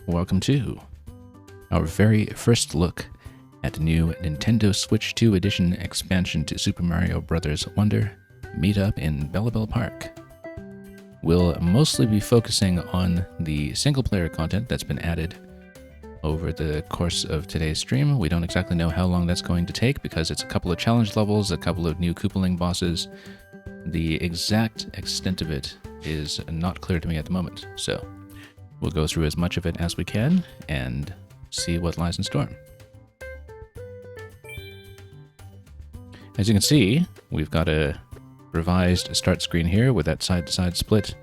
welcome to our very first look at the new Nintendo Switch 2 Edition expansion to Super Mario Bros. Wonder, Meetup in Bellabel Park. We'll mostly be focusing on the single-player content that's been added over the course of today's stream. We don't exactly know how long that's going to take because it's a couple of challenge levels, a couple of new Koopaling bosses. The exact extent of it is not clear to me at the moment, so we'll go through as much of it as we can and see what lies in store. As you can see, we've got a revised start screen here with that side-to-side split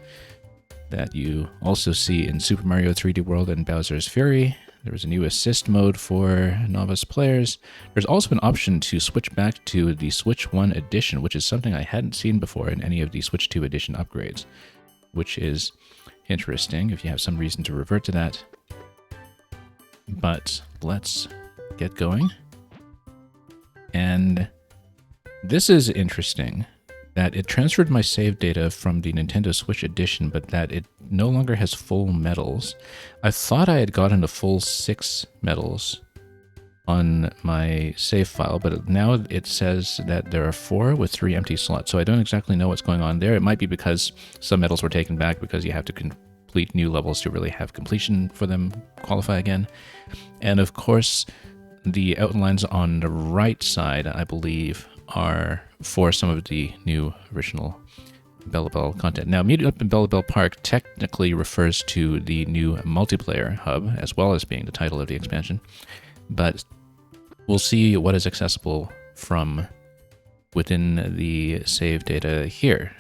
that you also see in Super Mario 3D World and Bowser's Fury. There was a new assist mode for novice players. There's also an option to switch back to the Switch 1 edition, which is something I hadn't seen before in any of the Switch 2 edition upgrades, which is interesting if you have some reason to revert to that. But let's get going. And this is interesting, that it transferred my save data from the Nintendo Switch edition, but that it no longer has full medals. I thought I had gotten a full 6 medals on my save file, but now it says that there are 4 with 3 empty slots, so I don't exactly know what's going on there. It might be because some medals were taken back because you have to complete new levels to really have completion for them qualify again. And of course, the outlines on the right side, I believe, are for some of the new original Bellabel content. Now, Meetup in Bellabel Park technically refers to the new multiplayer hub, as well as being the title of the expansion, but we'll see what is accessible from within the save data here.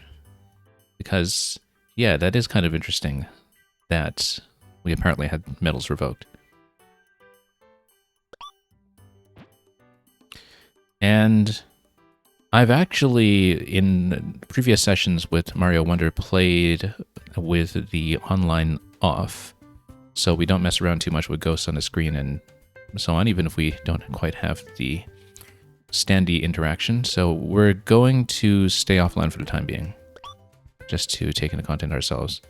Because, yeah, that is kind of interesting that we apparently had medals revoked. And I've actually, in previous sessions with Mario Wonder, played with the online off, so we don't mess around too much with ghosts on the screen and so on, even if we don't quite have the standee interaction. So we're going to stay offline for the time being, just to take in the content ourselves.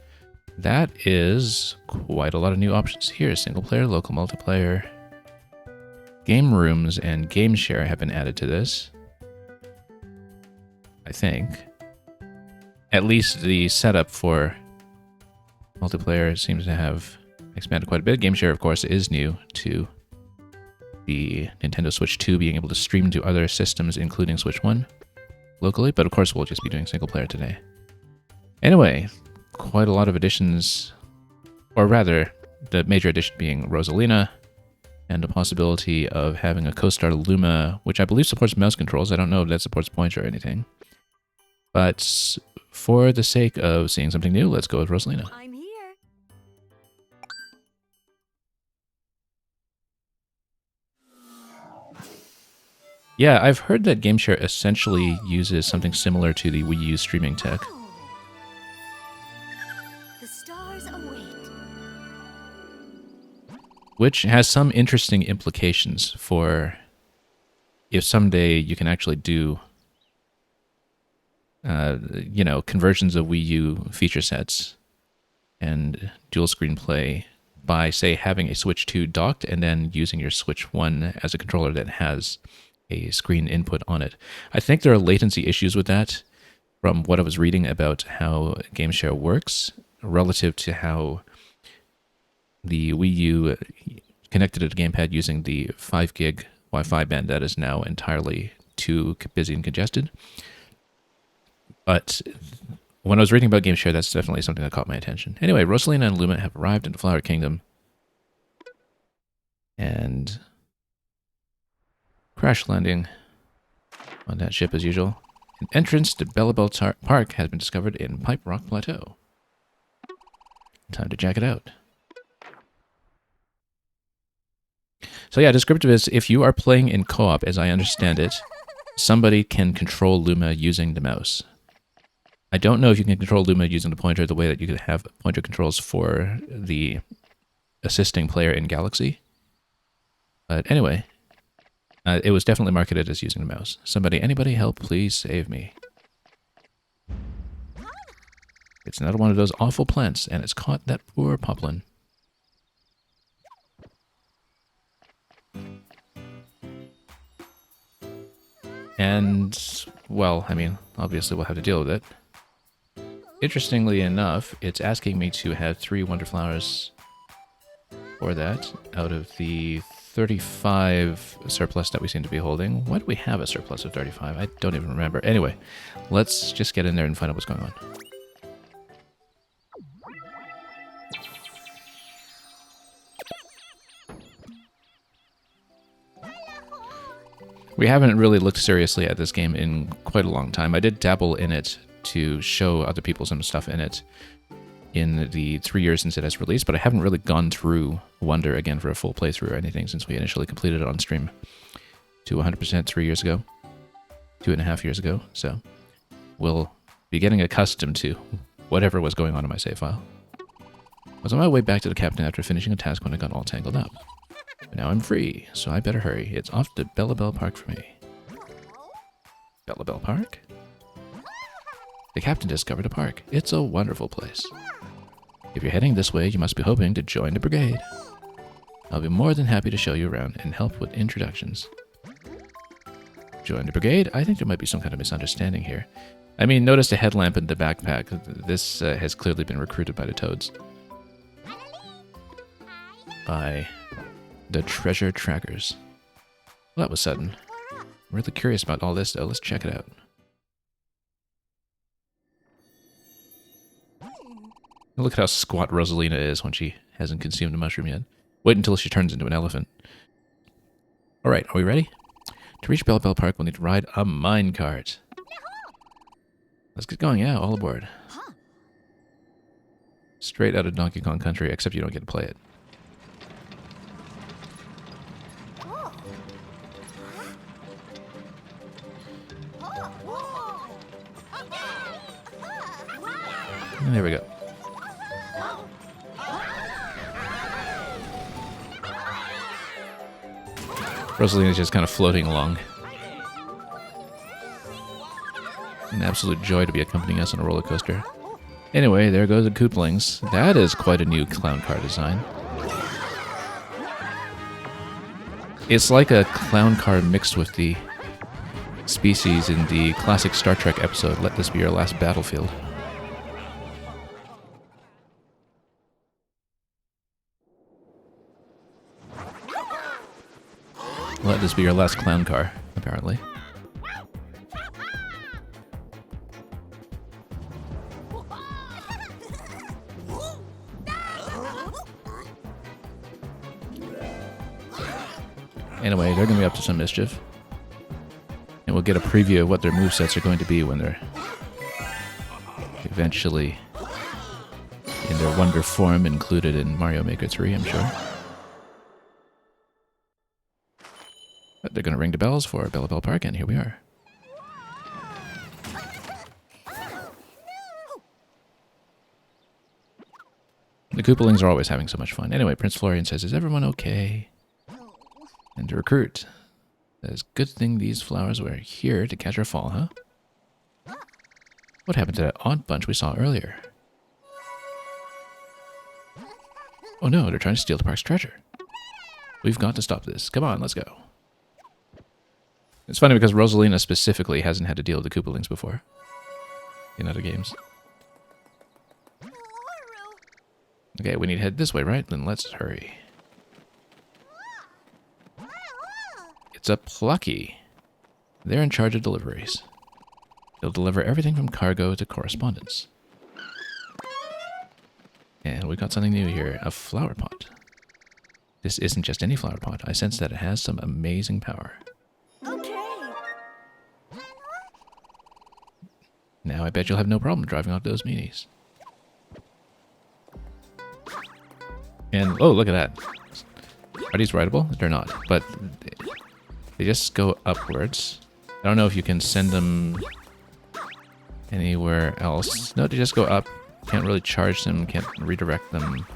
That is quite a lot of new options here. Single player, local multiplayer, game rooms, and game share have been added to this. I think. At least the setup for multiplayer seems to have expanded quite a bit. Game share, of course, is new to the Nintendo Switch 2 being able to stream to other systems, including Switch 1, locally. But of course, we'll just be doing single player today. Anyway, quite a lot of additions, or rather, the major addition being Rosalina, and the possibility of having a co-star Luma, which I believe supports mouse controls. I don't know if that supports pointer or anything. But for the sake of seeing something new, let's go with Rosalina. I'm here. Yeah, I've heard that GameShare essentially uses something similar to the Wii U streaming tech. Oh. The stars await. Which has some interesting implications for if someday you can actually do conversions of Wii U feature sets and dual screen play by, say, having a Switch 2 docked and then using your Switch 1 as a controller that has a screen input on it. I think there are latency issues with that from what I was reading about how GameShare works relative to how the Wii U connected to the gamepad using the 5 gig Wi-Fi band that is now entirely too busy and congested. But when I was reading about GameShare, that's definitely something that caught my attention. Anyway, Rosalina and Luma have arrived in the Flower Kingdom. And crash landing on that ship as usual. An entrance to Bellabel Park has been discovered in Pipe Rock Plateau. Time to check it out. So yeah, descriptive is, if you are playing in co-op, as I understand it, somebody can control Luma using the mouse. I don't know if you can control Luma using the pointer the way that you could have pointer controls for the assisting player in Galaxy. But anyway, it was definitely marketed as using the mouse. Anybody help, please save me. It's another one of those awful plants, and it's caught that poor poplin. And, well, I mean, obviously we'll have to deal with it. Interestingly enough, it's asking me to have 3 wonder flowers for that out of the 35 surplus that we seem to be holding. Why do we have a surplus of 35? I don't even remember. Anyway, let's just get in there and find out what's going on. We haven't really looked seriously at this game in quite a long time. I did dabble in it to show other people some stuff in it in the 3 years since it has released, but I haven't really gone through Wonder again for a full playthrough or anything since we initially completed it on stream to 100% 3 years ago, 2.5 years ago. So we'll be getting accustomed to whatever was going on in my save file. I was on my way back to the captain after finishing a task when I got all tangled up. But now I'm free, so I better hurry. It's off to Bellabel Park for me. Bellabel Park? The captain discovered a park. It's a wonderful place. If you're heading this way, you must be hoping to join the brigade. I'll be more than happy to show you around and help with introductions. Join the brigade? I think there might be some kind of misunderstanding here. I mean, notice the headlamp in the backpack. This has clearly been recruited by the Toads. By the treasure trackers. Well, that was sudden. I'm really curious about all this, though. Let's check it out. Look at how squat Rosalina is when she hasn't consumed a mushroom yet. Wait until she turns into an elephant. Alright, are we ready? To reach Bellabel Park, we'll need to ride a minecart. Let's get going, yeah, all aboard. Straight out of Donkey Kong Country, except you don't get to play it. And there we go. Rosalina's just kind of floating along. An absolute joy to be accompanying us on a roller coaster. Anyway, there goes the Kooplings. That is quite a new clown car design. It's like a clown car mixed with the species in the classic Star Trek episode, Let This Be Your Last Battlefield. Let this be your last clown car, apparently. Anyway, they're going to be up to some mischief. And we'll get a preview of what their movesets are going to be when they're eventually in their wonder form included in Mario Maker 3, I'm sure. But they're going to ring the bells for Bellabel Park, and here we are. The Koopalings are always having so much fun. Anyway, Prince Florian says, is everyone okay? And to recruit. Says, good thing these flowers were here to catch our fall, huh? What happened to that odd bunch we saw earlier? Oh no, they're trying to steal the park's treasure. We've got to stop this. Come on, let's go. It's funny because Rosalina specifically hasn't had to deal with the Koopalings before in other games. Okay, we need to head this way, right? Then let's hurry. It's a Plucky. They're in charge of deliveries. They'll deliver everything from cargo to correspondence. And we got something new here, a flower pot. This isn't just any flower pot. I sense that it has some amazing power. Now I bet you'll have no problem driving off those meanies. And, oh, look at that. Are these rideable? They're not, but they just go upwards. I don't know if you can send them anywhere else. No, they just go up. Can't really charge them, can't redirect them.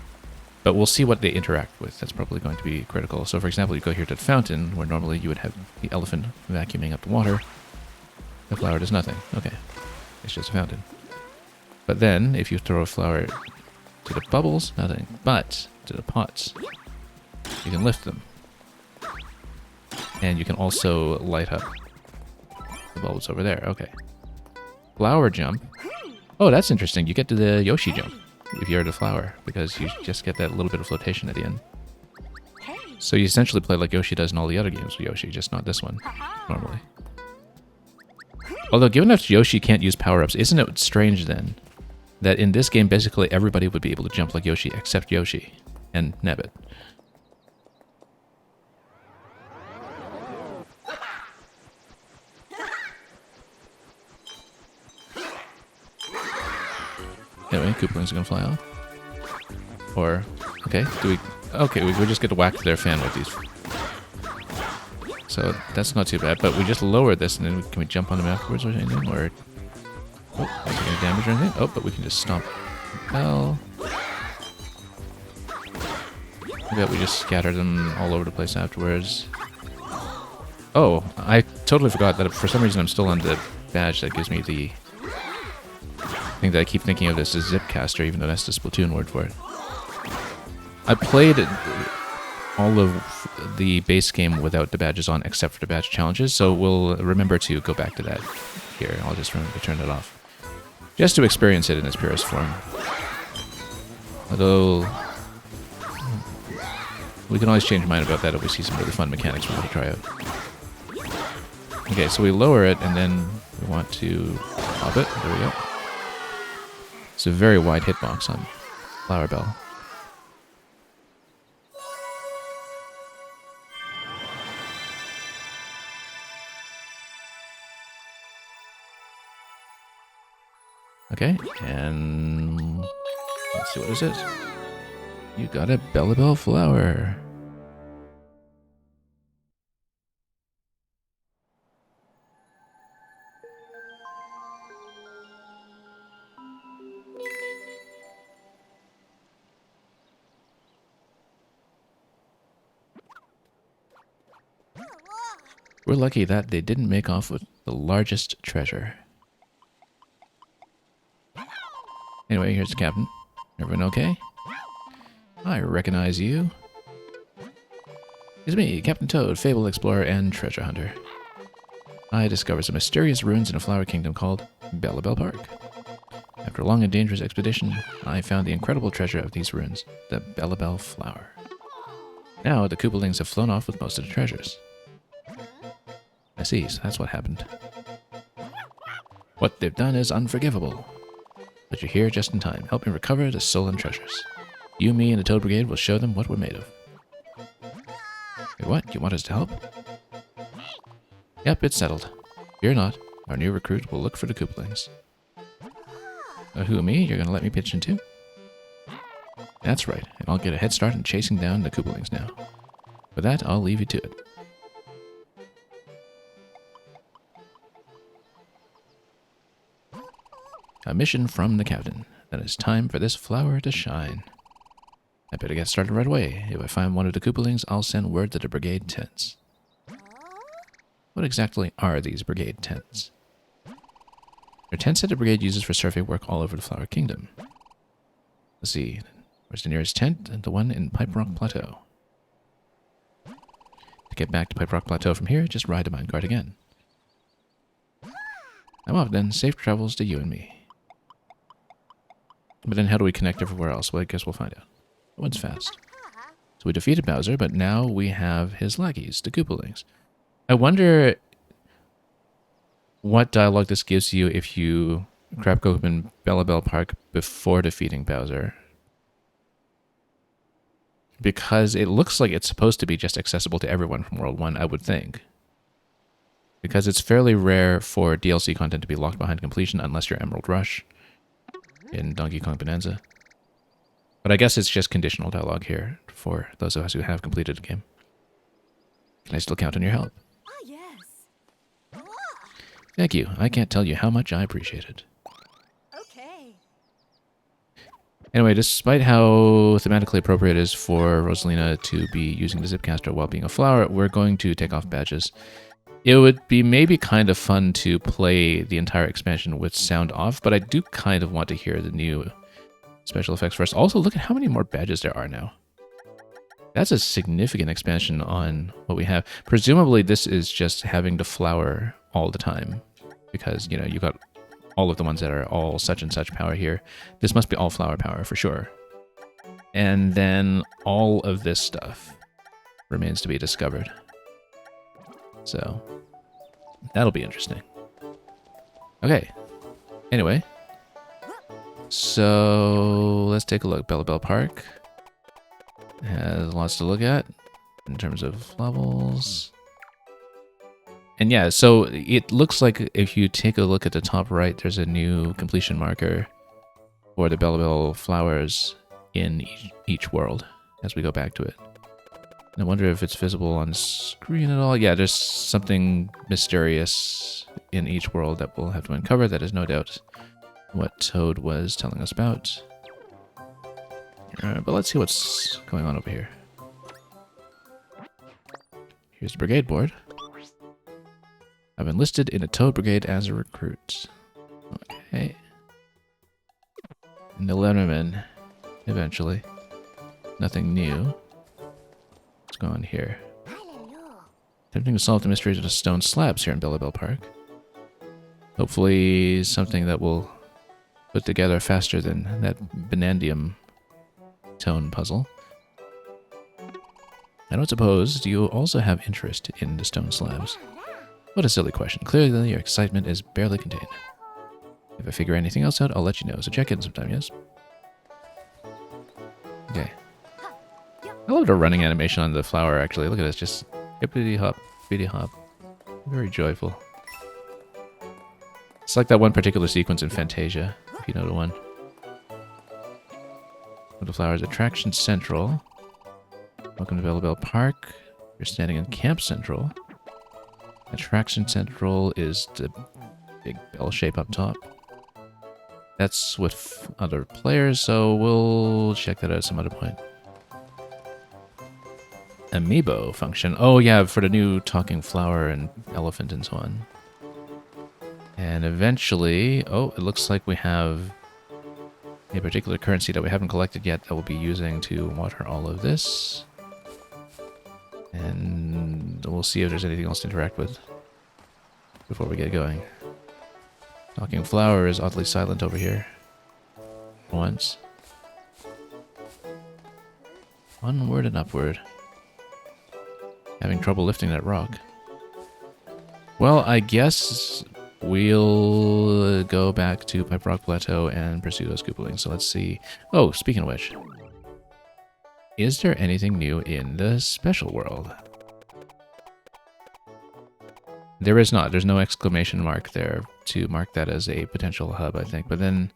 But we'll see what they interact with. That's probably going to be critical. So, for example, you go here to the fountain, where normally you would have the elephant vacuuming up the water. The flower does nothing. Okay. It's just a fountain. But then, if you throw a flower to the bubbles, nothing. But to the pots, you can lift them. And you can also light up The bulb's over there. Okay. Flower jump. Oh, that's interesting. You get to the Yoshi jump if you're at a flower, because you just get that little bit of flotation at the end. So you essentially play like Yoshi does in all the other games with Yoshi, just not this one, normally. Although, given that Yoshi can't use power-ups, isn't it strange then that in this game basically everybody would be able to jump like Yoshi except Yoshi and Nabbit? Anyway, Koopalings are gonna fly off. Or, okay, we just get to whack their fan with these. So that's not too bad, but we just lower this and then can we jump on them afterwards or anything? Or, oh, not taking any damage or anything? Oh, but we can just stomp Bell. Maybe we just scatter them all over the place afterwards. Oh, I totally forgot that for some reason I'm still on the badge that gives me the thing that I keep thinking of this as Zipcaster, even though that's the Splatoon word for it. I played all of the base game without the badges on, except for the badge challenges, so we'll remember to go back to that here. I'll just remember to turn it off, just to experience it in its purest form. Although, we can always change our mind about that if we see some really fun mechanics we want to try out. Okay, so we lower it, and then we want to pop it. There we go. It's a very wide hitbox on Flower Bell. Okay, and let's see what this is. You got a Bellabel flower. We're lucky that they didn't make off with the largest treasure. Anyway, here's the captain. Everyone okay? I recognize you. It's me, Captain Toad, Fable Explorer and Treasure Hunter. I discovered some mysterious ruins in a flower kingdom called Bellabel Park. After a long and dangerous expedition, I found the incredible treasure of these ruins, the Bellabel flower. Now, the Koopalings have flown off with most of the treasures. I see, so that's what happened. What they've done is unforgivable. But you're here just in time. Help me recover the stolen treasures. You, me, and the Toad Brigade will show them what we're made of. Wait, what? You want us to help? Yep, it's settled. Fear not. Our new recruit will look for the Koopalings. Who, me? You're gonna let me pitch in too? That's right, and I'll get a head start in chasing down the Koopalings now. With that, I'll leave you to it. A mission from the captain. Then it's time for this flower to shine. I better get started right away. If I find one of the Koopalings, I'll send word to the brigade tents. What exactly are these brigade tents? They're tents that the brigade uses for survey work all over the Flower Kingdom. Let's see. Where's the nearest tent? The one in Pipe Rock Plateau. To get back to Pipe Rock Plateau from here, just ride the minecart again. I'm off then. Safe travels to you and me. But then how do we connect everywhere else? Well, I guess we'll find out. That one's fast. So we defeated Bowser, but now we have his lackeys, the Koopalings. I wonder what dialogue this gives you if you crack open Bellabel Park before defeating Bowser. Because it looks like it's supposed to be just accessible to everyone from World 1, I would think. Because it's fairly rare for DLC content to be locked behind completion unless you're Emerald Rush in Donkey Kong Bonanza. But I guess it's just conditional dialogue here for those of us who have completed the game. Can I still count on your help? Ah, yes. Thank you. I can't tell you how much I appreciate it. Okay. Anyway, despite how thematically appropriate it is for Rosalina to be using the Zipcaster while being a flower, we're going to take off badges. It would be maybe kind of fun to play the entire expansion with sound off, but I do kind of want to hear the new special effects first. Also, look at how many more badges there are now. That's a significant expansion on what we have. Presumably, this is just having the flower all the time. Because, you know, you got all of the ones that are all such and such power here. This must be all flower power for sure. And then all of this stuff remains to be discovered. So, that'll be interesting. Okay. Anyway. So, let's take a look. Bellabel Park has lots to look at in terms of levels. And yeah, so it looks like if you take a look at the top right, there's a new completion marker for the Bellabel flowers in each world as we go back to it. And I wonder if it's visible on screen at all. Yeah, there's something mysterious in each world that we'll have to uncover. That is no doubt what Toad was telling us about. But let's see what's going on over here. Here's the brigade board. I've enlisted in a Toad brigade as a recruit. Okay. And 11 men, eventually. Nothing new. What's going on here? Attempting to solve the mysteries of the stone slabs here in Bellabel Park. Hopefully something that will put together faster than that Benandium tone puzzle. I don't suppose you also have interest in the stone slabs. What a silly question. Clearly your excitement is barely contained. If I figure anything else out, I'll let you know, so check in sometime, yes? Okay. I love the running animation on the flower, actually. Look at this, just hippity hop, hippity hop. Very joyful. It's like that one particular sequence in Fantasia, if you know the one. The flowers, Attraction Central. Welcome to Bellabel Park. You're standing in Camp Central. Attraction Central is the big bell shape up top. That's with other players, so we'll check that out at some other point. Amiibo function. Oh yeah, for the new talking flower and elephant and so on. And eventually, oh, it looks like we have a particular currency that we haven't collected yet that we'll be using to water all of this. And we'll see if there's anything else to interact with before we get going. Talking flower is oddly silent over here. Once. Onward and upward. Having trouble lifting that rock. Well, I guess we'll go back to Pipe Rock Plateau and pursue those Koopalings. So let's see. Oh, speaking of which. Is there anything new in the special world? There is not. There's no exclamation mark there to mark that as a potential hub, I think. But then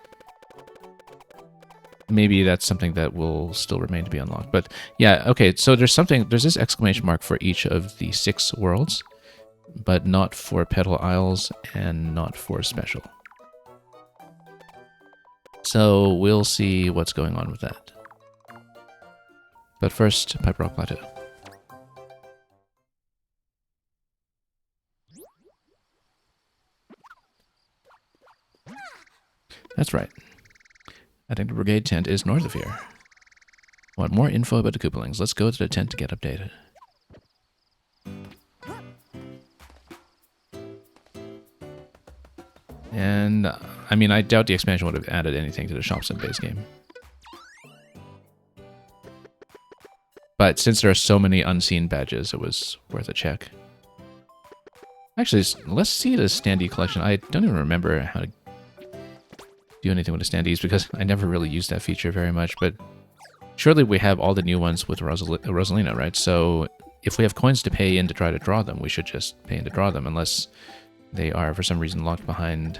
maybe that's something that will still remain to be unlocked. But yeah, okay, so there's this exclamation mark for each of the 6 worlds, but not for Petal Isles and not for special. So we'll see what's going on with that. But first, Pipe Rock Plateau. That's right. I think the brigade tent is north of here. Want more info about the Koopalings? Let's go to the tent to get updated. And, I mean, I doubt the expansion would have added anything to the shops in the base game. But since there are so many unseen badges, it was worth a check. Actually, let's see the standee collection. I don't even remember how to do anything with the standees because I never really used that feature very much. But surely we have all the new ones with Rosalina, right? So if we have coins to pay in to try to draw them, we should just pay in to draw them, unless they are for some reason locked behind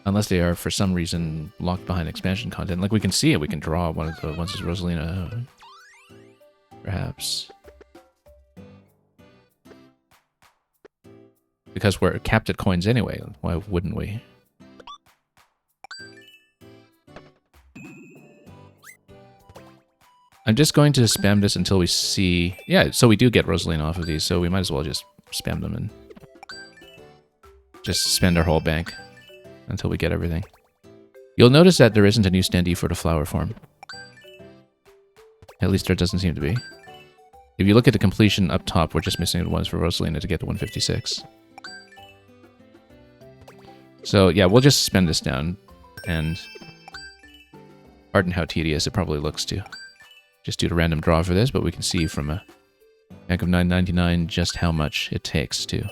unless they are for some reason locked behind expansion content. Like we can see it, we can draw one of the ones as Rosalina, perhaps. Because we're capped at coins anyway, why wouldn't we? I'm just going to spam this until we see... Yeah, so we do get Rosalina off of these, so we might as well just spam them and just spend our whole bank until we get everything. You'll notice that there isn't a new standee for the flower form. At least there doesn't seem to be. If you look at the completion up top, we're just missing the ones for Rosalina to get to 156. So yeah, we'll just spend this down, and pardon how tedious it probably looks to just do a random draw for this, but we can see from a bank of 999 just how much it takes to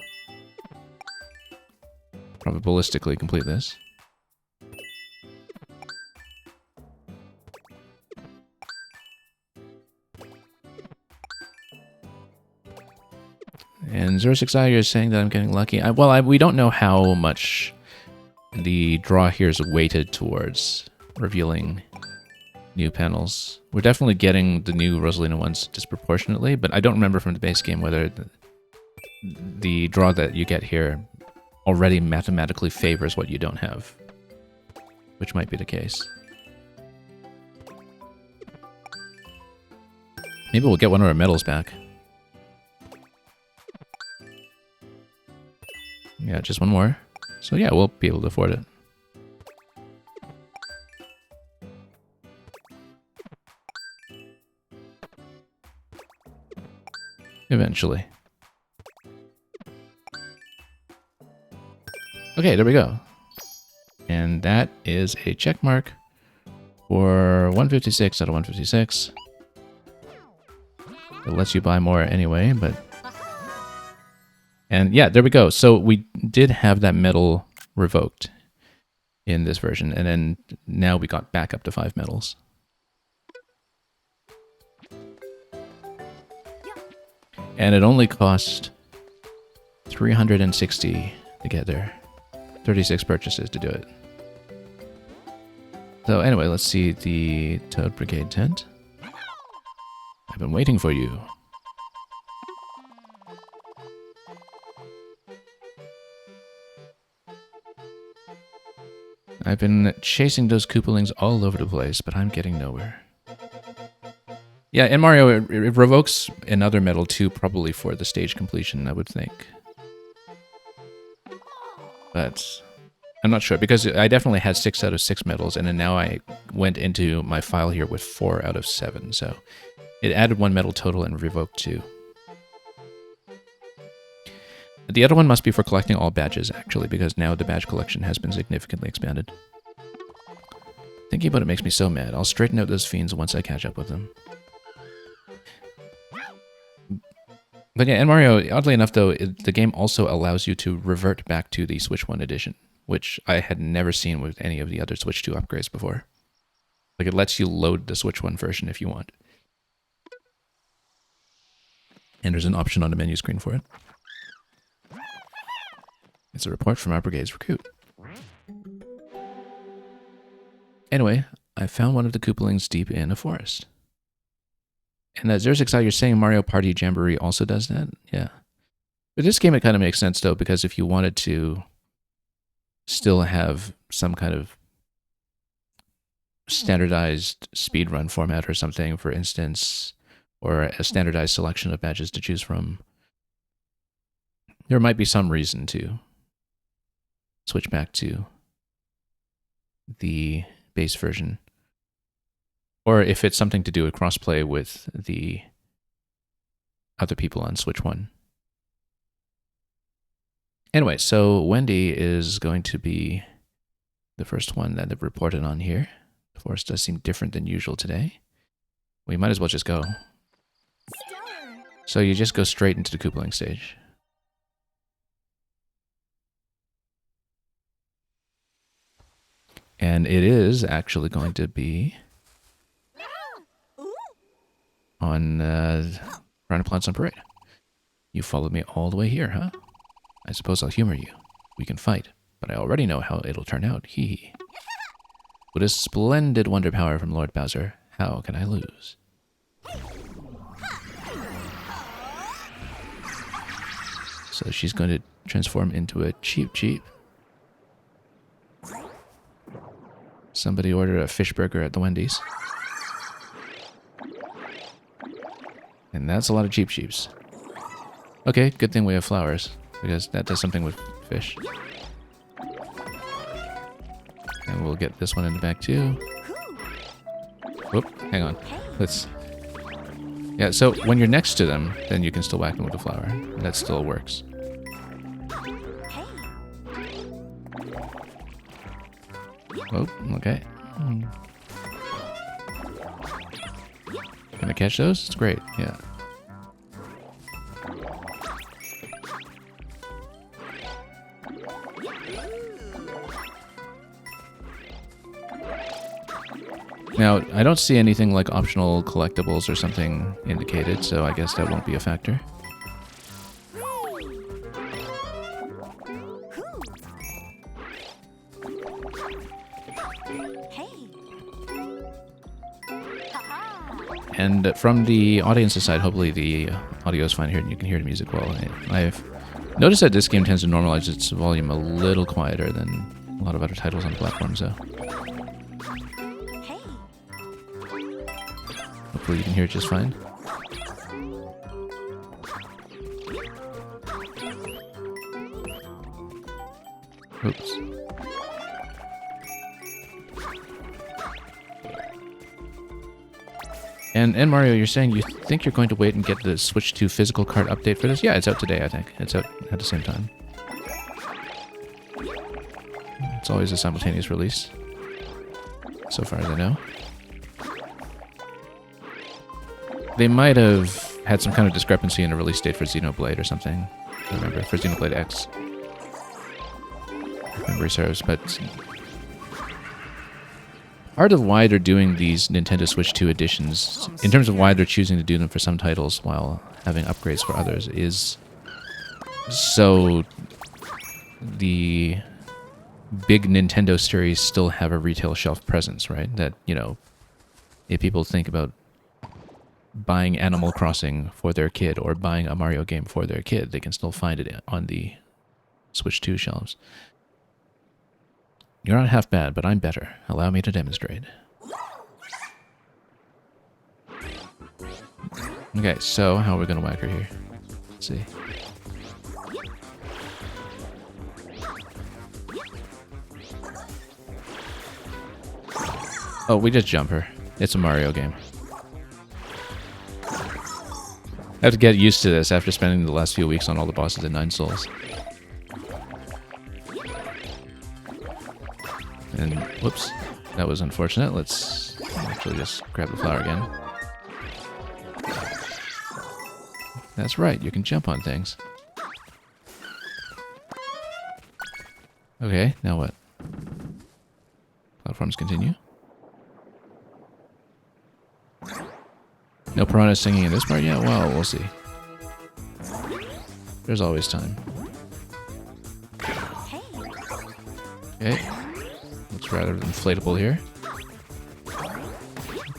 probabilistically complete this. And 06i is saying that I'm getting lucky. We don't know how much the draw here is weighted towards revealing new panels. We're definitely getting the new Rosalina ones disproportionately, but I don't remember from the base game whether the draw that you get here already mathematically favors what you don't have, which might be the case. Maybe we'll get one of our medals back. Yeah, just one more. So yeah, we'll be able to afford it. Eventually. Okay, there we go. And that is a check mark for 156 out of 156. It lets you buy more anyway, but... And yeah, there we go. So we did have that medal revoked in this version, and then now we got back up to 5 medals. And it only cost 360 to get there. 36 purchases to do it. So anyway, let's see the Toad Brigade tent. I've been waiting for you. I've been chasing those Koopalings all over the place, but I'm getting nowhere. Yeah, in Mario, it revokes another medal too, probably for the stage completion, I would think. But I'm not sure, because I definitely had 6 out of 6 medals, and then now I went into my file here with 4 out of 7, so it added 1 medal total and revoked 2. The other one must be for collecting all badges, actually, because now the badge collection has been significantly expanded. Thinking about it makes me so mad. I'll straighten out those fiends once I catch up with them. But yeah, in Mario, oddly enough, though, the game also allows you to revert back to the Switch 1 edition, which I had never seen with any of the other Switch 2 upgrades before. Like, it lets you load the Switch 1 version if you want. And there's an option on the menu screen for it. It's a report from our brigade's recruit. Anyway, I found one of the Koopalings deep in a forest. And 06i, you're saying Mario Party Jamboree also does that? Yeah. But this game, it kind of makes sense, though, because if you wanted to still have some kind of standardized speedrun format or something, for instance, or a standardized selection of badges to choose from, there might be some reason to switch back to the base version. Or if it's something to do with crossplay with the other people on Switch 1. Anyway, so Wendy is going to be the first one that they've reported on here. The forest does seem different than usual today. We might as well just go. Stellar. So you just go straight into the Koopaling stage. And it is actually going to be on Rhino Plants on Parade. You followed me all the way here, huh? I suppose I'll humor you. We can fight, but I already know how it'll turn out. Hee hee. With a splendid wonder power from Lord Bowser, how can I lose? So she's going to transform into a Cheep Cheep. Somebody ordered a fish burger at the Wendy's. And that's a lot of Cheep Cheeps. Okay, good thing we have flowers, because that does something with fish. And we'll get this one in the back too. Whoop, hang on. Let's Yeah, so when you're next to them, then you can still whack them with the flower. That still works. Hey. Oh, okay. Can I catch those? It's great, yeah. Now, I don't see anything like optional collectibles or something indicated, so I guess that won't be a factor. And from the audience's side, hopefully the audio is fine here and you can hear the music well. I've noticed that this game tends to normalize its volume a little quieter than a lot of other titles on the platform, so hopefully you can hear it just fine. Oops. And Mario, you're saying you think you're going to wait and get the Switch 2 physical card update for this? Yeah, it's out today, I think. It's out at the same time. It's always a simultaneous release, so far as I know. They might have had some kind of discrepancy in the release date for Xenoblade or something. I remember, for Xenoblade X. If memory serves, but part of why they're doing these Nintendo Switch 2 editions, in terms of why they're choosing to do them for some titles while having upgrades for others, is so the big Nintendo series still have a retail shelf presence, right? That, you know, if people think about buying Animal Crossing for their kid or buying a Mario game for their kid, they can still find it on the Switch 2 shelves. You're not half bad, but I'm better. Allow me to demonstrate. Okay, so how are we going to whack her here? Let's see. Oh, we just jump her. It's a Mario game. I have to get used to this after spending the last few weeks on all the bosses in 9 Souls. And, whoops, that was unfortunate. Let's actually just grab the flower again. That's right, you can jump on things. Okay, now what? Platforms continue. No piranha singing in this part yet? Well, we'll see. There's always time. Okay. Looks rather inflatable here.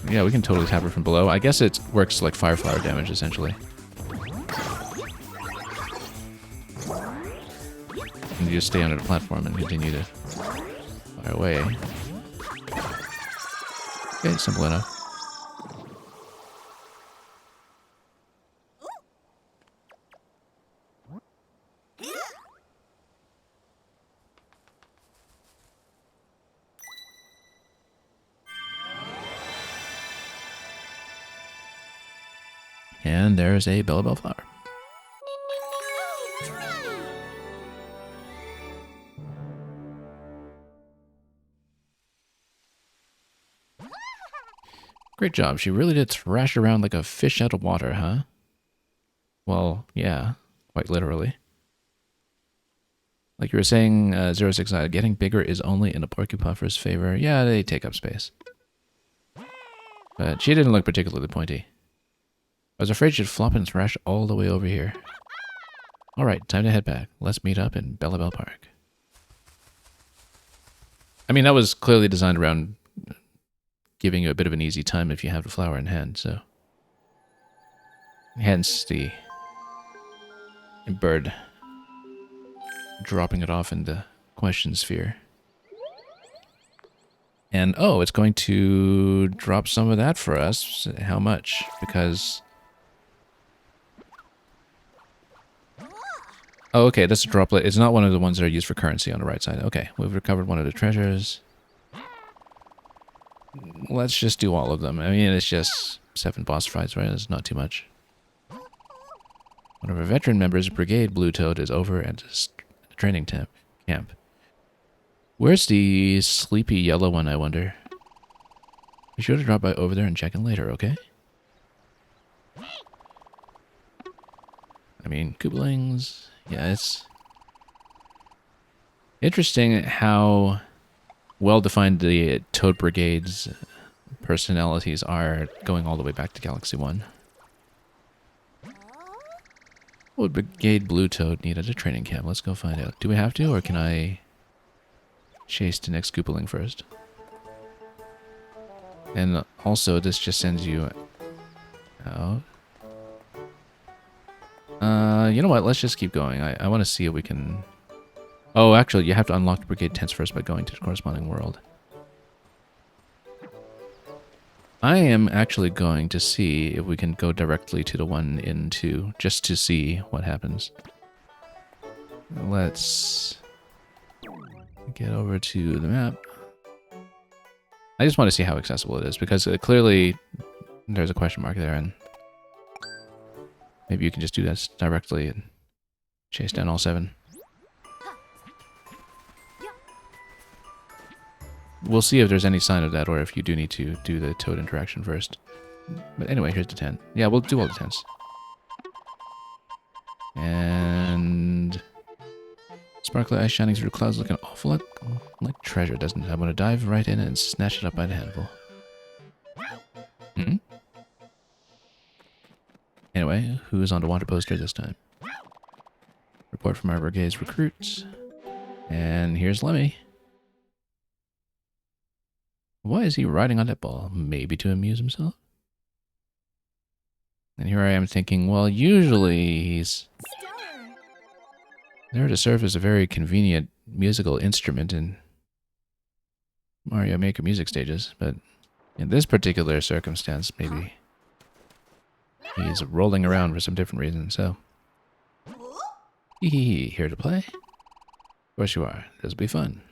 Yeah, we can totally tap her from below. I guess it works like fire flower damage, essentially. And you just stay under the platform and continue to fire away. Okay, simple enough. And there's a Bellabel flower. Great job. She really did thrash around like a fish out of water, huh? Well, yeah, quite literally. Like you were saying, 06, getting bigger is only in a Porcupuffer's favor. Yeah, they take up space. But she didn't look particularly pointy. I was afraid she'd flop and thrash all the way over here. Alright, time to head back. Let's meet up in Bellabel Park. I mean, that was clearly designed around giving you a bit of an easy time if you have the flower in hand, so... Hence the bird dropping it off in the question sphere. And, oh, it's going to drop some of that for us. How much? Because... Oh, okay, that's a droplet. It's not one of the ones that are used for currency on the right side. Okay, we've recovered one of the treasures. Let's just do all of them. I mean, it's just 7 boss fights, right? That's not too much. One of our veteran members, Brigade Blue Toad, is over at the training camp. Where's the sleepy yellow one, I wonder? Be sure to drop by over there and check in later, okay? I mean, Kooplings... Yeah, it's... interesting how well-defined the Toad Brigade's personalities are going all the way back to Galaxy 1. What would Brigade Blue Toad need at a training camp? Let's go find out. Do we have to, or can I chase the next Koopaling first? And also, this just sends you out. You know what? Let's just keep going. I want to see if we can... Oh, actually, you have to unlock the Brigade tents first by going to the corresponding world. I am actually going to see if we can go directly to the one in 2, just to see what happens. Let's get over to the map. I just want to see how accessible it is, because clearly there's a question mark there, and maybe you can just do this directly and chase down all 7. We'll see if there's any sign of that, or if you do need to do the Toad interaction first. But anyway, here's the tent. Yeah, we'll do all the tents. And... sparkly eyes shining through clouds looking awful like treasure, doesn't it? I'm gonna dive right in and snatch it up by the handful. Hmm? Anyway, who's on the water poster this time? Report from our brigade's recruits. And here's Lemmy. Why is he riding on that ball? Maybe to amuse himself? And here I am thinking, well, usually he's there to serve as a very convenient musical instrument in Mario Maker music stages, but in this particular circumstance, maybe he's rolling around for some different reasons, so... Hee here to play? Of course you are. This'll be fun.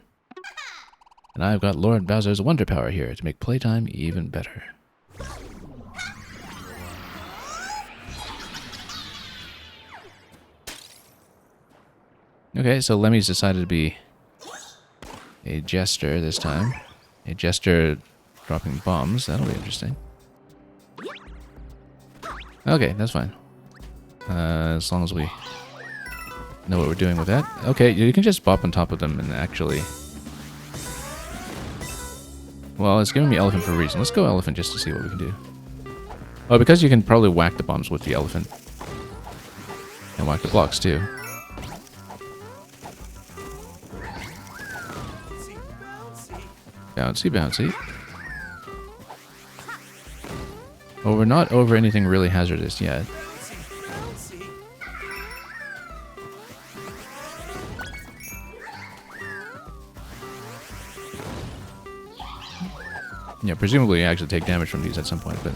And I've got Lord Bowser's Wonder Power here to make playtime even better. Okay, so Lemmy's decided to be a jester this time. A jester dropping bombs. That'll be interesting. Okay, that's fine. As long as we know what we're doing with that. Okay, you can just bop on top of them and actually... Well, it's giving me elephant for a reason. Let's go elephant just to see what we can do. Oh, because you can probably whack the bombs with the elephant. And whack the blocks too. Bouncy, bouncy. Well, we're not over anything really hazardous yet. Yeah, presumably I actually take damage from these at some point, but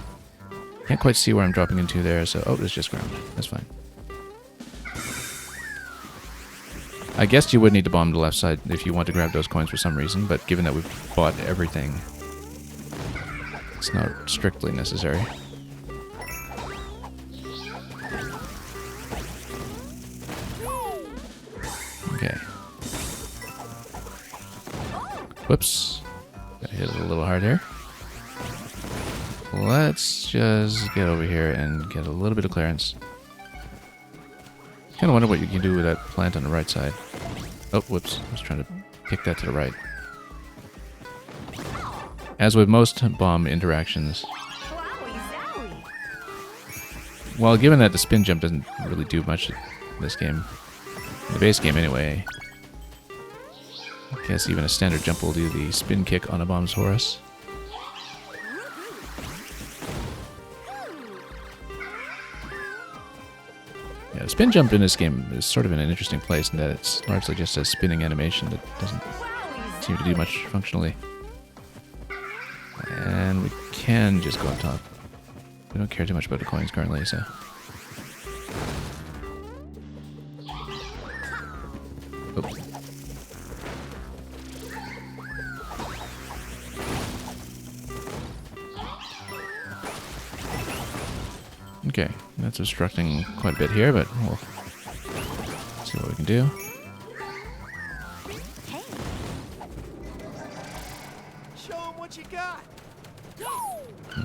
can't quite see where I'm dropping into there, so... Oh, it's just ground. That's fine. I guess you would need to bomb the left side if you want to grab those coins for some reason, but given that we've bought everything, it's not strictly necessary. Okay. Whoops. Got hit it a little hard here. Let's just get over here and get a little bit of clearance. Kind of wonder what you can do with that plant on the right side. Oh, whoops. I was trying to kick that to the right. As with most bomb interactions, well, given that the spin jump doesn't really do much in this game, in the base game anyway, I guess even a standard jump will do the spin kick on a bomb's for us. Yeah, the spin jump in this game is sort of in an interesting place in that it's largely just a spinning animation that doesn't seem to do much functionally. And we can just go on top. We don't care too much about the coins currently, so... Oh. Okay, that's obstructing quite a bit here, but we'll see what we can do. Hey. Show 'em what you got.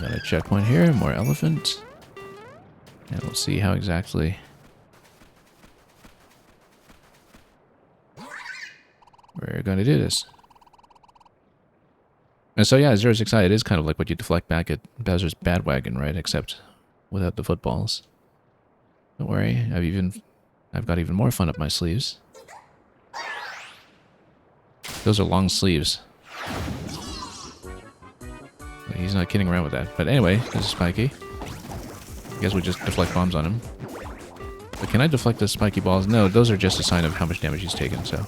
Got a checkpoint here, more elephant. And we'll see how exactly we're going to do this. And so yeah, 069, it is kind of like what you deflect back at Bowser's Badwagon, right? Except without the footballs. Don't worry, I've got even more fun up my sleeves. Those are long sleeves. He's not kidding around with that. But anyway, this is Spiky. I guess we just deflect bombs on him. But can I deflect the spiky balls? No, those are just a sign of how much damage he's taken, so...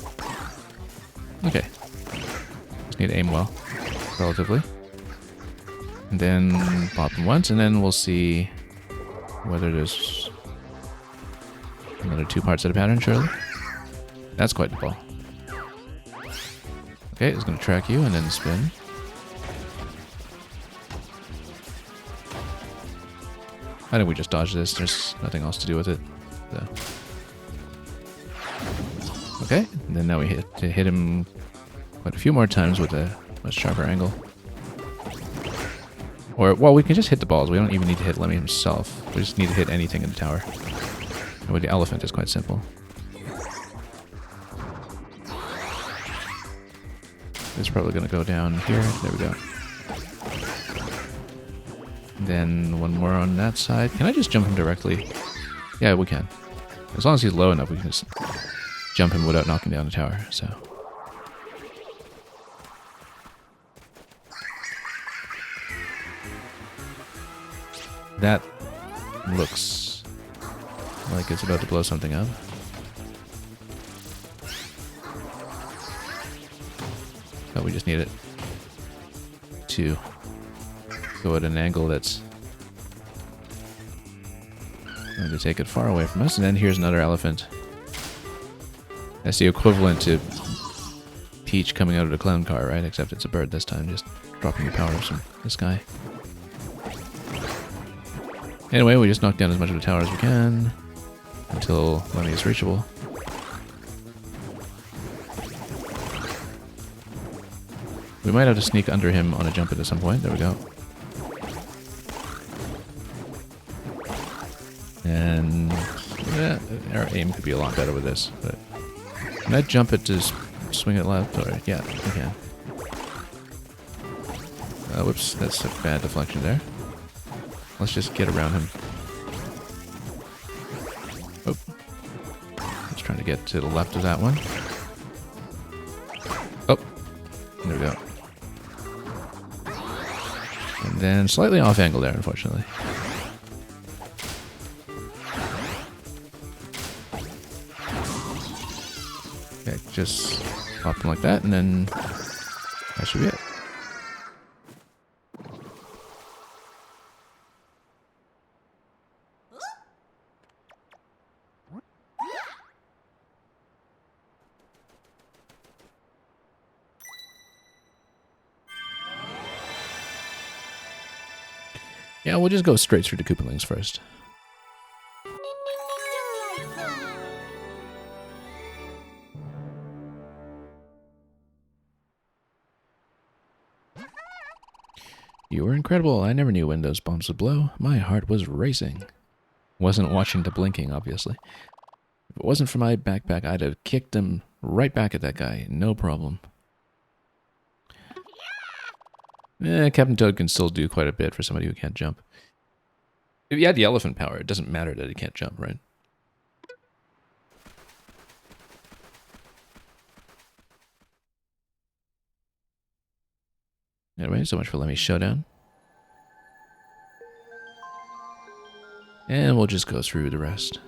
Okay. Just need to aim well. Relatively. And then pop him once, and then we'll see whether there's another 2 parts of the pattern, surely. That's quite the ball. Okay, it's going to track you and then spin. I think we just dodge this. There's nothing else to do with it. So. Okay, and then now we hit him quite a few more times with a much sharper angle. Or, well, we can just hit the balls. We don't even need to hit Lemmy himself. We just need to hit anything in the tower. And with the elephant, it's quite simple. It's probably going to go down here. There we go. Then one more on that side. Can I just jump him directly? Yeah, we can. As long as he's low enough, we can just jump him without knocking down the tower, so... That looks like it's about to blow something up. But we just need it to go at an angle that's going to take it far away from us. And then here's another elephant. That's the equivalent to Peach coming out of the clown car, right? Except it's a bird this time, just dropping the power from the sky. Anyway, we just knock down as much of the tower as we can until Lemmy is reachable. We might have to sneak under him on a jump at some point. There we go. And yeah, our aim could be a lot better with this. But can I jump it to swing it left? Or yeah, we can. Whoops, that's a bad deflection there. Let's just get around him. Oh. Just trying to get to the left of that one. Oh. There we go. And then slightly off angle there, unfortunately. Okay, just pop him like that, and then that should be it. Yeah, we'll just go straight through the Koopalings first. You were incredible. I never knew when those bombs would blow. My heart was racing. Wasn't watching the blinking, obviously. If it wasn't for my backpack, I'd have kicked him right back at that guy. No problem. Captain Toad can still do quite a bit for somebody who can't jump. If you had the elephant power, it doesn't matter that he can't jump, right? Anyway, so much for Lemmy's Showdown. And we'll just go through the rest.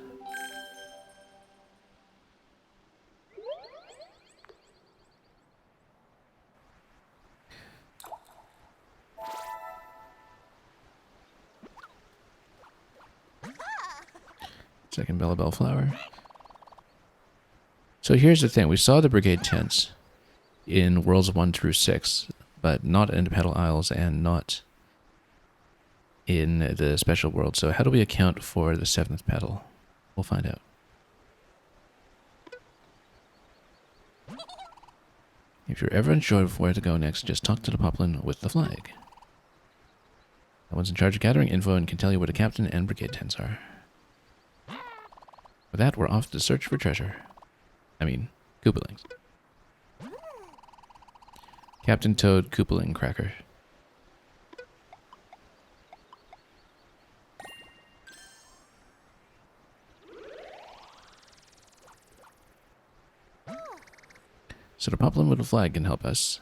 Second Bellabel flower. So here's the thing. We saw the brigade tents in Worlds 1 through 6, but not in the Petal Isles and not in the special world. So how do we account for the 7th petal? We'll find out. If you're ever unsure of where to go next, just talk to the poplin with the flag. That one's in charge of gathering info and can tell you where the captain and brigade tents are. With that, we're off to search for treasure. I mean, Koopalings. Captain Toad Koopaling Cracker. So the poplin with a flag can help us.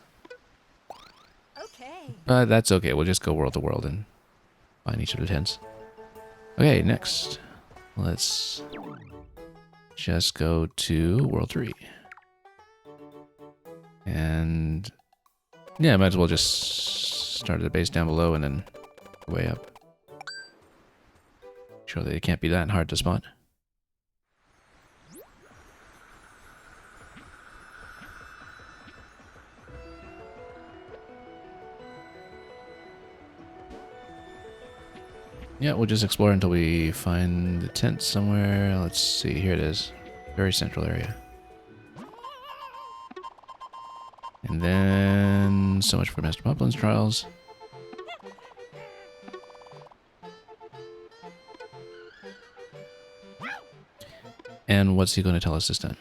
Okay. But that's okay. We'll just go world to world and find each of the tents. Okay, next. Let's just go to World 3. And yeah, might as well just start at the base down below and then way up. Surely it can't be that hard to spot. Yeah, we'll just explore until we find the tent somewhere. Let's see, here it is. Very central area. And then, so much for Master Poplin's trials. And what's he going to tell us this time?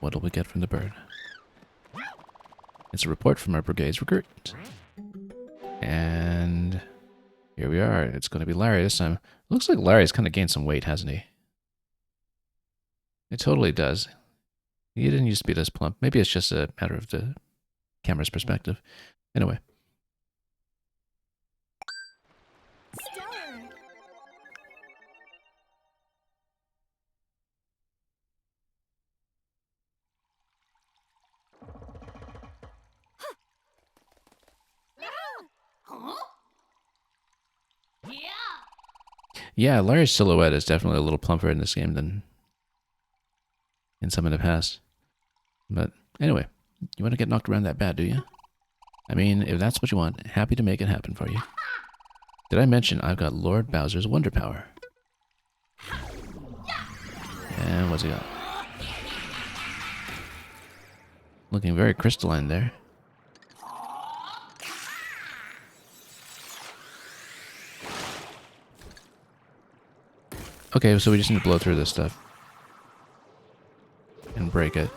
What'll we get from the bird? It's a report from our brigade's recruit. And here we are. It's going to be Larry this time. Looks like Larry's kind of gained some weight, hasn't he? It totally does. He didn't used to be this plump. Maybe it's just a matter of the camera's perspective. Anyway. Stellar. Yeah, Larry's silhouette is definitely a little plumper in this game than in some in the past. But anyway, you want to get knocked around that bad, do you? I mean, if that's what you want, happy to make it happen for you. Did I mention I've got Lord Bowser's Wonder Power? And what's he got? Looking very crystalline there. Okay, so we just need to blow through this stuff. And break it.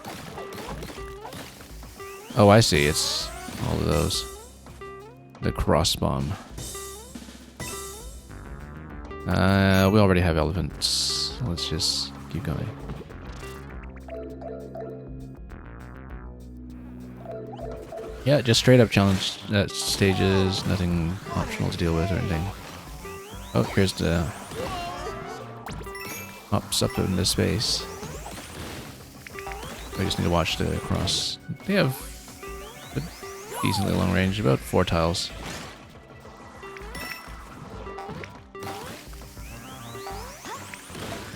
Oh, I see. It's all of those. The cross bomb. We already have elephants. Let's just keep going. Yeah, just straight up challenge stages. Nothing optional to deal with or anything. Oh, here's the hops up into space. We just need to watch the cross. They have a decently long range, about 4 tiles.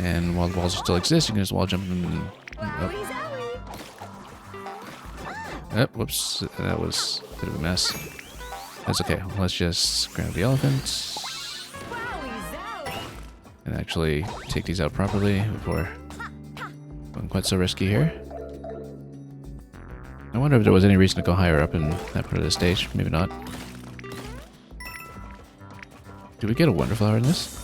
And while the walls still exist, you can just wall jump them and... Oh, whoops, that was a bit of a mess. That's okay. Let's just grab the elephant and actually take these out properly before going quite so risky here. I wonder if there was any reason to go higher up in that part of the stage. Maybe not. Do we get a Wonder Flower in this?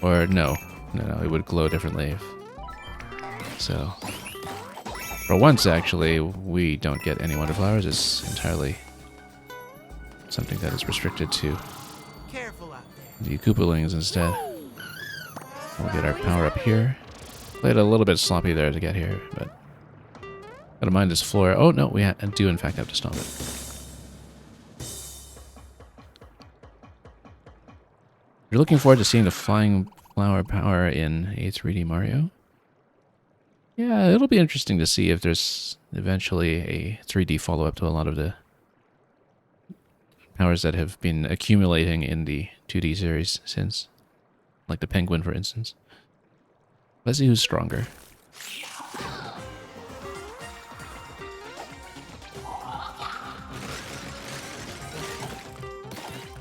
Or no. No, it would glow differently. So, for once, actually, we don't get any Wonder Flowers. It's entirely something that is restricted to Careful out there. the Koopalings instead. We'll get our power up here. Played a little bit sloppy there to get here, but gotta mind this floor. Oh no, we do in fact have to stop it. You're looking forward to seeing the flying flower power in a 3D Mario? Yeah, it'll be interesting to see if there's eventually a 3D follow-up to a lot of the powers that have been accumulating in the 2D series since. Like the penguin, for instance. Let's see who's stronger.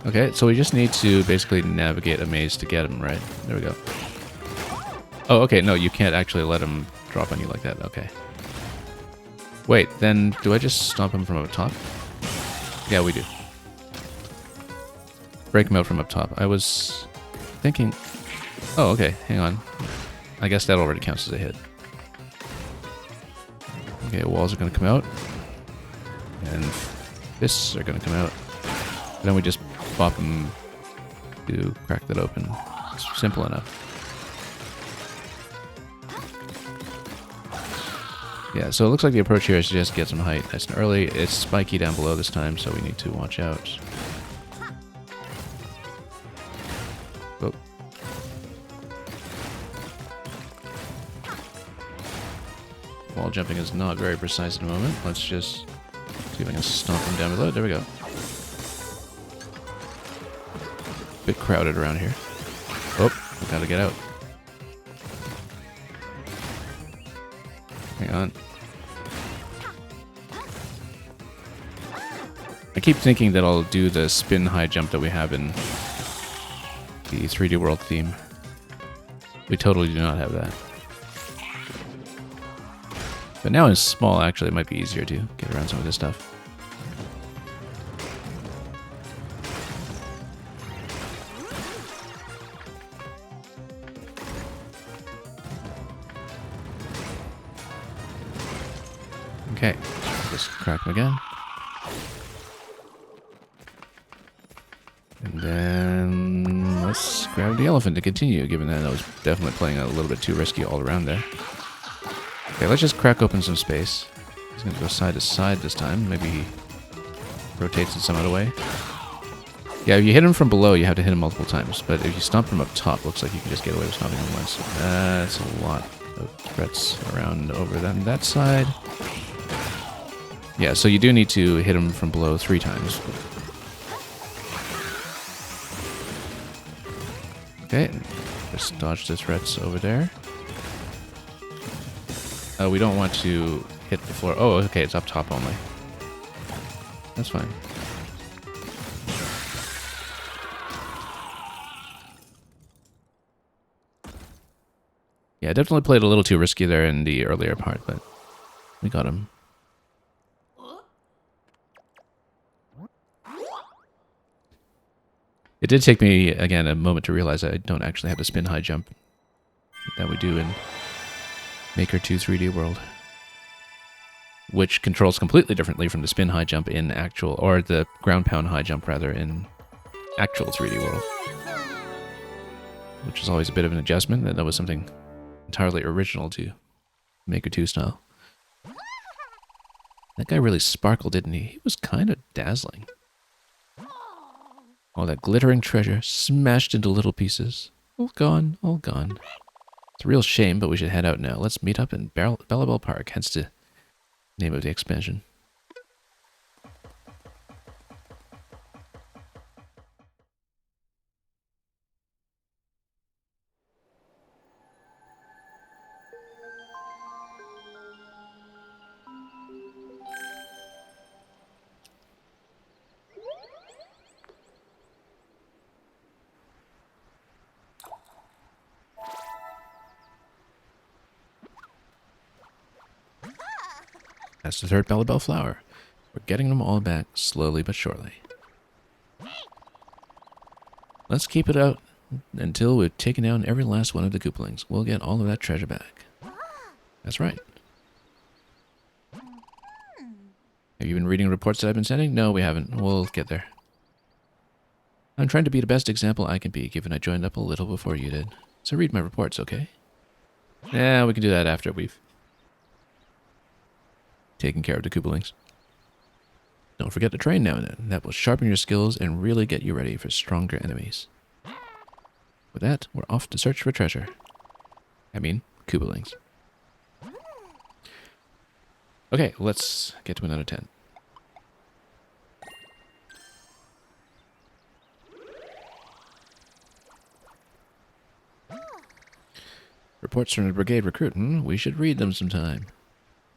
Okay, so we just need to basically navigate a maze to get him, right? There we go. Oh, okay, no, you can't actually let him drop on you like that. Okay. Wait, then do I just stomp him from up top? Yeah, we do. Break him out from up top. I was thinking... Oh, okay, hang on. I guess that already counts as a hit. Okay, walls are going to come out. And fists are going to come out. Then we just bop him to crack that open. It's simple enough. Yeah, so it looks like the approach here is to just get some height nice and early. It's spiky down below this time, so we need to watch out. Oh. Wall jumping is not very precise at the moment. Let's just see if I can stomp him down below. There we go. Bit crowded around here. Oh, we gotta get out. Hang on. I keep thinking that I'll do the spin high jump that we have in the 3D World theme. We totally do not have that. But now in small, actually, it might be easier to get around some of this stuff. Okay, just crack him again. And then let's grab the elephant to continue, given that I was definitely playing a little bit too risky all around there. Okay, let's just crack open some space. He's going to go side to side this time. Maybe he rotates in some other way. Yeah, if you hit him from below, you have to hit him multiple times. But if you stomp from up top, looks like you can just get away with stomping him once. That's a lot of threats around over that side. Yeah, so you do need to hit him from below 3 times. Okay, just dodge the threats over there. We don't want to hit the floor. Oh, okay, it's up top only. That's fine. Yeah, definitely played a little too risky there in the earlier part, but we got him. It did take me, again, a moment to realize I don't actually have the spin high jump that we do in Maker 2 3D World, which controls completely differently from the spin high jump in actual, or the ground pound high jump rather, in actual 3D World, which is always a bit of an adjustment. That was something entirely original to Maker 2 style. That guy really sparkled, didn't he? He was kind of dazzling. All that glittering treasure smashed into little pieces. All gone, all gone. It's a real shame, but we should head out now. Let's meet up in Bellabel Park, hence the name of the expansion. That's the third Bellabel flower. We're getting them all back, slowly but surely. Let's keep it out until we've taken down every last one of the Koopalings. We'll get all of that treasure back. That's right. Have you been reading reports that I've been sending? No, we haven't. We'll get there. I'm trying to be the best example I can be, given I joined up a little before you did. So read my reports, okay? Yeah, we can do that after we've taken care of the Koopalings. Don't forget to train now and then. That will sharpen your skills and really get you ready for stronger enemies. With that, we're off to search for treasure. I mean, Koopalings. Okay, let's get to another 10. Reports from the brigade recruit. We should read them sometime.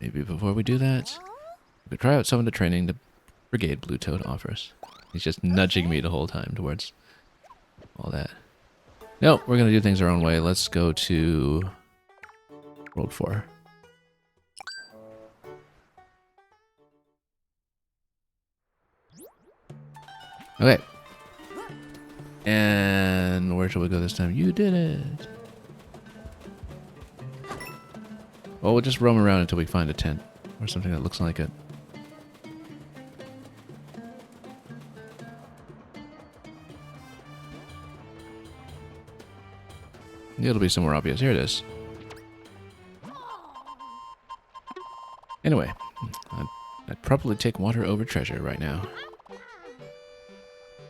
Maybe before we do that, we could try out some of the training the Brigade Blue Toad offers. He's just nudging me the whole time towards all that. No, we're going to do things our own way. Let's go to World 4. Okay. And where shall we go this time? You did it. Well, we'll just roam around until we find a tent or something that looks like it. It'll be somewhere obvious. Here it is. Anyway, I'd probably take water over treasure right now.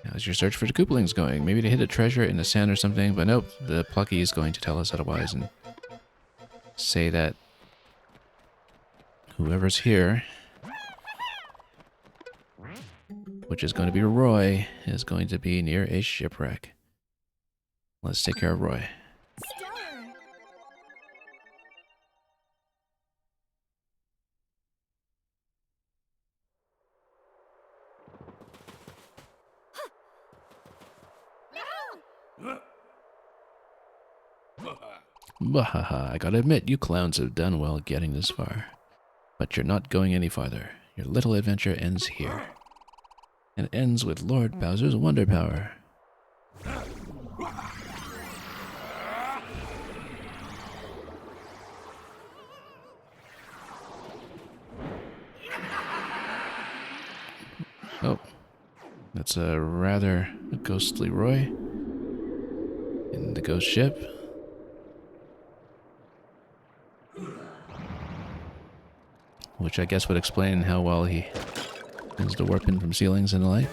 How's your search for the Koopalings going? Maybe to hit a treasure in the sand or something, but nope, the Plucky is going to tell us otherwise and say that whoever's here, which is going to be Roy, is going to be near a shipwreck. Let's take care of Roy. Stellar. Bahaha, I gotta admit, you clowns have done well getting this far. But you're not going any farther. Your little adventure ends here. And it ends with Lord Bowser's Wonder Power. Oh, that's a rather ghostly Roy in the ghost ship. Which I guess would explain how well he tends to warp in from ceilings and the like.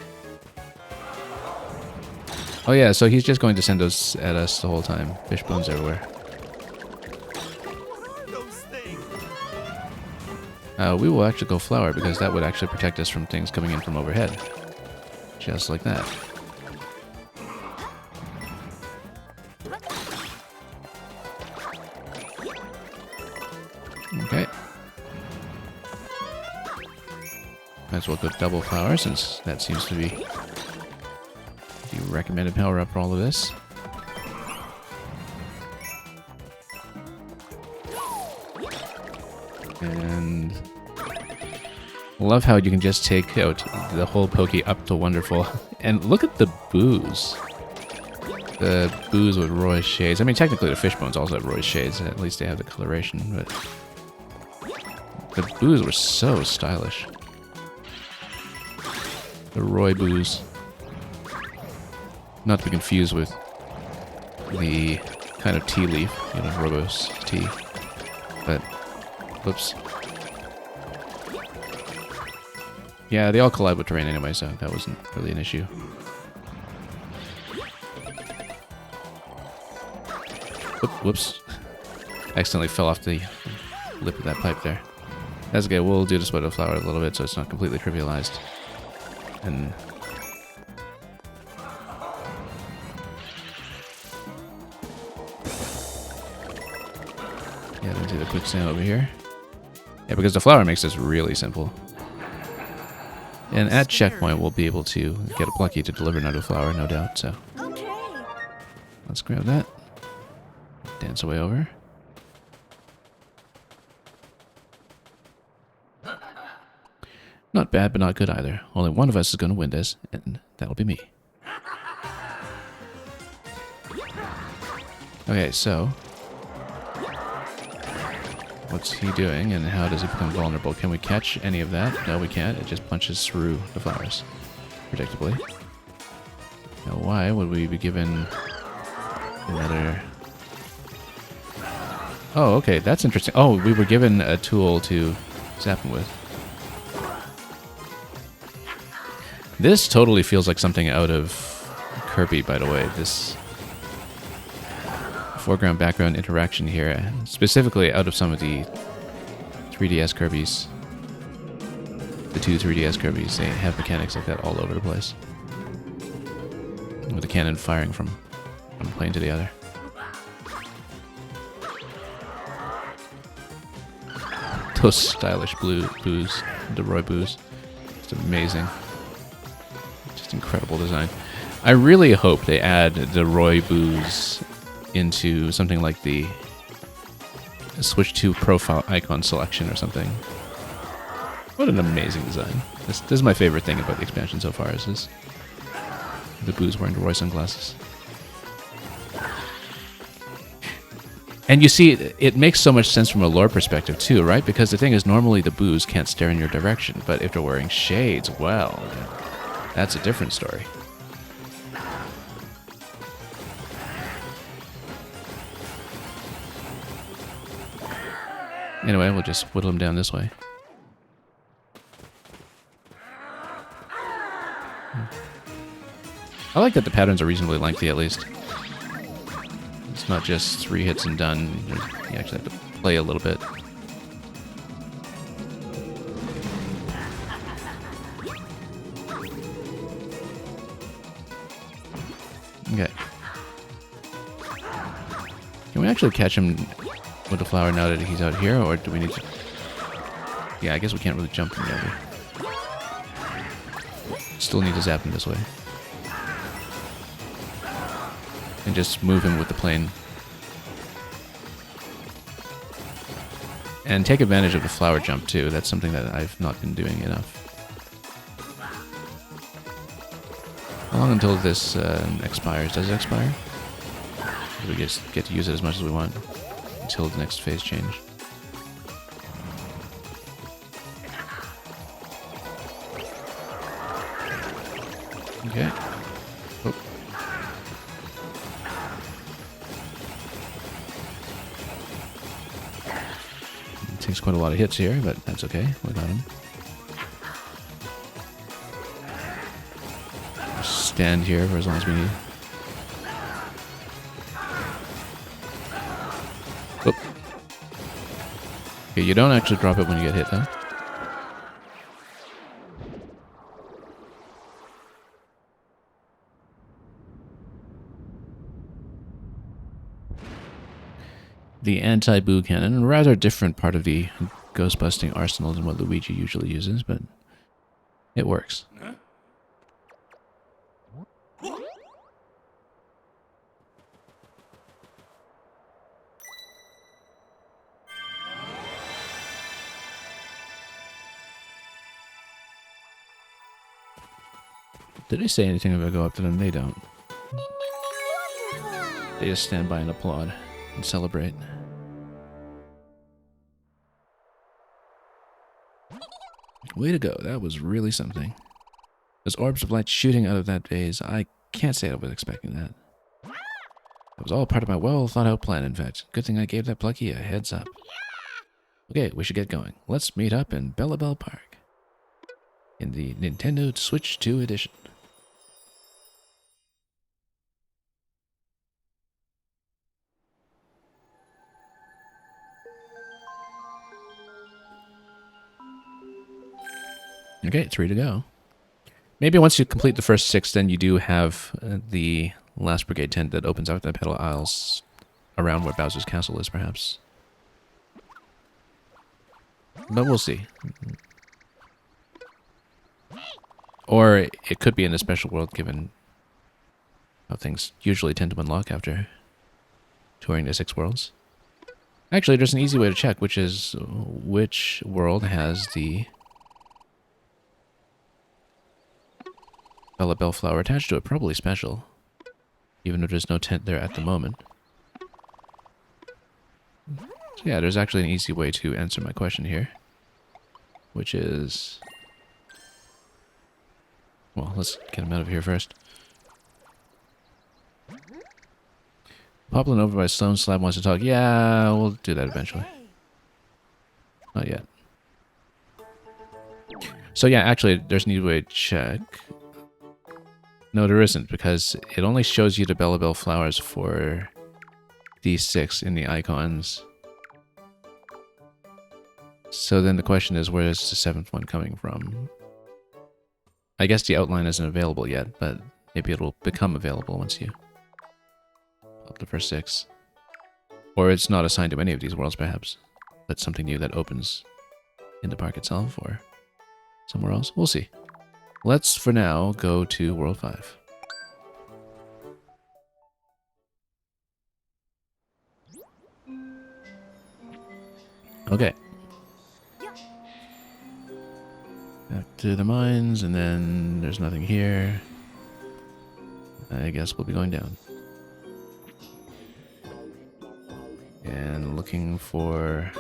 Oh yeah, so he's just going to send those at us the whole time. Fish bones everywhere. What are those things? We will actually go flower because that would actually protect us from things coming in from overhead. Just like that. Okay. Might as well go double flower since that seems to be the recommended power up for all of this. And love how you can just take out the whole Pokey up to wonderful. And look at the booze. The booze with Roy's shades. I mean, technically the fish bones also have Roy's shades. At least they have the coloration, but the booze were so stylish. The Roy booze. Not to be confused with the kind of tea leaf, you know, Robos tea. But, whoops. Yeah, they all collide with terrain anyway, so that wasn't really an issue. Whoops. Accidentally fell off the lip of that pipe there. That's okay, we'll do this with the flower a little bit so it's not completely trivialized. And yeah, into the quicksand over here. Yeah, because the flower makes this really simple. And at checkpoint, we'll be able to get a Plucky to deliver another flower, no doubt. So Okay. let's grab that. Dance away over. Not bad, but not good either. Only one of us is going to win this, and that'll be me. Okay, so what's he doing, and how does he become vulnerable? Can we catch any of that? No, we can't. It just punches through the flowers, predictably. Now, why would we be given another... Oh, okay, that's interesting. Oh, we were given a tool to zap him with. This totally feels like something out of Kirby, by the way. This foreground-background interaction here, specifically out of some of the 3DS Kirbys. The two 3DS Kirbys, they have mechanics like that all over the place. With the cannon firing from one plane to the other. Those stylish blue boos, the Roy boos. Just amazing. Just incredible design. I really hope they add the Roy booze into something like the Switch 2 profile icon selection or something. What an amazing design. This is my favorite thing about the expansion so far, is this. The booze wearing the Roy sunglasses. And you see, it makes so much sense from a lore perspective too, right? Because the thing is, normally the boos can't stare in your direction, but if they're wearing shades, well, that's a different story. Anyway, we'll just whittle them down this way. I like that the patterns are reasonably lengthy, at least. It's not just 3 hits and done. You actually have to play a little bit. Okay. Can we actually catch him with the flower now that he's out here, or do we need to... Yeah, I guess we can't really jump him over. Still need to zap him this way. And just move him with the plane. And take advantage of the flower jump too. That's something that I've not been doing enough. How long until this expires? Does it expire? We just get to use it as much as we want until the next phase change. Okay. Oh. It takes quite a lot of hits here, but that's okay. We got him. Just stand here for as long as we need. Oh. Okay, you don't actually drop it when you get hit, though. The anti-boo cannon, a rather different part of the ghost-busting arsenal than what Luigi usually uses, but it works. Did they say anything if I go up to them? They don't. They just stand by and applaud and celebrate. Way to go, that was really something. Those orbs of light shooting out of that vase, I can't say I was expecting that. That was all part of my well thought out plan, in fact. Good thing I gave that Plucky a heads up. Okay, we should get going. Let's meet up in Bellabel Park. In the Nintendo Switch 2 edition. Okay, 3 to go. Maybe once you complete the first 6, then you do have the last brigade tent that opens out the pedal aisles around where Bowser's castle is, perhaps. But we'll see. Or it could be in a special world, given how things usually tend to unlock after touring the 6 worlds. Actually, there's an easy way to check, which is which world has the Bellabel flower attached to it. Probably special, even if there's no tent there at the moment. So yeah, there's actually an easy way to answer my question here, which is... Well, let's get him out of here first. Poppling over by Stone Slab wants to talk. Yeah, we'll do that eventually. Not yet. So yeah, actually, there's an easy way to check. No, there isn't, because it only shows you the Bellabel flowers for these 6 in the icons. So then the question is, where is the 7th one coming from? I guess the outline isn't available yet, but maybe it'll become available once you pop the first 6. Or it's not assigned to any of these worlds, perhaps. That's something new that opens in the park itself, or somewhere else. We'll see. let's for now go to World 5. Okay. Back to the mines, and then there's nothing here. I guess we'll be going down. And looking for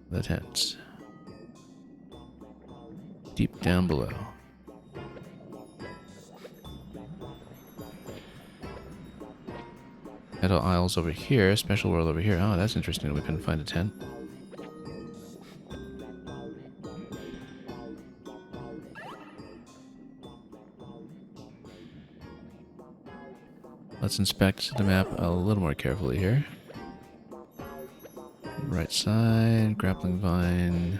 the tents. Deep down below. Metal aisles over here, special world over here. Oh, that's interesting that we couldn't find a tent. Let's inspect the map a little more carefully here. Right side, grappling vine.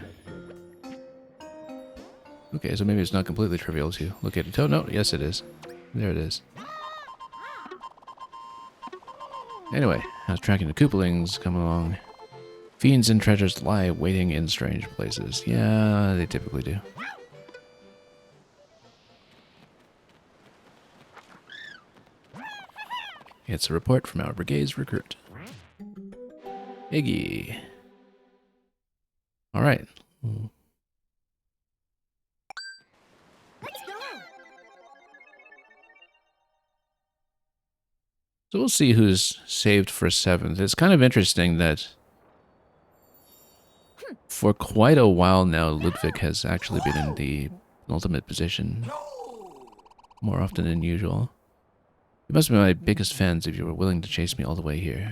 Okay, so maybe it's not completely trivial to look at it. Oh, no, yes it is. There it is. Anyway, I was tracking the Koopalings come along. Fiends and treasures lie waiting in strange places. Yeah, they typically do. It's a report from our brigade's recruit. Iggy. Alright. Let's go. So we'll see who's saved for 7th. It's kind of interesting that for quite a while now, Ludwig has actually been in the ultimate position more often than usual. You must be my biggest fans if you were willing to chase me all the way here.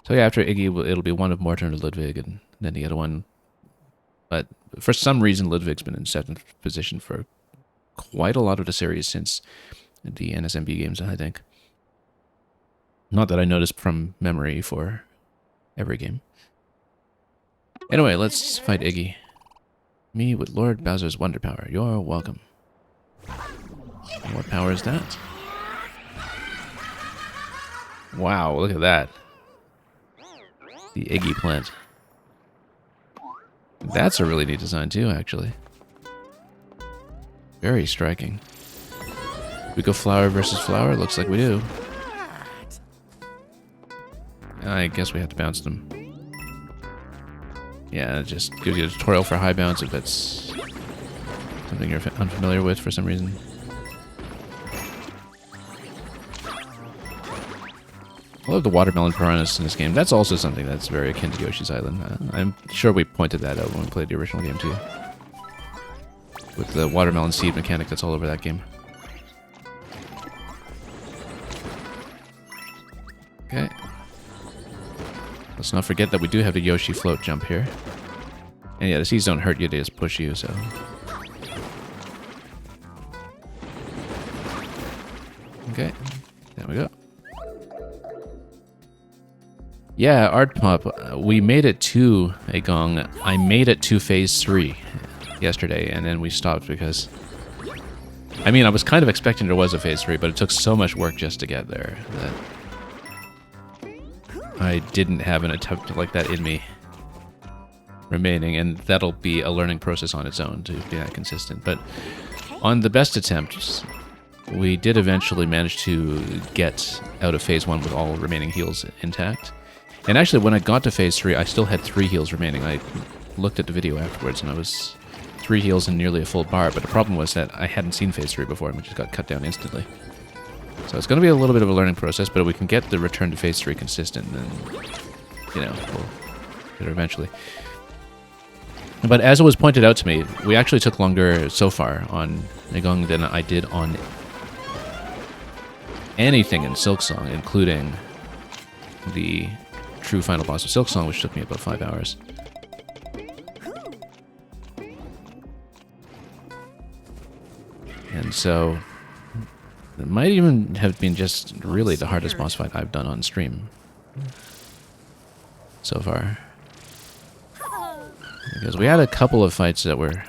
So yeah, after Iggy, it'll be one of Morton or Ludwig, and then the other one. But for some reason, Ludwig's been in 7th position for quite a lot of the series since the NSMB games, I think. Not that I noticed from memory for every game. Anyway, let's fight Iggy. Me with Lord Bowser's Wonder Power. You're welcome. And what power is that? Wow, look at that. The Iggy plant. That's a really neat design too, actually. Very striking. We go flower versus flower? Looks like we do. I guess we have to bounce them. Yeah, it just gives you a tutorial for high bounce if that's something you're unfamiliar with for some reason. I love the watermelon piranhas in this game. That's also something that's very akin to Yoshi's Island. I'm sure we pointed that out when we played the original game too. With the watermelon seed mechanic that's all over that game. Okay. Let's not forget that we do have the Yoshi float jump here. And yeah, the seeds don't hurt you, they just push you, so... Okay, there we go. Yeah, Art Pop, we made it to a gong. I made it to phase 3 yesterday, and then we stopped because... I mean, I was kind of expecting there was a phase 3, but it took so much work just to get there that I didn't have an attempt like that in me remaining, and that'll be a learning process on its own to be that consistent. But on the best attempts, we did eventually manage to get out of phase 1 with all remaining heals intact. And actually, when I got to phase 3, I still had 3 heals remaining. I looked at the video afterwards, and I was 3 heals and nearly a full bar, but the problem was that I hadn't seen phase 3 before, and we just got cut down instantly. So it's going to be a little bit of a learning process, but if we can get the return to phase 3 consistent, then, you know, we'll get it eventually. But as it was pointed out to me, we actually took longer so far on Nagong than I did on anything in Silksong, including the true final boss of Silksong, which took me about 5 hours. And so it might even have been just really the hardest boss fight I've done on stream so far. Because we had a couple of fights that were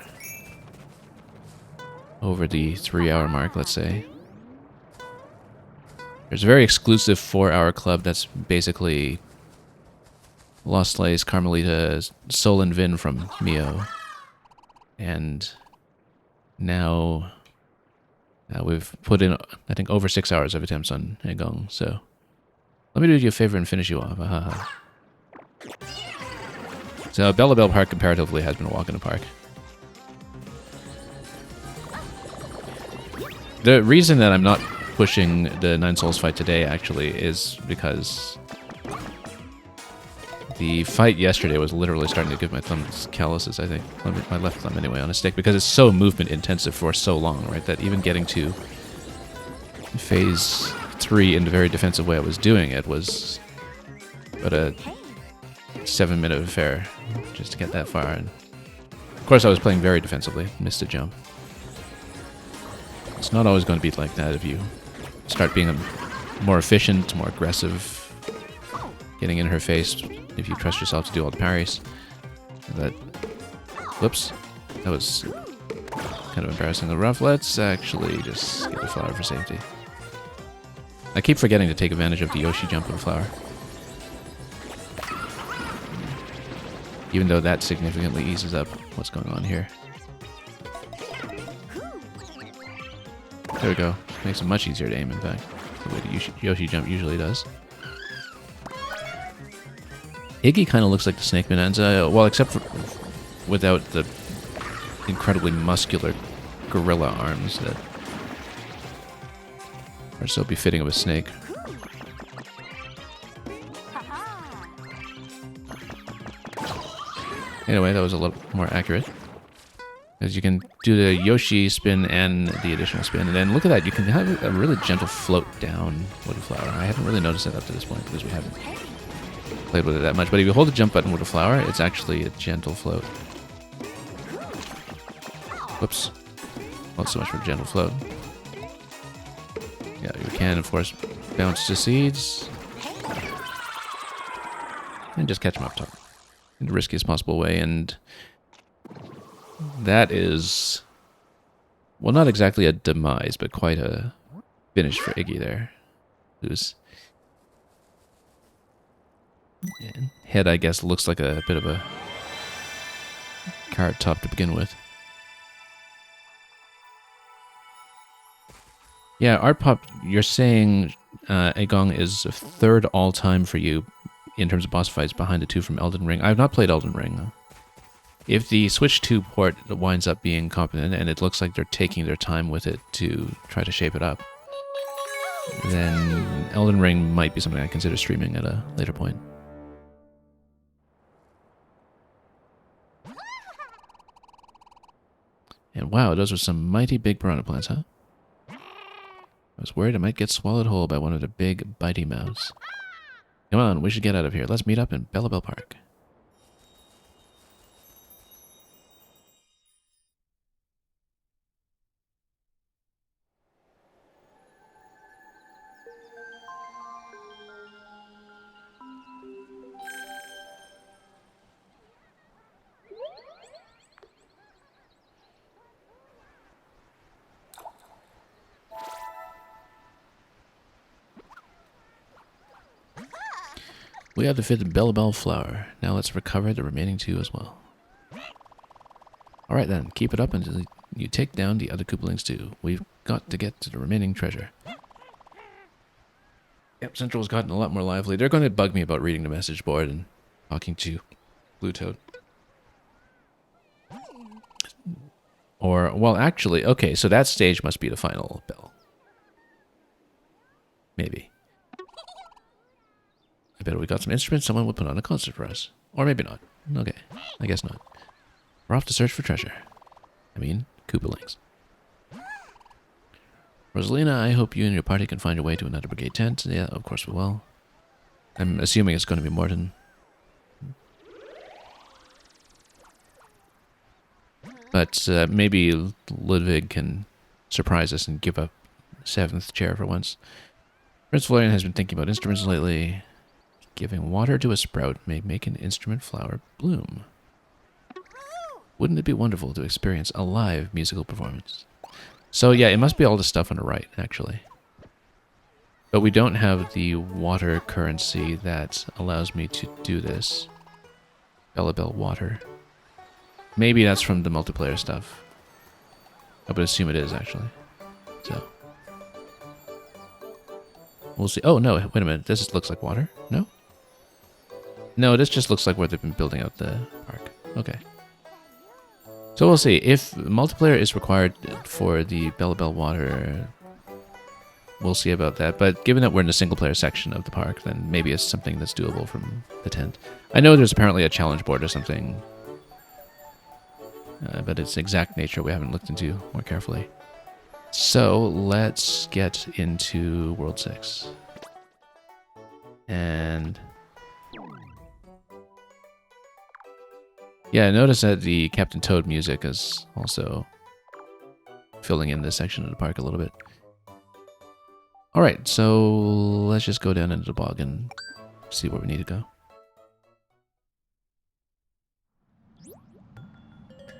over the 3-hour mark, let's say. There's a very exclusive 4-hour club that's basically Lost Lace, Carmelita, Sol and Vin from Mio, and Now we've put in, I think, over 6 hours of attempts on Egong, so let me do you a favor and finish you off. So Bellabel Park comparatively has been a walk in the park. The reason that I'm not pushing the Nine Souls fight today, actually, is because the fight yesterday was literally starting to give my thumbs calluses, I think. My left thumb, anyway, on a stick, because it's so movement intensive for so long, right? That even getting to phase 3 in the very defensive way I was doing it was but a 7-minute affair just to get that far. And of course, I was playing very defensively, missed a jump. It's not always going to be like that if you start being more efficient, more aggressive, getting in her face if you trust yourself to do all the parries. That, whoops, that was kind of embarrassingly rough. Let's actually just get the flower for safety. I keep forgetting to take advantage of the Yoshi jump with the flower. Even though that significantly eases up what's going on here. There we go. Makes it much easier to aim, in fact. The way the Yoshi jump usually does. Iggy kind of looks like the Snake Bonanza, well, except for without the incredibly muscular gorilla arms that are so befitting of a snake. Anyway, that was a little more accurate. As you can do the Yoshi spin and the additional spin. And then look at that, you can have a really gentle float down with a flower. I haven't really noticed that up to this point because we haven't played with it that much. But if you hold the jump button with a flower, it's actually a gentle float. Whoops. Not so much for a gentle float. Yeah, you can, of course, bounce to seeds. And just catch them up top. In the riskiest possible way, and that is, well, not exactly a demise, but quite a finish for Iggy there, whose head, I guess, looks like a bit of a carrot top to begin with. Yeah, Art Pop, you're saying Egong is third all-time for you in terms of boss fights, behind the two from Elden Ring. I have not played Elden Ring, though. If the Switch 2 port winds up being competent, and it looks like they're taking their time with it to try to shape it up, then Elden Ring might be something I consider streaming at a later point. And wow, those were some mighty big piranha plants, huh? I was worried I might get swallowed whole by one of the big bitey mouths. Come on, we should get out of here. Let's meet up in Bellabel Park. We have the fifth Bellabel flower. Now let's recover the remaining two as well. Alright then, keep it up until you take down the other Koopalings too. We've got to get to the remaining treasure. Yep, Central's gotten a lot more lively. They're going to bug me about reading the message board and talking to Blue Toad. Or, well, actually, okay, so that stage must be the final bell. Maybe. I bet we got some instruments, someone will put on a concert for us. Or maybe not. Okay, I guess not. We're off to search for treasure. I mean, Koopalings. Rosalina, I hope you and your party can find your way to another brigade tent. Yeah, of course we will. I'm assuming it's going to be Morton. But maybe Ludwig can surprise us and give up 7th chair for once. Prince Florian has been thinking about instruments lately. Giving water to a sprout may make an instrument flower bloom. Wouldn't it be wonderful to experience a live musical performance? So yeah, it must be all the stuff on the right, actually. But we don't have the water currency that allows me to do this. Bellabel water. Maybe that's from the multiplayer stuff. I would assume it is, actually. So. We'll see. Oh, no, wait a minute. This looks like water? No? No, this just looks like where they've been building out the park. Okay. So we'll see. If multiplayer is required for the Bellabel water, we'll see about that. But given that we're in the single-player section of the park, then maybe it's something that's doable from the tent. I know there's apparently a challenge board or something, but its exact nature we haven't looked into more carefully. So let's get into World 6. And yeah, I noticed that the Captain Toad music is also filling in this section of the park a little bit. Alright, so let's just go down into the bog and see where we need to go.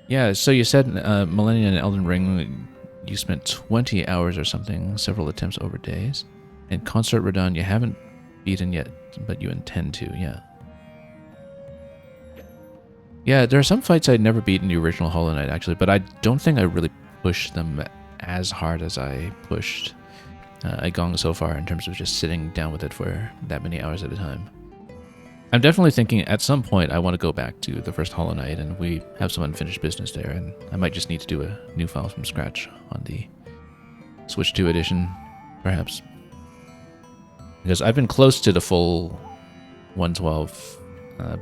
Yeah, so you said Millennium and Elden Ring, you spent 20 hours or something, several attempts over days. And Concert Radon, you haven't beaten yet, but you intend to, yeah. Yeah, there are some fights I'd never beaten the original Hollow Knight, actually, but I don't think I really pushed them as hard as I pushed Igong so far in terms of just sitting down with it for that many hours at a time. I'm definitely thinking at some point I want to go back to the first Hollow Knight, and we have some unfinished business there, and I might just need to do a new file from scratch on the Switch 2 edition, perhaps. Because I've been close to the full 112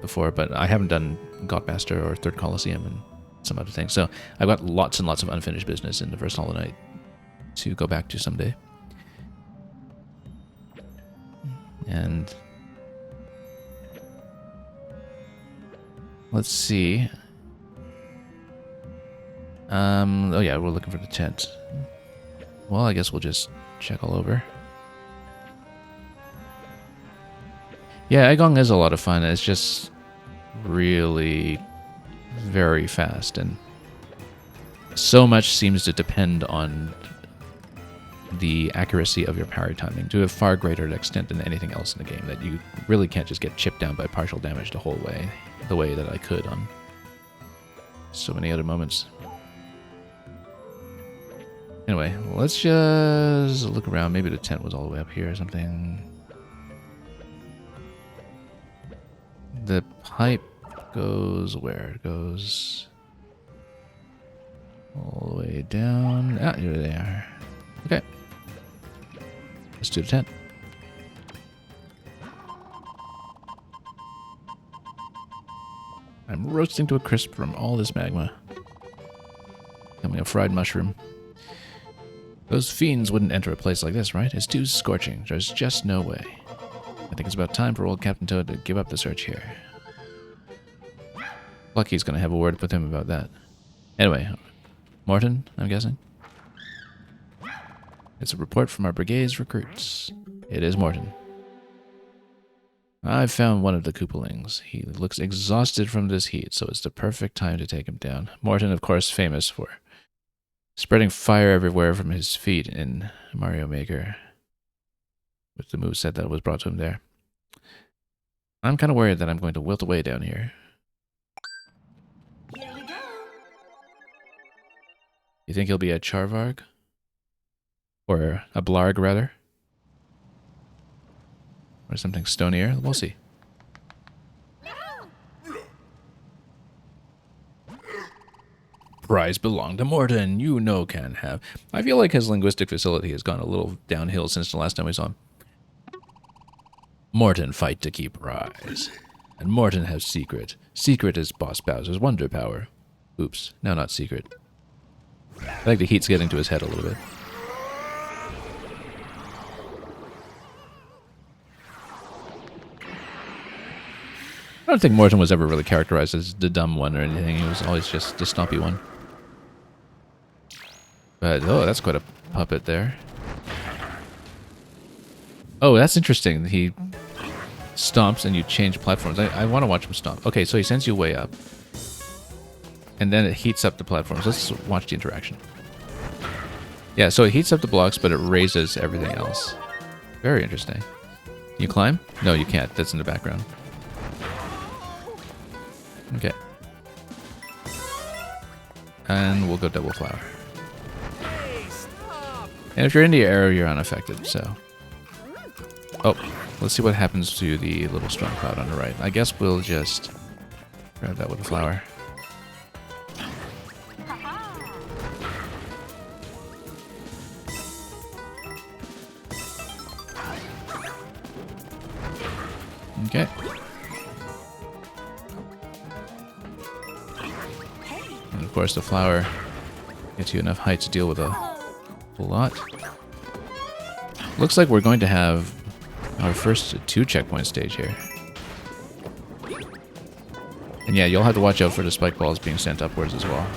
before, but I haven't done Godmaster or Third Colosseum and some other things. So I've got lots and lots of unfinished business in the first Hollow Knight to go back to someday. And let's see. Oh yeah, we're looking for the tent. Well, I guess we'll just check all over. Yeah, Igong is a lot of fun. It's just really very fast, and so much seems to depend on the accuracy of your parry timing to a far greater extent than anything else in the game, that you really can't just get chipped down by partial damage the whole way, the way that I could on so many other moments. Anyway, let's just look around. Maybe the tent was all the way up here or something. The pipe goes where? It goes all the way down. Ah, here they are. Okay. Let's do the tent. I'm roasting to a crisp from all this magma. Becoming a fried mushroom. Those fiends wouldn't enter a place like this, right? It's too scorching. There's just no way. I think it's about time for old Captain Toad to give up the search here. Lucky's gonna have a word with him about that. Anyway, Morton, I'm guessing? It's a report from our brigade's recruits. It is Morton. I've found one of the Koopalings. He looks exhausted from this heat, so it's the perfect time to take him down. Morton, of course, famous for spreading fire everywhere from his feet in Mario Maker, with the moveset that was brought to him there. I'm kind of worried that I'm going to wilt away down here. Here we go. You think he'll be a Charvarg? Or a Blarg, rather? Or something stonier? We'll see. Prize belonged to Morton. You know can have. I feel like his linguistic facility has gone a little downhill since the last time we saw him. Morton fight to keep prize. And Morton has secret. Secret is Boss Bowser's wonder power. Oops, now not secret. I think the heat's getting to his head a little bit. I don't think Morton was ever really characterized as the dumb one or anything. He was always just the stompy one. But, oh, that's quite a puppet there. Oh, that's interesting. He stomps and you change platforms. I want to watch him stomp. Okay, so he sends you way up. And then it heats up the platforms. Let's watch the interaction. Yeah, so it heats up the blocks, but it raises everything else. Very interesting. Can you climb? No, you can't. That's in the background. Okay. And we'll go double flower. And if you're in the area, you're unaffected, so... Oh, let's see what happens to the little storm cloud on the right. I guess we'll just grab that with a flower. Okay. And of course the flower gets you enough height to deal with a whole lot. Looks like we're going to have our first 2 checkpoint stage here. And yeah, you'll have to watch out for the spike balls being sent upwards as well.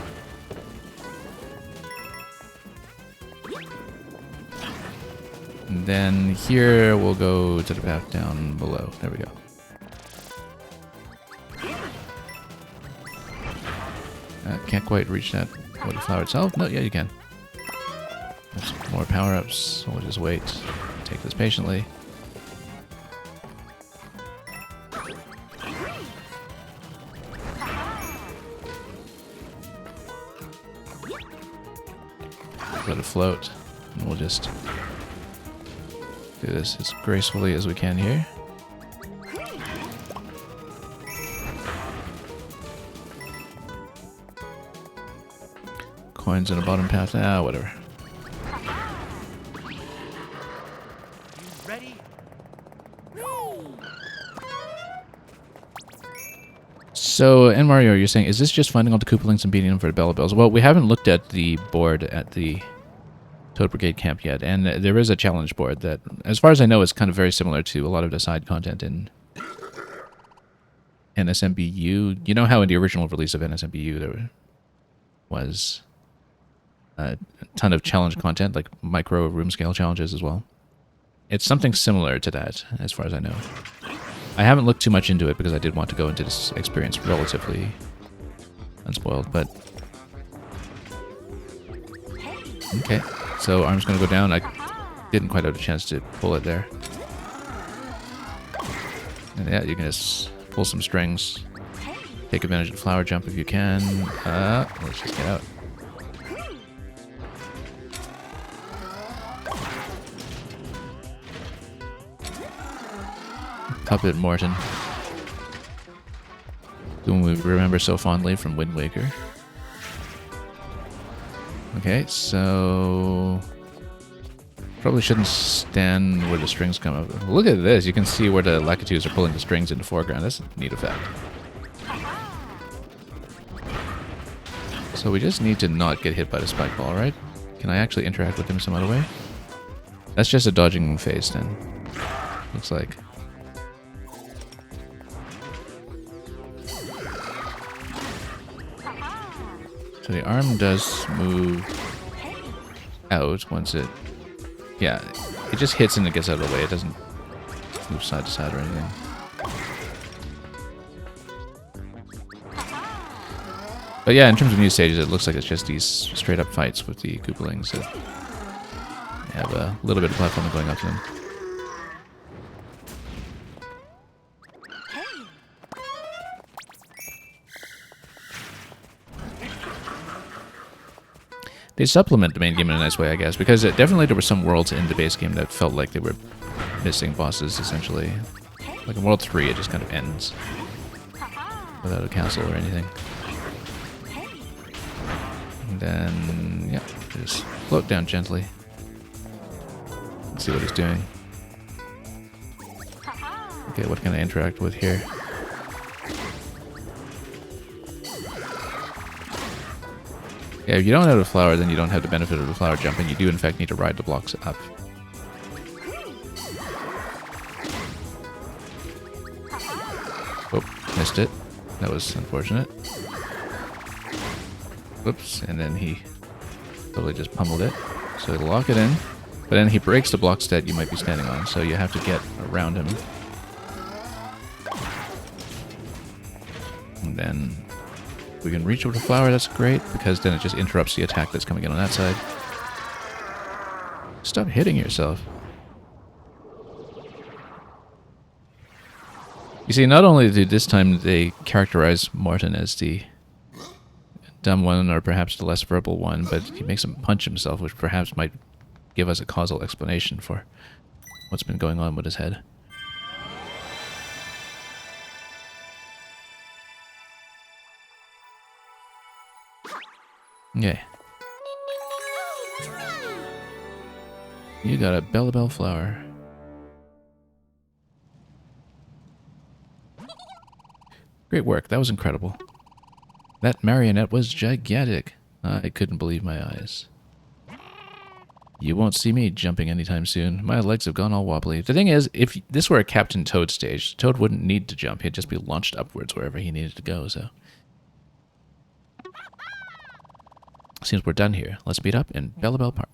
And then here we'll go to the path down below. There we go. Can't quite reach that with the flower itself. No, yeah, you can. There's more power-ups, so we'll just wait. Take this patiently. Let it float, and we'll just do this as gracefully as we can here. Coins in the bottom path. Ah, whatever. Ready? So, and Mario, you're saying, is this just finding all the Koopalings and beating them for the Bellabels? Well, we haven't looked at the board at the Toad Brigade camp yet, and there is a challenge board that, as far as I know, is kind of very similar to a lot of the side content in NSMBU. You know how in the original release of NSMBU there was a ton of challenge content, like micro room scale challenges as well? It's something similar to that, as far as I know. I haven't looked too much into it because I did want to go into this experience relatively unspoiled, but... Okay, so arm's gonna go down. I didn't quite have a chance to pull it there. And yeah, you can just pull some strings. Take advantage of the flower jump if you can. Let's just get out. Puppet Morton, whom we remember so fondly from Wind Waker. Okay, so probably shouldn't stand where the strings come up. Look at this, you can see where the Lakitus are pulling the strings in the foreground. That's a neat effect. So we just need to not get hit by the spike ball, right? Can I actually interact with him some other way? That's just a dodging phase then. Looks like. So the arm does move out once it... Yeah, it just hits and it gets out of the way. It doesn't move side to side or anything. But yeah, in terms of new stages, it looks like it's just these straight up fights with the Koopalings that have a little bit of platforming going up to them. They supplement the main game in a nice way, I guess, because definitely there were some worlds in the base game that felt like they were missing bosses, essentially. Like in World 3, it just kind of ends without a castle or anything. And then, yeah, just float down gently. Let's see what he's doing. Okay, what can I interact with here? Yeah, if you don't have a flower, then you don't have the benefit of the flower jump, and you do in fact need to ride the blocks up. Oh, missed it. That was unfortunate. Whoops, and then he totally just pummeled it. So lock it in, but then he breaks the blocks that you might be standing on, so you have to get around him. And then we can reach with the flower, that's great, because then it just interrupts the attack that's coming in on that side. Stop hitting yourself. You see, not only did this time they characterize Morton as the dumb one, or perhaps the less verbal one, but he makes him punch himself, which perhaps might give us a causal explanation for what's been going on with his head. Okay. You got a Bellabel flower. Great work. That was incredible. That marionette was gigantic. I couldn't believe my eyes. You won't see me jumping anytime soon. My legs have gone all wobbly. The thing is, if this were a Captain Toad stage, Toad wouldn't need to jump. He'd just be launched upwards wherever he needed to go, so. Seems we're done here. Let's meet up in Bellabel Park.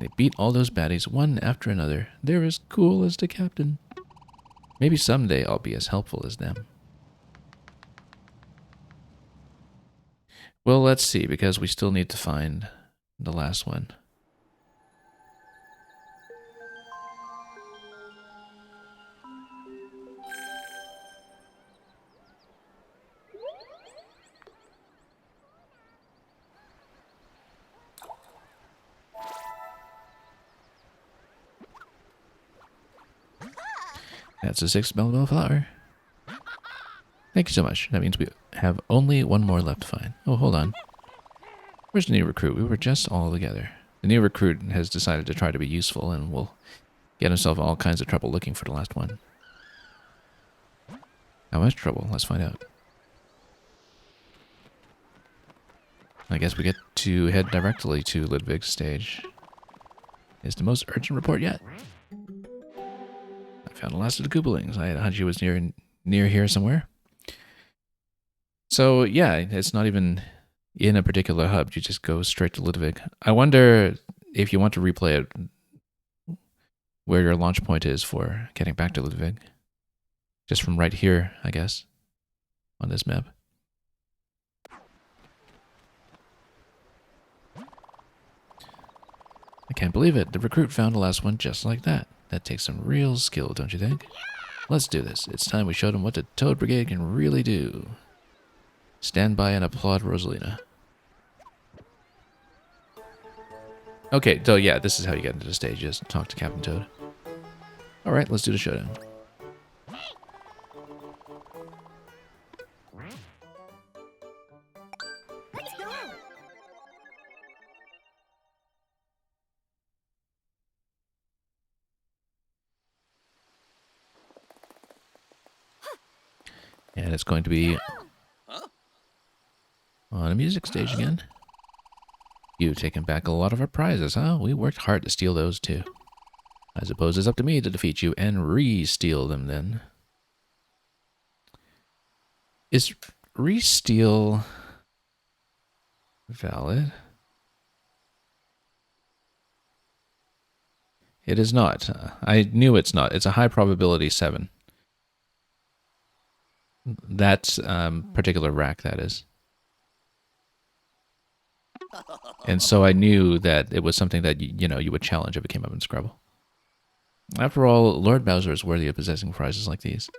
They beat all those baddies one after another. They're as cool as the captain. Maybe someday I'll be as helpful as them. Well, let's see, because we still need to find the last one. That's the 6th Bellabel flower. Thank you so much. That means we have only one more left to find. Oh, hold on. Where's the new recruit? We were just all together. The new recruit has decided to try to be useful and will get himself all kinds of trouble looking for the last one. How much trouble? Let's find out. I guess we get to head directly to Ludwig's stage. It's the most urgent report yet. I found the last of the Goobelings. I had a hunch he was near here somewhere. So yeah, it's not even in a particular hub. You just go straight to Ludwig. I wonder if you want to replay it, where your launch point is for getting back to Ludwig. Just from right here, I guess, on this map. I can't believe it. The recruit found the last one just like that. That takes some real skill, don't you think? Let's do this. It's time we showed them what the Toad Brigade can really do. Stand by and applaud Rosalina. Okay, so yeah, this is how you get into the stage. Just talk to Captain Toad. Alright, let's do the showdown. Let's go. And it's going to be on a music stage again. You've taken back a lot of our prizes, huh? We worked hard to steal those too. I suppose it's up to me to defeat you and re-steal them then. Is re-steal valid? It is not. I knew it's not. It's a high probability 7. That particular rack, that is. And so I knew that it was something that, you know, you would challenge if it came up in Scrabble. After all, Lord Bowser is worthy of possessing prizes like these.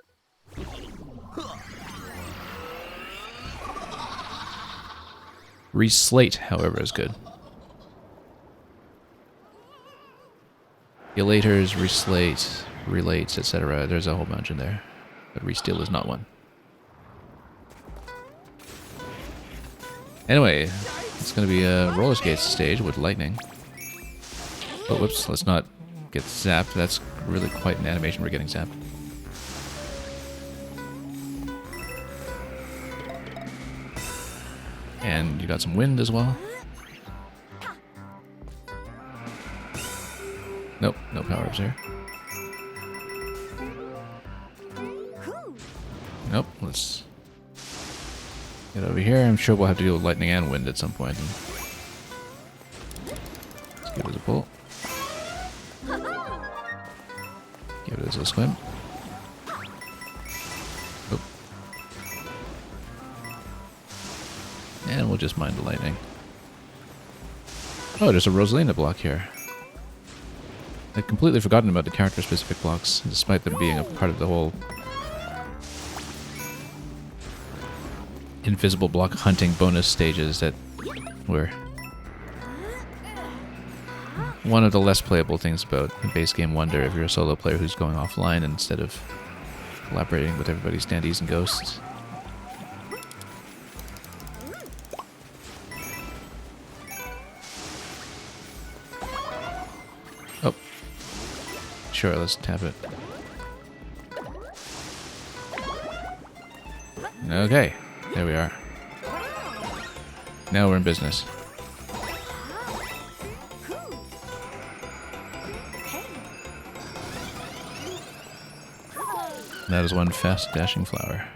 Reslate, however, is good. Elators, reslate, relates, etc. There's a whole bunch in there. But re-steal is not one. Anyway, it's going to be a roller skates stage with lightning. Oh, whoops, let's not get zapped. That's really quite an animation we're getting zapped. And you got some wind as well. Nope, no power-ups here. Nope, let's get over here. I'm sure we'll have to deal with lightning and wind at some point. Let's give it a pull. Give it a swim. Oop. And we'll just mind the lightning. Oh, there's a Rosalina block here. I'd completely forgotten about the character-specific blocks, despite them being a part of the whole invisible block hunting bonus stages that were one of the less playable things about the base game Wonder if you're a solo player who's going offline instead of collaborating with everybody's standees and ghosts. Oh. Sure, let's tap it. Okay, there we are. Now we're in business. That is one fast dashing flower.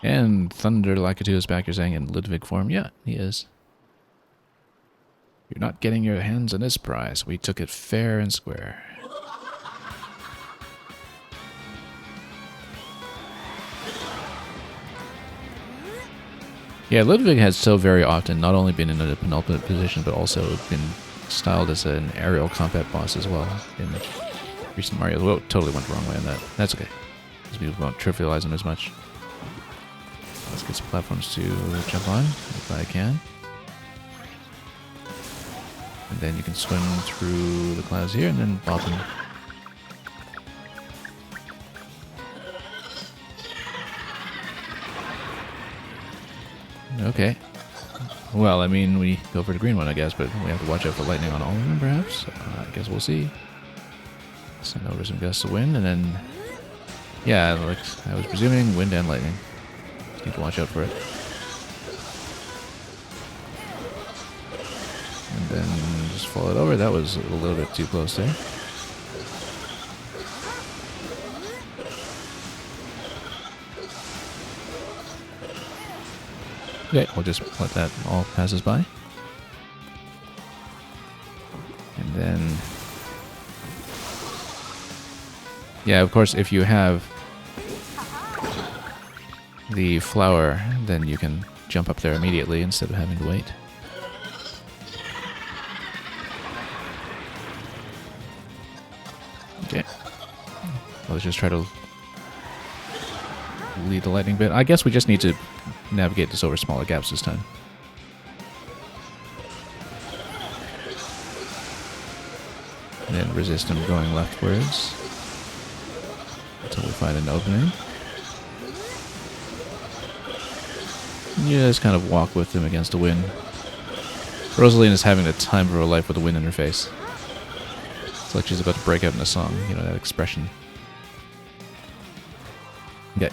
And Thunder Lakitu is back, you're saying, in Ludwig form? Yeah, he is. You're not getting your hands on this prize. We took it fair and square. Yeah, Ludwig has so very often not only been in a penultimate position, but also been styled as an aerial combat boss as well in recent Mario. Whoa, totally went the wrong way on that. That's okay. Because people won't trivialize him as much. Let's get some platforms to jump on, if I can. And then you can swim through the clouds here and then bop them. Okay. Well, I mean, we go for the green one, I guess, but we have to watch out for lightning on all of them, perhaps. I guess we'll see. Send over some gusts of wind, and then... Yeah, like I was presuming, wind and lightning. Need to watch out for it. And then just fall it over. That was a little bit too close there. Okay, we'll just let that all pass us by. And then... Yeah, of course, if you have the flower, then you can jump up there immediately instead of having to wait. Okay. Let's just try to lead the lightning bit. I guess we just need to navigate this over smaller gaps this time. And then resist him going leftwards until we find an opening. You just kind of walk with him against the wind. Rosaline is having the time of her life with the wind in her face. It's like she's about to break out in a song, you know, that expression. Okay.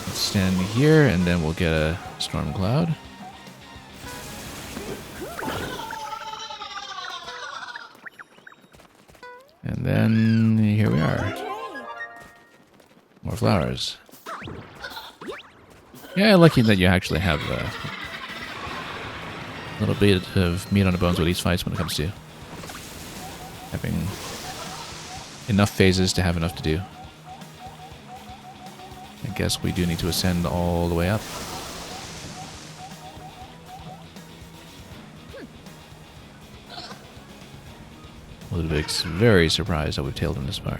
Let's stand here, and then we'll get a storm cloud. And then here we are. More flowers. Yeah, lucky that you actually have a little bit of meat on the bones with these fights when it comes to having enough phases to have enough to do. I guess we do need to ascend all the way up. Ludwig's very surprised that we've tailed him this far.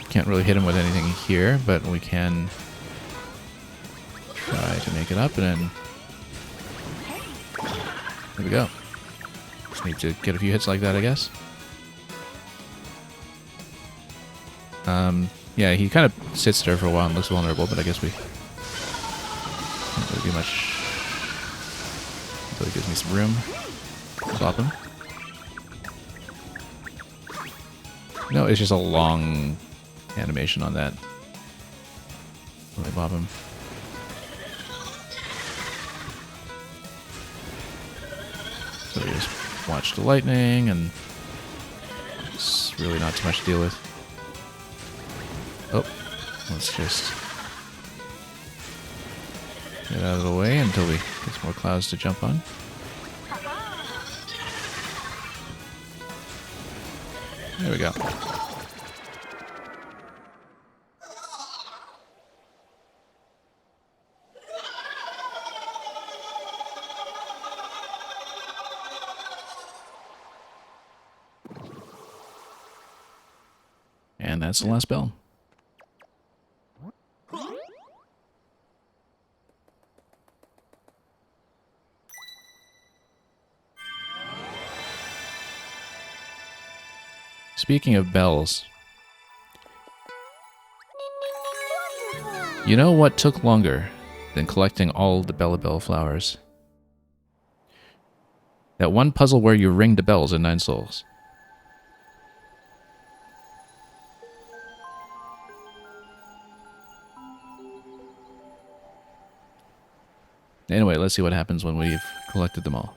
Can't really hit him with anything here, but we can try to make it up, and then there we go. Just need to get a few hits like that, I guess. Yeah, he kind of sits there for a while and looks vulnerable, but I guess we can't really do much until he gives me some room. Bop him. No, it's just a long animation on that. Really bop him. So we just watch the lightning, and it's really not too much to deal with. Oh, let's just get out of the way until we get some more clouds to jump on. There we go. And that's the last bell. Speaking of bells, you know what took longer than collecting all the Bellabel flowers? That one puzzle where you ring the bells in 9 souls. Anyway, let's see what happens when we've collected them all.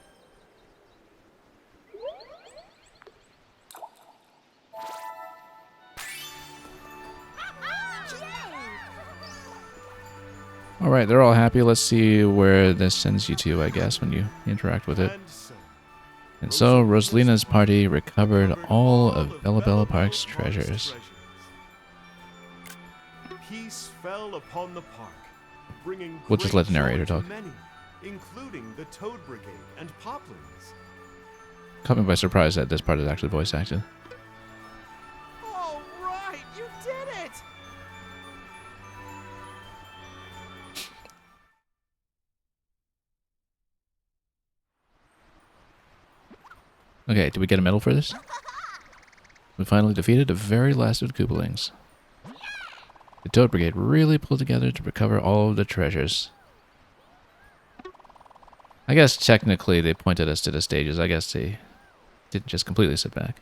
Alright, they're all happy. Let's see where this sends you to, I guess, when you interact with it. And so, Rosalina's party recovered all of Bellabel Park's treasures. Peace fell upon the park, bringing We'll just let the narrator talk. many, including the Toad Brigade and Poplins. Caught me by surprise that this part is actually voice acted. All right, you did it! Okay, did we get a medal for this? We finally defeated the very last of the Koopalings. The Toad Brigade really pulled together to recover all of the treasures. I guess technically they pointed us to the stages. I guess they didn't just completely sit back.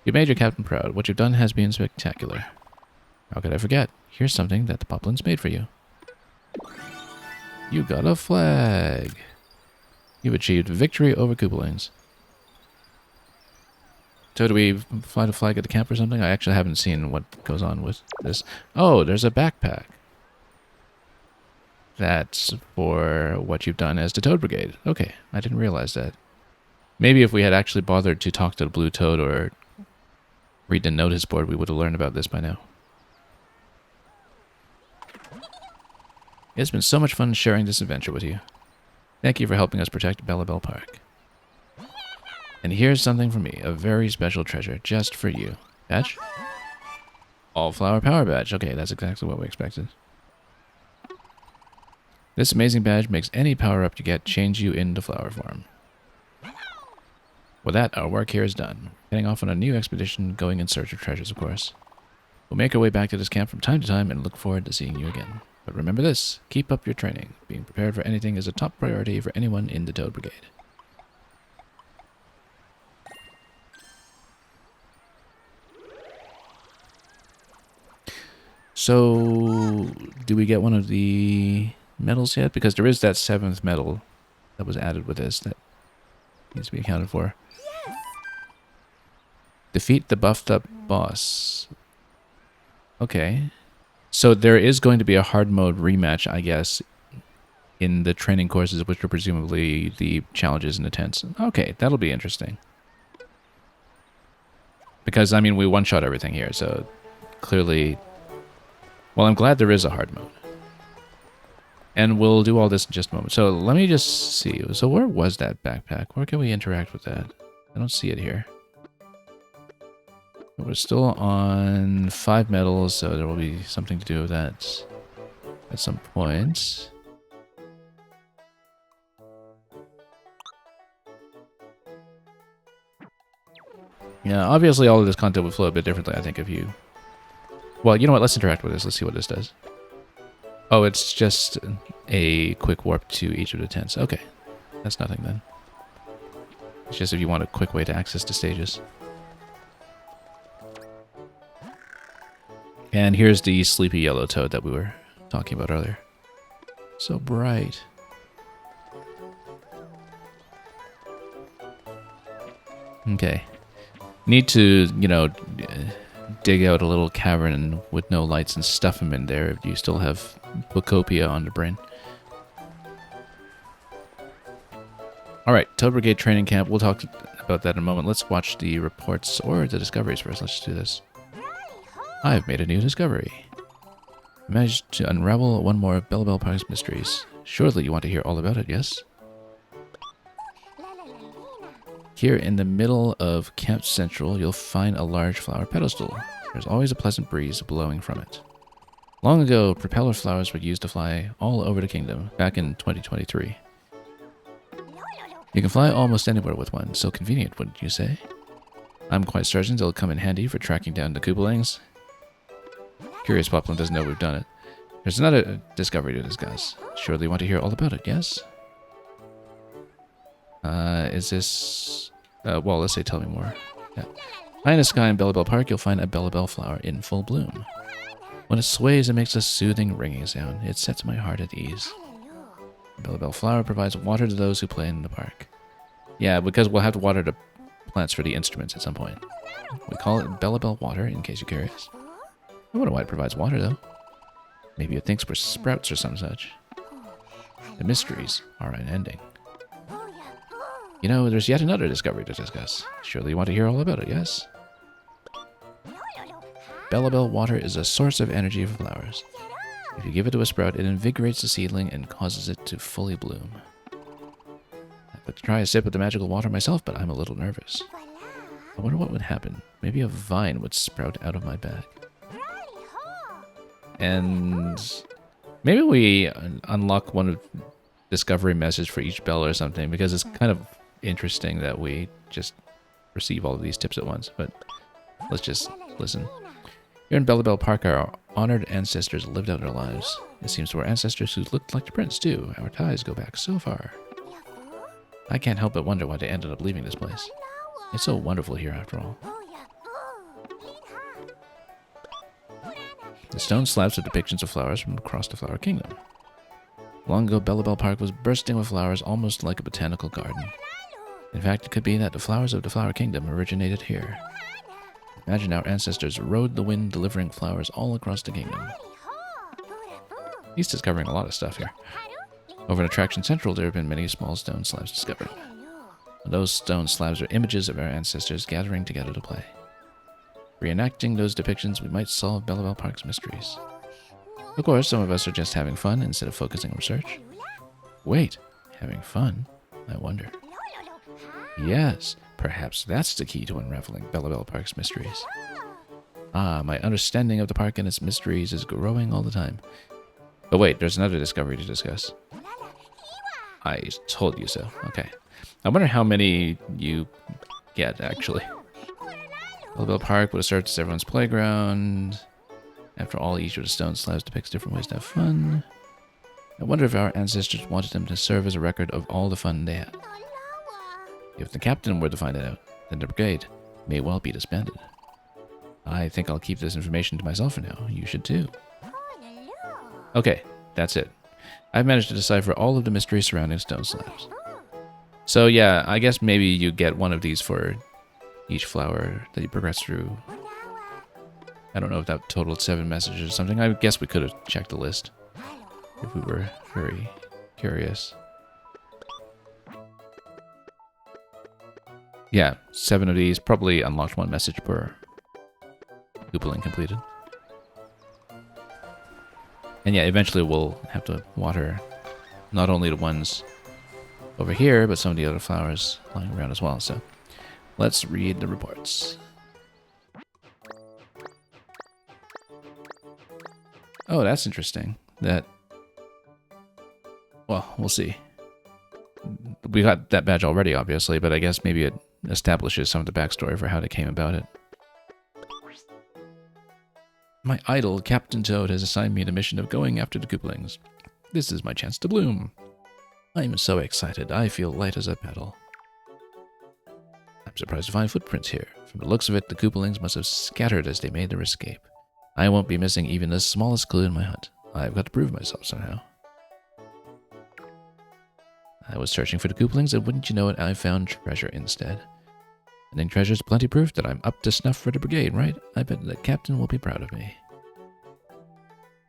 You made your captain proud. What you've done has been spectacular. How could I forget? Here's something that the Poplins made for you. You got a flag. You've achieved victory over Koopalings. So do we fly the flag at the camp or something? I actually haven't seen what goes on with this. Oh, there's a backpack. That's for what you've done as the Toad Brigade. Okay, I didn't realize that. Maybe if we had actually bothered to talk to the Blue Toad or read the notice board, we would have learned about this by now. It's been so much fun sharing this adventure with you. Thank you for helping us protect Bellabel Park. And here's something for me, a very special treasure just for you. Badge? All flower power badge. Okay, that's exactly what we expected. This amazing badge makes any power-up you get change you into flower form. With that, our work here is done. Heading off on a new expedition, going in search of treasures, of course. We'll make our way back to this camp from time to time and look forward to seeing you again. But remember this, keep up your training. Being prepared for anything is a top priority for anyone in the Toad Brigade. So, do we get one of the medals yet? Because there is that 7th medal that was added with this that needs to be accounted for. Yes. Defeat the buffed up boss. Okay. So there is going to be a hard mode rematch, I guess, in the training courses, which are presumably the challenges in the tents. Okay, that'll be interesting. Because, I mean, we one-shot everything here, so clearly... Well, I'm glad there is a hard mode. And we'll do all this in just a moment. So let me just see. So where was that backpack? Where can we interact with that? I don't see it here. We're still on 5 medals, so there will be something to do with that at some point. Yeah, obviously all of this content would flow a bit differently, I think, if you... Well, you know what? Let's interact with this. Let's see what this does. Oh, it's just a quick warp to each of the tents. Okay. That's nothing then. It's just if you want a quick way to access the stages. And here's the sleepy yellow toad that we were talking about earlier. So bright. Okay. Need to, you know, dig out a little cavern with no lights and stuff them in there if you still have Bocopia on the brain. Alright, Toad Brigade Training Camp. We'll talk about that in a moment. Let's watch the reports or the discoveries first. Let's do this. I've made a new discovery. I managed to unravel one more of Bellabel Park's mysteries. Surely you want to hear all about it, yes? Here in the middle of Camp Central, you'll find a large flower pedestal. There's always a pleasant breeze blowing from it. Long ago, propeller flowers were used to fly all over the kingdom, back in 2023. You can fly almost anywhere with one, so convenient, wouldn't you say? I'm quite certain it'll come in handy for tracking down the Koopalings. Curious Poplin doesn't know we've done it. There's another discovery to discuss. Surely you want to hear all about it, yes? Is this... well, let's say tell me more. Yeah. High in the sky in Bellabel Park, you'll find a Bellabel flower in full bloom. When it sways, it makes a soothing ringing sound. It sets my heart at ease. The Bellabel flower provides water to those who play in the park. Yeah, because we'll have to water the plants for the instruments at some point. We call it Bellabel water, in case you're curious. I wonder why it provides water, though. Maybe it thinks we're sprouts or some such. The mysteries are unending. You know, there's yet another discovery to discuss. Surely you want to hear all about it, yes? Bellabel water is a source of energy for flowers. If you give it to a sprout, it invigorates the seedling and causes it to fully bloom. I'd like to try a sip of the magical water myself, but I'm a little nervous. I wonder what would happen. Maybe a vine would sprout out of my bag. And maybe we unlock one of discovery message for each bell or something, because it's kind of interesting that we just receive all of these tips at once. But let's just listen. Here in Bellabel Park, our honored ancestors lived out their lives. It seems to our ancestors who looked like the prince too. Our ties go back so far. I can't help but wonder why they ended up leaving this place. It's so wonderful here after all. The stone slabs have depictions of flowers from across the Flower Kingdom. Long ago, Bellabel Park was bursting with flowers almost like a botanical garden. In fact, it could be that the flowers of the Flower Kingdom originated here. Imagine our ancestors rode the wind delivering flowers all across the kingdom. He's discovering a lot of stuff here. Over in Attraction Central, there have been many small stone slabs discovered. Those stone slabs are images of our ancestors gathering together to play. Reenacting those depictions, we might solve Bellabel Park's mysteries. Of course, some of us are just having fun instead of focusing on research. Wait, having fun? I wonder. Yes, perhaps that's the key to unraveling Bellabel Park's mysteries. Ah, my understanding of the park and its mysteries is growing all the time. But wait, there's another discovery to discuss. I told you so. Okay. I wonder how many you get, actually. Bellabel Park would have served as everyone's playground. After all, each of the stone slabs depicts different ways to have fun. I wonder if our ancestors wanted them to serve as a record of all the fun they had. If the captain were to find it out, then the brigade may well be disbanded. I think I'll keep this information to myself for now. You should too. Okay, that's it. I've managed to decipher all of the mysteries surrounding stone slabs. So yeah, I guess maybe you get one of these for each flower that you progress through. I don't know if that totaled 7 messages or something. I guess we could have checked the list if we were very curious. Yeah, 7 of these. Probably unlocked 1 message per Koopaling completed. And yeah, eventually we'll have to water not only the ones over here, but some of the other flowers lying around as well. So let's read the reports. Oh, that's interesting. That... Well, we'll see. We got that badge already, obviously, but I guess maybe it establishes some of the backstory for how they came about it. My idol, Captain Toad, has assigned me the mission of going after the Koopalings. This is my chance to bloom. I'm so excited, I feel light as a paddle. I'm surprised to find footprints here. From the looks of it, the Koopalings must have scattered as they made their escape. I won't be missing even the smallest clue in my hunt. I've got to prove myself somehow. I was searching for the Koopalings, and wouldn't you know it, I found treasure instead. And then treasure's plenty proof that I'm up to snuff for the brigade, right? I bet the captain will be proud of me.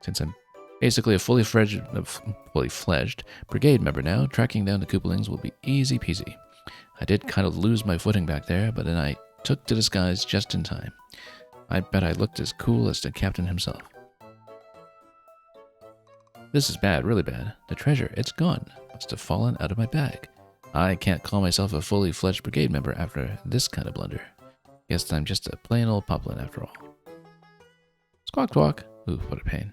Since I'm basically a fully fledged brigade member now, tracking down the Koopalings will be easy peasy. I did kind of lose my footing back there, but then I took to the skies just in time. I bet I looked as cool as the captain himself. This is bad, really bad. The treasure, it's gone. Must have fallen out of my bag. I can't call myself a fully fledged brigade member after this kind of blunder. Guess I'm just a plain old poplin after all. Squawk squawk. Ooh, what a pain.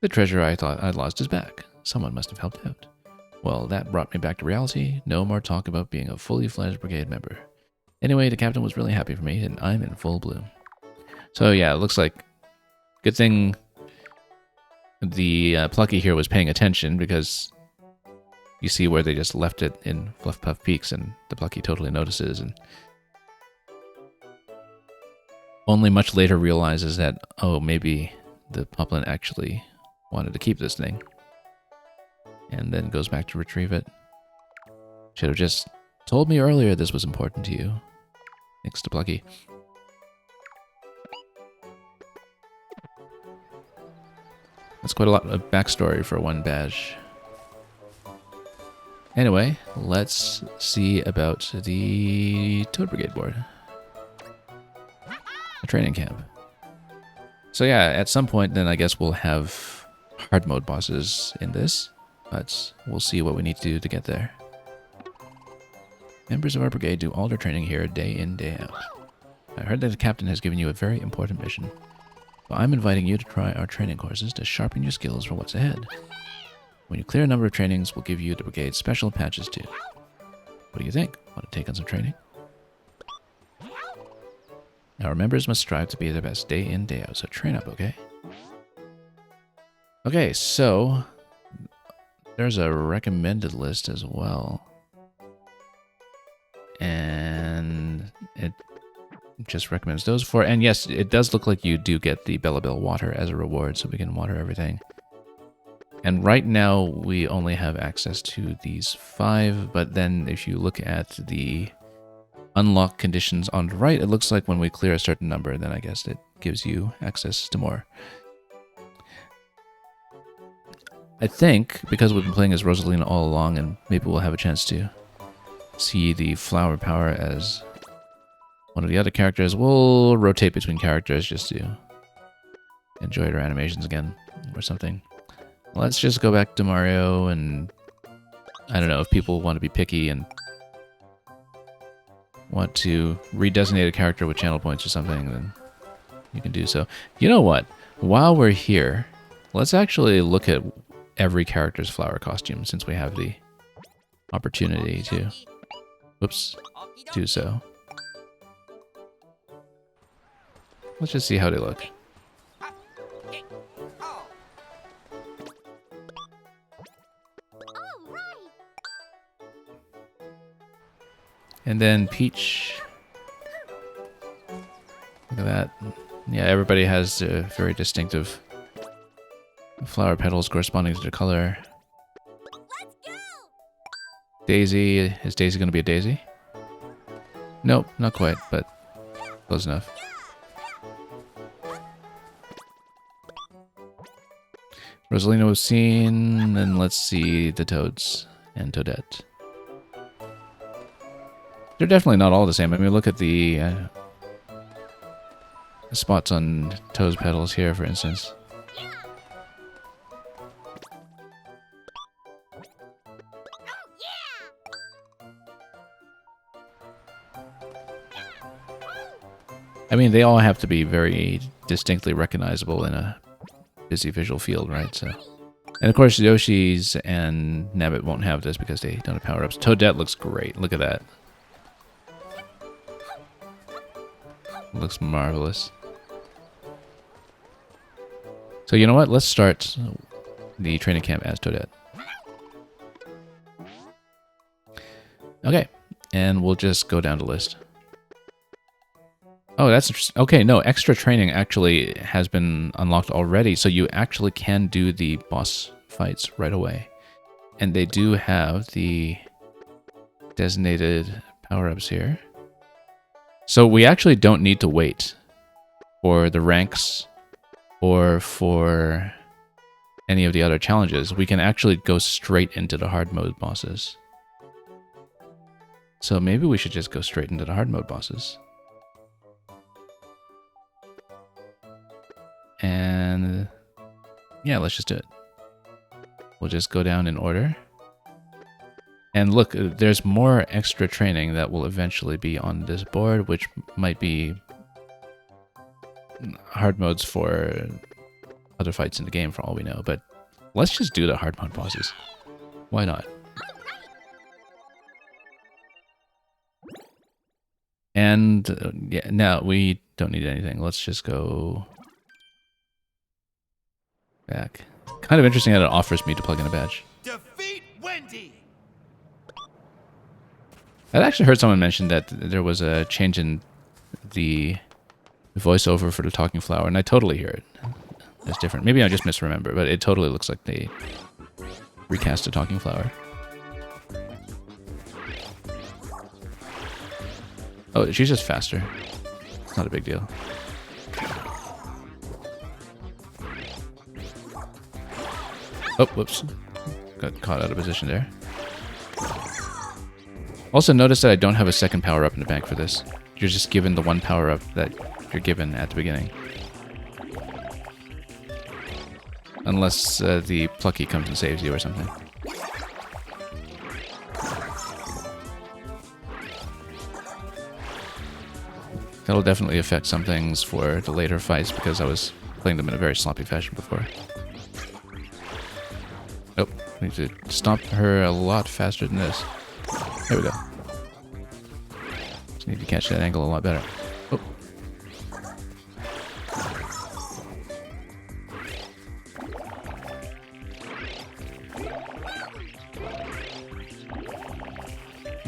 The treasure I thought I'd lost is back. Someone must have helped out. Well, that brought me back to reality. No more talk about being a fully fledged brigade member. Anyway, the captain was really happy for me, and I'm in full bloom. So yeah, it looks like good thing the Plucky here was paying attention, because you see where they just left it in Fluff Puff Peaks, and the Plucky totally notices, and only much later realizes that, oh, maybe the Poplin actually wanted to keep this thing, and then goes back to retrieve it. Should have just told me earlier this was important to you. Thanks to Plucky. That's quite a lot of backstory for one badge. Anyway, let's see about the Toad Brigade board. A training camp. So yeah, at some point then I guess we'll have hard mode bosses in this, but we'll see what we need to do to get there. Members of our brigade do all their training here day in, day out. I heard that the captain has given you a very important mission. So I'm inviting you to try our training courses to sharpen your skills for what's ahead. When you clear a number of trainings, we'll give you the brigade's special patches too. What do you think? Want to take on some training? Our members must strive to be their best day in, day out, so train up, okay? Okay, so there's a recommended list as well. And it just recommends those four. And yes, it does look like you do get the Bellabel water as a reward, so we can water everything. And right now, we only have access to these 5, but then if you look at the unlock conditions on the right, it looks like when we clear a certain number, then I guess it gives you access to more. I think, because we've been playing as Rosalina all along, and maybe we'll have a chance to see the flower power as one of the other characters, we'll rotate between characters just to enjoy their animations again, or something. Let's just go back to Mario, and I don't know, if people want to be picky and want to redesignate a character with channel points or something, then you can do so. You know what? While we're here, let's actually look at every character's flower costume, since we have the opportunity to, whoops, do so. Let's just see how they look. And then Peach. Look at that. Yeah, everybody has very distinctive flower petals corresponding to their color. Daisy. Is Daisy going to be a daisy? Nope, not quite, but close enough. Rosalina was seen, and let's see the Toads and Toadette. They're definitely not all the same. I mean, look at the spots on Toad's petals here, for instance. I mean, they all have to be very distinctly recognizable in a busy visual field, right? So, and of course, Yoshi's and Nabbit won't have this because they don't have power-ups. Toadette looks great. Look at that. Looks marvelous. So you know what? Let's start the training camp as Toadette. Okay, and we'll just go down the list. Oh, that's interesting. Okay, no, extra training actually has been unlocked already, so you actually can do the boss fights right away. And they do have the designated power-ups here. So we actually don't need to wait for the ranks or for any of the other challenges. We can actually go straight into the hard mode bosses. So maybe we should just go straight into the hard mode bosses. And yeah, let's just do it. We'll just go down in order. And look, there's more extra training that will eventually be on this board, which might be hard modes for other fights in the game for all we know. But let's just do the hard mode bosses. Why not? And yeah, no, we don't need anything. Let's just go back. Kind of interesting that it offers me to plug in a badge. Defeat Wendy! I'd actually heard someone mention that there was a change in the voiceover for the talking flower, and I totally hear it. It's different. Maybe I just misremember, but it totally looks like they recast the talking flower. Oh, she's just faster. It's not a big deal. Oh, whoops. Got caught out of position there. Also notice that I don't have a second power-up in the bank for this. You're just given the one power-up that you're given at the beginning. Unless the Plucky comes and saves you or something. That'll definitely affect some things for the later fights because I was playing them in a very sloppy fashion before. Oh, we need to stomp her a lot faster than this. There we go. Just need to catch that angle a lot better. Oh.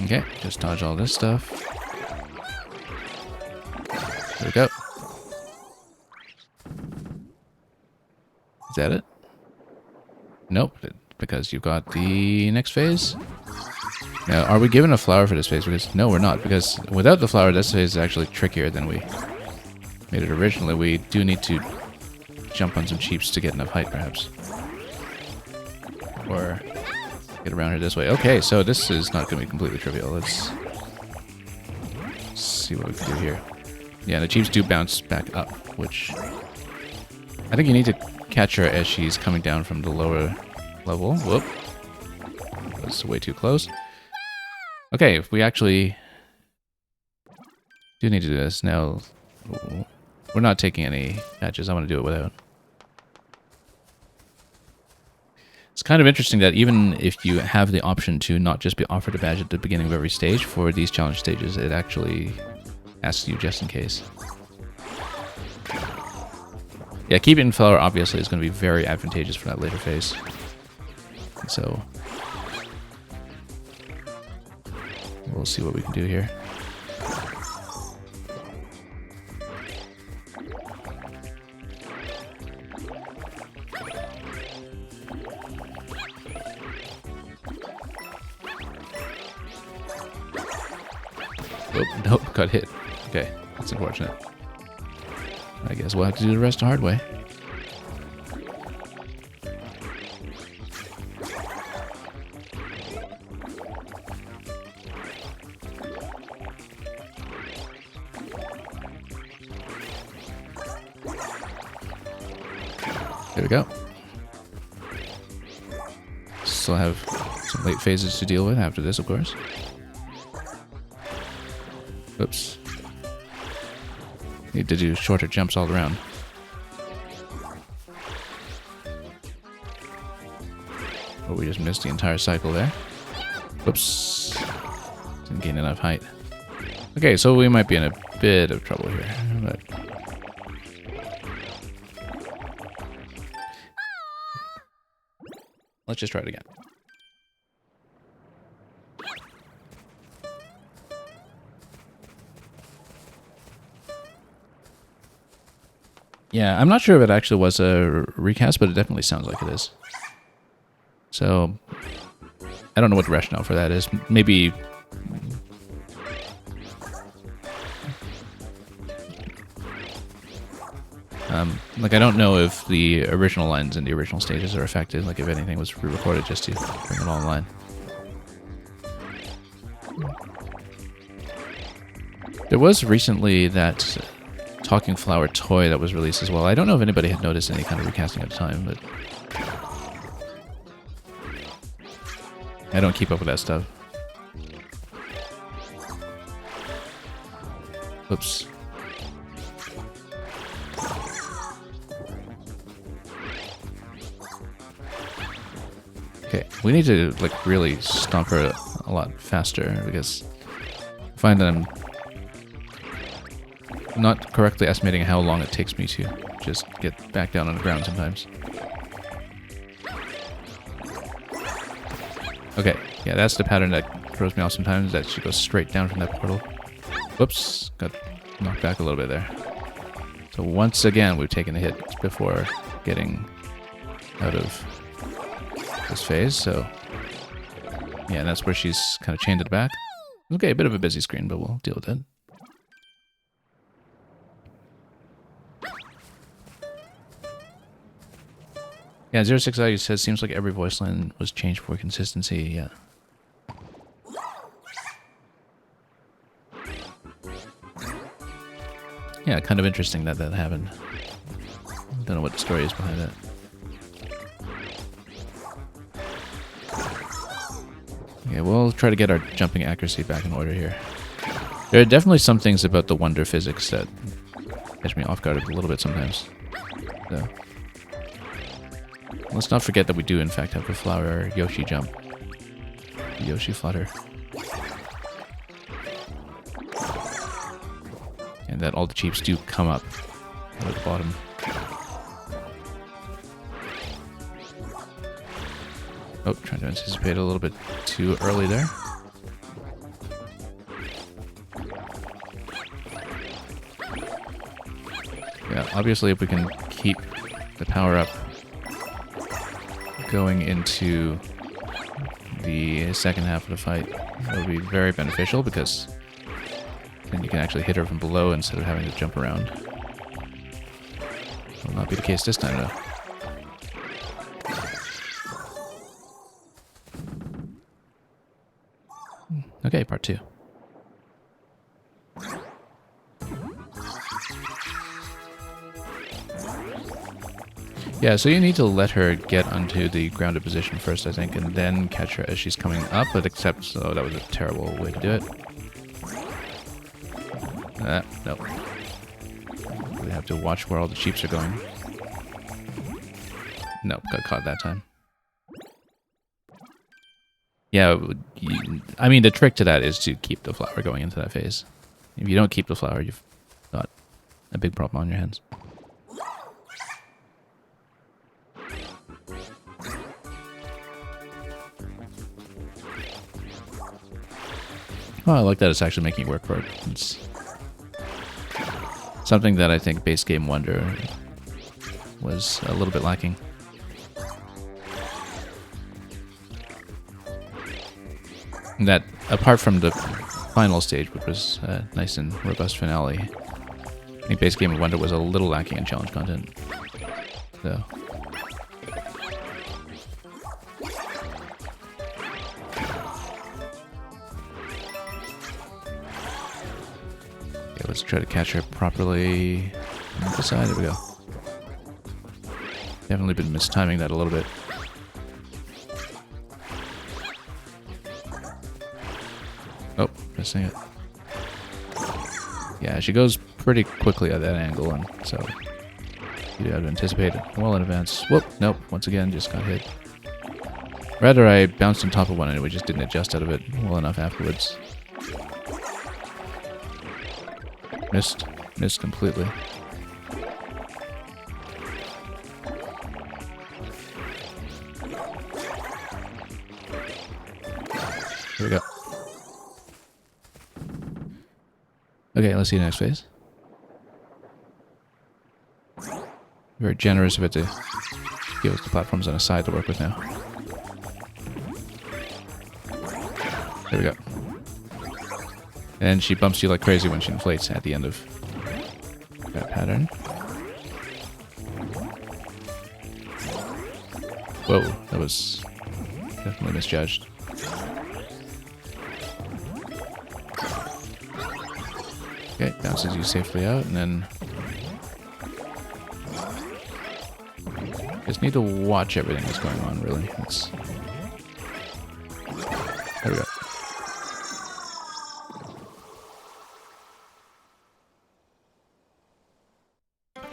Okay, just dodge all this stuff. There we go. Is that it? Nope, because you've got the next phase. Now, are we given a flower for this phase? Because no, we're not. Because without the flower, this phase is actually trickier than we made it originally. We do need to jump on some cheeps to get enough height, perhaps. Or get around here this way. Okay, so this is not going to be completely trivial. Let's see what we can do here. Yeah, the cheeps do bounce back up, which I think you need to catch her as she's coming down from the lower level. Whoop. That's way too close. Okay, if we actually do need to do this. Now, we're not taking any badges. I want to do it without. It's kind of interesting that even if you have the option to not just be offered a badge at the beginning of every stage, for these challenge stages, it actually asks you just in case. Yeah, keeping flower obviously is going to be very advantageous for that later phase. So we'll see what we can do here. Oh, nope, got hit. Okay, that's unfortunate. I guess we'll have to do the rest the hard way. There we go. Still have some late phases to deal with after this, of course. Oops. Need to do shorter jumps all around. Oh, we just missed the entire cycle there. Oops. Didn't gain enough height. Okay, so we might be in a bit of trouble here, but let's just try it again. Yeah, I'm not sure if it actually was a recast, but it definitely sounds like it is. So, I don't know what the rationale for that is. Maybe like, I don't know if the original lines in the original stages are affected, like if anything was re-recorded just to bring it all online. There was recently that talking flower toy that was released as well. I don't know if anybody had noticed any kind of recasting at the time, but I don't keep up with that stuff. Oops. Okay, we need to like really stomp her a lot faster because I find that I'm not correctly estimating how long it takes me to just get back down on the ground sometimes. Okay, yeah, that's the pattern that throws me off sometimes, that she goes straight down from that portal. Whoops, got knocked back a little bit there. So once again, we've taken a hit before getting out of this phase, so yeah, and that's where she's kind of chained to the back. Okay, a bit of a busy screen, but we'll deal with it. Yeah, 06i says, seems like every voice line was changed for consistency, yeah. Yeah, kind of interesting that that happened. Don't know what the story is behind it. Okay, we'll try to get our jumping accuracy back in order here. There are definitely some things about the wonder physics that catch me off guard a little bit sometimes. So let's not forget that we do in fact have the flower Yoshi jump. The Yoshi flutter. And that all the cheeps do come up out of the bottom. Oh, trying to anticipate a little bit too early there. Yeah, obviously if we can keep the power up going into the second half of the fight, that would be very beneficial because then you can actually hit her from below instead of having to jump around. Will not be the case this time though. Okay, part 2. Yeah, so you need to let her get onto the grounded position first, I think, and then catch her as she's coming up, but except, oh, that was a terrible way to do it. Nope. We have to watch where all the sheeps are going. Nope, got caught that time. Yeah, I mean, the trick to that is to keep the flower going into that phase. If you don't keep the flower, you've got a big problem on your hands. Oh, I like that it's actually making work for it. It's something that I think base game Wonder was a little bit lacking. And that, apart from the final stage, which was a nice and robust finale, I think base game Wonder was a little lacking in challenge content. So okay, let's try to catch her properly on the side. There we go. Definitely been mistiming that a little bit. Oh, missing it. Yeah, she goes pretty quickly at that angle, and so you have to anticipate it well in advance. Whoop, nope, once again, just got hit. Rather, I bounced on top of one and we just didn't adjust out of it well enough afterwards. Missed completely. Here we go. Okay, let's see the next phase. Very generous of it to give us the platforms on a side to work with now. There we go. And she bumps you like crazy when she inflates at the end of that pattern. Whoa, that was definitely misjudged. Okay, bounces you safely out, and then just need to watch everything that's going on, really. There we go.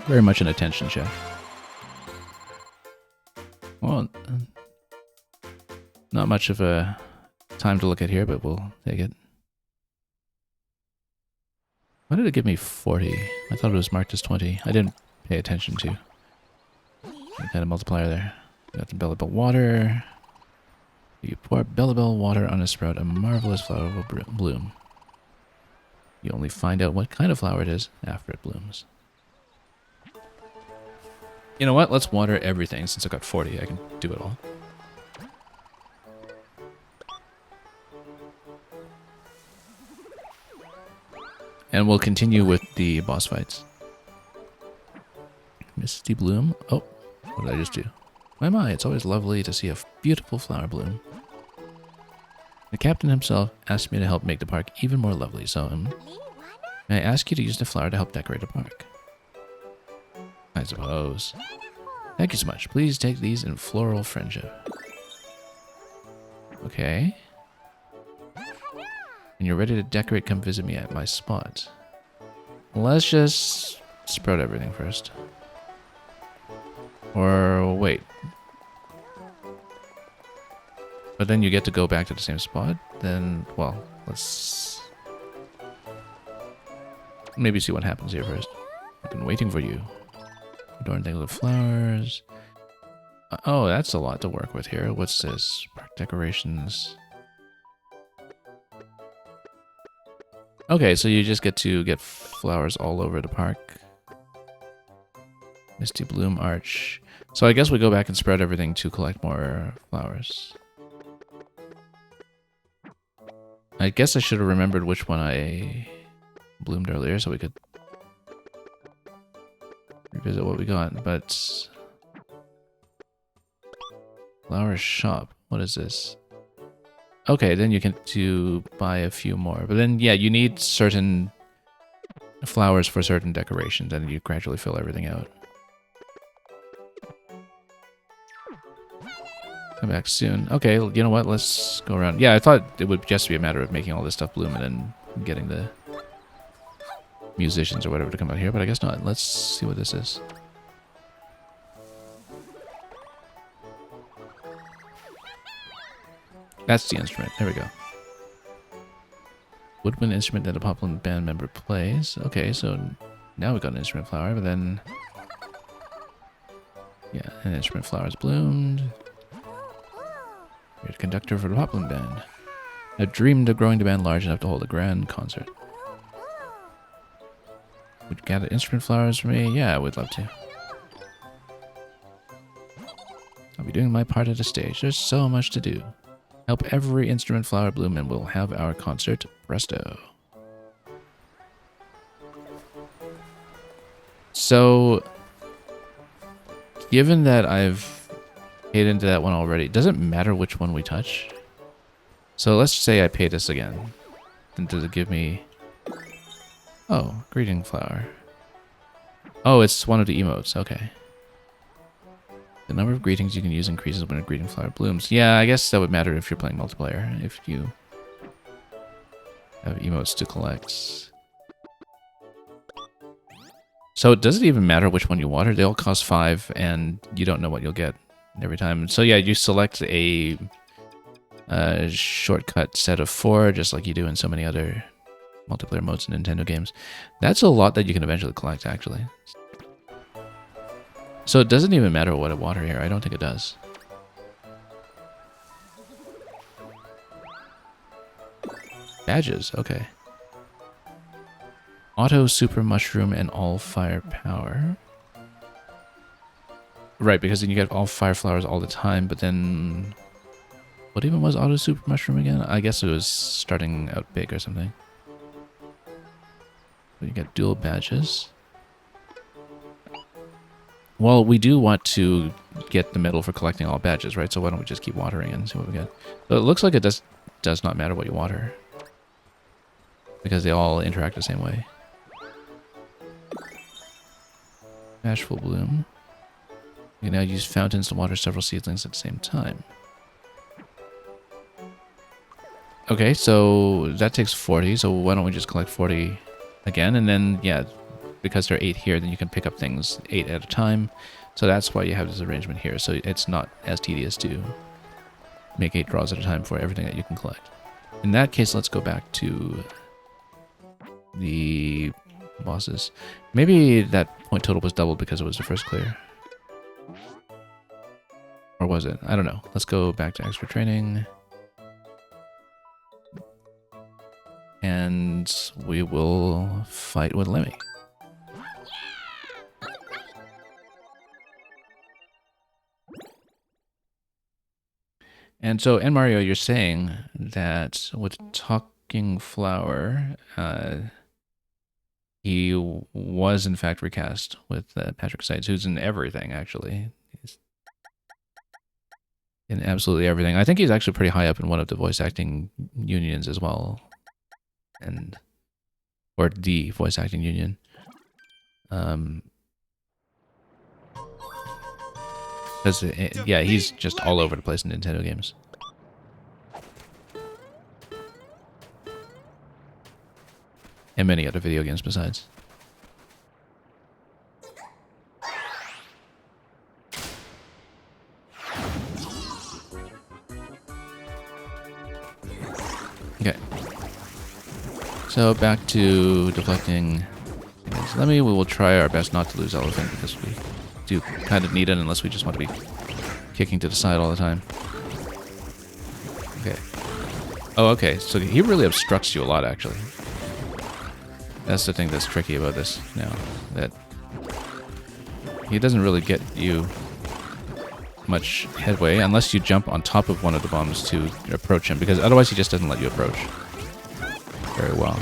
Very much an attention check. Well, not much of a time to look at here, but we'll take it. Why did it give me 40? I thought it was marked as 20. I didn't pay attention to any kind of multiplier there. We got the Bellabel water. You pour Bellabel water on a sprout, a marvelous flower will bloom. You only find out what kind of flower it is after it blooms. You know what? Let's water everything. Since I got 40, I can do it all. And we'll continue with the boss fights. Misty Bloom. Oh, what did I just do? My, it's always lovely to see a beautiful flower bloom. The captain himself asked me to help make the park even more lovely, so may I ask you to use the flower to help decorate the park? I suppose. Thank you so much. Please take these in floral friendship. Okay. When you're ready to decorate, come visit me at my spot. Let's just sprout everything first. Or wait. But then you get to go back to the same spot? Then, well, let's maybe see what happens here first. I've been waiting for you. Adorn things with flowers. Oh, that's a lot to work with here. What's this? Park decorations. Okay, so you just get to get flowers all over the park. Misty Bloom Arch. So I guess we go back and spread everything to collect more flowers. I guess I should have remembered which one I bloomed earlier so we could revisit what we got, but... Flower shop. What is this? Okay, then you can buy a few more. But then, yeah, you need certain flowers for certain decorations, and you gradually fill everything out. Come back soon. Okay, you know what? Let's go around. Yeah, I thought it would just be a matter of making all this stuff bloom and then getting the musicians or whatever to come out here, but I guess not. Let's see what this is. That's the instrument. There we go. Woodwind instrument that a Poplin band member plays. Okay, so now we got an instrument flower, but then... Yeah, an instrument flower is bloomed. You're the conductor for the Poplin band. I dreamed of growing the band large enough to hold a grand concert. Would you gather instrument flowers for me? Yeah, I would love to. I'll be doing my part at the stage. There's so much to do. Help every instrument flower bloom and we'll have our concert. Presto. So, given that I've paid into that one already, does it matter which one we touch? So let's say I pay this again. Then does it give me... Oh, greeting flower. Oh, it's one of the emotes. Okay. The number of greetings you can use increases when a greeting flower blooms. Yeah, I guess that would matter if you're playing multiplayer. If you have emotes to collect. So does it even matter which one you water? They all cost 5 and you don't know what you'll get every time. So yeah, you select a shortcut set of 4, just like you do in so many other multiplayer modes in Nintendo games. That's a lot that you can eventually collect, actually. So it doesn't even matter what I water here. I don't think it does. Badges, okay. Auto Super Mushroom and All Fire Power. Right, because then you get all fire flowers all the time, but then... What even was Auto Super Mushroom again? I guess it was starting out big or something. So you get dual badges. Well, we do want to get the medal for collecting all badges, right? So why don't we just keep watering and see what we get? So it looks like it does not matter what you water. Because they all interact the same way. Bashful Bloom. You can now use fountains to water several seedlings at the same time. Okay, so that takes 40, so why don't we just collect 40 again? And then, yeah, because there are 8 here, then you can pick up things 8 at a time. So that's why you have this arrangement here. So it's not as tedious to make 8 draws at a time for everything that you can collect. In that case, let's go back to the bosses. Maybe that point total was doubled because it was the first clear. Or was it? I don't know. Let's go back to extra training. And we will fight with Lemmy. And so, and Mario, you're saying that with Talking Flower, he was in fact recast with Patrick Seitz, who's in everything, actually. He's in absolutely everything. I think he's actually pretty high up in one of the voice acting unions as well. Or the voice acting union. Because, yeah, he's just all over the place in Nintendo games. And many other video games besides. Okay. So back to deflecting. We will try our best not to lose Elephant because we do kind of need it unless we just want to be kicking to the side all the time. Okay. Oh, okay. So he really obstructs you a lot, actually. That's the thing that's tricky about this now. That he doesn't really get you much headway unless you jump on top of one of the bombs to approach him, because otherwise he just doesn't let you approach very well.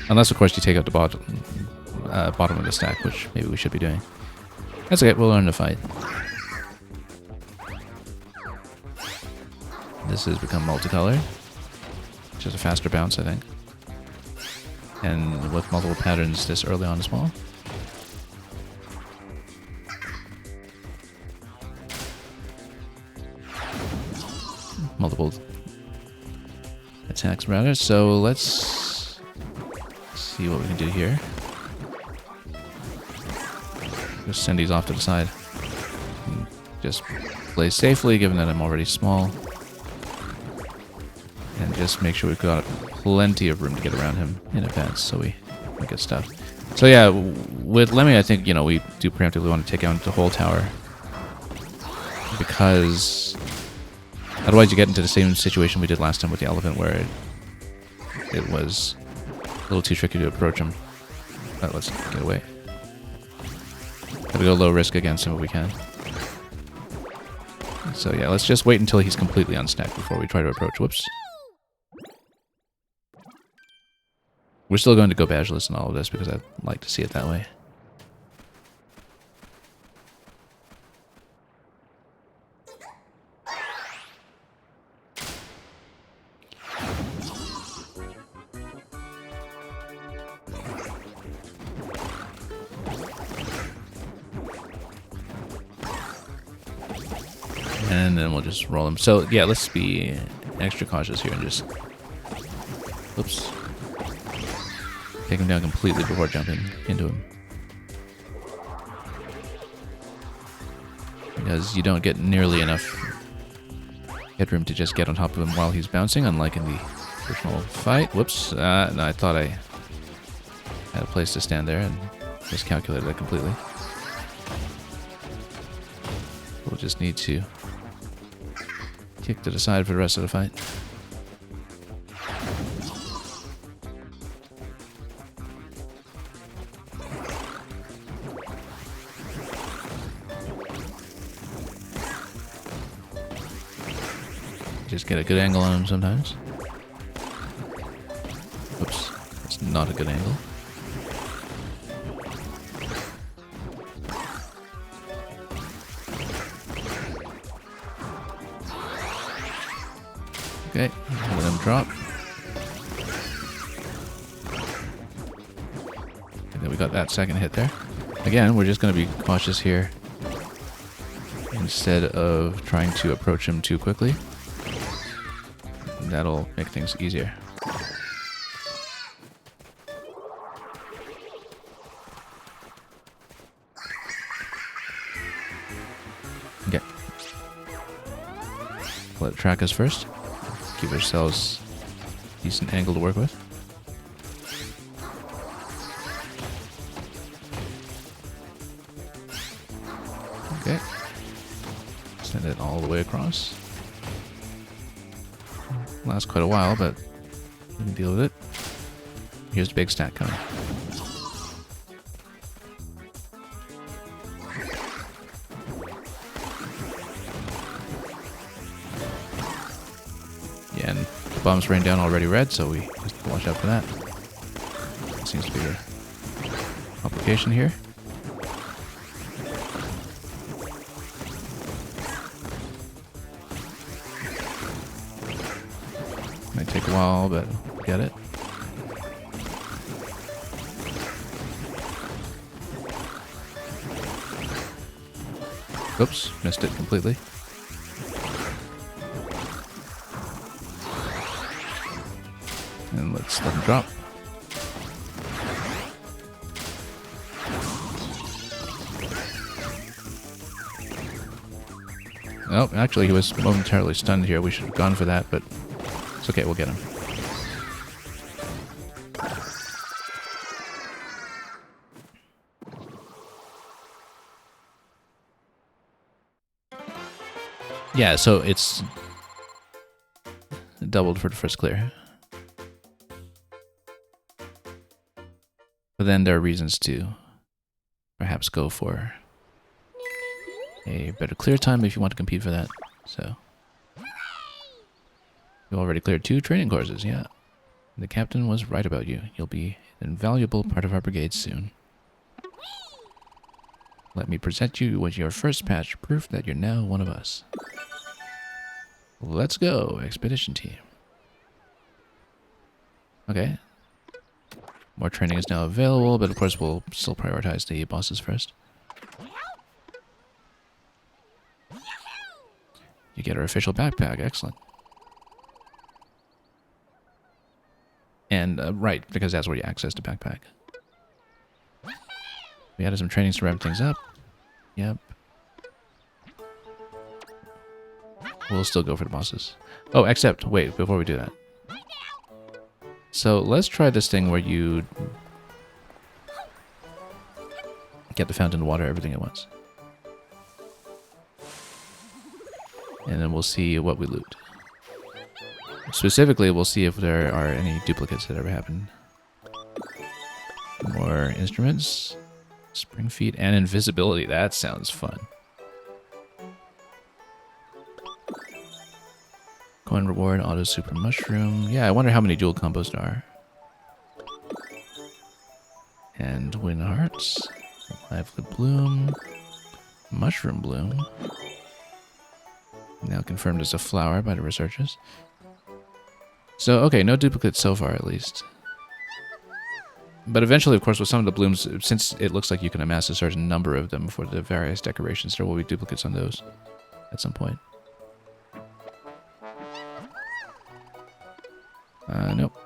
Unless, of course, you take out the bottom of the stack, which maybe we should be doing. That's okay, we'll learn to fight. This has become multicolored, which is a faster bounce, I think. And with multiple patterns this early on as well. Multiple attacks, rather. So let's see what we can do here. Just send these off to the side. And just play safely, given that I'm already small. And just make sure we've got plenty of room to get around him in advance, so we get stuff. So yeah, with Lemmy, I think, you know, we do preemptively want to take out the whole tower. Because otherwise you get into the same situation we did last time with the elephant, where it was a little too tricky to approach him. But let's get away. Gotta go low risk against him if we can. So yeah, let's just wait until he's completely unstacked before we try to approach. Whoops. We're still going to go badgeless in all of this because I'd like to see it that way. And then we'll just roll him. So yeah, let's be extra cautious here and just... Oops. Take him down completely before jumping into him. Because you don't get nearly enough headroom to just get on top of him while he's bouncing, unlike in the original fight. Whoops. No, I thought I had a place to stand there and miscalculated that completely. We'll just need to kick to the side for the rest of the fight. Just get a good angle on him sometimes. Oops, that's not a good angle. Okay, let him drop. And then we got that second hit there. Again, we're just going to be cautious here instead of trying to approach him too quickly. That'll make things easier. Okay. Let it track us first. Give ourselves a decent angle to work with. Okay. Send it all the way across. Lasts quite a while, but we can deal with it. Here's the big stack coming. Yeah, and the bombs rain down already red, so we just have to watch out for that. Seems to be a complication here. Might take a while, but we'll get it. Oops, missed it completely. And let's let him drop. Oh, actually he was momentarily stunned here. We should have gone for that, but it's okay, we'll get him. Yeah, so it's doubled for the first clear. But then there are reasons to perhaps go for a better clear time if you want to compete for that. So you already cleared 2 training courses, yeah. The captain was right about you. You'll be an invaluable part of our brigade soon. Let me present you with your first patch, proof that you're now one of us. Let's go, expedition team. Okay. More training is now available, but of course we'll still prioritize the bosses first. You get our official backpack, excellent. And, right, because that's where you access the backpack. We added some trainings to wrap things up. Yep. We'll still go for the bosses. Oh, except, wait, before we do that. So, let's try this thing where you get the fountain water, everything at once. And then we'll see what we loot. Specifically, we'll see if there are any duplicates that ever happen. More instruments. Spring feet and invisibility. That sounds fun. Coin reward, auto super mushroom. Yeah, I wonder how many dual combos there are. And win hearts. Lively bloom. Mushroom bloom. Now confirmed as a flower by the researchers. So, okay, no duplicates so far at least. But eventually, of course, with some of the blooms, since it looks like you can amass a certain number of them for the various decorations, there will be duplicates on those at some point. Nope.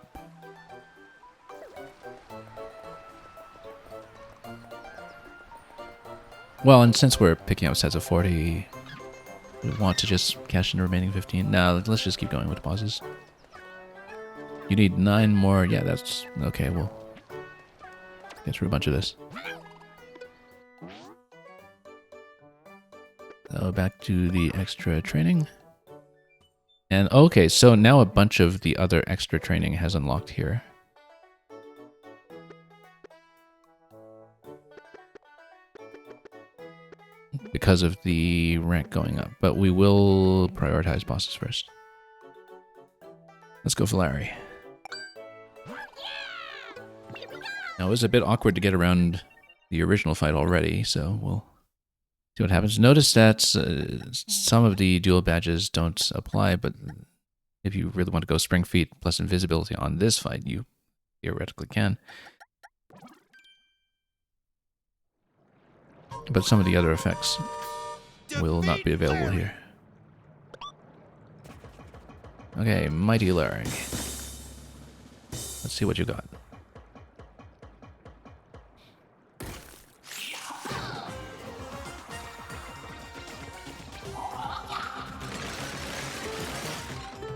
Well, and since we're picking up sets of 40, we want to just cash in the remaining 15. No, let's just keep going with the bosses. You need 9 more. Yeah, that's okay. We'll get through a bunch of this. So back to the extra training. And okay, so now a bunch of the other extra training has unlocked here. Because of the rank going up. But we will prioritize bosses first. Let's go for Larry. Now, it was a bit awkward to get around the original fight already, so we'll see what happens. Notice that some of the dual badges don't apply, but if you really want to go Spring Feet plus Invisibility on this fight, you theoretically can. But some of the other effects will not be available here. Okay, Mighty Larg. Let's see what you got.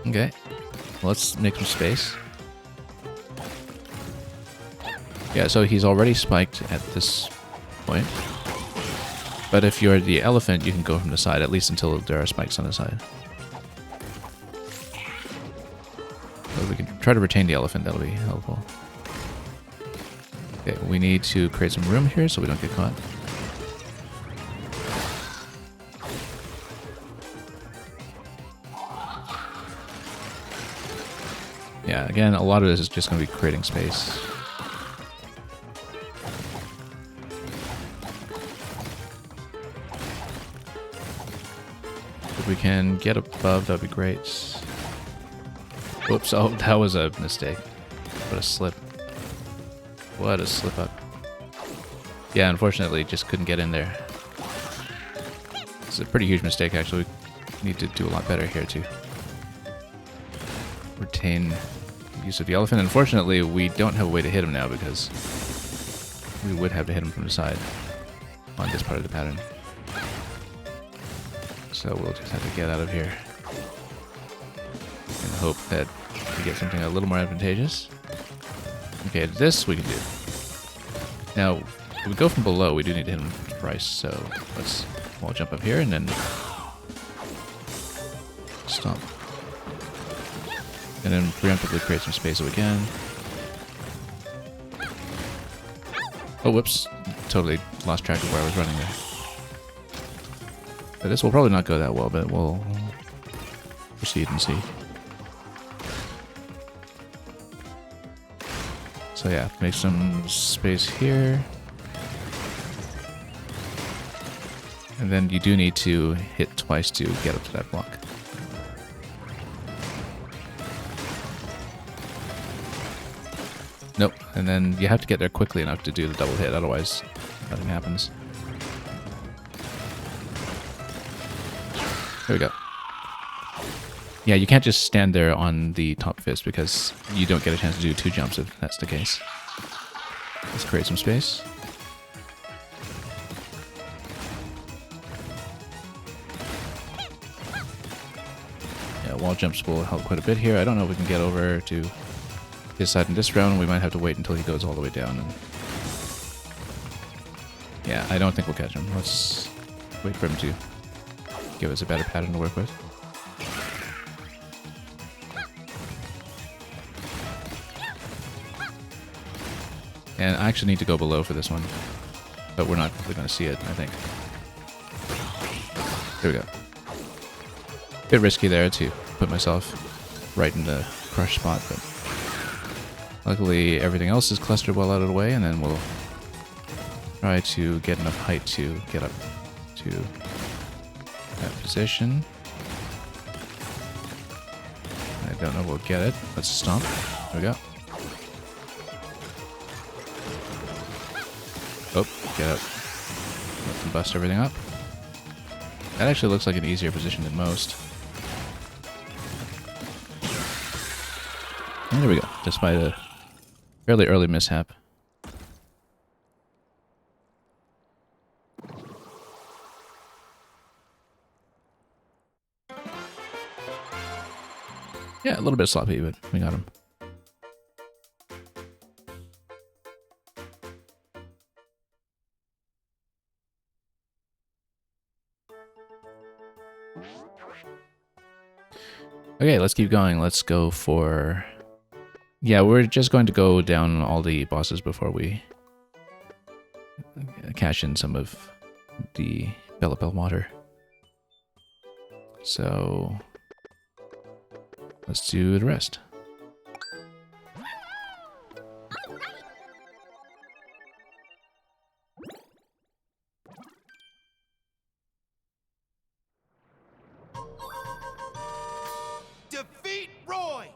Okay, let's make some space. Yeah, so he's already spiked at this point. But if you're the elephant, you can go from the side, at least until there are spikes on the side. So we can try to retain the elephant, that'll be helpful. Okay, we need to create some room here so we don't get caught. Yeah, again, a lot of this is just going to be creating space. If we can get above, that'd be great. Whoops, oh, that was a mistake. What a slip. What a slip up. Yeah, unfortunately, just couldn't get in there. It's a pretty huge mistake, actually. We need to do a lot better here to retain the use of the elephant. Unfortunately, we don't have a way to hit him now because we would have to hit him from the side on this part of the pattern. So we'll just have to get out of here and hope that we get something a little more advantageous. Okay, this we can do. Now, if we go from below, we do need to hit him twice, so let's wall jump up here and then stomp. And then preemptively create some space so we can. Oh, whoops. Totally lost track of where I was running there. But this will probably not go that well, but we'll proceed and see. So yeah, make some space here. And then you do need to hit twice to get up to that block. Nope, and then you have to get there quickly enough to do the double hit, otherwise nothing happens. There we go. Yeah, you can't just stand there on the top fist because you don't get a chance to do 2 jumps if that's the case. Let's create some space. Yeah, wall jumps will help quite a bit here. I don't know if we can get over to his side in this round. We might have to wait until he goes all the way down. And yeah, I don't think we'll catch him. Let's wait for him to give us a better pattern to work with. And I actually need to go below for this one, but we're not really going to see it, I think. There we go. Bit risky there to put myself right in the crush spot, but luckily everything else is clustered well out of the way, and then we'll try to get enough height to get up to that position. I don't know if we'll get it. Let's stomp. There we go. Oh, get up. Let them bust everything up. That actually looks like an easier position than most. And there we go, despite a fairly early mishap. Yeah, a little bit sloppy, but we got him. Okay, let's keep going. Let's go for... Yeah, we're just going to go down all the bosses before we cash in some of the Bellabel water. So... let's do the rest. Defeat Roy!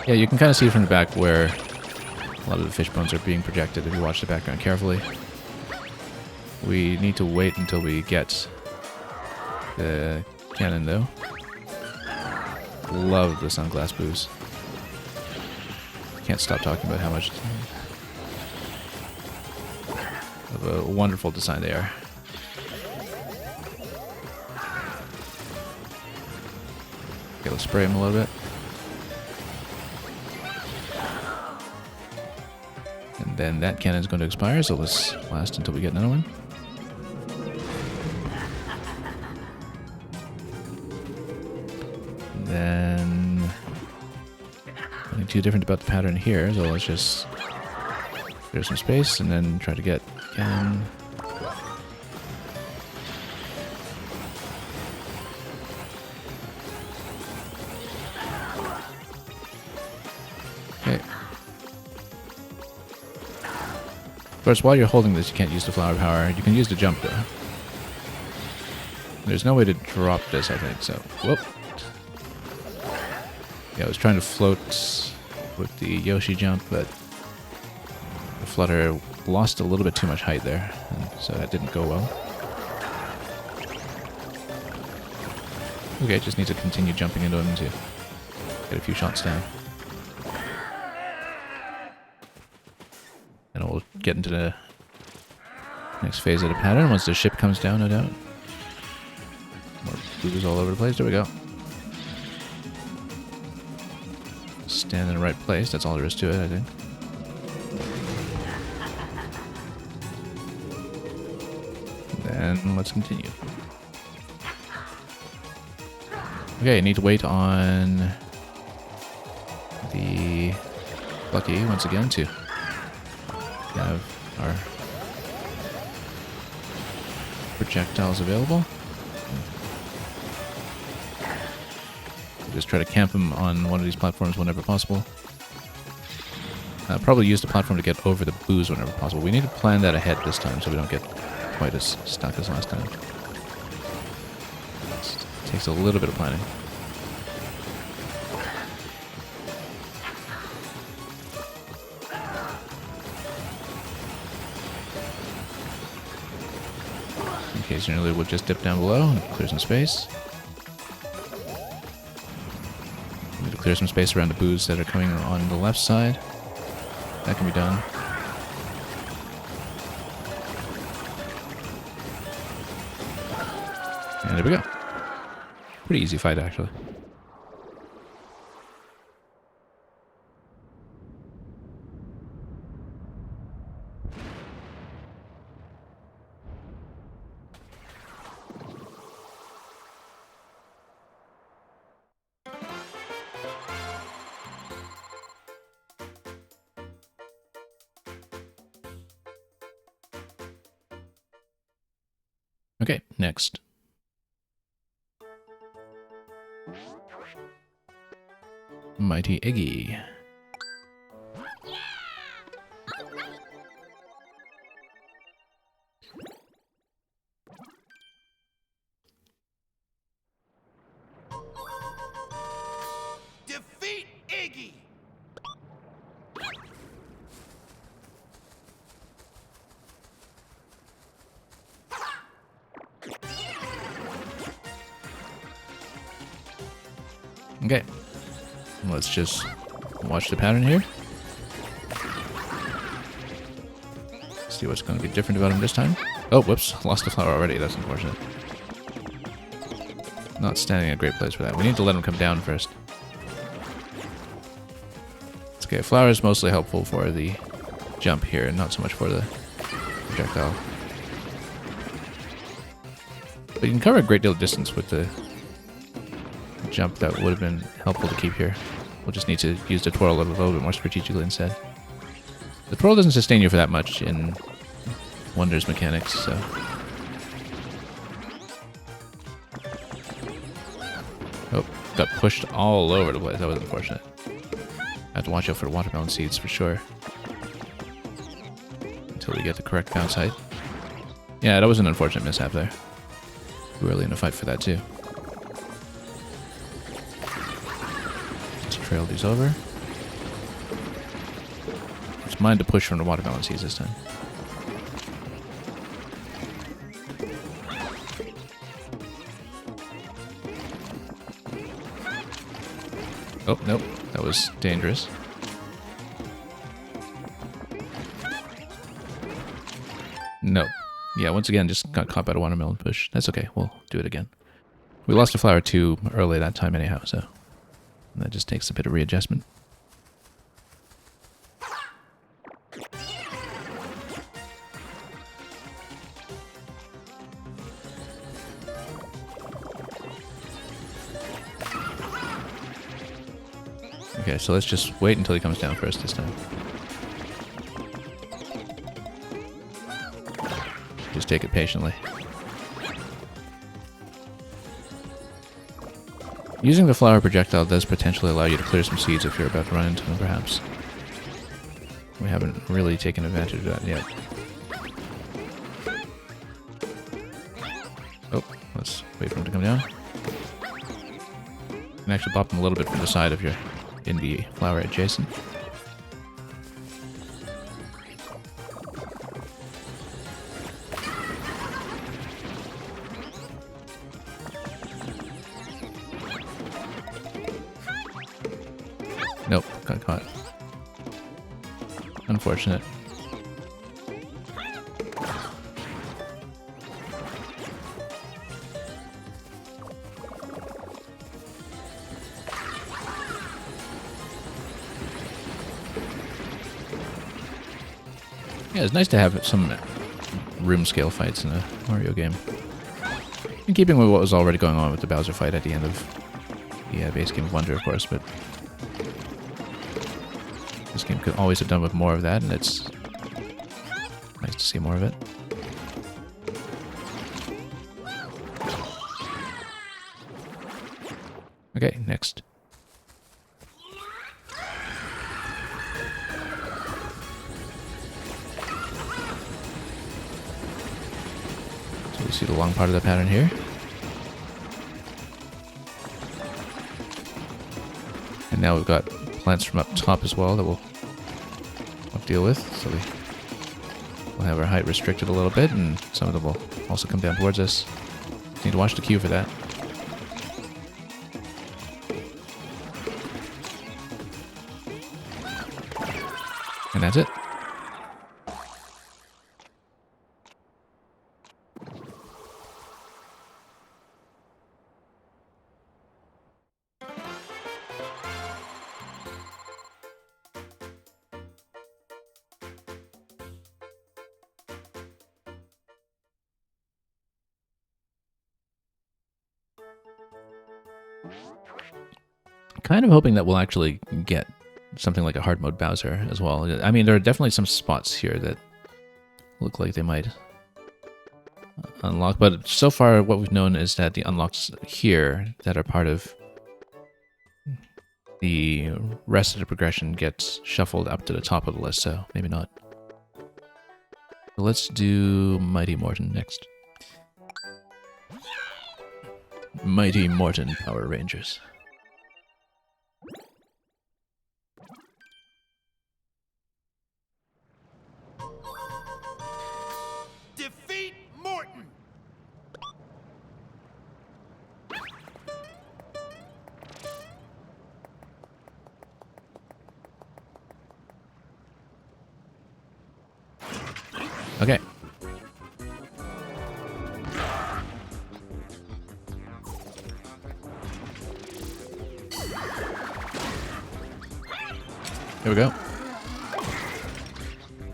Yeah, you can kind of see from the back where a lot of the fish bones are being projected if you watch the background carefully. We need to wait until we get the cannon, though. Love the sunglass booze. Can't stop talking about how much of a wonderful design they are. Okay, let's spray them a little bit. And then that cannon's going to expire, so let's last until we get another one. And then nothing too different about the pattern here, so let's just clear some space and then try to get cannon. Okay. Of course, while you're holding this, you can't use the flower power. You can use the jump, though. There's no way to drop this, I think, so... Whoop. Yeah, I was trying to float with the Yoshi jump, but the flutter lost a little bit too much height there, and so that didn't go well. Okay, just need to continue jumping into him to get a few shots down. And we'll get into the next phase of the pattern once the ship comes down, no doubt. More booze all over the place. There we go. Stand in the right place. That's all there is to it, I think. Then let's continue. Okay, I need to wait on the Lucky once again to have our projectiles available. Just try to camp him on one of these platforms whenever possible. Probably use the platform to get over the booze whenever possible. We need to plan that ahead this time so we don't get quite as stuck as last time. It takes a little bit of planning. Occasionally we'll just dip down below and clear some space. Need to clear some space around the booze that are coming on the left side. That can be done. And there we go. Pretty easy fight, actually. Okay, next. Mighty Iggy. Defeat Iggy! Okay. Let's just watch the pattern here. See what's going to be different about him this time. Oh, whoops. Lost the flower already. That's unfortunate. Not standing in a great place for that. We need to let him come down first. It's okay. Flower is mostly helpful for the jump here, not so much for the projectile. But you can cover a great deal of distance with the jump. That would have been helpful to keep here. We'll just need to use the twirl a little bit more strategically instead. The twirl doesn't sustain you for that much in Wonder's mechanics, so... Oh, got pushed all over the place. That was unfortunate. I have to watch out for the watermelon seeds for sure. Until we get the correct bounce height. Yeah, that was an unfortunate mishap there. Too early in the fight for that too. Trail these over. It's mine to push from the watermelon seeds this time. Oh, nope. That was dangerous. No. Yeah, once again, just got caught by the watermelon push. That's okay. We'll do it again. We lost a flower too early that time anyhow, so that just takes a bit of readjustment. Okay, so let's just wait until he comes down first this time. Just take it patiently. Using the flower projectile does potentially allow you to clear some seeds if you're about to run into them, perhaps. We haven't really taken advantage of that yet. Oh, let's wait for him to come down. You can actually pop him a little bit from the side if you're in the flower adjacent. Nope, got caught. Unfortunate. Yeah, it's nice to have some room scale fights in a Mario game. In keeping with what was already going on with the Bowser fight at the end of the base game of Wonder, of course, but this game could always have done with more of that, and it's nice to see more of it. Okay, next. So we see the long part of the pattern here. And now we've got plants from up top as well that we'll deal with. So we'll have our height restricted a little bit, and some of them will also come down towards us. Need to watch the queue for that. And that's it. Kind of hoping that we'll actually get something like a hard mode Bowser as well. I mean, there are definitely some spots here that look like they might unlock, but so far what we've known is that the unlocks here that are part of the rest of the progression gets shuffled up to the top of the list, so maybe not. So let's do Mighty Morton next. Mighty Morton Power Rangers. Defeat Morton! Okay. Here we go.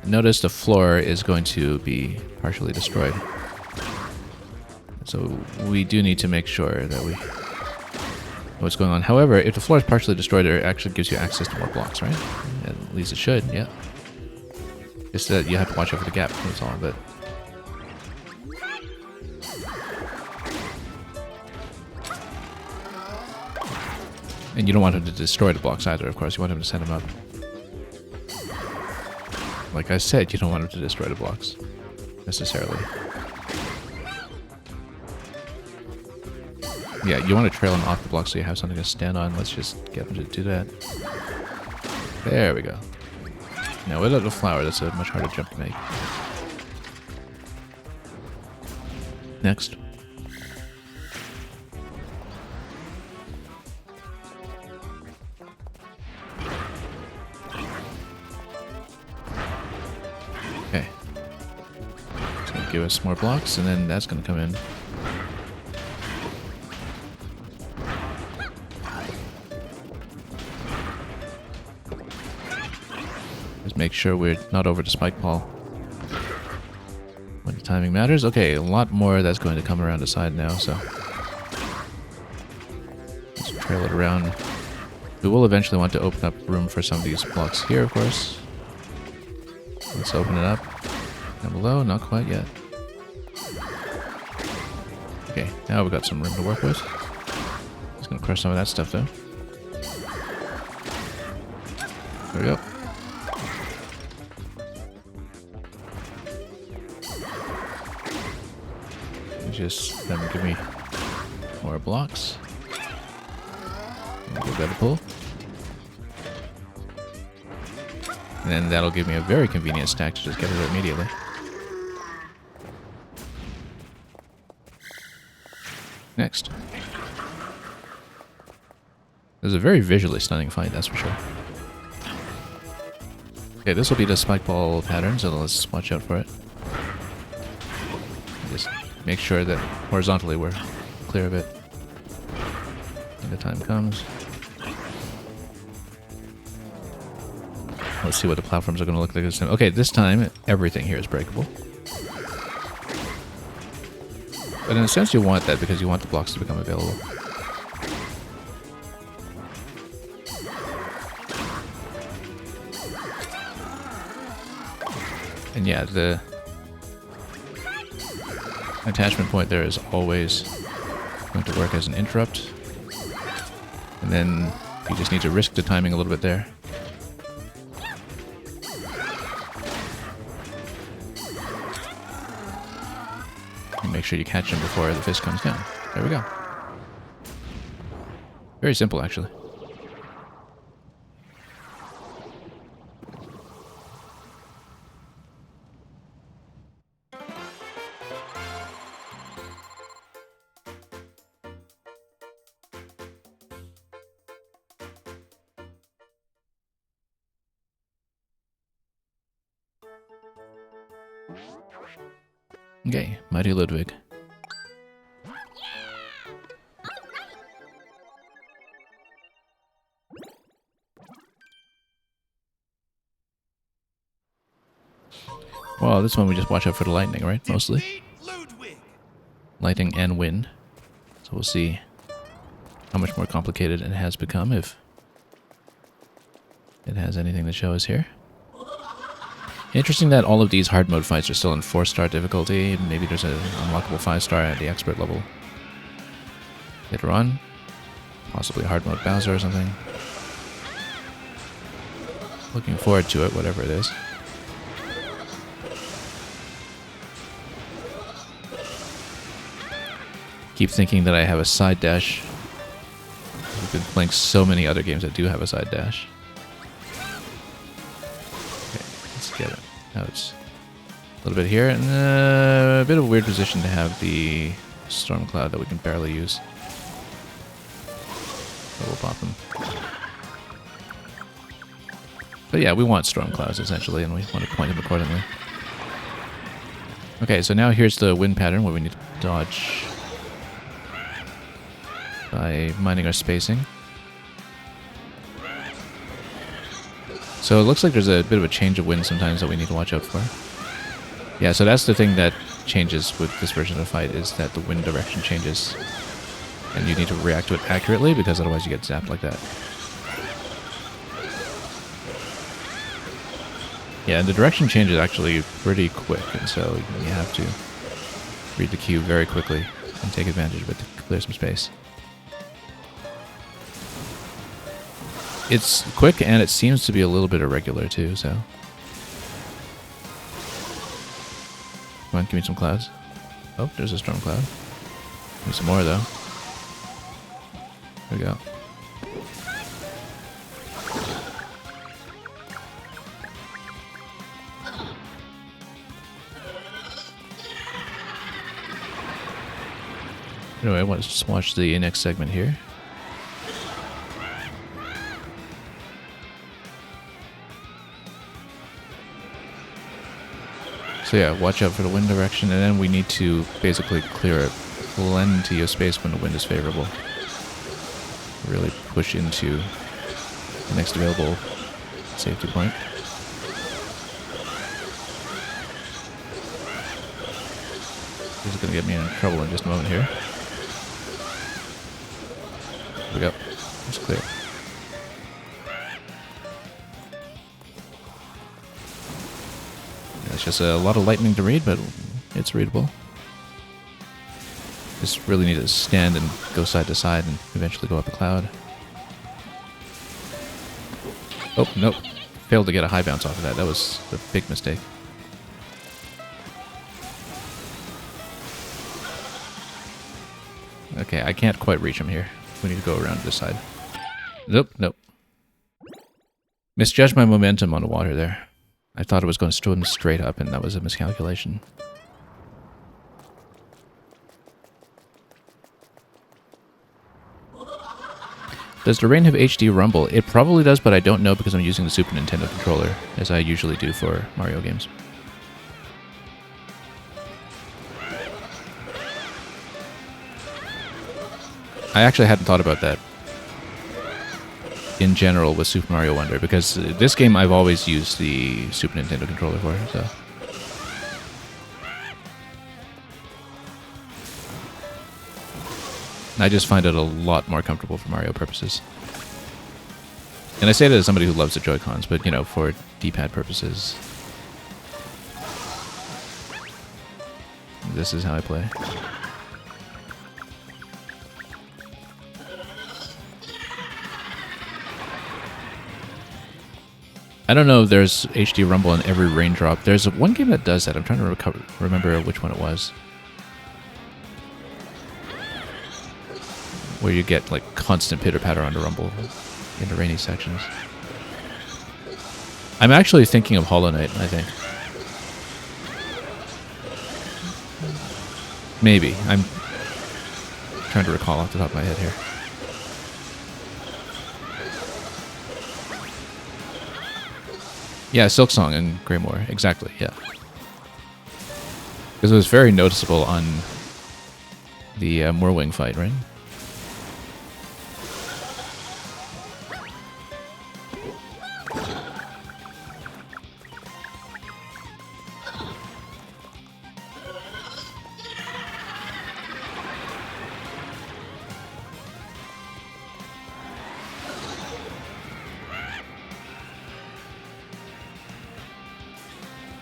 Notice the floor is going to be partially destroyed. So we do need to make sure that we know what's going on. However, if the floor is partially destroyed, it actually gives you access to more blocks, right? At least it should, yeah. Just that you have to watch out for the gap, that's all, but... And you don't want him to destroy the blocks either, of course. You want him to set them up. Like I said, you don't want him to destroy the blocks, necessarily. Yeah, you want to trail him off the block so you have something to stand on. Let's just get him to do that. There we go. Now without the flower, that's a much harder jump to make. Next. Okay. It's gonna give us more blocks, and then that's gonna come in. Just make sure we're not over the spike ball when the timing matters. Okay, a lot more that's going to come around the side now, so let's trail it around. We will eventually want to open up room for some of these blocks here, of course. Let's open it up. Down below, not quite yet. Okay, now we've got some room to work with. Just gonna crush some of that stuff though. There we go. Just let me give me more blocks. Give that a pull. And then that'll give me a very convenient stack to just get it immediately. Next. This is a very visually stunning fight, that's for sure. Okay, this will be the spike ball pattern, so let's watch out for it. Just make sure that horizontally we're clear of it when the time comes. Let's see what the platforms are going to look like this time. Okay, this time everything here is breakable. But in a sense you want that because you want the blocks to become available. And yeah, the attachment point there is always going to work as an interrupt. And then you just need to risk the timing a little bit there. And make sure you catch him before the fist comes down. There we go. Very simple, actually. Okay, Mighty Ludwig. Well, this one we just watch out for the lightning, right? Mostly. Defeat Ludwig. Lightning and wind. So we'll see how much more complicated it has become, if it has anything to show us here. Interesting that all of these hard mode fights are still in 4-star difficulty. Maybe there's an unlockable 5-star at the expert level later on. Possibly hard mode Bowser or something. Looking forward to it, whatever it is. Keep thinking that I have a side dash. I've been playing so many other games that do have a side dash. Okay, let's get it. Now it's a little bit here, and a bit of a weird position to have the storm cloud that we can barely use. So we'll pop them. But yeah, we want storm clouds essentially, and we want to point them accordingly. Okay, so now here's the wind pattern where we need to dodge by minding our spacing. So it looks like there's a bit of a change of wind sometimes that we need to watch out for. Yeah, so that's the thing that changes with this version of the fight, is that the wind direction changes. And you need to react to it accurately, because otherwise you get zapped like that. Yeah, and the direction change is actually pretty quick, and so you have to read the cue very quickly and take advantage of it to clear some space. It's quick, and it seems to be a little bit irregular too, so... Come on, give me some clouds. Oh, there's a storm cloud. Give me some more, though. There we go. Anyway, let's just watch the next segment here. So yeah, watch out for the wind direction, and then we need to basically clear plenty of space when the wind is favorable. Really push into the next available safety point. This is going to get me in trouble in just a moment here. Here we go. It's clear. Yeah, it's just a lot of lightning to read, but it's readable. Just really need to stand and go side to side and eventually go up a cloud. Oh, nope. Failed to get a high bounce off of that. That was a big mistake. Okay, I can't quite reach him here. We need to go around this side. Nope, nope. Misjudged my momentum on the water there. I thought it was going to swim straight up, and that was a miscalculation. Does the rain have HD rumble? It probably does, but I don't know because I'm using the Super Nintendo controller, as I usually do for Mario games. I actually hadn't thought about that in general with Super Mario Wonder, because this game I've always used the Super Nintendo controller for, so... I just find it a lot more comfortable for Mario purposes. And I say that as somebody who loves the Joy-Cons, but, you know, for D-pad purposes, this is how I play. I don't know if there's HD rumble in every raindrop. There's one game that does that. I'm trying to remember which one it was. Where you get like constant pitter-patter on the rumble in the rainy sections. I'm actually thinking of Hollow Knight, I think. Maybe. I'm trying to recall off the top of my head here. Yeah, Silk Song and Greymoor. Exactly, yeah. Because it was very noticeable on the Moorwing fight, right?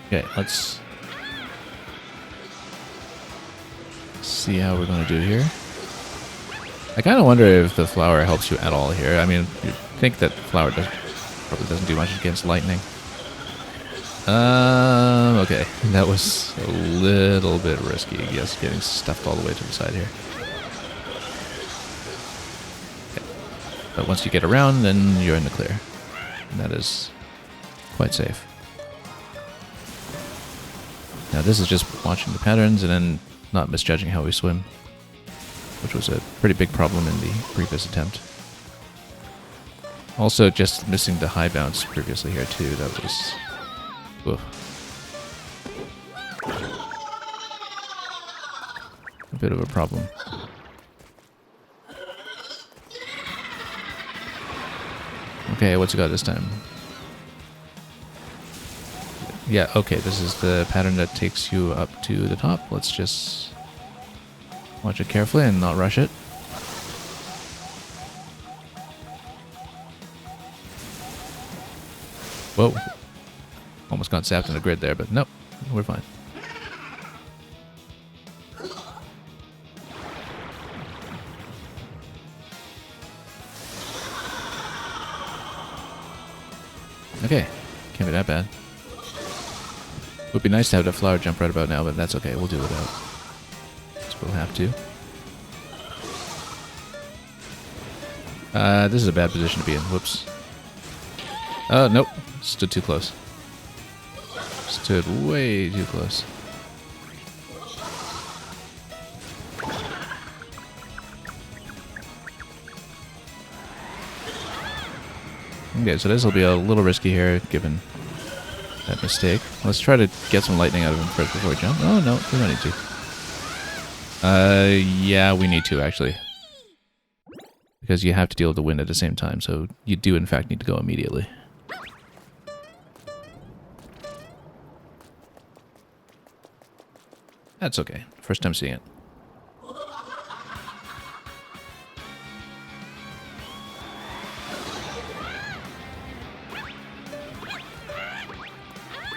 Okay, let's see how we're going to do here. I kind of wonder if the flower helps you at all here. I mean, you'd think that flower probably doesn't do much against lightning. Okay, that was a little bit risky, I guess, getting stuffed all the way to the side here. Okay. But once you get around, then you're in the clear. And that is quite safe. Now this is just watching the patterns and then not misjudging how we swim, which was a pretty big problem in the previous attempt. Also just missing the high bounce previously here too, that was... Oof. A bit of a problem. Okay, what's it got this time? Yeah, okay, this is the pattern that takes you up to the top. Let's just watch it carefully and not rush it. Whoa. Almost got zapped in the grid there, but nope, we're fine. Okay, can't be that bad. Would be nice to have the flower jump right about now, but that's okay. We'll do it without. So we'll have to. This is a bad position to be in. Whoops. Nope. Stood too close. Stood way too close. Okay, so this will be a little risky here, given that mistake. Let's try to get some lightning out of him first before we jump. Oh, no, we don't need to. Yeah, we need to, actually. Because you have to deal with the wind at the same time, so you do, in fact, need to go immediately. That's okay. First time seeing it.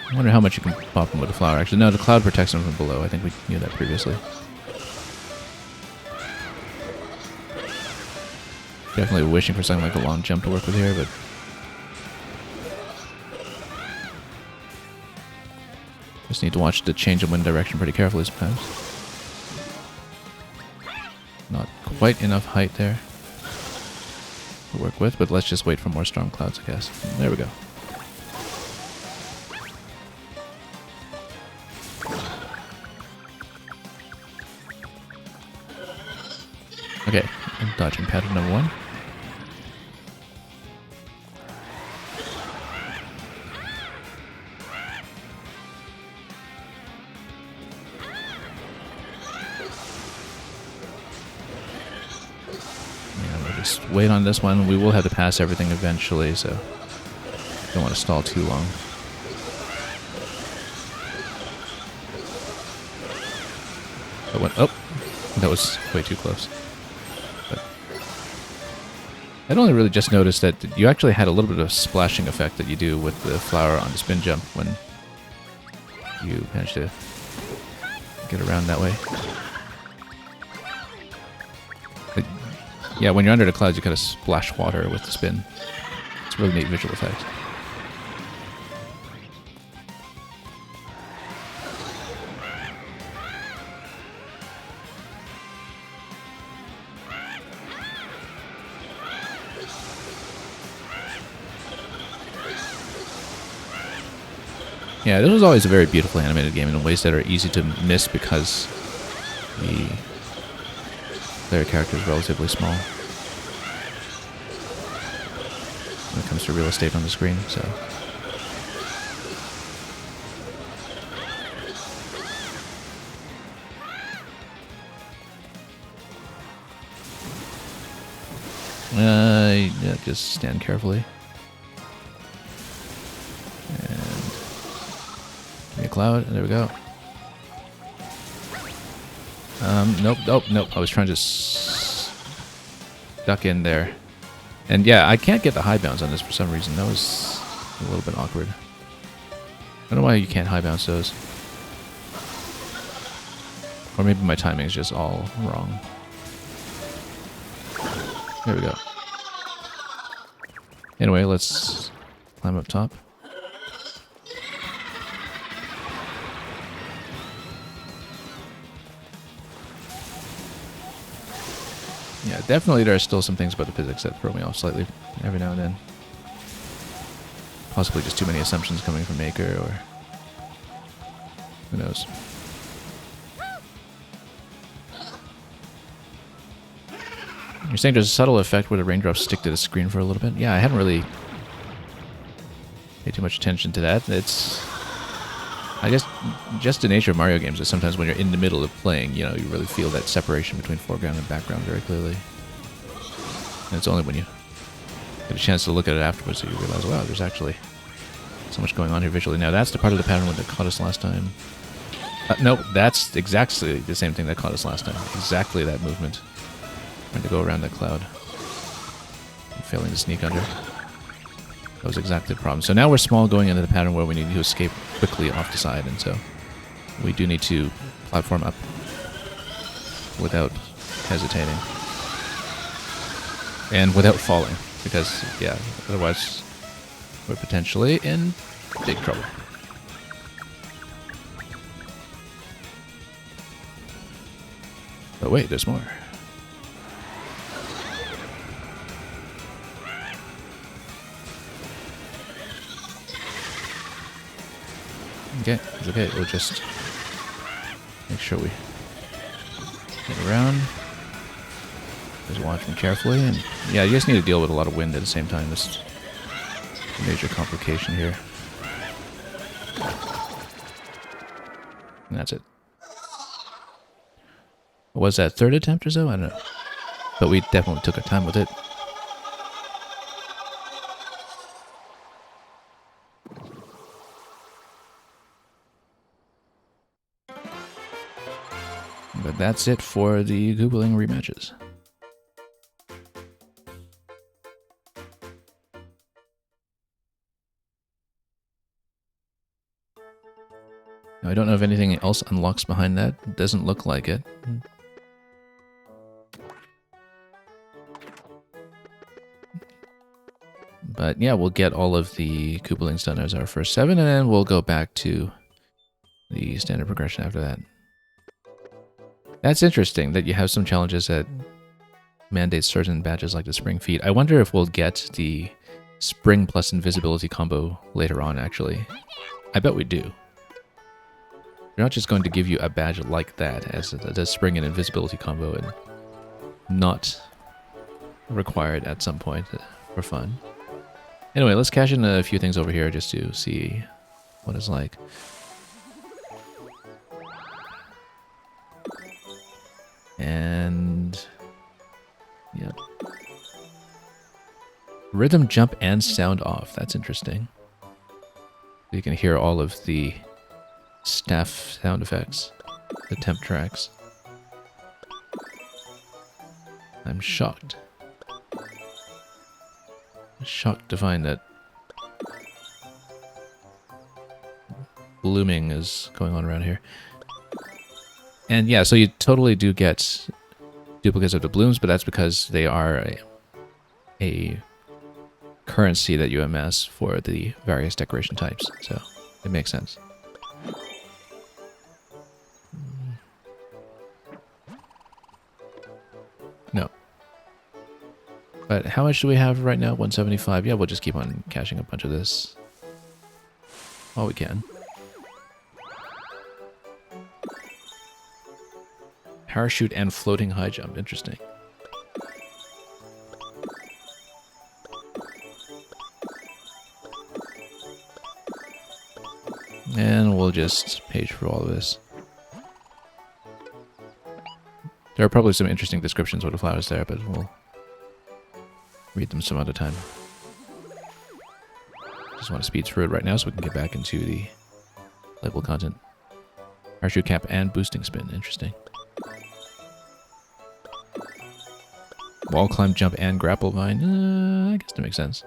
I wonder how much you can pop him with a flower. Actually, no, the cloud protects him from below. I think we knew that previously. Definitely wishing for something like a long jump to work with here, but... just need to watch the change of wind direction pretty carefully sometimes. Not quite enough height there to work with, but let's just wait for more storm clouds, I guess. There we go. Okay, I'm dodging pattern number 1. Yeah, we'll just wait on this one. We will have to pass everything eventually, so don't want to stall too long. Oh, that was way too close. I'd only really just noticed that you actually had a little bit of a splashing effect that you do with the flower on the spin jump when you manage to get around that way. But yeah, when you're under the clouds, you kind of splash water with the spin. It's a really neat visual effect. Yeah, this was always a very beautifully animated game in ways that are easy to miss because the player character is relatively small when it comes to real estate on the screen, so... yeah, just stand carefully. Cloud, there we go. Nope. I was trying to duck in there. And yeah, I can't get the high bounce on this for some reason. That was a little bit awkward. I don't know why you can't high bounce those. Or maybe my timing is just all wrong. There we go. Anyway, let's climb up top. Yeah, definitely there are still some things about the physics that throw me off slightly every now and then. Possibly just too many assumptions coming from Maker, or who knows. You're saying there's a subtle effect where the raindrops stick to the screen for a little bit? Yeah, I hadn't really paid too much attention to that. It's... I guess just the nature of Mario games is sometimes when you're in the middle of playing, you know, you really feel that separation between foreground and background very clearly. And it's only when you get a chance to look at it afterwards that you realize, wow, there's actually so much going on here visually. Now, that's the part of the pattern that caught us last time. No, that's exactly the same thing that caught us last time. Exactly that movement. Trying to go around that cloud. And failing to sneak under. That was exactly the problem. So now we're small going into the pattern where we need to escape quickly off the side, and so we do need to platform up without hesitating. And without falling, because, yeah, otherwise we're potentially in big trouble. But wait, there's more. Okay, it's okay. We'll just make sure we get around. Just watch me carefully, and yeah, you just need to deal with a lot of wind at the same time. This major complication here. And that's it. Was that third attempt or so? I don't know. But we definitely took our time with it. But that's it for the Googling rematches. Now, I don't know if anything else unlocks behind that. It doesn't look like it. But yeah, we'll get all of the Koopalings done as our first 7, and then we'll go back to the standard progression after that. That's interesting that you have some challenges that mandate certain badges like the Spring Feet. I wonder if we'll get the Spring plus Invisibility combo later on, actually. I bet we do. They're not just going to give you a badge like that as the Spring and Invisibility combo and not required at some point for fun. Anyway, let's cash in a few things over here just to see what it's like. And yeah, rhythm jump and sound off. That's interesting. You can hear all of the staff sound effects, the temp tracks. I'm shocked. Shocked to find that blooming is going on around here. And yeah, so you totally do get duplicates of the blooms, but that's because they are a currency that you amass for the various decoration types. So it makes sense. No. But how much do we have right now? 175. Yeah, we'll just keep on cashing a bunch of this while we can. Parachute and floating high jump. Interesting. And we'll just page through all of this. There are probably some interesting descriptions of the flowers there, but we'll read them some other time. Just want to speed through it right now so we can get back into the playable content. Parachute cap and boosting spin. Interesting. Wall climb, jump, and grapple vine. I guess that makes sense.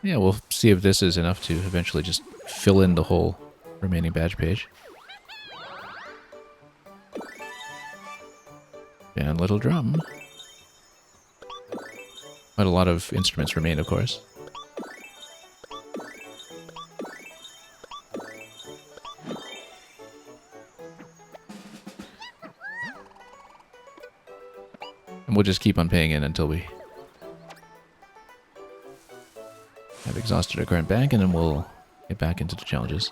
Yeah, we'll see if this is enough to eventually just fill in the whole remaining badge page. And little drum. But a lot of instruments remain, of course. And we'll just keep on paying in until we have exhausted our current bank, and then we'll get back into the challenges.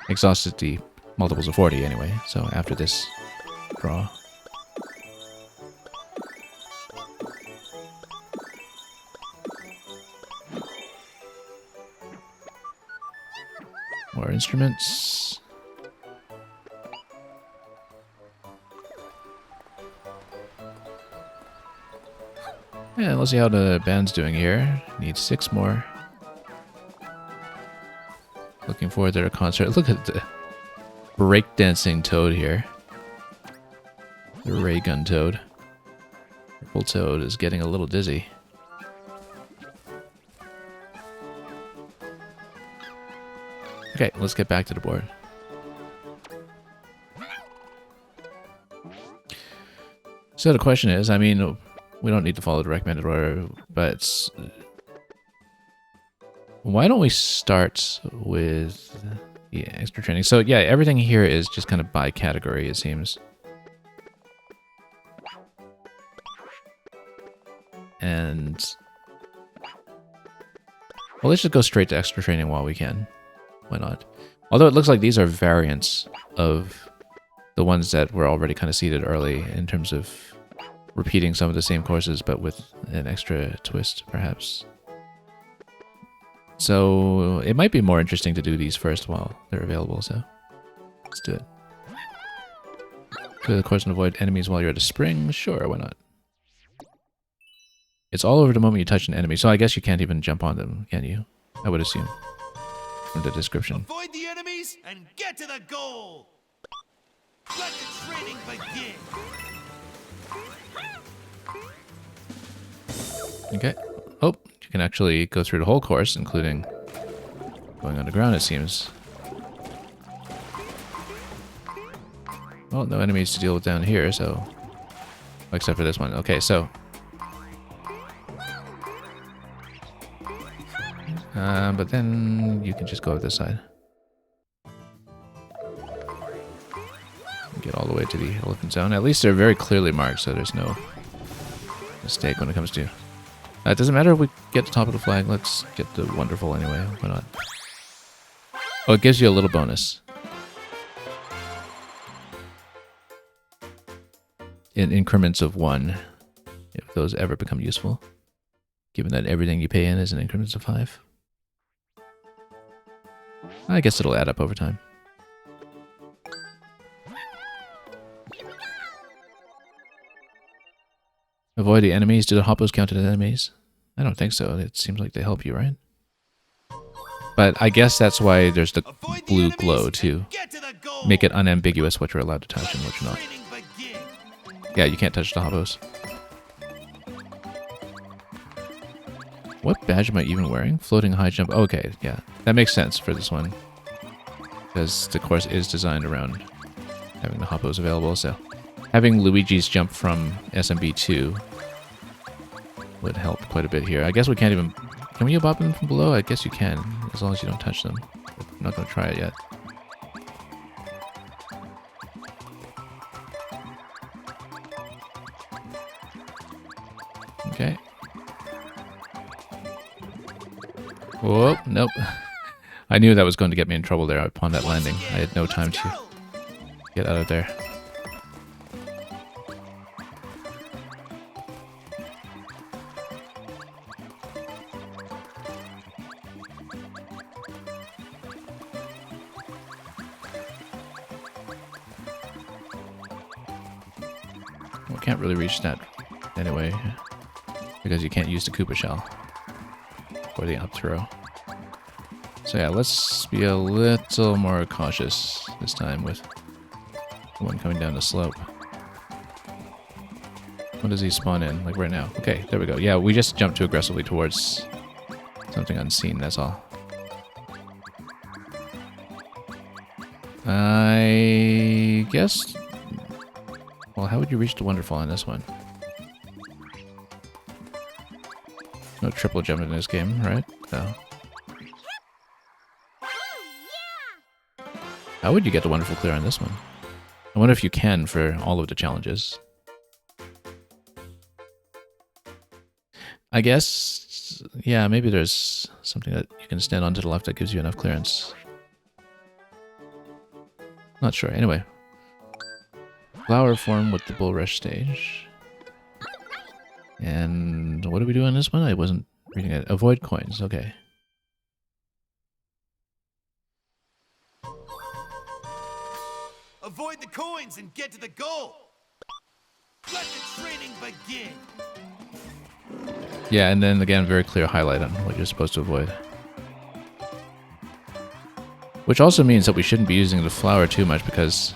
Exhausted the multiples of 40 anyway, so after this draw. More instruments. Yeah, let's see how the band's doing here. Need 6 more. Looking forward to their concert. Look at the breakdancing toad here. The ray gun toad. Purple toad is getting a little dizzy. Okay, let's get back to the board. So the question is, I mean, we don't need to follow the recommended order, but why don't we start with the extra training? So yeah, everything here is just kind of by category, it seems. And well, let's just go straight to extra training while we can. Why not? Although it looks like these are variants of the ones that were already kind of seeded early in terms of repeating some of the same courses, but with an extra twist, perhaps. So it might be more interesting to do these first while they're available, so let's do it. Clear the course and avoid enemies while you're at a spring? Sure, why not? It's all over the moment you touch an enemy, so I guess you can't even jump on them, can you? I would assume. From the description. Avoid the enemies and get to the goal. Let the training begin. Okay. Oh, you can actually go through the whole course, including going underground, it seems. Well, no enemies to deal with down here, so... Except for this one. Okay, so... but then you can just go up this side. Get all the way to the elephant zone. At least they're very clearly marked, so there's no mistake when it comes to... it doesn't matter if we get the top of the flag. Let's get the wonderful anyway. Why not? Oh, it gives you a little bonus. In increments of 1, if those ever become useful. Given that everything you pay in is in increments of 5. I guess it'll add up over time. Avoid the enemies. Do the hoppos count as enemies? I don't think so. It seems like they help you, right? But I guess that's why there's the blue glow, to make it unambiguous what you're allowed to touch and what you're not. Yeah, you can't touch the hoppos. What badge am I even wearing? Floating high jump. Okay, yeah. That makes sense for this one. Because the course is designed around having the hoppos available, so... Having Luigi's jump from SMB2 would help quite a bit here. I guess we can't even... Can we bop them from below? I guess you can, as long as you don't touch them. I'm not going to try it yet. Okay. Whoa, nope. I knew that was going to get me in trouble there upon that landing. I had no time to get out of there. We can't really reach that anyway, because you can't use the Koopa shell or the up throw. So yeah, let's be a little more cautious this time with the one coming down the slope. When does he spawn in? Like right now. Okay, there we go. Yeah, we just jumped too aggressively towards something unseen, that's all. I guess... Well, how would you reach the Wonderfall on this one? No triple jump in this game, right? No. How would you get the Wonderful clear on this one? I wonder if you can for all of the challenges. I guess, yeah, maybe there's something that you can stand on to the left that gives you enough clearance. Not sure. Anyway. Flower form with the bull rush stage. And what do we do on this one? I wasn't reading it. Avoid coins. Okay. Avoid the coins and get to the goal. Let the training begin. Yeah, and then again, very clear highlight on what you're supposed to avoid. Which also means that we shouldn't be using the flower too much because...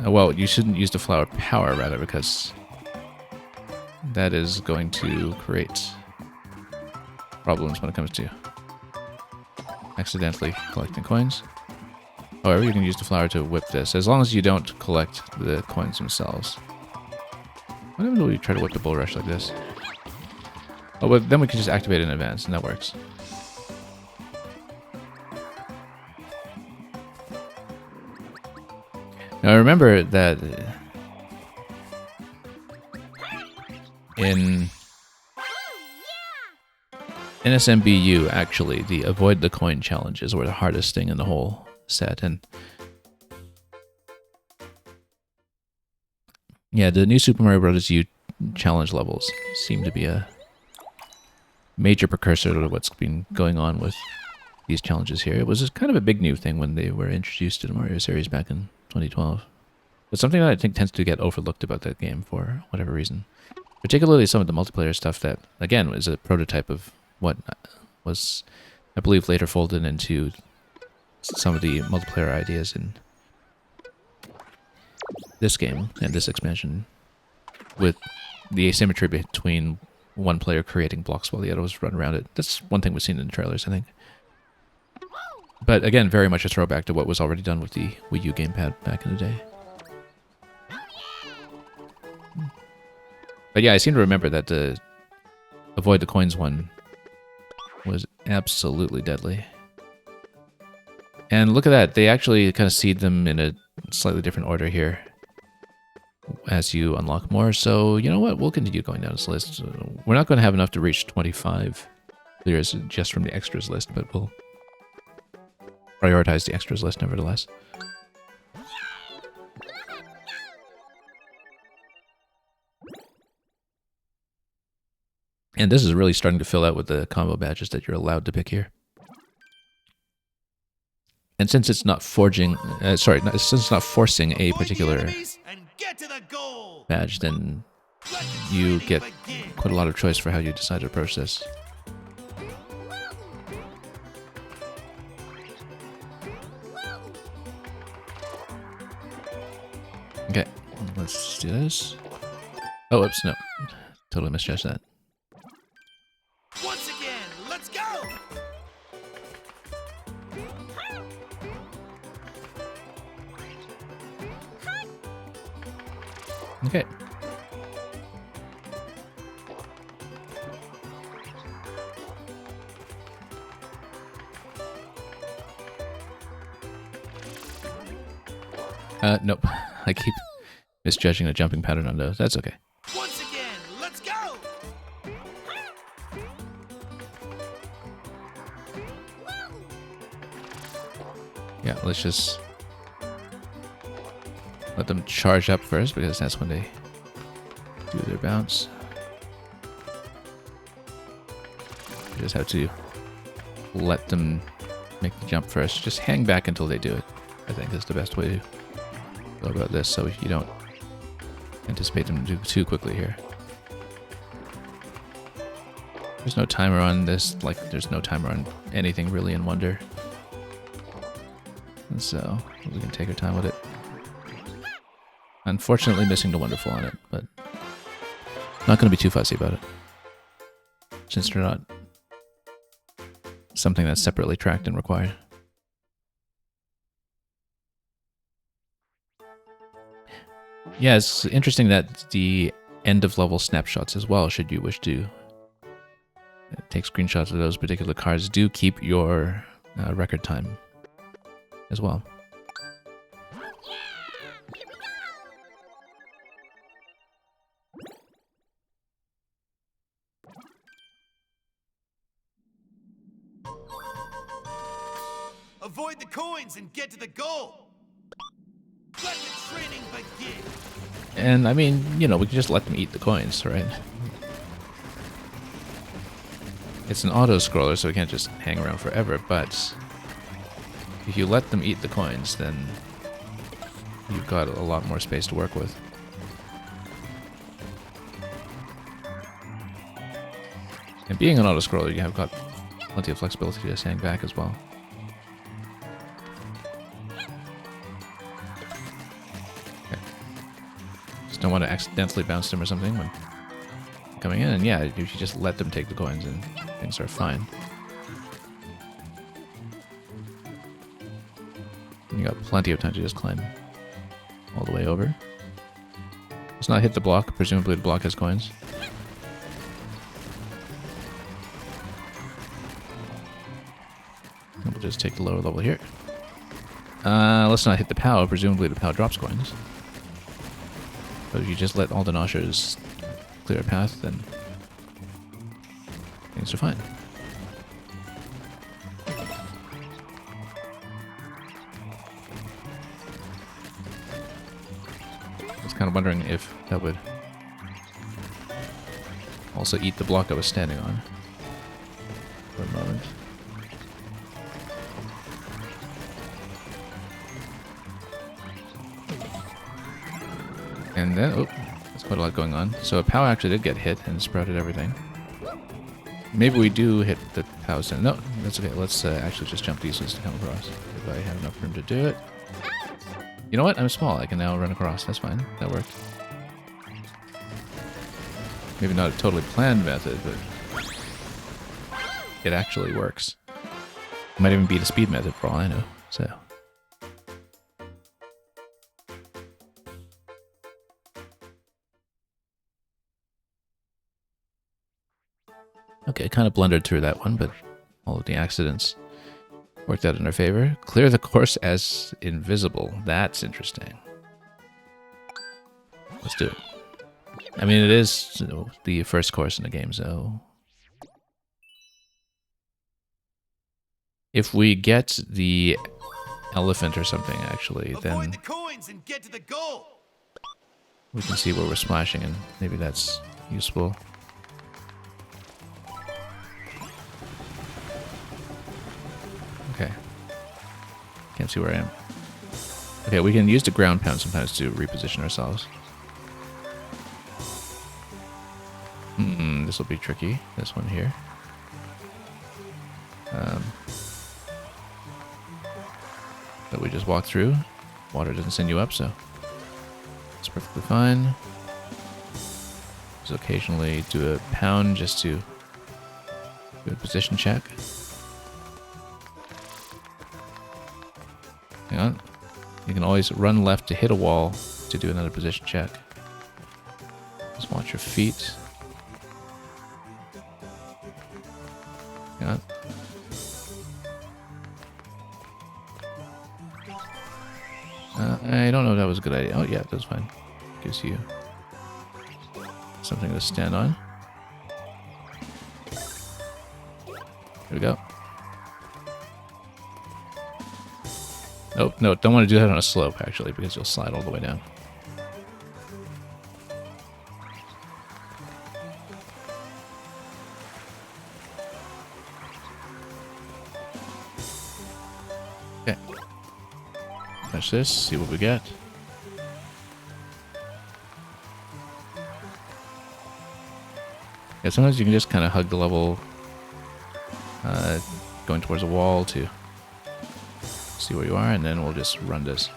well, you shouldn't use the flower power, rather, because that is going to create problems when it comes to accidentally collecting coins. However, you can use the flower to whip this, as long as you don't collect the coins themselves. What happens when we try to whip the bull rush like this? Oh, but then we can just activate it in advance, and that works. Now remember that in NSMBU, actually, the avoid the coin challenges were the hardest thing in the whole set. And yeah, the new Super Mario Bros. U challenge levels seem to be a major precursor to what's been going on with these challenges here. It was kind of a big new thing when they were introduced to the Mario series back in 2012. But something that I think tends to get overlooked about that game for whatever reason. Particularly some of the multiplayer stuff that, again, was a prototype of what was, I believe, later folded into some of the multiplayer ideas in this game and this expansion, with the asymmetry between one player creating blocks while the others run around it. That's one thing we've seen in the trailers, I think. But again, very much a throwback to what was already done with the Wii U gamepad back in the day. But yeah, I seem to remember that the Avoid the Coins one was absolutely deadly. And look at that, they actually kind of seed them in a slightly different order here as you unlock more. So, you know what, we'll continue going down this list. We're not going to have enough to reach 25 clears just from the extras list, but we'll prioritize the extras list nevertheless. And this is really starting to fill out with the combo badges that you're allowed to pick here. And since it's not forging, since it's not forcing a particular And get to the goal. badge, then Let the you training get begin. quite a lot of choice for how you decide to approach this. Okay, let's do this. Oh, oops, no. Totally misjudged that. Once again, let's go. Okay. Nope. I keep misjudging the jumping pattern on those. That's okay. Once again, let's go. Yeah, let's just let them charge up first, because that's when they do their bounce. You just have to let them make the jump first. Just hang back until they do it, I think is the best way to go about this, so you don't anticipate them to do too quickly here. There's no timer on this, like there's no timer on anything really in Wonder. And so we can take our time with it. Unfortunately missing the Wonderful on it, but not going to be too fussy about it, since they're not something that's separately tracked and required. Yeah, it's interesting that the end of level snapshots as well, should you wish to take screenshots of those particular cards, do keep your record time as well. Avoid the coins and get to the goal. Let the training begin. And I mean, you know, we can just let them eat the coins, right? It's an auto-scroller, so we can't just hang around forever, but if you let them eat the coins, then you've got a lot more space to work with. And being an auto-scroller, you have got plenty of flexibility to just hang back as well. Don't want to accidentally bounce them or something when coming in, and yeah, you should just let them take the coins and things are fine. You got plenty of time to just climb all the way over. Let's not hit the block, presumably the block has coins. And we'll just take the lower level here. Let's not hit the POW, presumably the POW drops coins. But if you just let all the Noshers clear a path, then things are fine. kind of wondering if that would also eat the block I was standing on for a moment. And then, oh, there's quite a lot going on. So a POW actually did get hit and sprouted everything. Maybe we do hit the POW center. No, that's okay. Let's actually just jump these ones to come across. If I have enough room to do it. You know what? I'm small. I can now run across. That's fine. That worked. Maybe not a totally planned method, but it actually works. It might even beat a speed method for all I know. So. Okay, kind of blundered through that one, but all of the accidents worked out in our favor. Clear the course as invisible. That's interesting. Let's do it. I mean, it is the first course in the game, so... If we get the elephant or something, actually, then Avoid the coins and get to the goal. we can see where we're splashing, and maybe that's useful. Okay. Can't see where I am. Okay, we can use the ground pound sometimes to reposition ourselves. This will be tricky. This one here. That we just walked through. Water doesn't send you up, so it's perfectly fine. Just occasionally do a pound just to do a position check. Hang on. You can always run left to hit a wall to do another position check. Just watch your feet. Hang on. I don't know if that was a good idea. Oh yeah, that's fine. Gives you something to stand on. Here we go. Oh, no, don't want to do that on a slope, actually, because you'll slide all the way down. Okay. Touch this, see what we get. Yeah, sometimes you can just kind of hug the level, going towards a wall to see where you are, and then we'll just run this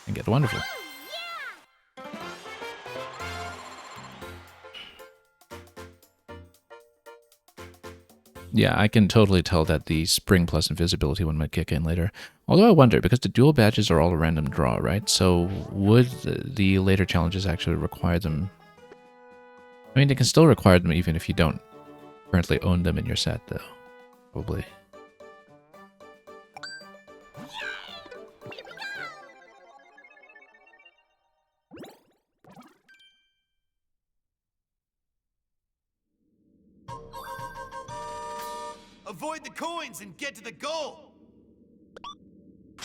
and get wonderful. Yeah, I can totally tell that the spring plus invisibility one might kick in later. Although I wonder, because the dual badges are all a random draw, right? So would the later challenges actually require them? I mean, they can still require them even if you don't currently own them in your set, though. Probably. Avoid the coins and get to the goal.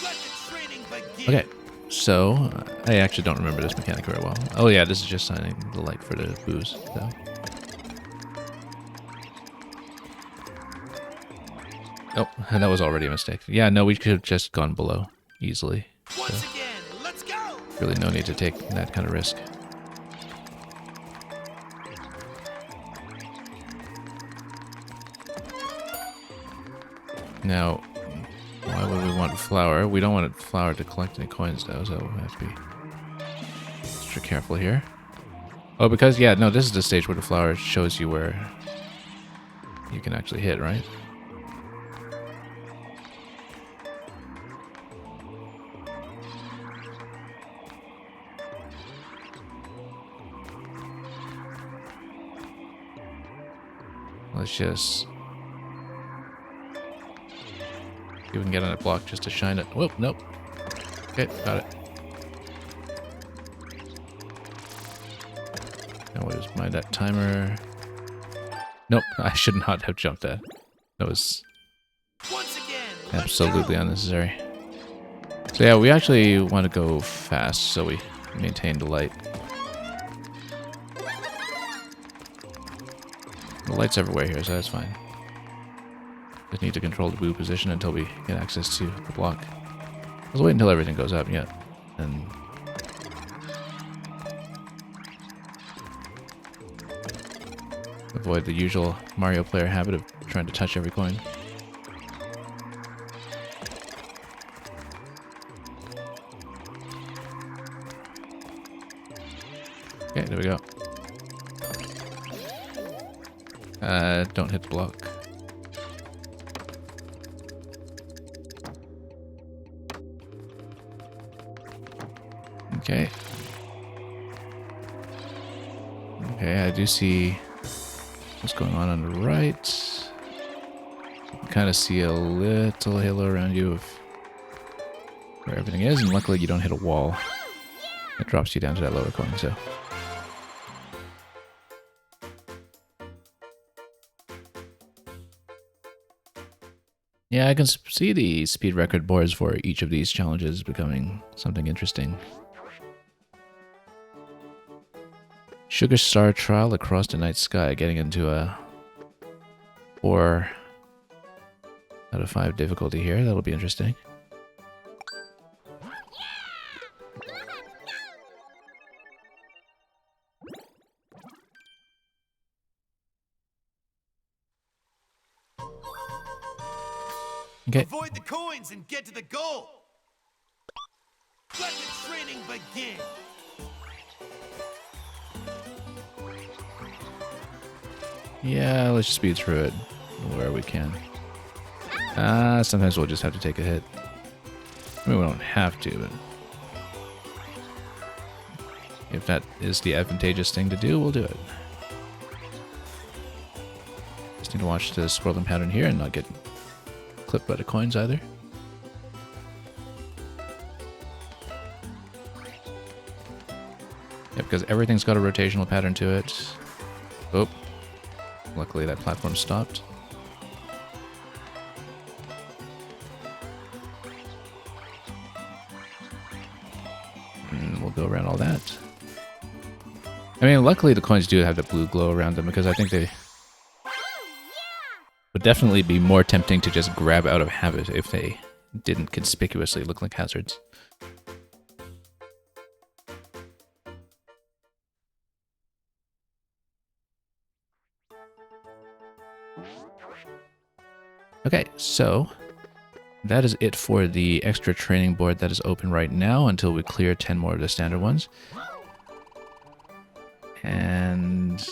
Let the training begin. Okay, so I actually don't remember this mechanic very well. Oh yeah, this is just signing the light for the booze, though. Oh, and that was already a mistake. Yeah, no, we could have just gone below easily. Once So again, let's go. really no need to take that kind of risk. Now, why would we want flour? We don't want flour to collect any coins, though, so we have to be extra careful here. Oh, because, yeah, no, this is the stage where the flour shows you where you can actually hit, right? Let's just... see if we can get on that block just to shine it. Whoop, nope. Okay, got it. Now we'll just mind that timer. Nope, I should not have jumped that. That was Once again, absolutely unnecessary. So yeah, we actually want to go fast, so we maintain the light. The light's everywhere here, so that's fine. Just need to control the blue position until we get access to the block. Let's wait until everything goes up, yeah. And avoid the usual Mario player habit of trying to touch every coin. Okay, there we go. Don't hit the block. Okay. Okay, I do see what's going on the right. You can kind of see a little halo around you of where everything is, and luckily you don't hit a wall. It drops you down to that lower coin, so. Yeah, I can see the speed record boards for each of these challenges becoming something interesting. Sugar Star Trial across the night sky, getting into a 4 out of 5 difficulty here. That'll be interesting. Okay. Avoid the coins and get to the goal. Let the training begin. Yeah, let's just speed through it where we can. Sometimes we'll just have to take a hit. I mean, we don't have to, but if that is the advantageous thing to do, we'll do it. Just need to watch the swirling pattern here and not get clipped by the coins either. Yeah, because everything's got a rotational pattern to it. Oh, luckily that platform stopped. And we'll go around all that. I mean, luckily the coins do have the blue glow around them, because I think they would definitely be more tempting to just grab out of habit if they didn't conspicuously look like hazards. Okay, so that is it for the extra training board that is open right now until we clear 10 more of the standard ones. And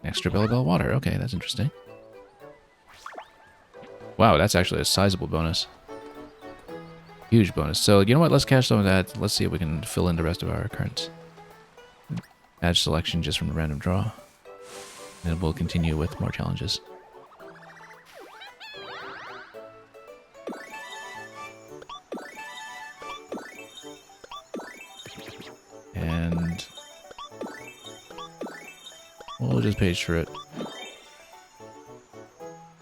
extra Bellabel water. Okay, that's interesting. Wow, that's actually a sizable bonus. Huge bonus. So, you know what? Let's cash some of that. Let's see if we can fill in the rest of our current badge selection just from a random draw. And we'll continue with more challenges. And we'll just page through it.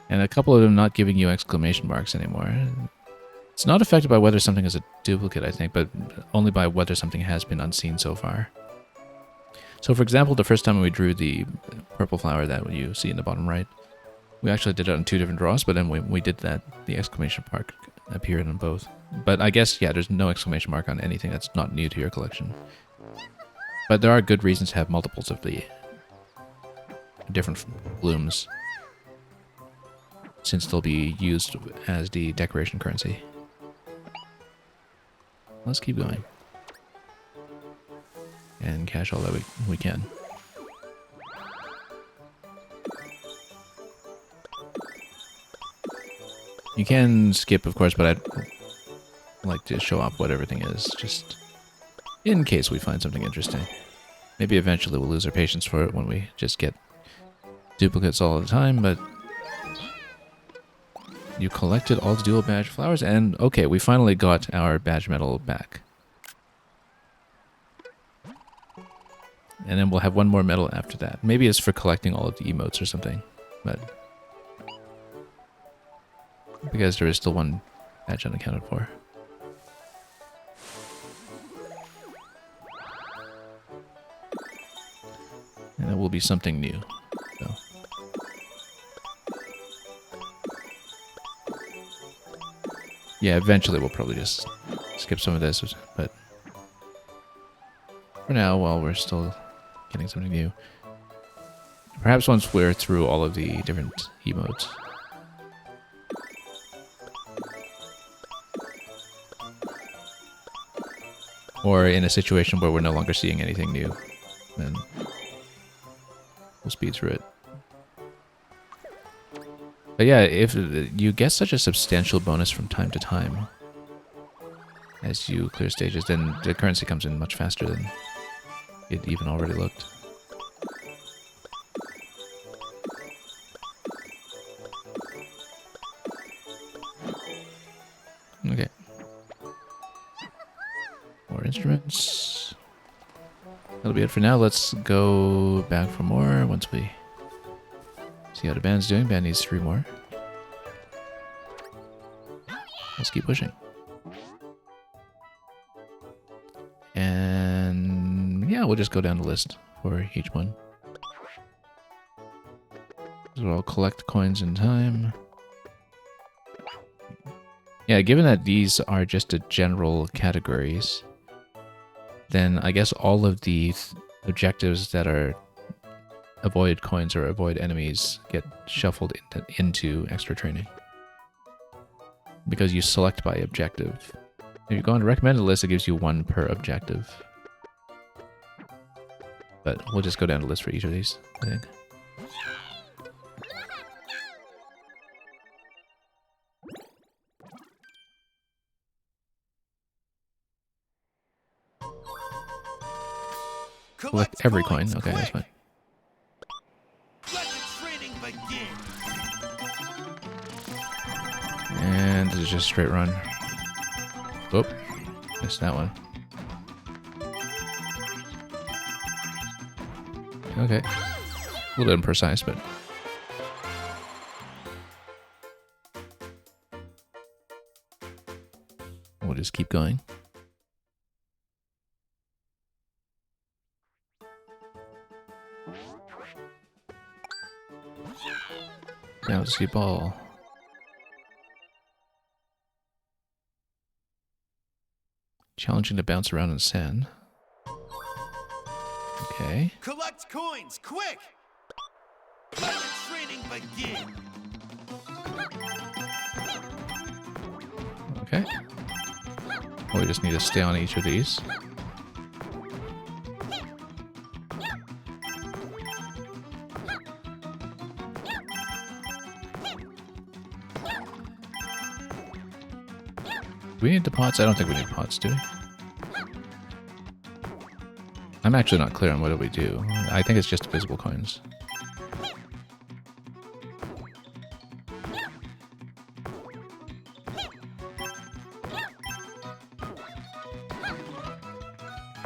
And a couple of them not giving you exclamation marks anymore. It's not affected by whether something is a duplicate, I think, but only by whether something has been unseen so far. So for example, the first time we drew the purple flower that you see in the bottom right, we actually did it on 2 different draws, but then we did that, the exclamation mark appeared on both. But I guess, yeah, there's no exclamation mark on anything that's not new to your collection. But there are good reasons to have multiples of the different blooms, since they'll be used as the decoration currency. Let's keep going. And cash all that we can. You can skip, of course, but I'd like to show off what everything is, just in case we find something interesting. Maybe eventually we'll lose our patience for it when we just get duplicates all the time, but you collected all the dual badge flowers, and okay, we finally got our badge medal back. And then we'll have one more medal after that. Maybe it's for collecting all of the emotes or something, but because there is still one badge unaccounted for. And it will be something new. So. Yeah, eventually we'll probably just skip some of this, but for now, while we're still getting something new, perhaps once we're through all of the different emotes. Or in a situation where we're no longer seeing anything new, then we'll speed through it. But yeah, if you get such a substantial bonus from time to time as you clear stages, then the currency comes in much faster than it even already looked. Okay. More instruments. That'll be it for now. Let's go back for more once we see how the band's doing. Band needs 3 more. Let's keep pushing. And yeah, we'll just go down the list for each one. So I'll collect coins in time. Yeah, given that these are just a general categories, then I guess all of the objectives that are avoid coins or avoid enemies get shuffled into extra training. Because you select by objective. If you go on the recommended list, it gives you 1 per objective. But we'll just go down the list for each of these, I think. Collect every coin. Okay, that's fine. Let the training begin. And this is just a straight run. Whoop. Missed that one. Okay. A little bit imprecise, but... we'll just keep going. Bouncy ball. Challenging to bounce around in sand. Okay. Collect coins, quick! Let the training begin. Okay. Well, we just need to stay on each of these. Do we need the pots? I don't think we need pots, do we? I'm actually not clear on what do we do. I think it's just visible coins.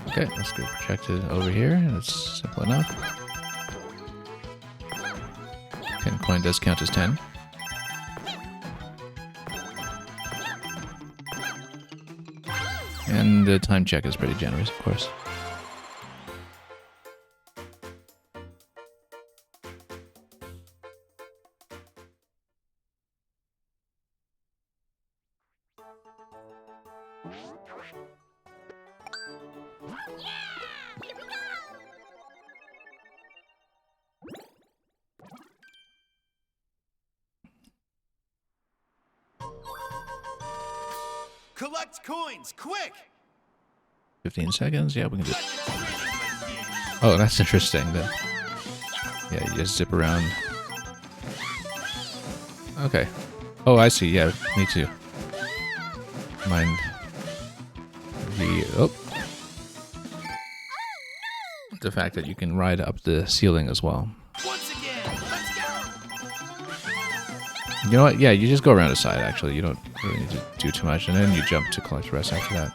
Okay, let's get projected over here. That's simple enough. 10 coin does count as 10. And the time check is pretty generous, of course. Collect coins, quick! 15 seconds? Yeah, we can do Let it. the training begin. Oh, that's interesting. Yeah, you just zip around. Okay. Oh, I see. Yeah, me too. Mind the fact that you can ride up the ceiling as well. Once again, let's go! You know what? Yeah, you just go around the side, actually. You don't really need to do too much, and then you jump to collect the rest after that.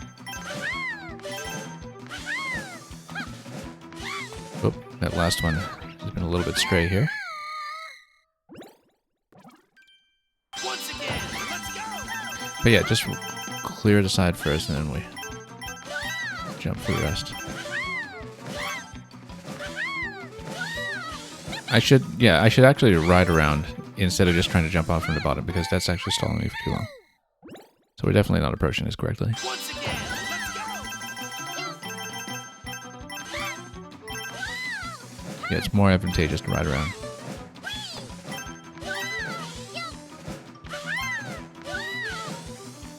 Oh, that last one has been a little bit stray here. Once again, let's go! But yeah, just clear the side first, and then we jump for the rest. I should actually ride around instead of just trying to jump off from the bottom, because that's actually stalling me for too long. So we're definitely not approaching this correctly. Once again, let's go! Yeah, it's more advantageous to ride around.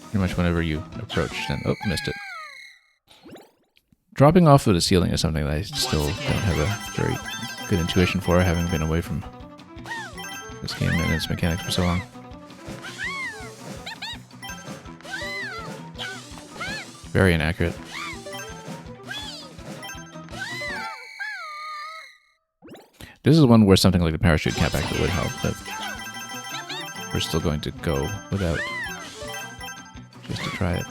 Pretty much whenever you approach, then... Oh, missed it. Dropping off of the ceiling is something that I still don't have a very good intuition for, having been away from this game and its mechanics for so long. Very inaccurate. This is one where something like the parachute cap actually would help, but we're still going to go without, just to try it.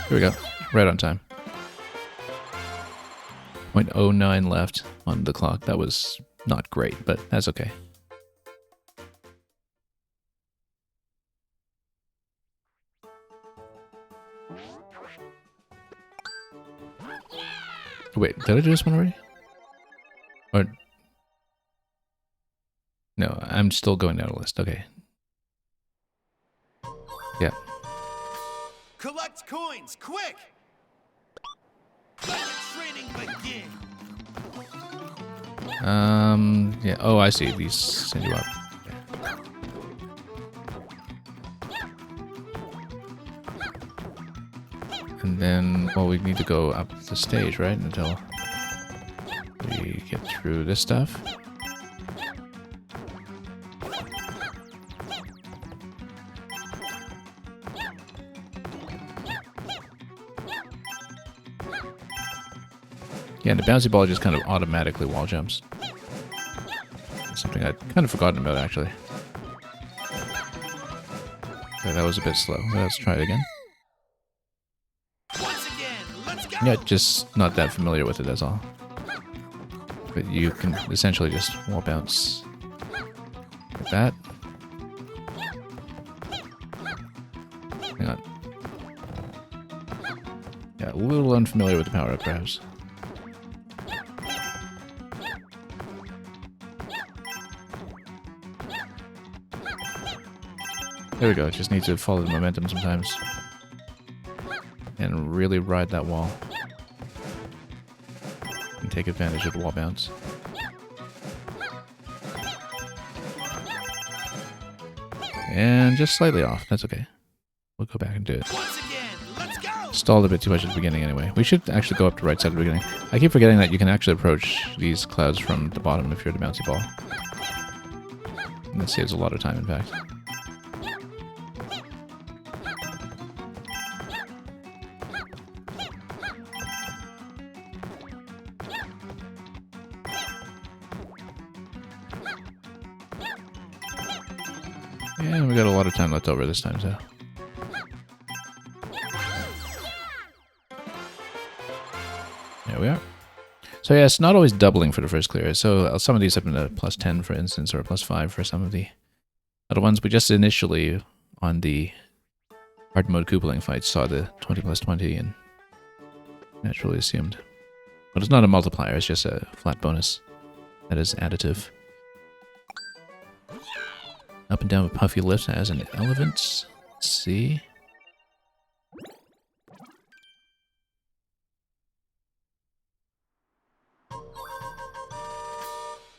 Here we go. Right on time. 0.09 left on the clock. That was not great, but that's okay. Wait, did I do this one already? Or... No, I'm still going down a list. Okay. Yeah. Collect coins, quick! Let the training begin! Yeah. Oh, I see. These send you up. And then, well, we need to go up the stage, right? Until we get through this stuff. Yeah, and the bouncy ball just kind of automatically wall jumps. Something I'd kind of forgotten about, actually. Okay, that was a bit slow. Let's try it again. Once again, let's go! Yeah, just not that familiar with it, that's all. But you can essentially just wall bounce like that. Hang on. Yeah, a little unfamiliar with the power-up, perhaps. There we go, just need to follow the momentum sometimes. And really ride that wall. And take advantage of the wall bounce. And just slightly off, that's okay. We'll go back and do it. Once again, let's go! Stalled a bit too much at the beginning anyway. We should actually go up the right side at the beginning. I keep forgetting that you can actually approach these clouds from the bottom if you're the bouncy ball. And that saves a lot of time, in fact. And we got a lot of time left over this time, so. There we are. So yeah, it's not always doubling for the first clear. So some of these have been a +10, for instance, or a +5 for some of the other ones. We just initially, on the hard mode coupoling fight, saw the 20+20 and naturally assumed. But it's not a multiplier, it's just a flat bonus that is additive. Up and down with puffy lifts as an elephant. Let's see.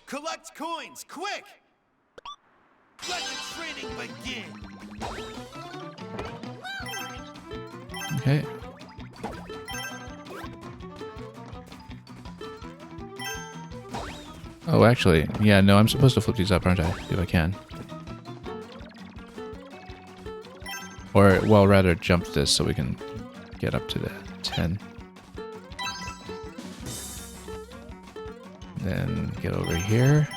Collect coins, quick! Let the training begin! Okay. Oh, actually, yeah, no, I'm supposed to flip these up, aren't I? If I can. Or, well, rather jump this so we can get up to the 10. Then get over here.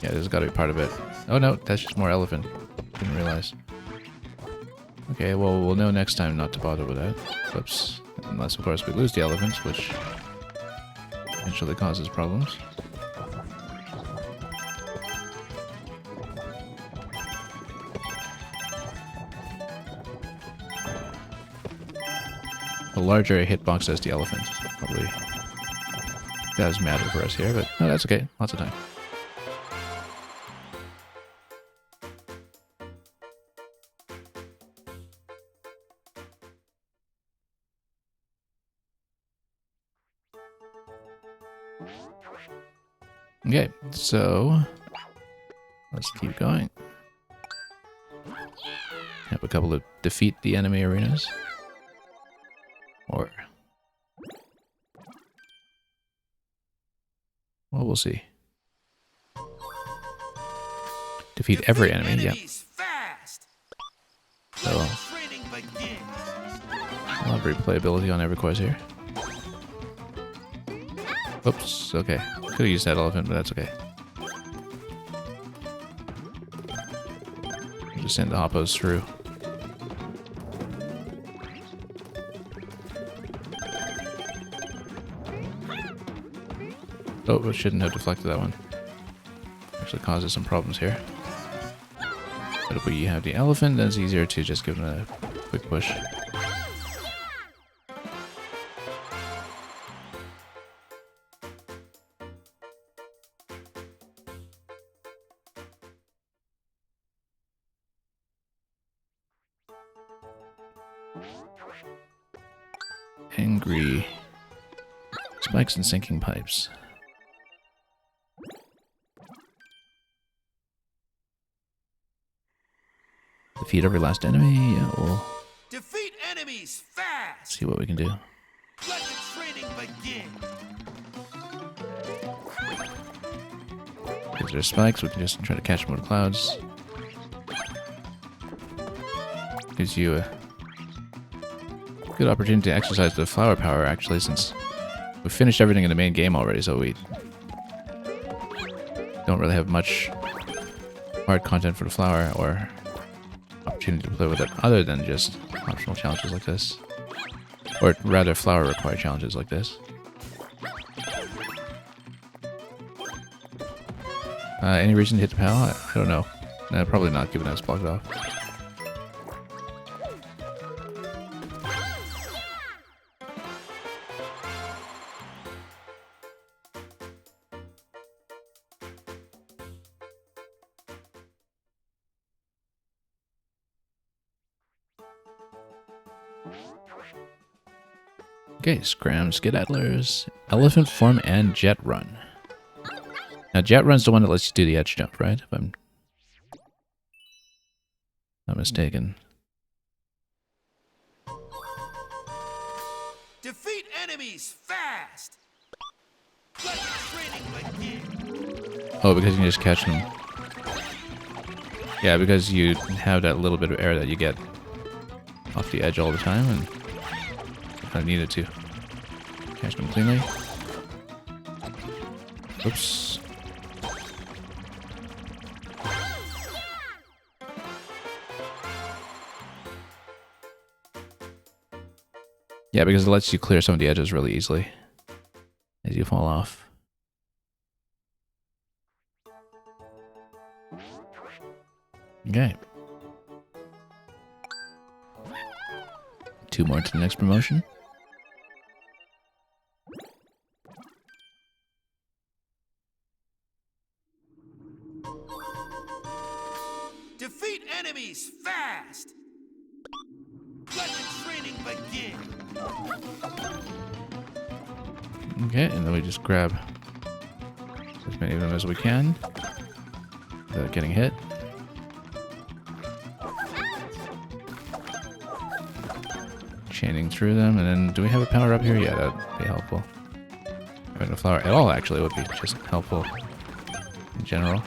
Yeah, there's got to be part of it. Oh no, that's just more elephant. Didn't realize. Okay, well, we'll know next time not to bother with that. Whoops. Unless, of course, we lose the elephants, which eventually causes problems. larger a hitbox as the elephant. Probably does matter for us here, but no, that's okay. Lots of time. Okay, so let's keep going. Have a couple of defeat the enemy arenas. Or... well, we'll see. Defeat every enemy, yeah. Fast. So, Let the training begin. a lot of replayability on every quest here. Oops, okay. Could have used that elephant, but that's okay. Just send the hoppos through. Oh, I shouldn't have deflected that one. Actually causes some problems here. But if we have the elephant, then it's easier to just give him a quick push. Angry spikes and sinking pipes. Defeat every last enemy. Yeah, we'll Defeat enemies fast. see what we can do. Let the training begin. Because there's spikes, we can just try to catch them with clouds. Gives you a good opportunity to exercise the flower power, actually, since we finished everything in the main game already, so we don't really have much hard content for the flower or opportunity to play with it other than just optional challenges like this. Or rather, flower required challenges like this. Any reason to hit the pal? I don't know. Probably not, given that it's blocked off. Okay, Scram, Skedaddlers, Elephant Form, and Jet Run. Now, Jet Run's the one that lets you do the edge jump, right? If I'm not mistaken. Defeat enemies fast. Let the training begin. Oh, because you can just catch them. Yeah, because you have that little bit of air that you get off the edge all the time, and kind of needed to catch them cleanly. Oops. Yeah, because it lets you clear some of the edges really easily as you fall off. Okay. 2 more to the next promotion. Defeat enemies fast. Let the training begin. Okay, and then we just grab as many of them as we can without getting hit. Chaining through them, and then do we have a power up here? Yeah, that would be helpful. Having a flower at all actually would be just helpful in general.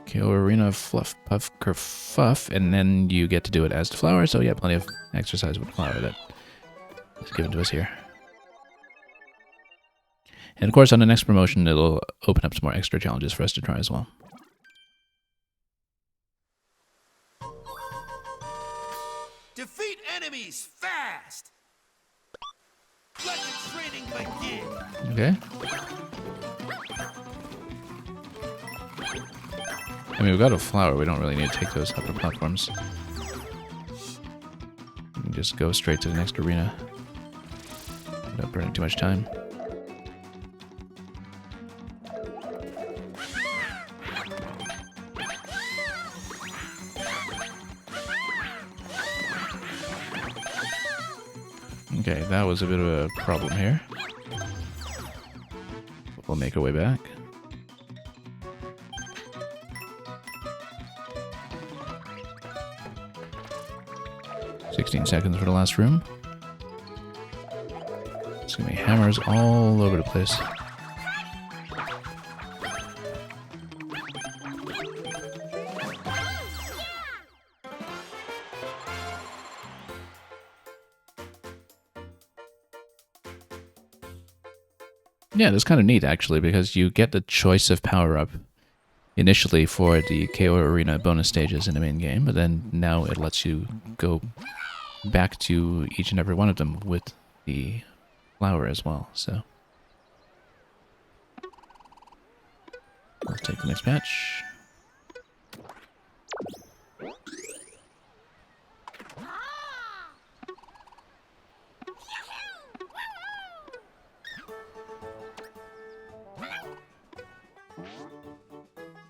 Okay, Arena Fluff Puff Kerfuff, and then you get to do it as the flower, so yeah, plenty of exercise with the flower that is given to us here. And of course, on the next promotion, it'll open up some more extra challenges for us to try as well. Defeat enemies fast! Let the training begin! Okay. I mean, we've got a flower. We don't really need to take those upper platforms. We can just go straight to the next arena without burning too much time. Okay, that was a bit of a problem here. We'll make our way back. Seconds for the last room. It's gonna be hammers all over the place. Yeah, that's kind of neat actually, because you get the choice of power-up initially for the KO Arena bonus stages in the main game, but then now it lets you go back to each and every one of them with the flower as well, so. Let's take the next match.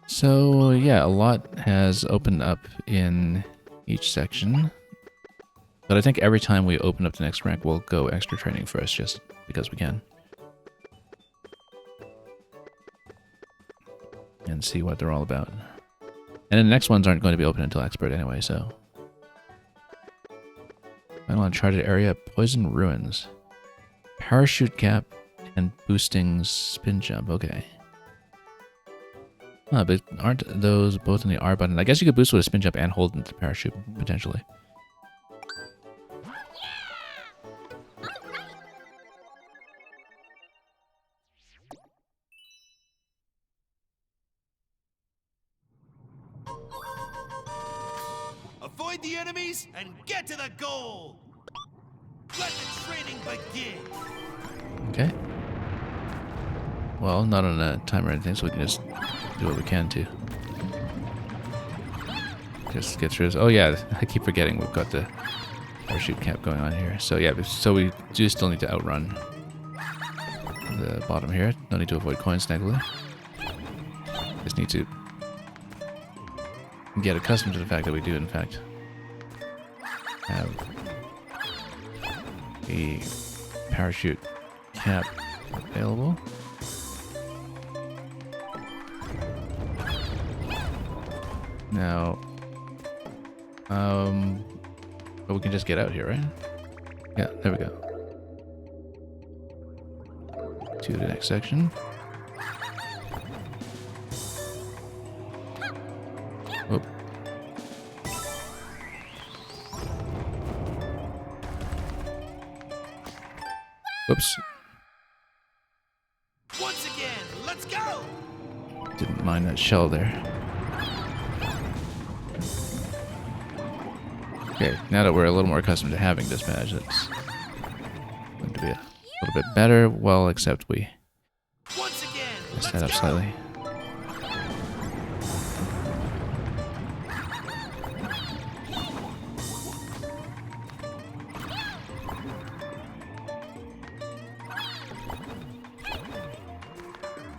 So, yeah, a lot has opened up in each section. But I think every time we open up the next rank, we'll go extra training first, just because we can. And see what they're all about. And then the next ones aren't going to be open until Expert anyway, so. Final Uncharted area, Poison Ruins. Parachute cap and boosting spin jump, okay. Ah, but aren't those both in the R button? I guess you could boost with a spin jump and hold into the parachute, potentially. Avoid the enemies and get to the goal! Let the training begin! Okay. Well, not on a timer or anything, so we can just do what we can to just get through this. Oh yeah, I keep forgetting we've got the parachute camp going on here. So yeah, so we do still need to outrun the bottom here. No need to avoid coins snagily. Just need to get accustomed to the fact that we do in fact have a parachute cap available. Now, but we can just get out here, right? Yeah, there we go. To the next section. Whoop. Whoops. Once again, let's go! Didn't mind that shell there. Okay, now that we're a little more accustomed to having this badge, that's going to be a little bit better. Well, except we Once again, messed let's that up go! slightly.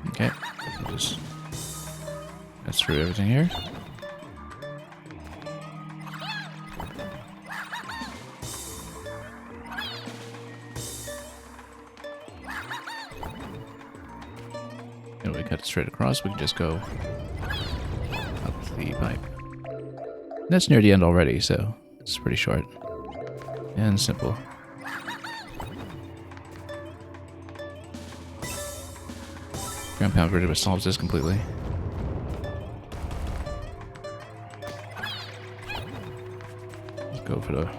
Okay, we'll just mess through everything here. And we cut it straight across, we can just go up the pipe. That's near the end already, so it's pretty short and simple. Ground pound pretty much solves this completely. Let's go for the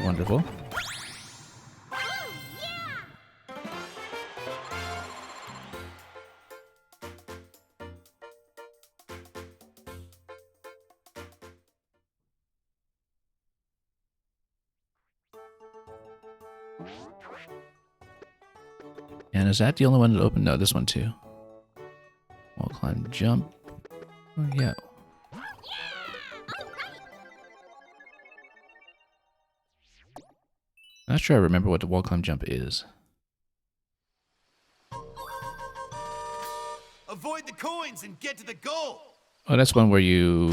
wonderful. And is that the only one that opened? No, this one too. Wall climb, jump. Oh, yeah. Not sure I remember what the wall climb jump is. Avoid the coins and get to the goal. Oh, that's one where you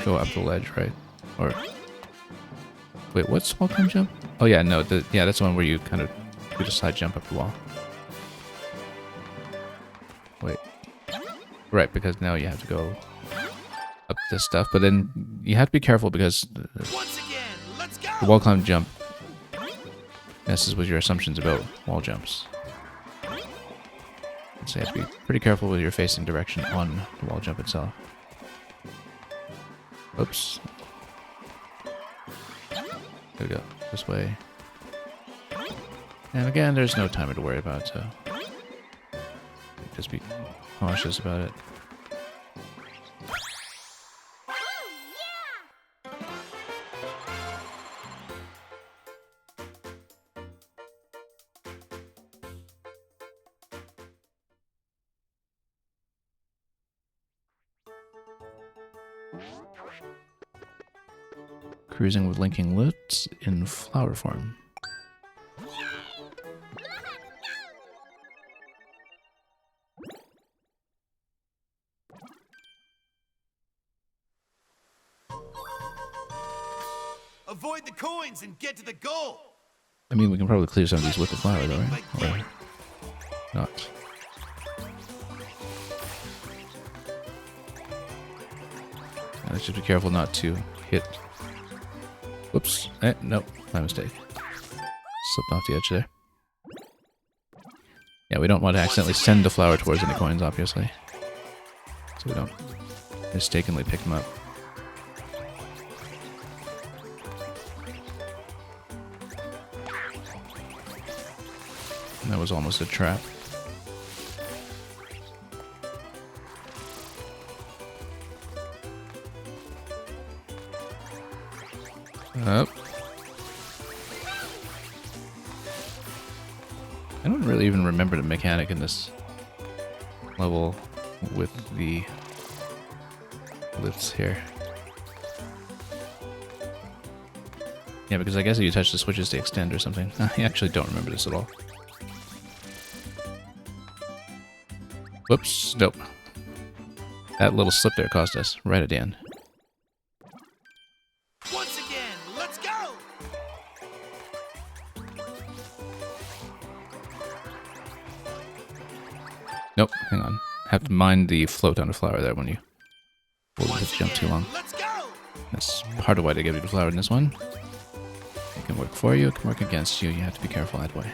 go up the ledge, right? Or wait, what's wall climb jump? Oh yeah, no, that's the one where you kind of do the side jump up the wall. Wait, right? Because now you have to go up this stuff, but then you have to be careful because Once again, let's go. the wall climb jump messes with your assumptions about wall jumps. So you have to be pretty careful with your facing direction on the wall jump itself. Oops. There we go. This way. And again, there's no timer to worry about, so just be cautious about it. Cruising with linking loots in flower form. Avoid the coins and get to the goal. I mean, we can probably clear some of these with the flower, though, right? Or not. Let's just be careful not to hit. Whoops. Nope. My mistake. Slipped off the edge there. Yeah, we don't want to accidentally send the flower towards any coins, obviously. So we don't mistakenly pick them up. That was almost a trap. Up. I don't really even remember the mechanic in this level with the lifts here. Yeah, because I guess if you touch the switches, they extend or something. I actually don't remember this at all. Whoops, nope. That little slip there cost us right at the end. Once again, let's go. Nope, hang on. Have to mind the float on the flower there when you hold the jump too long. Let's go. That's part of why they give you the flower in this one. It can work for you, it can work against you. You have to be careful that way.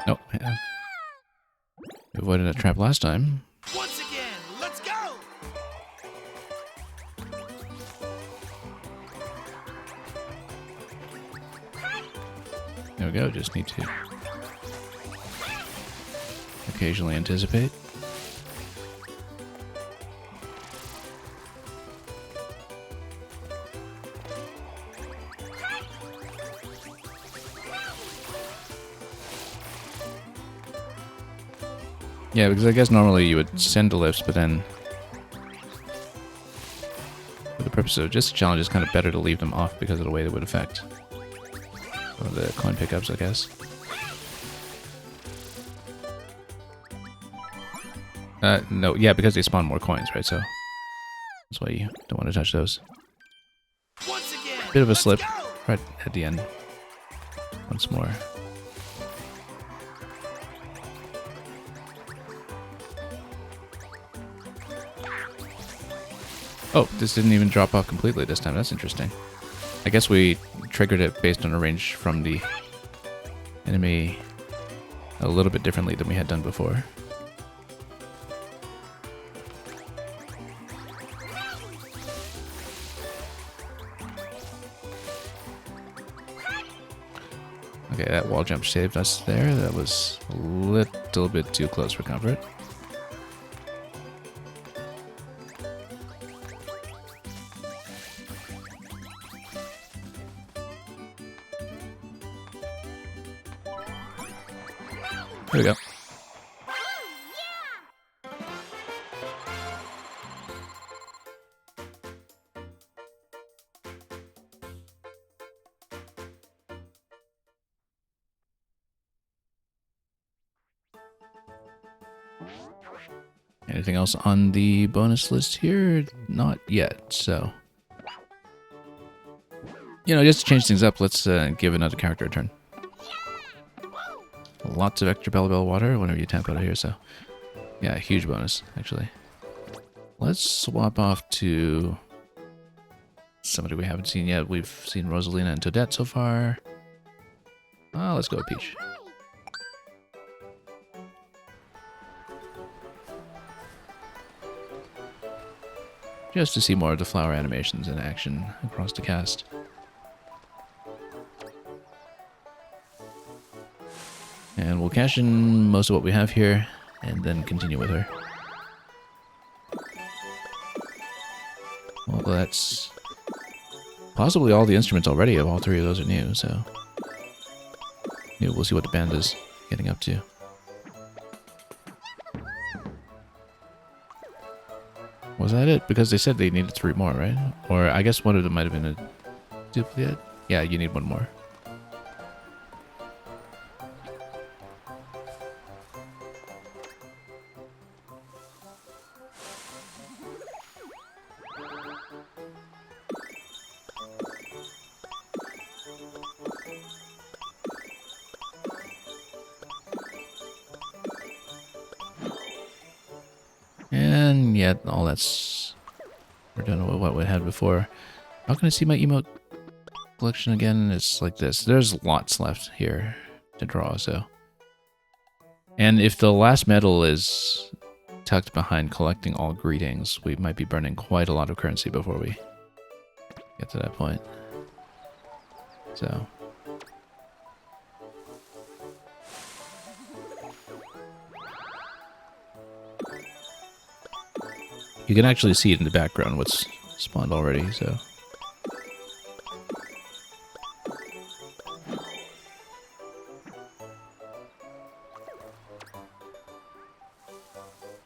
Nope. Yeah. We avoided a trap last time. Once again, let's go. There we go, just need to occasionally anticipate. Yeah, because I guess normally you would send the lifts, but then for the purpose of just a challenge, it's kind of better to leave them off because of the way they would affect the coin pickups, I guess. No, yeah, because they spawn more coins, right? So that's why you don't want to touch those. Once again, Bit of a let's slip go. right at the end. Once more. Oh, this didn't even drop off completely this time. That's interesting. I guess we triggered it based on a range from the enemy a little bit differently than we had done before. Okay, that wall jump saved us there. That was a little bit too close for comfort. There we go. Anything else on the bonus list here? Not yet, so... You know, just to change things up, let's give another character a turn. Lots of extra Bellabel water whenever you tap out of here, so... Yeah, huge bonus, actually. Let's swap off to... somebody we haven't seen yet. We've seen Rosalina and Toadette so far. Let's go with Peach. Just to see more of the flower animations in action across the cast. And we'll cash in most of what we have here, and then continue with her. Well, that's possibly all the instruments already. All three of those are new, so... Yeah, we'll see what the band is getting up to. Was that it? Because they said they needed 3 more, right? Or I guess one of them might have been a duplicate. Yeah, you need 1 more. And yeah, all that's... We're done with what we had before. How can I see my emote collection again? It's like this. There's lots left here to draw, so... And if the last medal is tucked behind collecting all greetings, we might be burning quite a lot of currency before we get to that point. So... You can actually see it in the background, what's spawned already, so...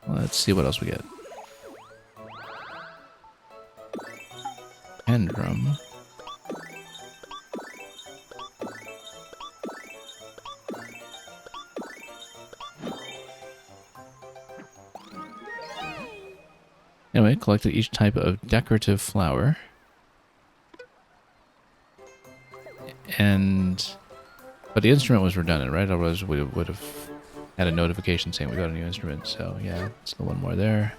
Let's see what else we get. Hand drum. Anyway, collected each type of decorative flower. But the instrument was redundant, right? Otherwise we would have had a notification saying we got a new instrument. So yeah, still 1 more there.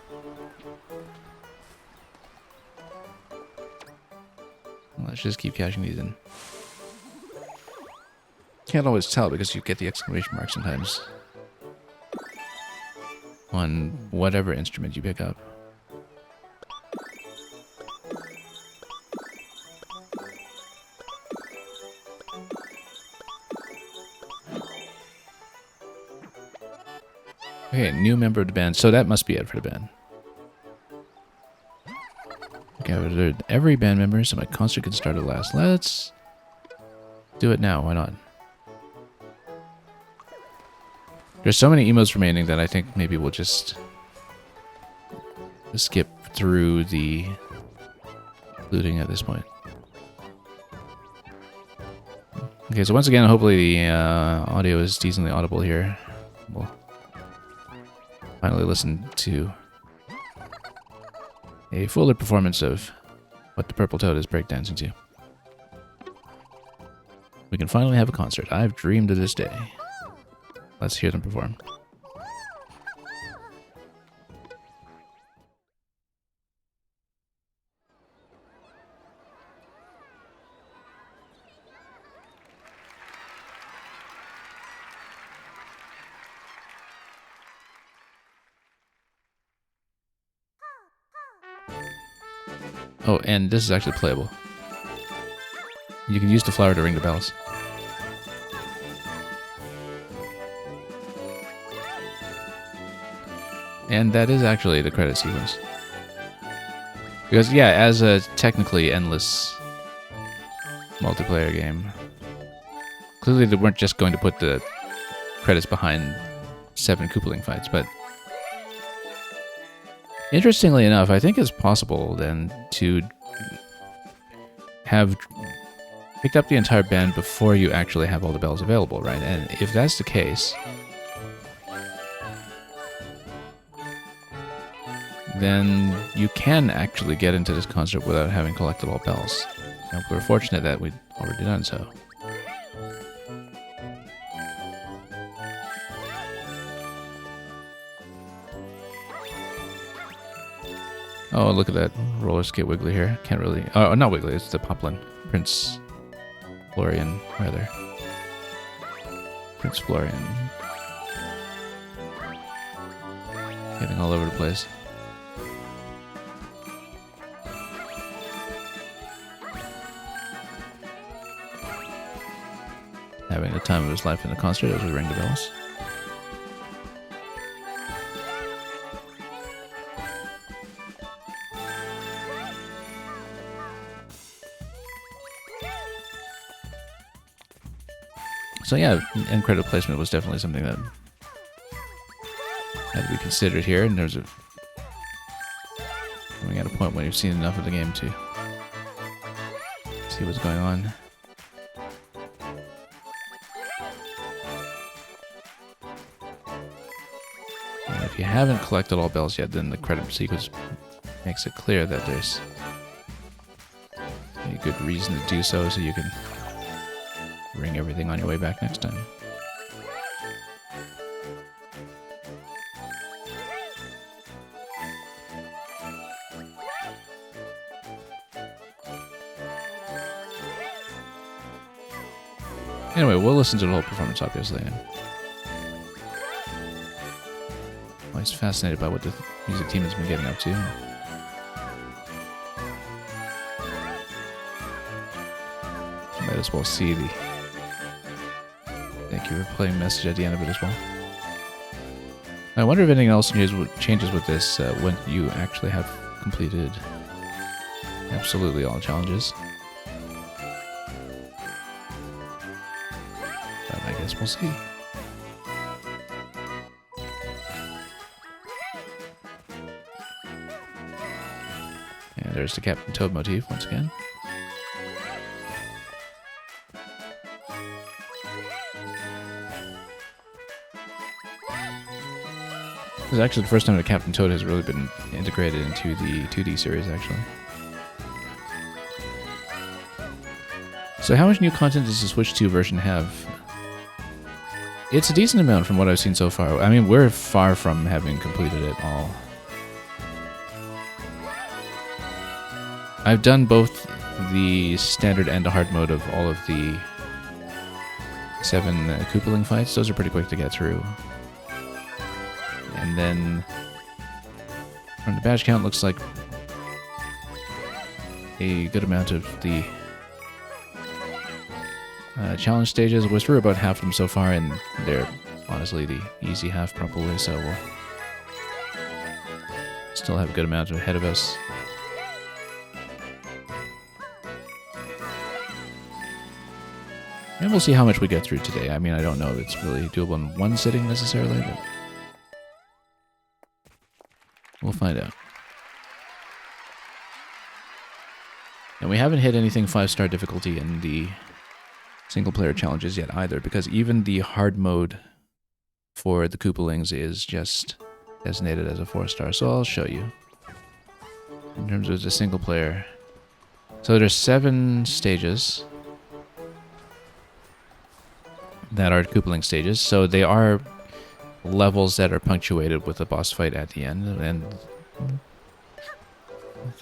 Let's just keep cashing these in. Can't always tell because you get the exclamation mark sometimes on whatever instrument you pick up. Okay, new member of the band. So that must be it for the band. Okay, I've ordered every band member, so my concert can start at last. Let's do it now. Why not? There's so many emotes remaining that I think maybe we'll just skip through the looting at this point. Okay, so once again, hopefully the audio is decently audible here. We'll finally listen to a fuller performance of what the Purple Toad is breakdancing to. We can finally have a concert. I've dreamed of this day. Let's hear them perform. Oh, and this is actually playable. You can use the flower to ring the bells. And that is actually the credit sequence. Because, yeah, as a technically endless multiplayer game, clearly they weren't just going to put the credits behind 7 Koopaling fights, but interestingly enough, I think it's possible then to have picked up the entire band before you actually have all the bells available, right? And if that's the case, then you can actually get into this concert without having collected all bells. And we're fortunate that we'd already done so. Oh, look at that roller skate Wiggly here. Can't really... Oh, not Wiggly, it's the Poplin. Prince Florian, rather. Prince Florian. Getting all over the place. Having the time of his life in the concert as we ring the bells. So yeah, end credit placement was definitely something that had to be considered here in terms of coming at a point when you've seen enough of the game to see what's going on. And if you haven't collected all bells yet, then the credit sequence makes it clear that there's a good reason to do so you can ring everything on your way back next time. Anyway, we'll listen to the whole performance, obviously. I'm always fascinated by what the music team has been getting up to. Might as well see the thank you for playing message at the end of it as well. I wonder if anything else changes with this when you actually have completed absolutely all challenges. But I guess we'll see. And there's the Captain Toad motif once again. This is actually the first time that Captain Toad has really been integrated into the 2D series, actually. So how much new content does the Switch 2 version have? It's a decent amount from what I've seen so far. I mean, we're far from having completed it all. I've done both the standard and the hard mode of all of the 7 Koopaling fights. Those are pretty quick to get through. And then from the badge count, looks like a good amount of the challenge stages. We're through about half of them so far, and they're honestly the easy half probably, so we'll still have a good amount ahead of us. And we'll see how much we get through today. I mean, I don't know if it's really doable in one sitting necessarily, but we'll find out. And we haven't hit anything 5-star difficulty in the single-player challenges yet either, because even the hard mode for the Koopalings is just designated as a 4-star. So I'll show you in terms of the single-player. So there's 7 stages that are Koopaling stages. So they are levels that are punctuated with a boss fight at the end, and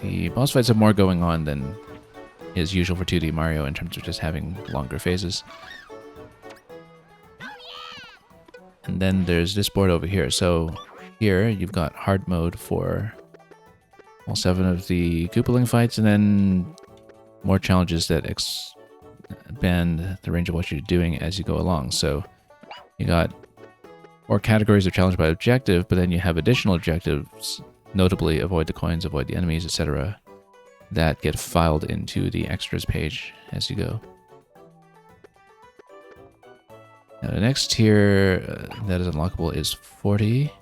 the boss fights have more going on than is usual for 2D Mario in terms of just having longer phases. And then there's this board over here. So here you've got hard mode for all 7 of the Koopaling fights, and then more challenges that expand the range of what you're doing as you go along. So you got 4 categories of challenge by objective, but then you have additional objectives, notably avoid the coins, avoid the enemies, etc., that get filed into the extras page as you go. The next tier that is unlockable is 40.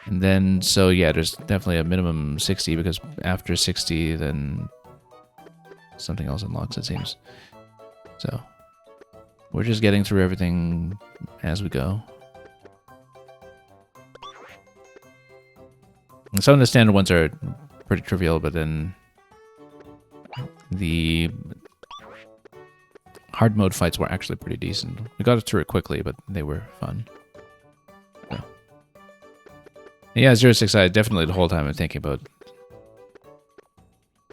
And then, so yeah, there's definitely a minimum 60, because after 60, then something else unlocks, it seems. So, we're just getting through everything as we go. And some of the standard ones are pretty trivial, but then the hard mode fights were actually pretty decent. We got through it quickly, but they were fun. So. Yeah, 06, I definitely the whole time I'm thinking about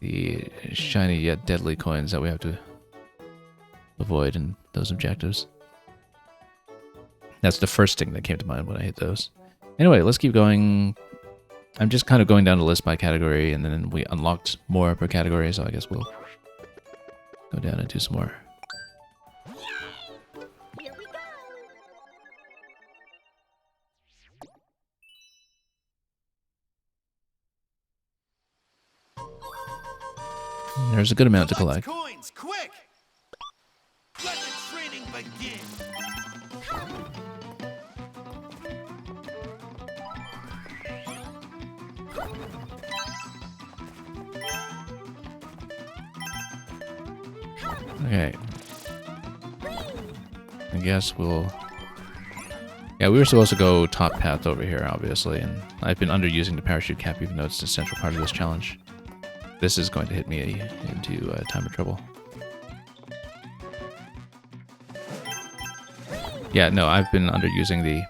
the shiny yet deadly coins that we have to avoid in those objectives. That's the first thing that came to mind when I hit those. Anyway, let's keep going. I'm just kind of going down the list by category, and then we unlocked more per category, so I guess we'll go down and do some more. Here we go. There's a good amount to Collect collect. coins, quick! Let the training begin! Okay. I guess we'll... Yeah, we were supposed to go top path over here, obviously, and I've been underusing the parachute cap, even though it's the central part of this challenge. This is going to hit me into time of trouble. Yeah, no, I've been underusing the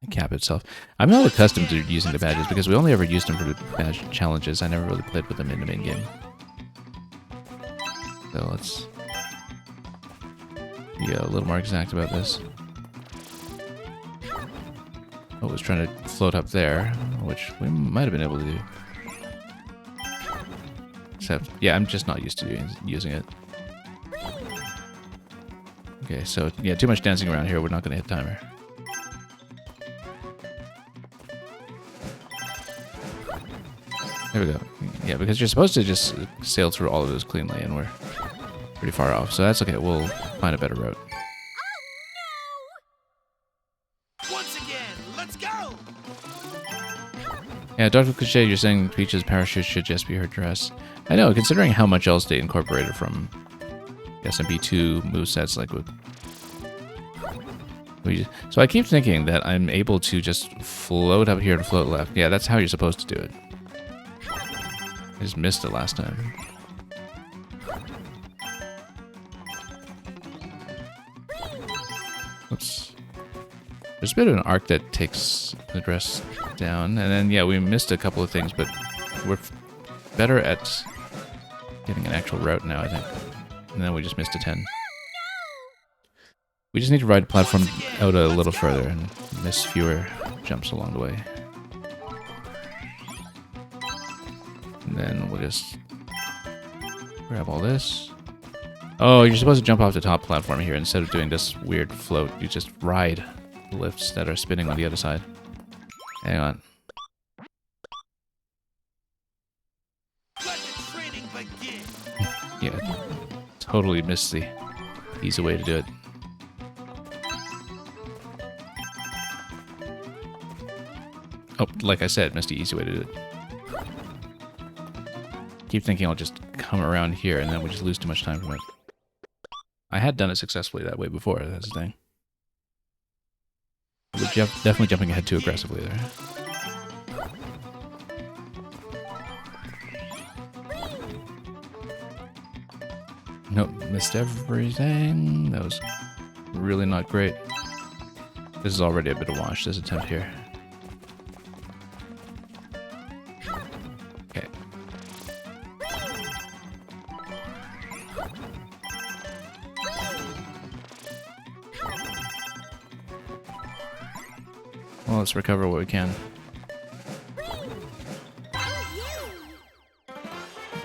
cap itself. I'm not accustomed to using the badges because we only ever used them for the badge challenges. I never really played with them in the main game. So let's be a little more exact about this. I was trying to float up there, which we might have been able to do. Except, yeah, I'm just not used to using it. Okay, so, yeah, too much dancing around here. We're not going to hit timer. There we go. Yeah, because you're supposed to just sail through all of those cleanly, and we're pretty far off. So that's okay. We'll find a better route. Once again, let's go! Yeah, Dr. Cliche, you're saying Peach's parachute should just be her dress. I know, considering how much else they incorporated from SMP2 movesets, like with... So I keep thinking that I'm able to just float up here and float left. Yeah, that's how you're supposed to do it. I just missed it last time. Oops. There's a bit of an arc that takes the dress down, and then, yeah, we missed a couple of things, but we're better at getting an actual route now, I think. And then we just missed a 10. We just need to ride the platform out a little further and miss fewer jumps along the way. And then we'll just grab all this. Oh, you're supposed to jump off the top platform here instead of doing this weird float. You just ride the lifts that are spinning on the other side. Hang on. Let the training begin! Yeah, totally missed the easy way to do it. Oh, like I said, missed the easy way to do it. Keep thinking I'll just come around here and then we just lose too much time from it. I had done it successfully that way before, that's the thing. We're definitely jumping ahead too aggressively there. Nope, missed everything. That was really not great. This is already a bit of wash, this attempt here. Okay. Well, let's recover what we can.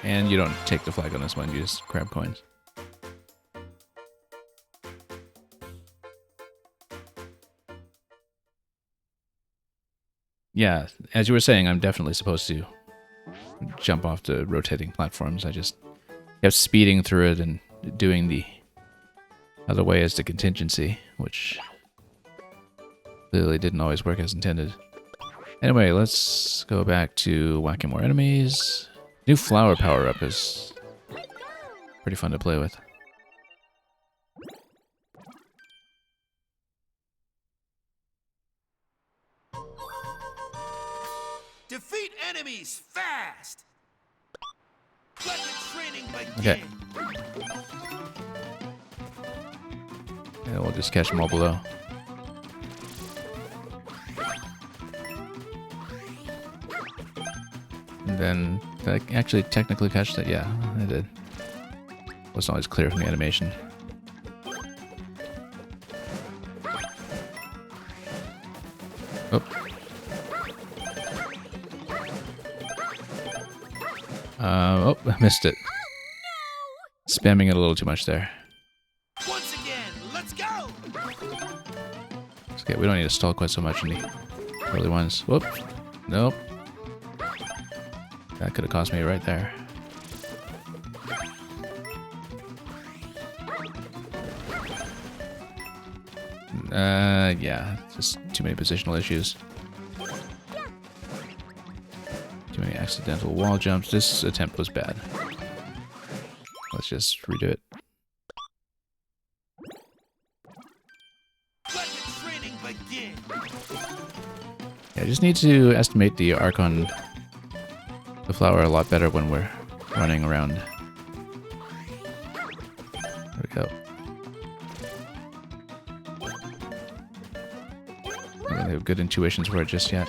And you don't take the flag on this one, you just grab coins. Yeah, as you were saying, I'm definitely supposed to jump off the rotating platforms. I just kept speeding through it and doing the Other way is the contingency, which clearly didn't always work as intended. Anyway, let's go back to whacking more enemies. New flower power-up is pretty fun to play with. Defeat enemies fast. Let the training begin. Okay. Yeah, we'll just catch them all below. And then, did I actually technically catch that? Yeah, I did. Wasn't always clear from the animation. Oh. Oh, I missed it. Spamming it a little too much there. Once again, let's go. It's okay, we don't need to stall quite so much in the early ones. Whoops. Nope. That could have cost me right there. Yeah, just too many positional issues. Too many accidental wall jumps. This attempt was bad. Let's just redo it. Let the training begin. Yeah, I just need to estimate the arc on the flower a lot better when we're running around. There we go. I don't really have good intuitions for it just yet.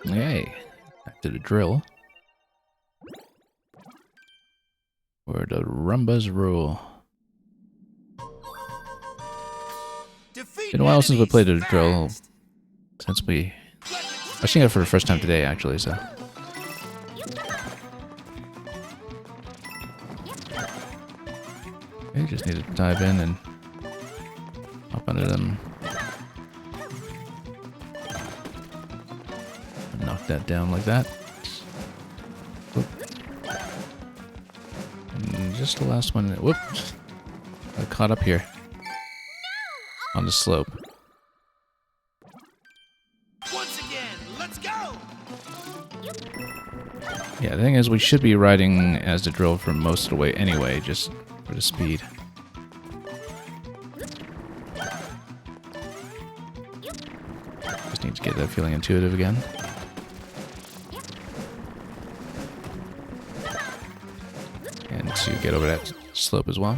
Okay, back to the drill. Where the rumbas rule. Defeat Been a while since we enemies played a drill. fast. Since we... Let the I was seeing it for the first time today, actually, so... Okay, just need to dive in and... hop under them. Knock that down like that. Whoop. And just the last one. Whoops. I caught up here. On the slope. Once again, let's go. Yeah, the thing is, we should be riding as the drill for most of the way anyway, just for the speed. Just need to get that feeling intuitive again. And to get over that slope as well.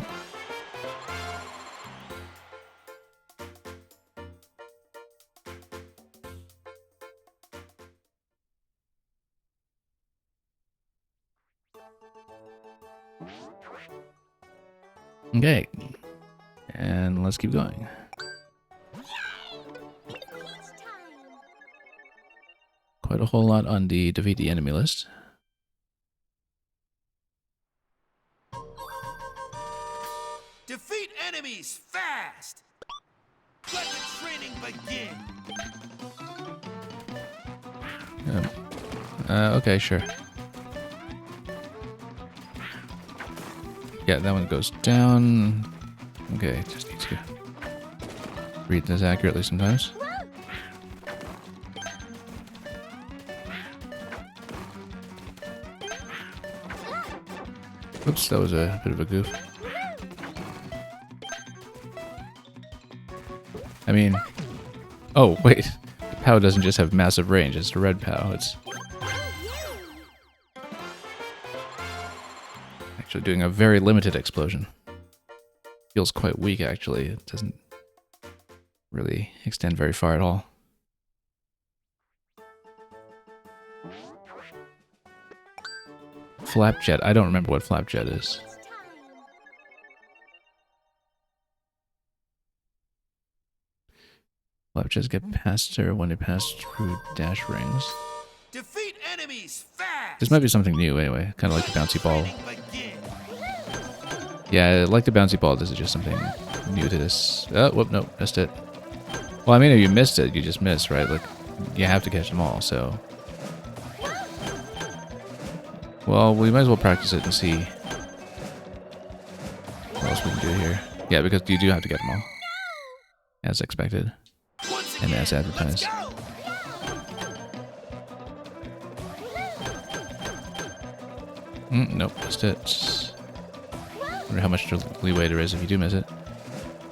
Okay, and let's keep going. Quite a whole lot on the defeat the enemy list. Defeat enemies fast. Let the training begin. Okay, sure. Yeah, that one goes down. Okay, just need to read this accurately sometimes. Oops, that was a bit of a goof. I mean... Oh, wait. The POW doesn't just have massive range, it's the red POW. It's actually doing a very limited explosion. Feels quite weak, actually. It doesn't really extend very far at all. Flapjet. I don't remember what Flapjet is. Flapjacks get past her when they pass through dash rings. Defeat enemies fast. This might be something new anyway, kind of like the bouncy ball. Training begin. Yeah, like the bouncy ball, this is just something new to this. Oh, whoop, nope, missed it. Well, I mean, if you missed it, you just missed, right? Like, you have to catch them all, so... Well, we might as well practice it and see what else we can do here. Yeah, because you do have to get them all. As expected. Once And again, as advertised. let's go. Nope, missed it. Wonder how much leeway there is if you do miss it.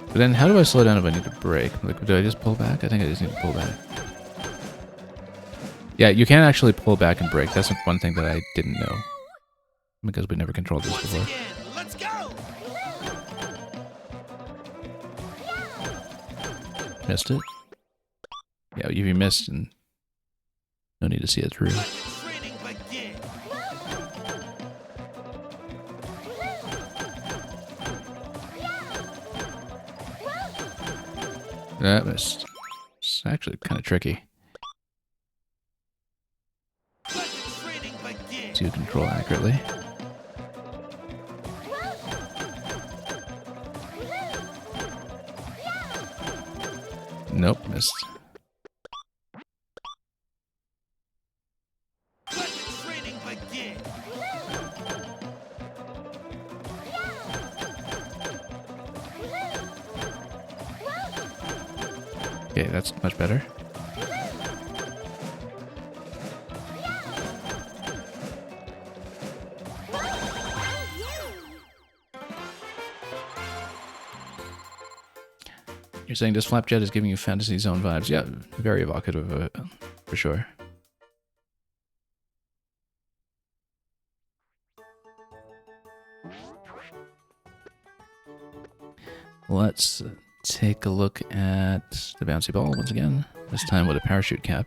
But then, how do I slow down if I need to brake? Like, do I just pull back? I think I just need to pull back. Yeah, you can actually pull back and brake. That's one thing that I didn't know. Because we never controlled this Once before. again, let's go. Missed it? Yeah, if you missed, and no need to see it through. Let the training begin. That missed. It's actually kind of tricky Let the training begin. to control accurately. Nope, missed. Let the training begin. Okay, that's much better. You're saying this Flapjet is giving you Fantasy Zone vibes. Yeah, very evocative of it, for sure. Let's take a look at the bouncy ball once again. This time with a parachute cap.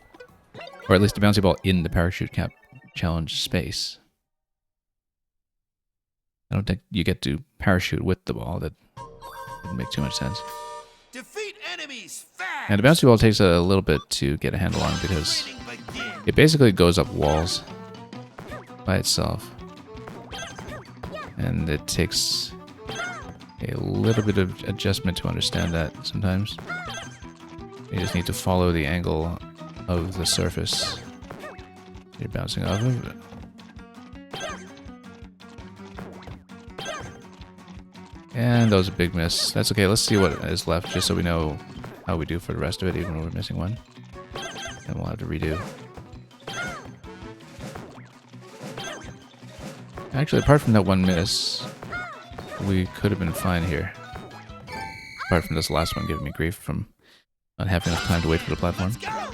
Or at least the bouncy ball in the parachute cap challenge space. I don't think you get to parachute with the ball. That wouldn't make too much sense. Defeat enemies fast. And the bouncy ball takes a little bit to get a handle on because Training begin. it basically goes up walls by itself. And it takes a little bit of adjustment to understand that sometimes. You just need to follow the angle of the surface you're bouncing off of. And that was a big miss. That's okay, let's see what is left just so we know how we do for the rest of it, even when we're missing one. And we'll have to redo. Actually, apart from that one miss, we could have been fine here. Apart from this last one giving me grief from not having enough time to wait for the platform. Let's go.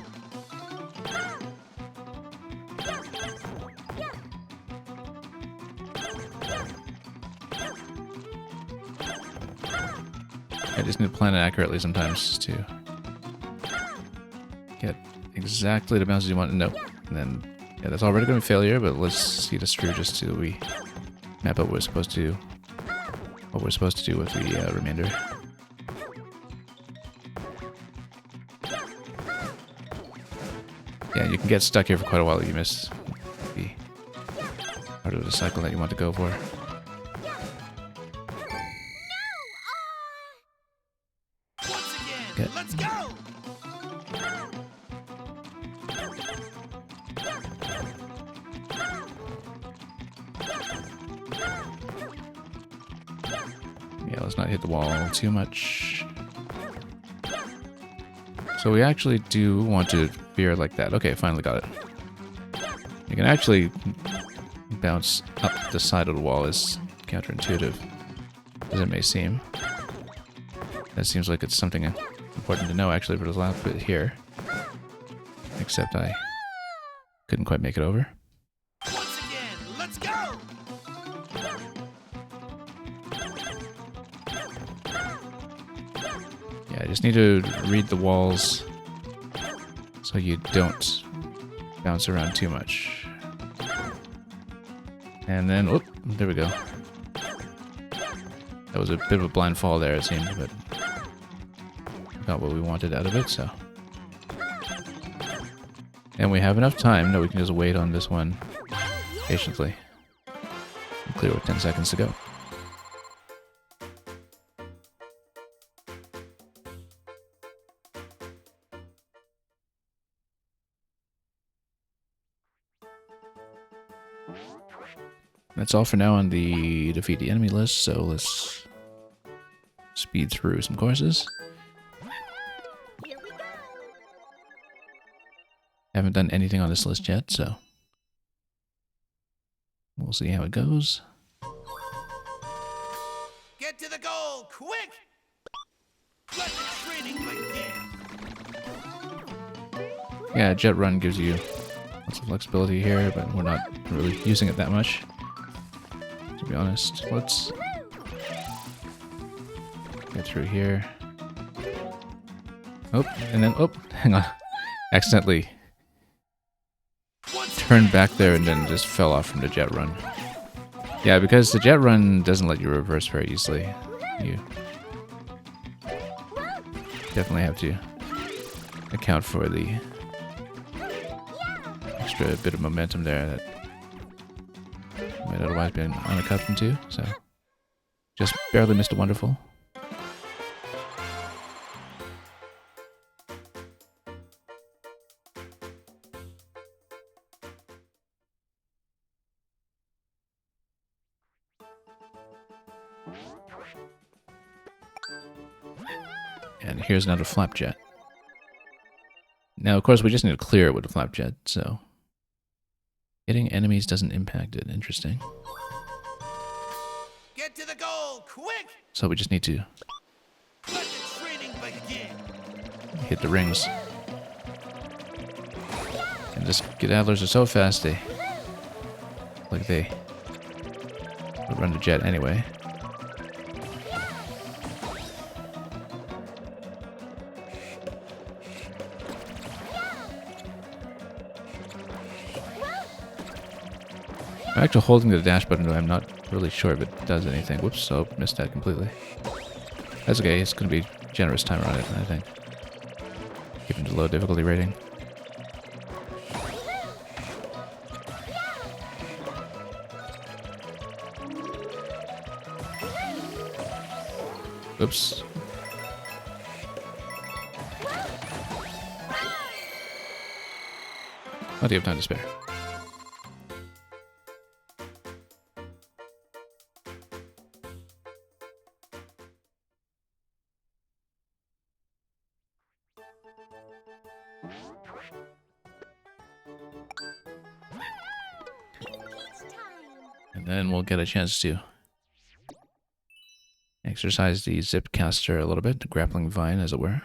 I just need to plan it accurately sometimes to get exactly the bounces you want. Nope. And then, yeah, that's already going to be failure, but let's see this through just so we map out what we're supposed to do. What we're supposed to do with the remainder. Yeah, you can get stuck here for quite a while if you miss the part of the cycle that you want to go for. Once again, Okay. let's go. Yeah, let's not hit the wall too much. So we actually do want to veer like that. Okay, finally got it. You can actually bounce up the side of the wall, as counterintuitive as it may seem. That seems like it's something important to know actually for this last bit here. Except I couldn't quite make it over. Once again, let's go. Yeah, I just need to read the walls so you don't bounce around too much. And then, whoop, there we go. That was a bit of a blind fall there, it seemed, but got what we wanted out of it, so And we have enough time that we can just wait on this one patiently. Clear with 10 seconds to go. That's all for now on the defeat the enemy list, so let's speed through some courses. Here we go. Haven't done anything on this list yet, so we'll see how it goes. Get to the goal, quick! Let the training begin. Yeah, jet run gives you lots of flexibility here, but we're not really using it that much, to be honest. Let's get through here. Oh, and then, oh, hang on. Accidentally turned back there and then just fell off from the jet run. Yeah, because the jet run doesn't let you reverse very easily. You definitely have to account for the extra bit of momentum there that you might otherwise been unaccustomed to. So just barely missed a wonderful. And here's another flapjet. Now, of course, we just need to clear it with a flapjet, so hitting enemies doesn't impact it. Interesting. Get to the goal, quick! So we just need to Let the training begin. hit the rings. And just skedaddlers are so fast, they would run the jet anyway. I'm actually holding the dash button, though I'm not really sure if it does anything. Whoops, oh, missed that completely. That's okay, it's going to be generous timer on it, I think. Given the low difficulty rating. Oops. Plenty of time to spare. And then we'll get a chance to exercise the zip caster a little bit, the grappling vine, as it were.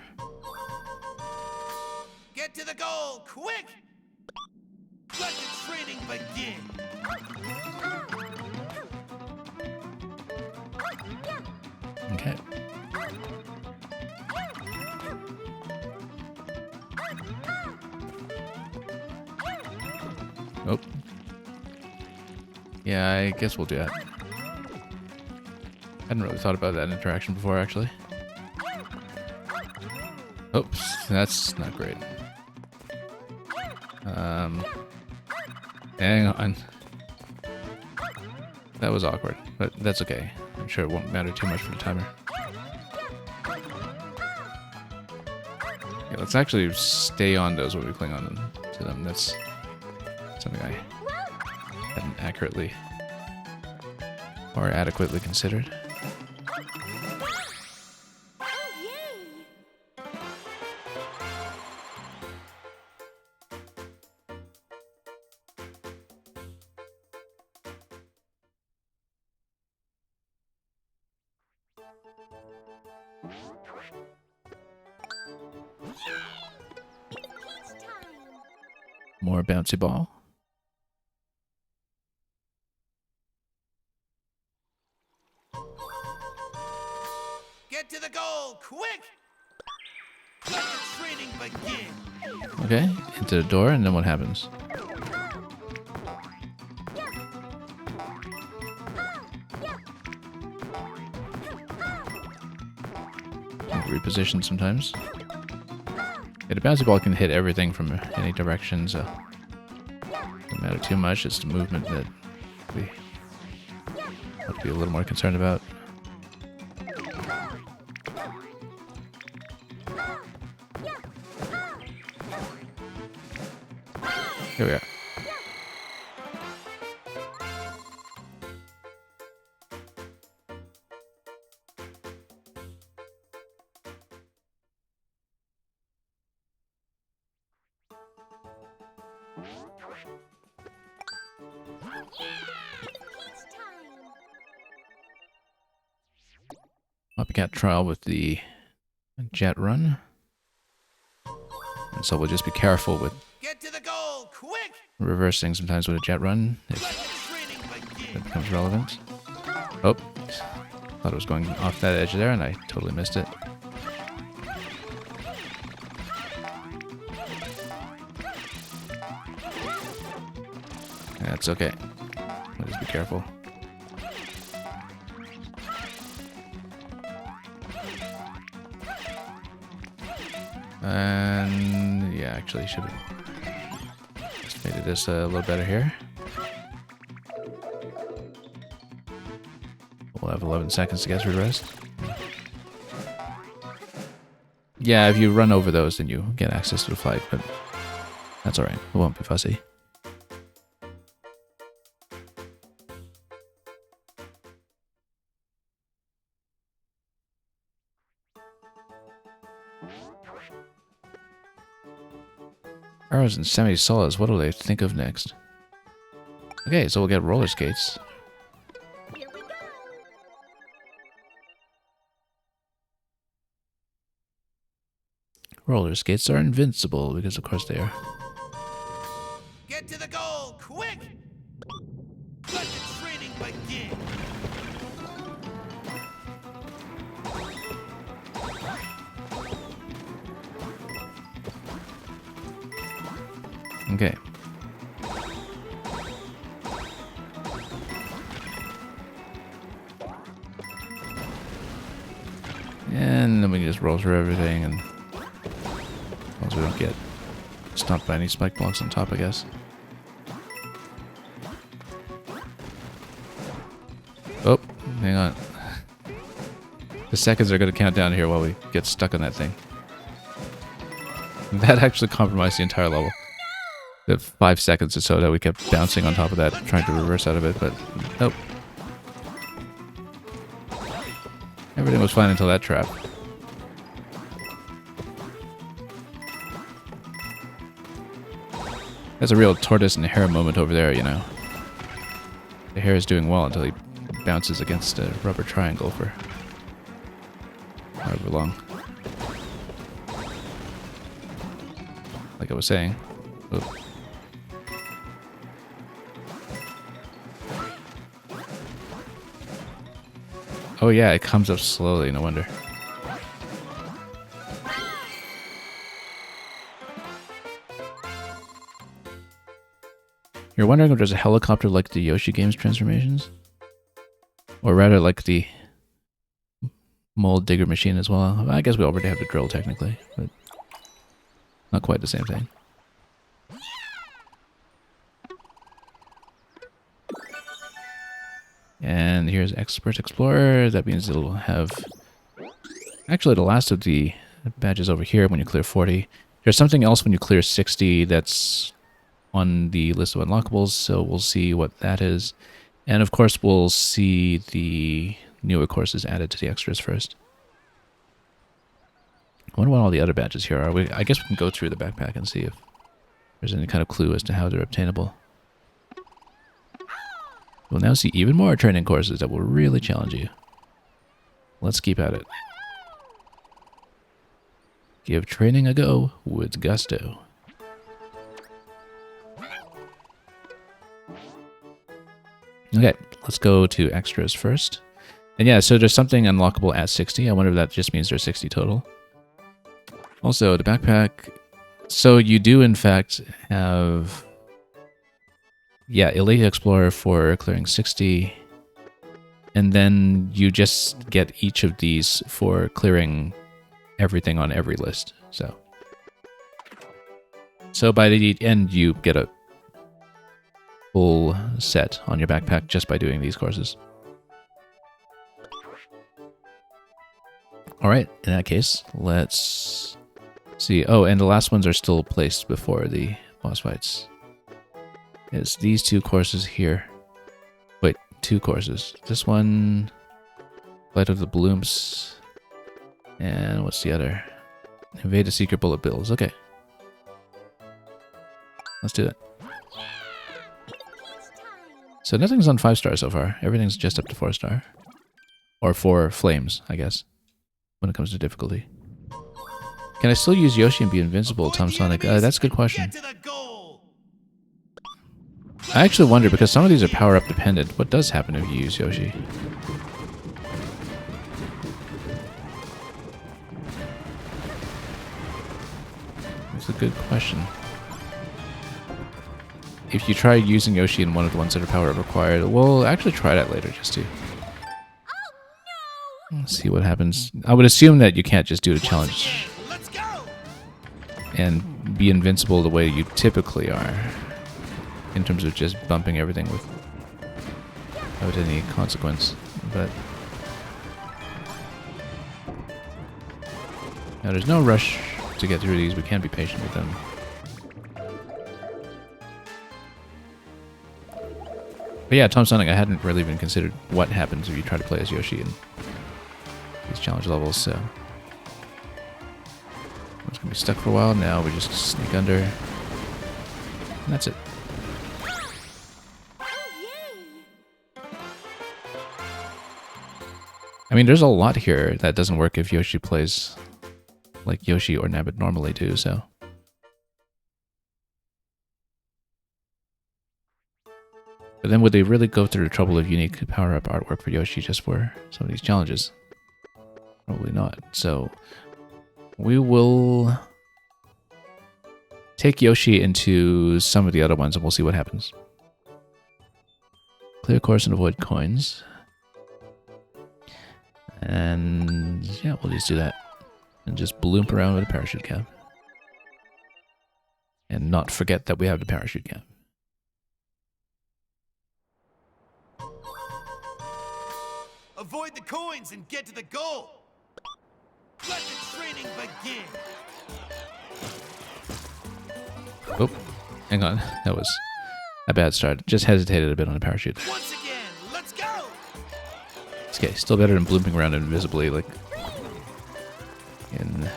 Get to the goal, quick! Let the training begin. Okay. Oh. Yeah, I guess we'll do that. Hadn't really thought about that interaction before, actually. Oops, that's not great. Hang on. That was awkward, but that's okay. I'm sure it won't matter too much for the timer. Yeah, let's actually stay on those when we cling on to them. That's something I hadn't accurately or adequately considered. More bouncy ball. Get to the goal, quick! Let the training begin. Okay, into the door, and then what happens? Reposition sometimes. Yeah, the bouncy ball can hit everything from any direction, so doesn't matter too much. It's the movement that we have to be a little more concerned about. Here we are. Copycat trial with the jet run. And so we'll just be careful with Get to the goal, quick! reversing sometimes with a jet run if Let the training begin. it becomes relevant. Oh, thought it was going off that edge there and I totally missed it. That's okay. I'll just be careful. And yeah, actually should have just made this a little better here. We'll have 11 seconds to get through the rest. Yeah, if you run over those, then you get access to the flight, but that's alright. It won't be fussy. Arrows and semi-solids, what do they think of next? Okay, so we'll get roller skates. Here we go. Roller skates are invincible, because of course they are. Get to the goal, quick! Let the training begin. Okay. And then we can just roll through everything, and as long as we don't get stopped by any spike blocks on top, I guess. Oh, hang on. The seconds are going to count down here while we get stuck on that thing. That actually compromised the entire level. The 5 seconds or so that we kept bouncing on top of that, trying to reverse out of it, but nope. Everything was fine until that trap. That's a real tortoise and hare moment over there, you know. The hare is doing well until he bounces against a rubber triangle for however long. Like I was saying. Oop. Oh yeah, it comes up slowly, no wonder. You're wondering if there's a helicopter like the Yoshi Games transformations? Or rather like the mold digger machine as well. I guess we already have the drill technically, but not quite the same thing. And here's Expert Explorer. That means it'll have... Actually, the last of the badges over here when you clear 40. There's something else when you clear 60 that's on the list of unlockables, so we'll see what that is. And of course, we'll see the newer courses added to the extras first. I wonder what all the other badges here are. I guess we can go through the backpack and see if there's any kind of clue as to how they're obtainable. We'll now see even more training courses that will really challenge you. Let's keep at it. Give training a go with gusto. Okay, let's go to extras first. And yeah, so there's something unlockable at 60. I wonder if that just means there's 60 total. Also, the backpack... So you do, in fact, have... Yeah, Elite Explorer for clearing 60. And then you just get each of these for clearing everything on every list. So So by the end, you get a full set on your backpack just by doing these courses. All right, in that case, let's see. Oh, and the last ones are still placed before the boss fights. It's these two courses here. Wait, two courses. This one, Flight of the Blooms, and what's the other? Evade the Secret Bullet Bills. Okay. Let's do it. So nothing's on 5-star so far. Everything's just up to 4-star. Or 4 flames, I guess, when it comes to difficulty. Can I still use Yoshi and be invincible, Tom Sonic? That's a good question. Get to the goal. I actually wonder, because some of these are power-up dependent, what does happen if you use Yoshi? That's a good question. If you try using Yoshi in one of the ones that are power-up required, we'll actually try that later just to see what happens. I would assume that you can't just do the challenge Let's go. and be invincible the way you typically are, in terms of just bumping everything without any consequence. But now there's no rush to get through these. We can be patient with them. But yeah, Tom Sonic, I hadn't really even considered what happens if you try to play as Yoshi in these challenge levels, so I'm just gonna be stuck for a while. Now we just sneak under, and that's it. I mean, there's a lot here that doesn't work if Yoshi plays like Yoshi or Nabbit normally do, so. But then would they really go through the trouble of unique power-up artwork for Yoshi just for some of these challenges? Probably not. So we will take Yoshi into some of the other ones and we'll see what happens. Clear course and avoid coins. And yeah, we'll just do that. And just bloop around with a parachute cap. And not forget that we have the parachute cap. Avoid the coins and get to the goal. Let the training begin. Oh, hang on. That was a bad start. Just hesitated a bit on the parachute. Once again, let's go. Okay, still better than blooping around invisibly like in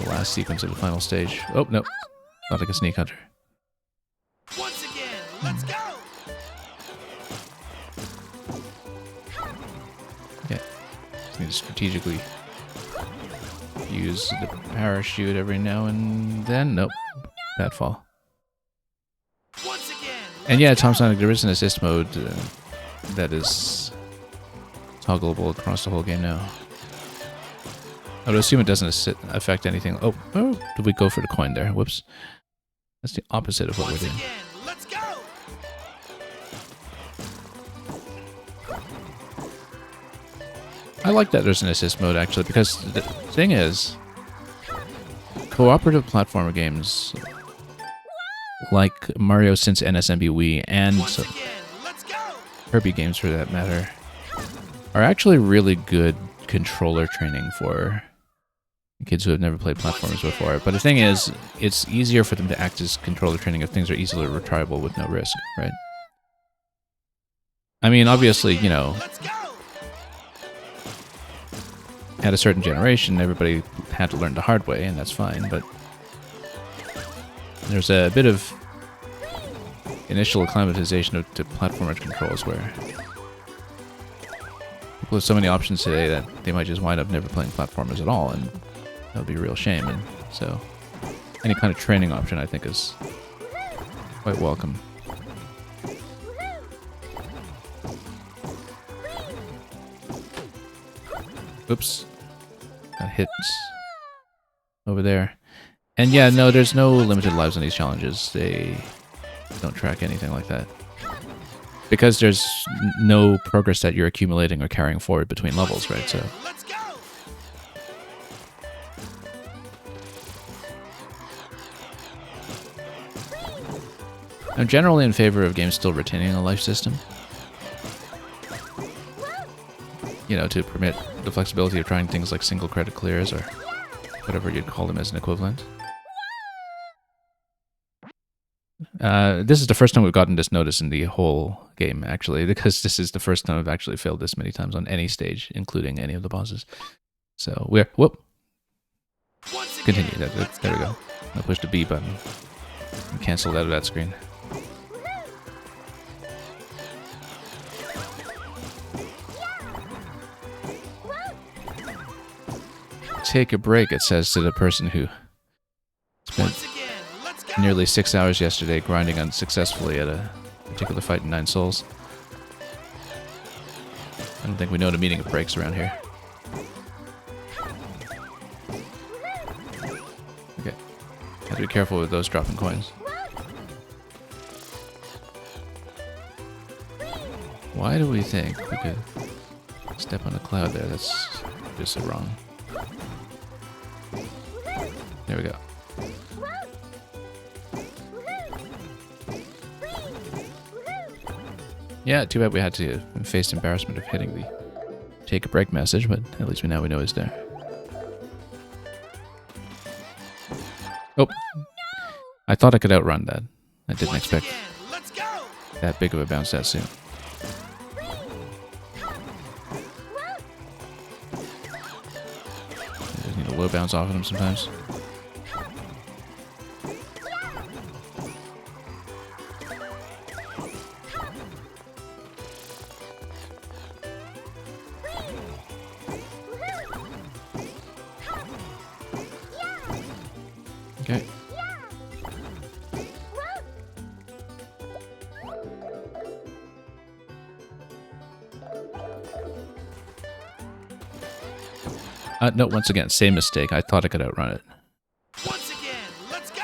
the last sequence of the final stage. Oh, no. Not like a sneak hunter. Once again, let's go. Okay. Just need to strategically use the parachute every now and then. Nope. Bad fall. Once again, And yeah, Tom Sonic, there is an assist mode that is toggleable across the whole game now. I would assume it doesn't affect anything. Oh, did we go for the coin there? Whoops. That's the opposite of what we're doing. again, let's go. I like that there's an assist mode, actually, because the thing is, cooperative platformer games like Mario since NSMB Wii and Once again, let's go. Kirby games for that matter are actually really good controller training for kids who have never played platformers before. But the thing is, it's easier for them to act as controller training if things are easily retriable with no risk, right? I mean, obviously, you know, Let's go. at a certain generation, everybody had to learn the hard way, and that's fine, but there's a bit of initial acclimatization to platformer controls where people have so many options today that they might just wind up never playing platformers at all, and that would be a real shame. And so any kind of training option, I think, is quite welcome. Oops. Got hit over there. And yeah, no, there's no limited lives on these challenges. They don't track anything like that. Because there's no progress that you're accumulating or carrying forward between levels, right? So Let's go. I'm generally in favor of games still retaining a life system. You know, to permit the flexibility of trying things like single credit clears or whatever you'd call them as an equivalent. This is the first time we've gotten this notice in the whole game, actually, because this is the first time I've actually failed this many times on any stage, including any of the bosses. So we're... Whoop! Continue. There we go. I pushed the B button and canceled out of that screen. Take a break, it says to the person who spent nearly 6 hours yesterday grinding unsuccessfully at a particular fight in 9 Souls. I don't think we know the meaning of breaks around here. Okay. Have to be careful with those dropping coins. Why do we think we could step on a cloud there? That's just wrong. There we go. Yeah, too bad we had to face the embarrassment of hitting the take a break message, but at least we know it's there. Oh, I thought I could outrun that. I didn't expect that big of a bounce that soon. I just need a low bounce off of him sometimes. Okay. No, once again, same mistake. I thought I could outrun it. Once again, let's go!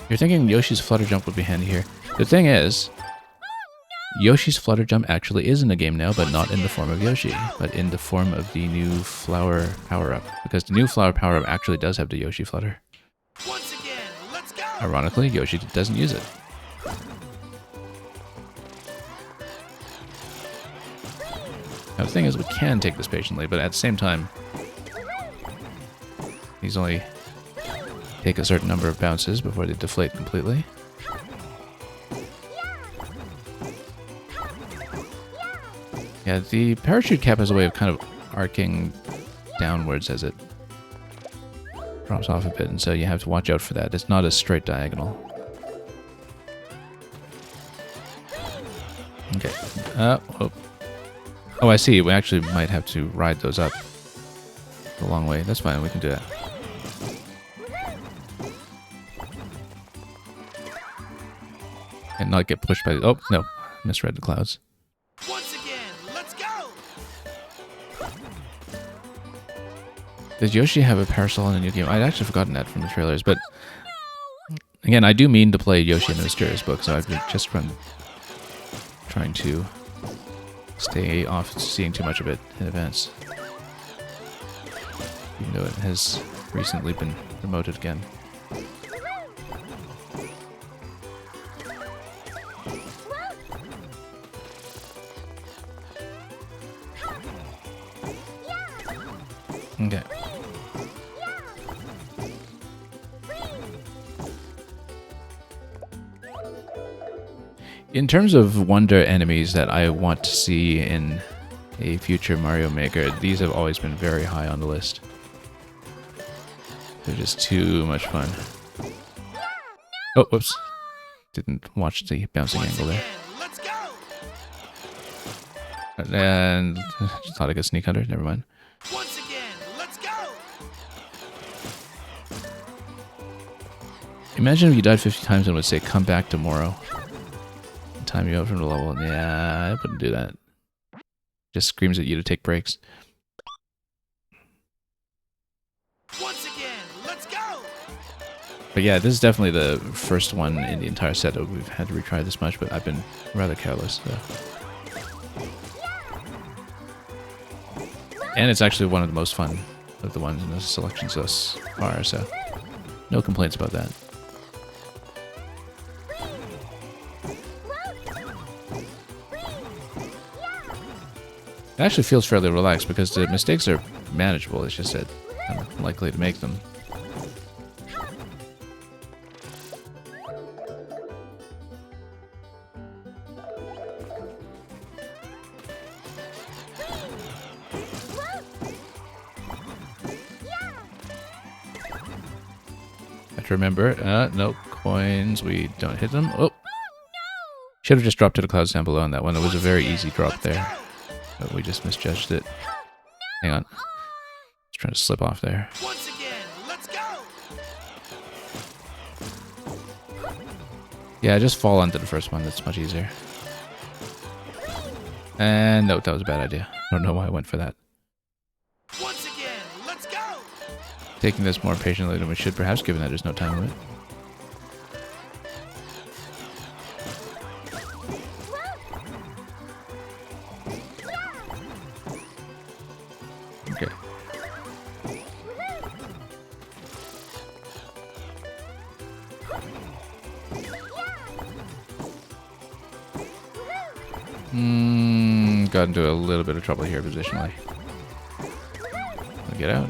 You're thinking Yoshi's Flutter Jump would be handy here. The thing is, Yoshi's Flutter Jump actually is in the game now, but not in the form of Yoshi, but in the form of the new flower power-up. Because the new flower power-up actually does have the Yoshi Flutter. Once again, let's go! Ironically, Yoshi doesn't use it. Now the thing is, we can take this patiently, but at the same time, these only take a certain number of bounces before they deflate completely. Yeah, the parachute cap has a way of kind of arcing downwards as it drops off a bit, and so you have to watch out for that. It's not a straight diagonal. Okay. Oh, I see. We actually might have to ride those up the long way. That's fine. We can do that. And not get pushed by the... Oh, no. Misread the clouds. Once again, let's go! Does Yoshi have a parasol in the new game? I'd actually forgotten that from the trailers, but... Again, I do mean to play Yoshi in the Mysterious Book, so I've just been trying to stay off seeing too much of it in advance. Even though it has recently been promoted again. Okay. In terms of wonder enemies that I want to see in a future Mario Maker, these have always been very high on the list. They're just too much fun. Oh, whoops. Didn't watch the bouncing angle there. Let's go! And just thought I could sneak under. Never mind. Once again, let's go! Imagine if you died 50 times and would say, come back tomorrow. Time you out from the level. Yeah, I wouldn't do that. Just screams at you to take breaks. Once again, let's go! But yeah, this is definitely the first one in the entire set that we've had to retry this much, but I've been rather careless. So. And it's actually one of the most fun of the ones in the selection thus far, so no complaints about that. It actually feels fairly relaxed because the mistakes are manageable. It's just that I'm likely to make them. Have to remember, no coins. We don't hit them. Oh, should have just dropped to the clouds down below on that one. It was a very easy drop there, but we just misjudged it. Hang on, just trying to slip off there. Once again, let's go. Yeah, just fall onto the first one. That's much easier. And no, that was a bad idea. I don't know why I went for that. Once again, let's go. Taking this more patiently than we should, perhaps, given that there's no time limit. Okay. Got into a little bit of trouble here positionally. Get out.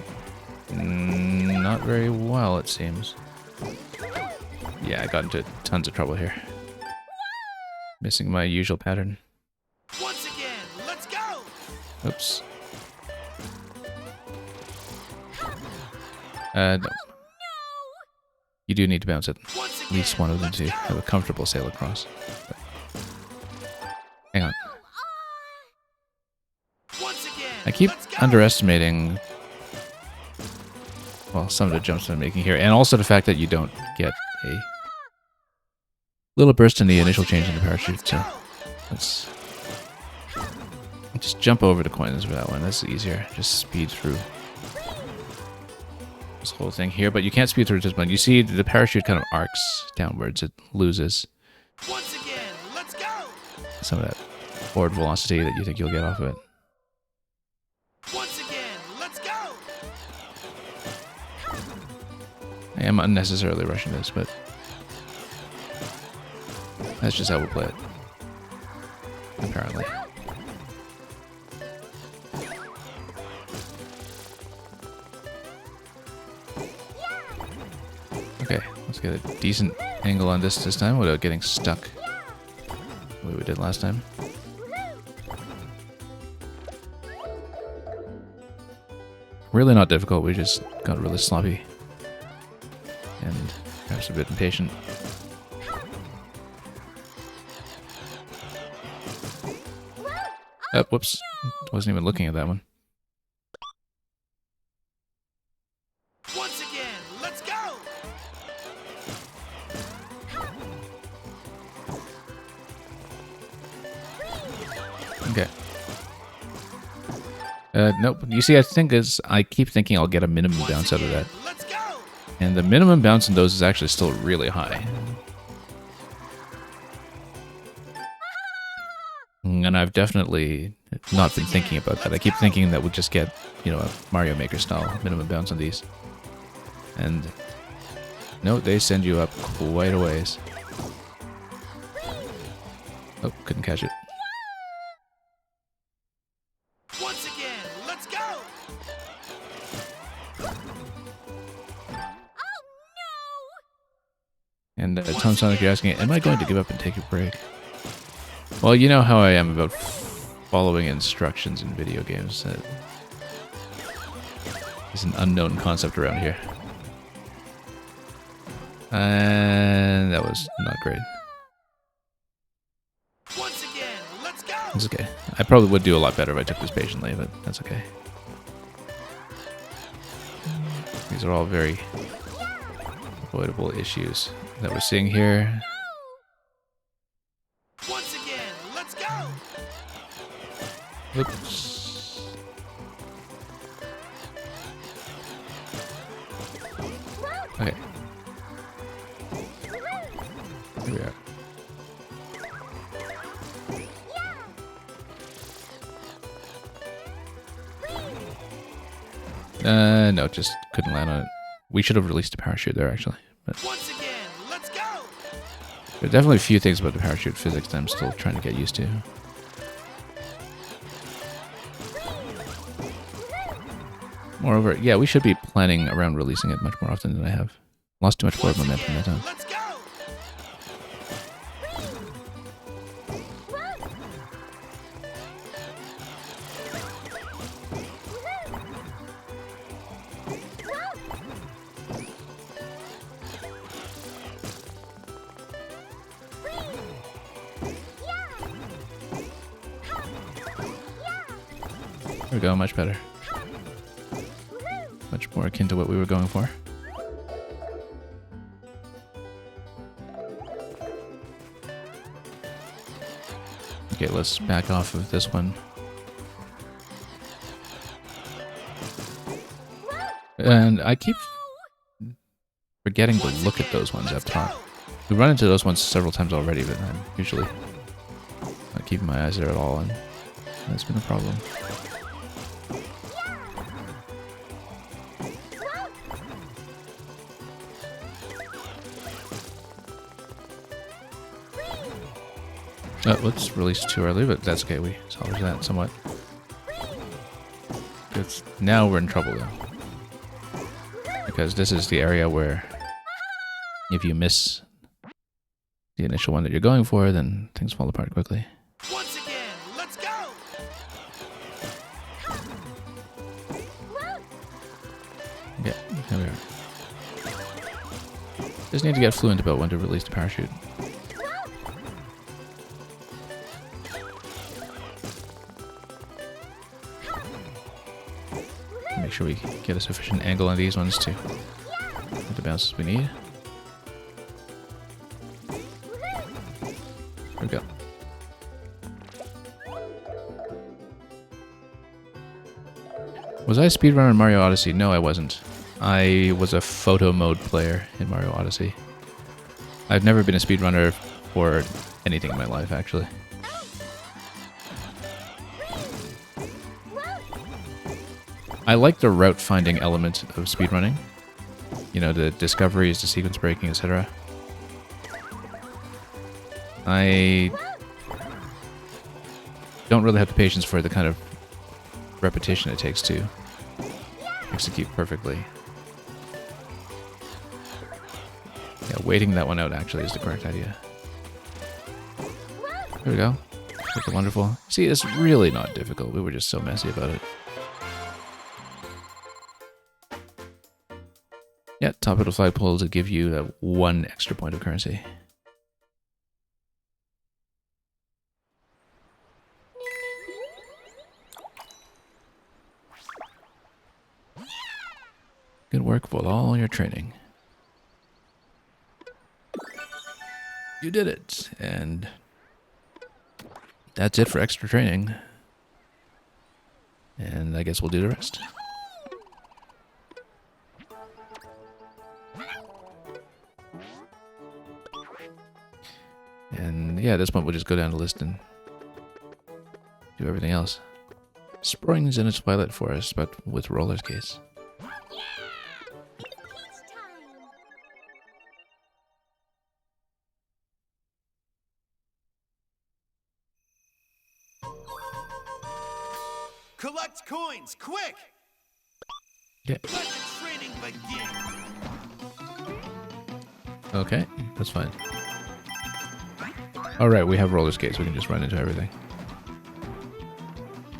Not very well, it seems. Yeah, I got into tons of trouble here. Missing my usual pattern. Once again, let's go. Oops. No. You do need to bounce it. Once At least one of them to have a comfortable sail across. But hang on. Once again, I keep let's go. underestimating, well, some of the jumps I'm making here, and also the fact that you don't get a little burst in the initial change in the parachute. So let's just jump over the coins for that one. That's easier. Just speed through this whole thing here, but you can't speed through this one. You see the parachute kind of arcs downwards. It loses Once again, let's go. some of that forward velocity that you think you'll get off of it. Once again, let's go. I am unnecessarily rushing this, but that's just how we'll play it. Apparently. Okay, let's get a decent angle on this time without getting stuck the way we did last time. Really not difficult, we just got really sloppy and perhaps a bit impatient. Oh, whoops. Wasn't even looking at that one. Once again, let's go. Okay. Nope. You see, I keep thinking I'll get a minimum bounce out of that. Let's go. And the minimum bounce in those is actually still really high. And I've definitely not been thinking about that. I keep thinking that we'll just get, you know, a Mario Maker style minimum bounce on these. And no, they send you up quite a ways. Oh, couldn't catch it. Once again, let's go. And Tom Sonic, you're asking, am I going to give up and take a break? Well, you know how I am about following instructions in video games. It's an unknown concept around here. And that was not great. Once again, let's go. It's okay. I probably would do a lot better if I took this patiently, but that's okay. These are all very avoidable issues that we're seeing here. Once again, let's go. Oops. Okay. Here we are. No, just couldn't land on it. We should have released a parachute there, actually. But Once again, let's go. there are definitely a few things about the parachute physics that I'm still trying to get used to. Moreover, yeah, we should be planning around releasing it much more often than I have. Lost too much forward momentum that time. Let's go! There we go, much better. Much more akin to what we were going for. Okay, let's back off of this one. And I keep forgetting to look at those ones up top. We run into those ones several times already, but I'm usually not keeping my eyes there at all, and that's been a problem. Let's release too early, but that's okay. We salvaged that somewhat. Now we're in trouble, though. Because this is the area where if you miss the initial one that you're going for, then things fall apart quickly. Once again, let's go! Yeah, here we are. Just need to get fluent about when to release the parachute. Make sure we get a sufficient angle on these ones to get the bounces we need. There we go. Was I a speedrunner in Mario Odyssey? No, I wasn't. I was a photo mode player in Mario Odyssey. I've never been a speedrunner for anything in my life, actually. I like the route finding element of speedrunning. You know, the discoveries, the sequence breaking, etc. I don't really have the patience for the kind of repetition it takes to execute perfectly. Yeah, waiting that one out actually is the correct idea. There we go. Look wonderful. See, it's really not difficult. We were just so messy about it. Yeah, top of the flagpole to give you that one extra point of currency. Good work with all your training. You did it, and that's it for extra training. And I guess we'll do the rest. And yeah, at this point we'll just go down the list and do everything else. Springs in a twilight forest, but with roller skates. Collect coins, quick! Yeah. Let the training begin! Okay, that's fine. Alright, we have roller skates. We can just run into everything.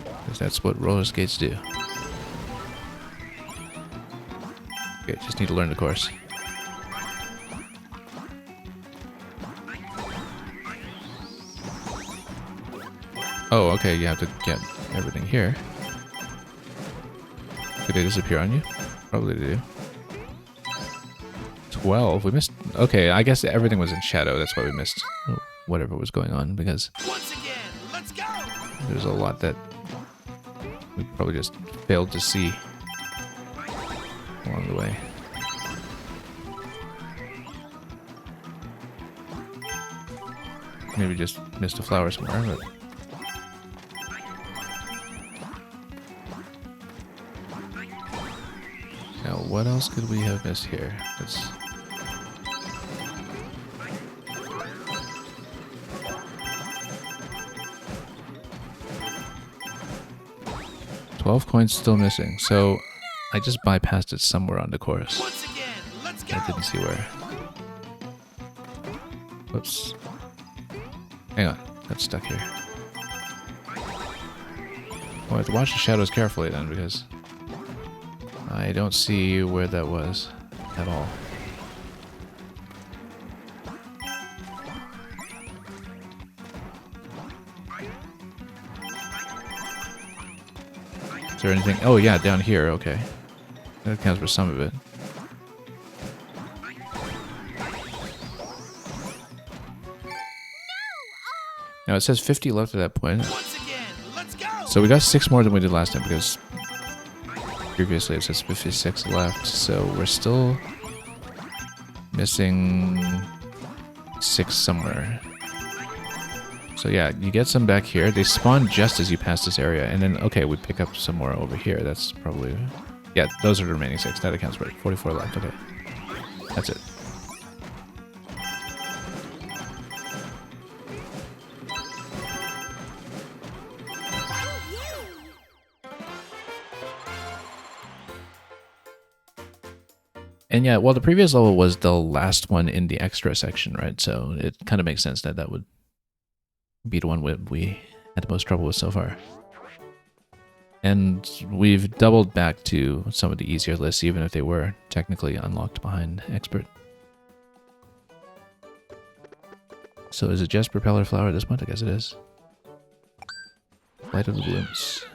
Because that's what roller skates do. Okay, just need to learn the course. Oh, okay, you have to get everything here. Did they disappear on you? Probably they do. 12? We missed... Okay, I guess everything was in shadow. That's why we missed whatever was going on, because Once again, let's go! there's a lot that we probably just failed to see along the way. Maybe just missed a flower somewhere, but... Now, what else could we have missed here? Let's... 12 coins still missing, so I just bypassed it somewhere on the course. Once again, let's go. I didn't see where. Whoops. Hang on. Got stuck here. Oh, I have to watch the shadows carefully then, because I don't see where that was at all. Is there anything? Oh yeah, down here, okay. That accounts for some of it. Now it says 50 left at that point. Once again, let's go. So we got 6 more than we did last time, because previously it says 56 left. So we're still missing 6 somewhere. So yeah, you get some back here. They spawn just as you pass this area. And then, okay, we pick up some more over here. That's probably... Yeah, those are the remaining 6. That accounts for it. 44 left. Okay. That's it. And yeah, well, the previous level was the last one in the extra section, right? So it kind of makes sense that that would be the one we had the most trouble with so far. And we've doubled back to some of the easier lists, even if they were technically unlocked behind Expert. So is it just Propeller Flower at this point? I guess it is. Light of the Blooms.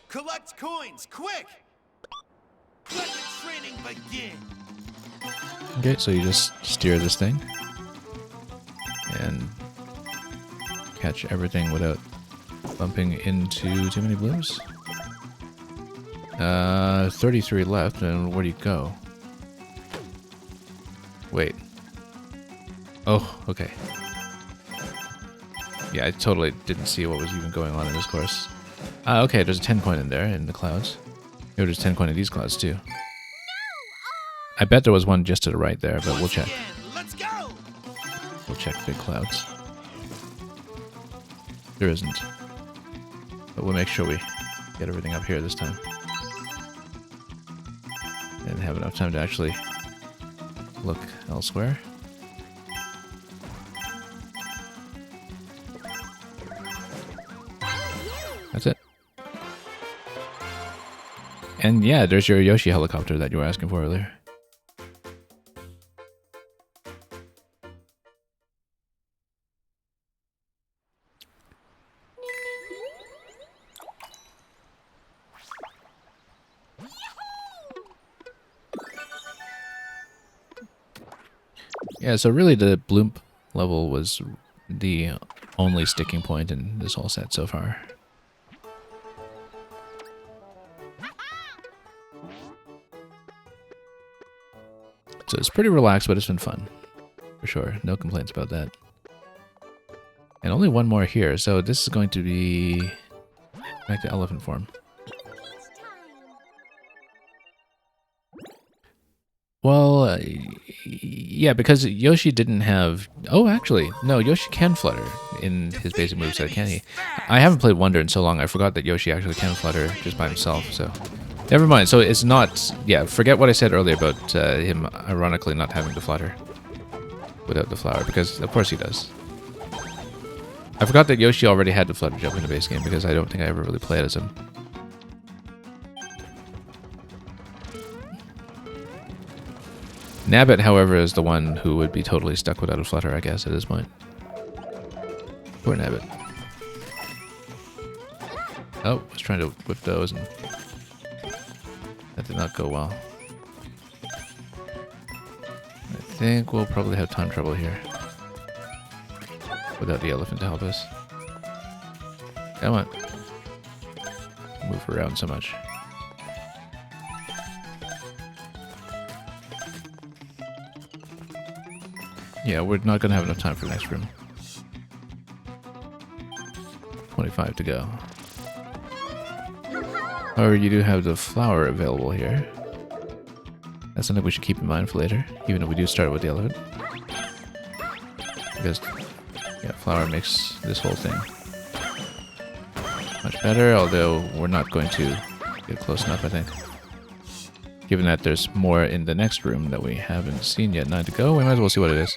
Collect coins, quick! Let the training begin. Okay, so you just steer this thing and catch everything without bumping into too many blooms. 33 left, and where do you go? Wait. Oh, okay. Yeah, I totally didn't see what was even going on in this course. Okay, there's a 10 coin in there in the clouds. Maybe there's 10 coin in these clouds too. I bet there was one just to the right there, but we'll check. Let's go. We'll check the clouds. There isn't. But we'll make sure we get everything up here this time. And have enough time to actually look elsewhere. That's it. And yeah, there's your Yoshi helicopter that you were asking for earlier. Yeah, so really the bloop level was the only sticking point in this whole set so far. So it's pretty relaxed, but it's been fun. For sure. No complaints about that. And only one more here, so this is going to be back to elephant form. Well, yeah, because Yoshi didn't have... Oh, actually, no, Yoshi can flutter in his basic moveset, can he? I haven't played Wonder in so long, I forgot that Yoshi actually can flutter just by himself, so... Never mind, so it's not... Yeah, forget what I said earlier about him ironically not having to flutter without the flower, because of course he does. I forgot that Yoshi already had the flutter jump in the base game, because I don't think I ever really played as him. Nabbit, however, is the one who would be totally stuck without a flutter, I guess, at this point. Poor Nabbit. Oh, I was trying to whip those, and that did not go well. I think we'll probably have time trouble here without the elephant to help us. Come on. Move around so much. Yeah, we're not going to have enough time for the next room. 25 to go. However, you do have the flower available here. That's something we should keep in mind for later, even if we do start with the elephant. Because, yeah, flower makes this whole thing much better, although we're not going to get close enough, I think. Given that there's more in the next room that we haven't seen yet. 9 to go, we might as well see what it is.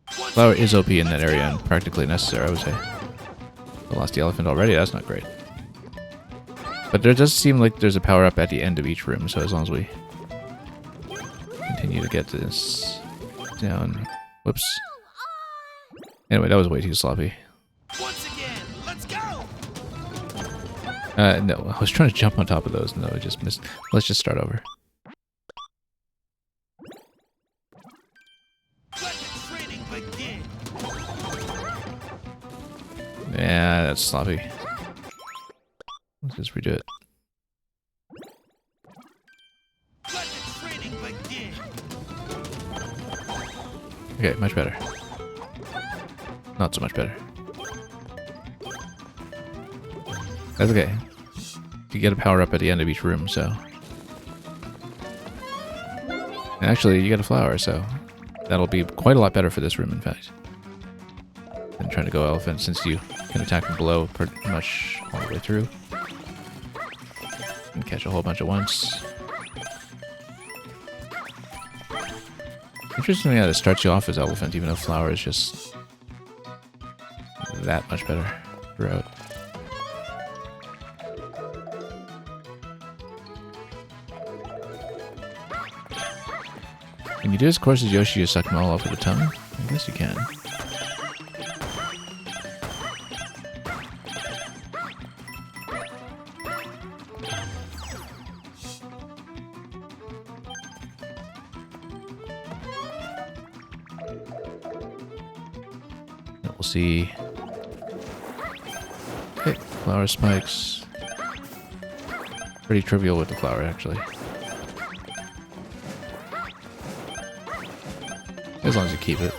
Flower is OP in that area and practically necessary, I would say. I lost the elephant already, that's not great. But there does seem like there's a power-up at the end of each room, so as long as we continue to get this down. Whoops. Anyway, that was way too sloppy. Once again, let's go. No, I was trying to jump on top of those. No, I just missed. Let's just start over. Let the training begin. Yeah, that's sloppy. Let's just redo it. Let the training begin. Okay, much better. Not so much better. That's okay. You get a power up at the end of each room, so. And actually, you get a flower, so that'll be quite a lot better for this room, in fact. Than trying to go elephant, since you can attack from below pretty much all the way through. And catch a whole bunch at once. Interestingly, it starts you off as elephant, even though flower is just that much better throughout. Can you do as course as Yoshi to suck them all off with the tongue? I guess you can. We'll see. Okay, flower spikes. Pretty trivial with the flower, actually. As long as you keep it.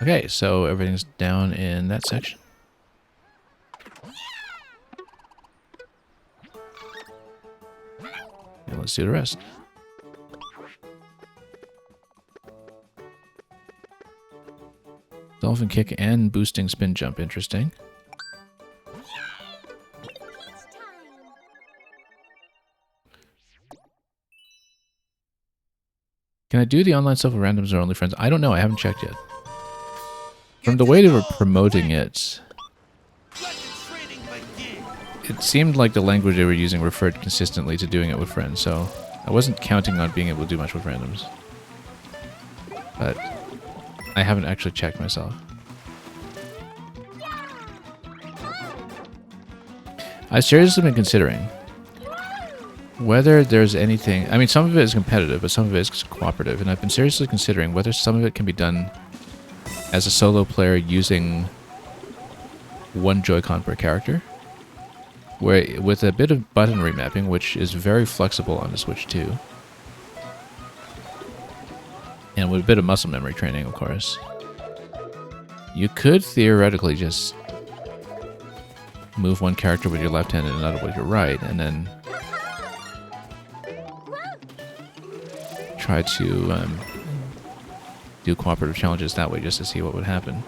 Okay, so everything's down in that section. And let's do the rest. Dolphin kick and boosting spin jump, interesting. Can I do the online stuff with randoms or only friends? I don't know, I haven't checked yet. From the way they were promoting it, it seemed like the language they were using referred consistently to doing it with friends, so I wasn't counting on being able to do much with randoms. But I haven't actually checked myself. I've seriously been considering whether there's anything... I mean, some of it is competitive, but some of it is cooperative, and I've been seriously considering whether some of it can be done as a solo player using one Joy-Con per character, where with a bit of button remapping, which is very flexible on the Switch too, and with a bit of muscle memory training, of course, you could theoretically just move one character with your left hand and another with your right, and then try to do cooperative challenges that way just to see what would happen.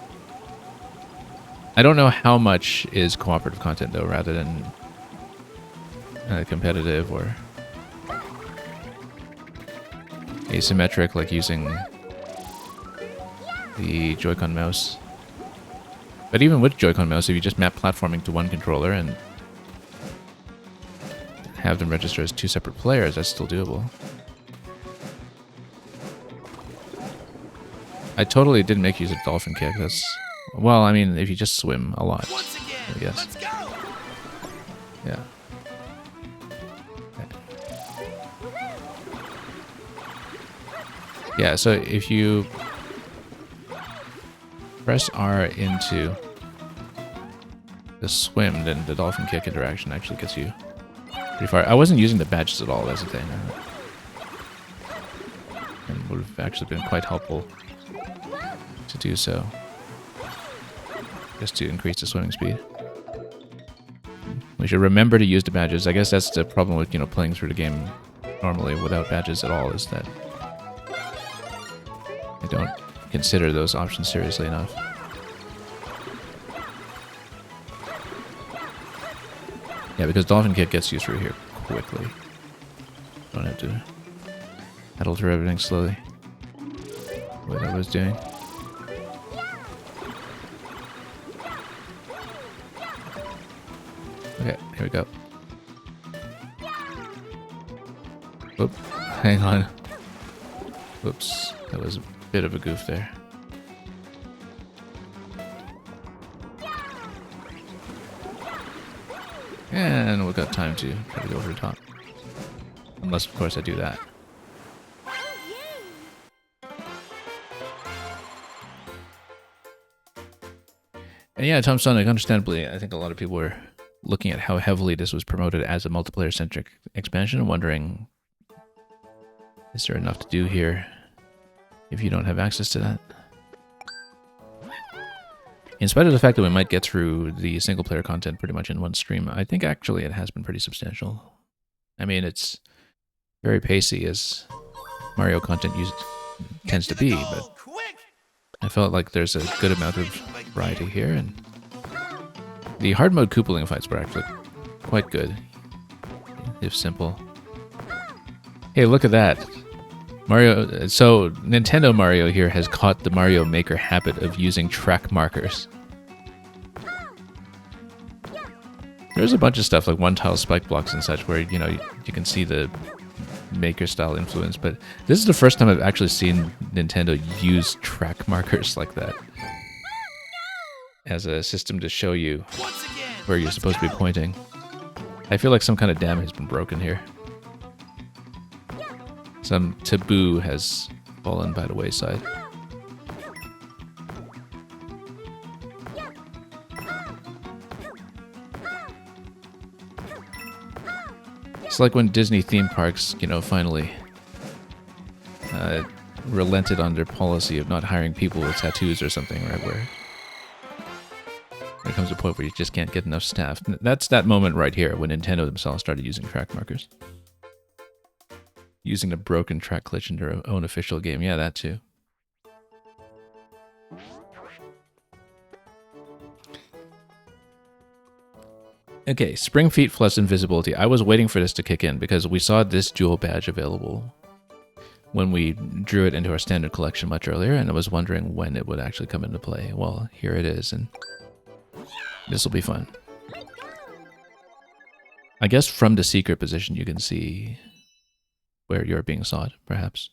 I don't know how much is cooperative content though, rather than competitive or asymmetric, like using the Joy-Con mouse. But even with Joy-Con mouse, if you just map platforming to one controller and have them register as two separate players, that's still doable. I totally didn't make use of dolphin kick. That's, well, I mean, if you just swim a lot, I guess. Let's go. Yeah. Okay. Yeah, so if you press R into the swim, then the dolphin kick interaction actually gets you pretty far. I wasn't using the badges at all, that's the thing. And would have actually been quite helpful to do so. Just to increase the swimming speed. We should remember to use the badges. I guess that's the problem with, playing through the game normally without badges at all, is that I don't consider those options seriously enough. Yeah, because Dolphin Kick gets you through here quickly. Don't have to pedal through everything slowly. What I was doing. Okay, here we go. Whoop, hang on. Whoops, that was a bit of a goof there. And we've got time to try to go over the top. Unless, of course, I do that. And yeah, Tom Sonic, understandably, I think a lot of people were looking at how heavily this was promoted as a multiplayer-centric expansion and wondering, is there enough to do here if you don't have access to that? In spite of the fact that we might get through the single-player content pretty much in one stream, I think actually it has been pretty substantial. I mean, it's very pacey as Mario content tends to be, but I felt like there's a good amount of variety here, and the hard mode Koopaling fights were actually quite good, if simple. Hey, look at that. Mario. So Nintendo Mario here has caught the Mario Maker habit of using track markers. There's a bunch of stuff like one-tile spike blocks and such where, you can see the Maker style influence, but this is the first time I've actually seen Nintendo use track markers like that as a system to show you where you're supposed to be pointing. I feel like some kind of dam has been broken here. Some taboo has fallen by the wayside. It's like when Disney theme parks, finally relented on their policy of not hiring people with tattoos or something, right? Where there comes a point where you just can't get enough staff. That's that moment right here when Nintendo themselves started using track markers. Using a broken track glitch in their own official game. Yeah, that too. Okay, Spring Feet plus Invisibility. I was waiting for this to kick in because we saw this dual badge available when we drew it into our standard collection much earlier, and I was wondering when it would actually come into play. Well, here it is, and this will be fun. I guess from the secret position you can see where you're being sought, perhaps.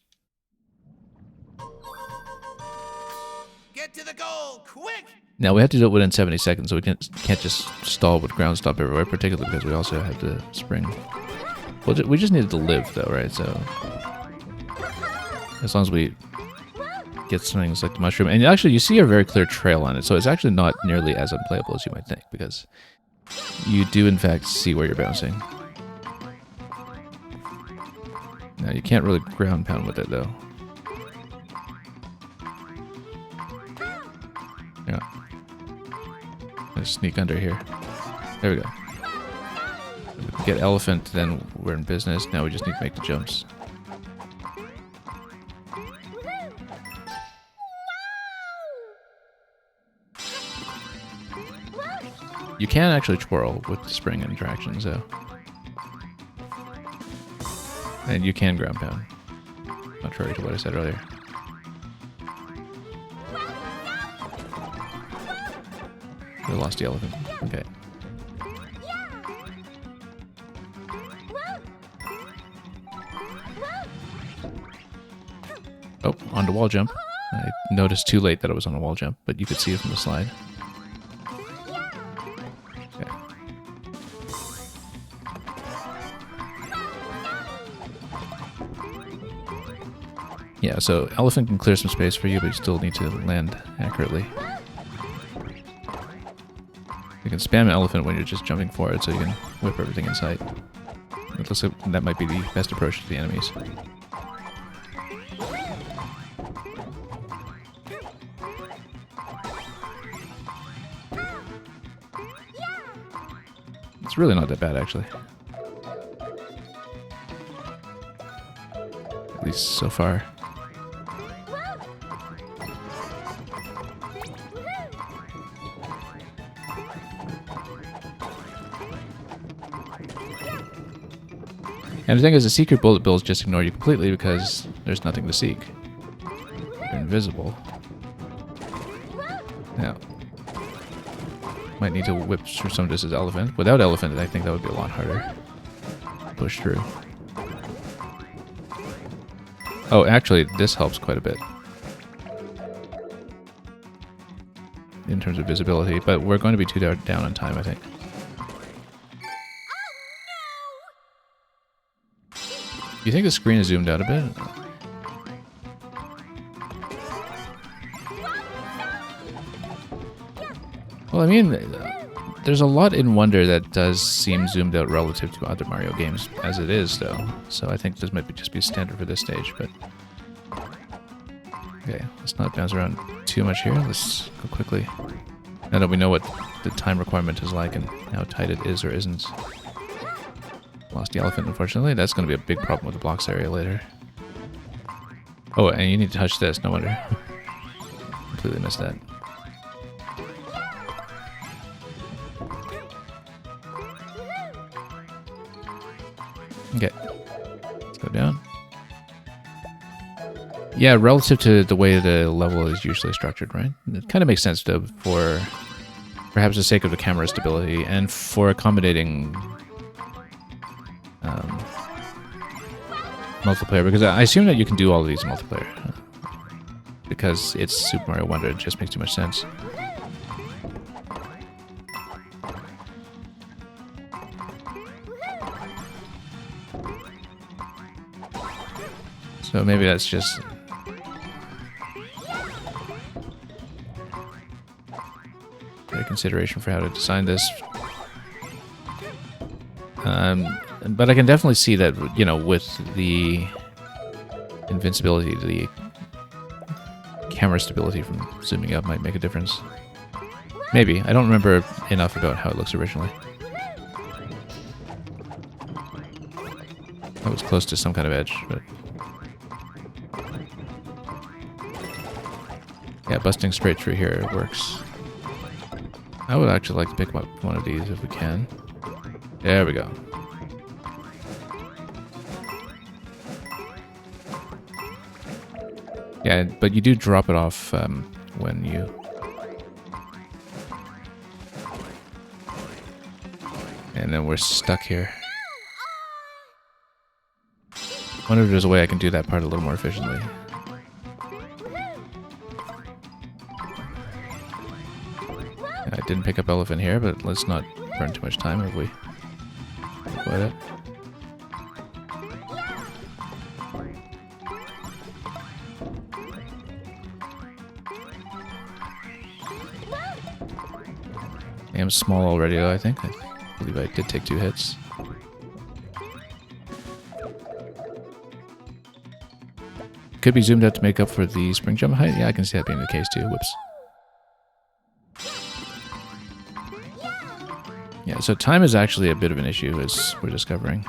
Get to the goal, quick! Now we have to do it within 70 seconds, so we can't just stall with ground stop everywhere, particularly because we also have the spring. Well, we just needed to live, though, right? So as long as we get things like the mushroom, and actually you see a very clear trail on it, so it's actually not nearly as unplayable as you might think, because you do in fact see where you're bouncing. Now you can't really ground pound with it, though. Yeah. Let's sneak under here. There we go. If we get elephant, then we're in business. Now we just need to make the jumps. You can actually twirl with the spring interactions, though. And you can ground pound. Contrary to what I said earlier. We lost the elephant. Okay. Oh, on the wall jump. I noticed too late that it was on a wall jump, but you could see it from the slide. Okay. Yeah, so elephant can clear some space for you, but you still need to land accurately. You can spam elephant when you're just jumping forward, so you can whip everything in sight. It looks like that might be the best approach to the enemies. It's really not that bad, actually. At least so far. And the thing is, the secret bullet bills just ignore you completely because there's nothing to seek. You're invisible. Now, might need to whip through some of this as elephant. Without elephant, I think that would be a lot harder to push through. Oh, actually, this helps quite a bit in terms of visibility, but we're going to be too down on time, I think. You think the screen is zoomed out a bit? Well, I mean, there's a lot in Wonder that does seem zoomed out relative to other Mario games as it is, though. So I think this might just be standard for this stage, but... Okay, let's not bounce around too much here. Let's go quickly. Now that we know what the time requirement is like and how tight it is or isn't. Lost the elephant, unfortunately. That's going to be a big problem with the blocks area later. Oh, and you need to touch this. No wonder. Completely missed that. Okay. Let's go down. Yeah, relative to the way the level is usually structured, right? It kind of makes sense though, for perhaps the sake of the camera stability and for accommodating multiplayer, because I assume that you can do all of these in multiplayer. Because it's Super Mario Wonder, it just makes too much sense. So maybe that's just... a consideration for how to design this. But I can definitely see that, you know, with the invincibility, the camera stability from zooming up might make a difference. Maybe. I don't remember enough about how it looks originally. That was close to some kind of edge, but... yeah, busting straight through here works. I would actually like to pick up one of these if we can. There we go. Yeah, but you do drop it off when you... and then we're stuck here. I wonder if there's a way I can do that part a little more efficiently. Yeah, I didn't pick up elephant here, but let's not burn too much time if we avoid it. I am small already, though, I think. I believe I did take 2 hits. Could be zoomed out to make up for the spring jump height. Yeah, I can see that being the case, too. Whoops. Yeah, so time is actually a bit of an issue, as we're discovering.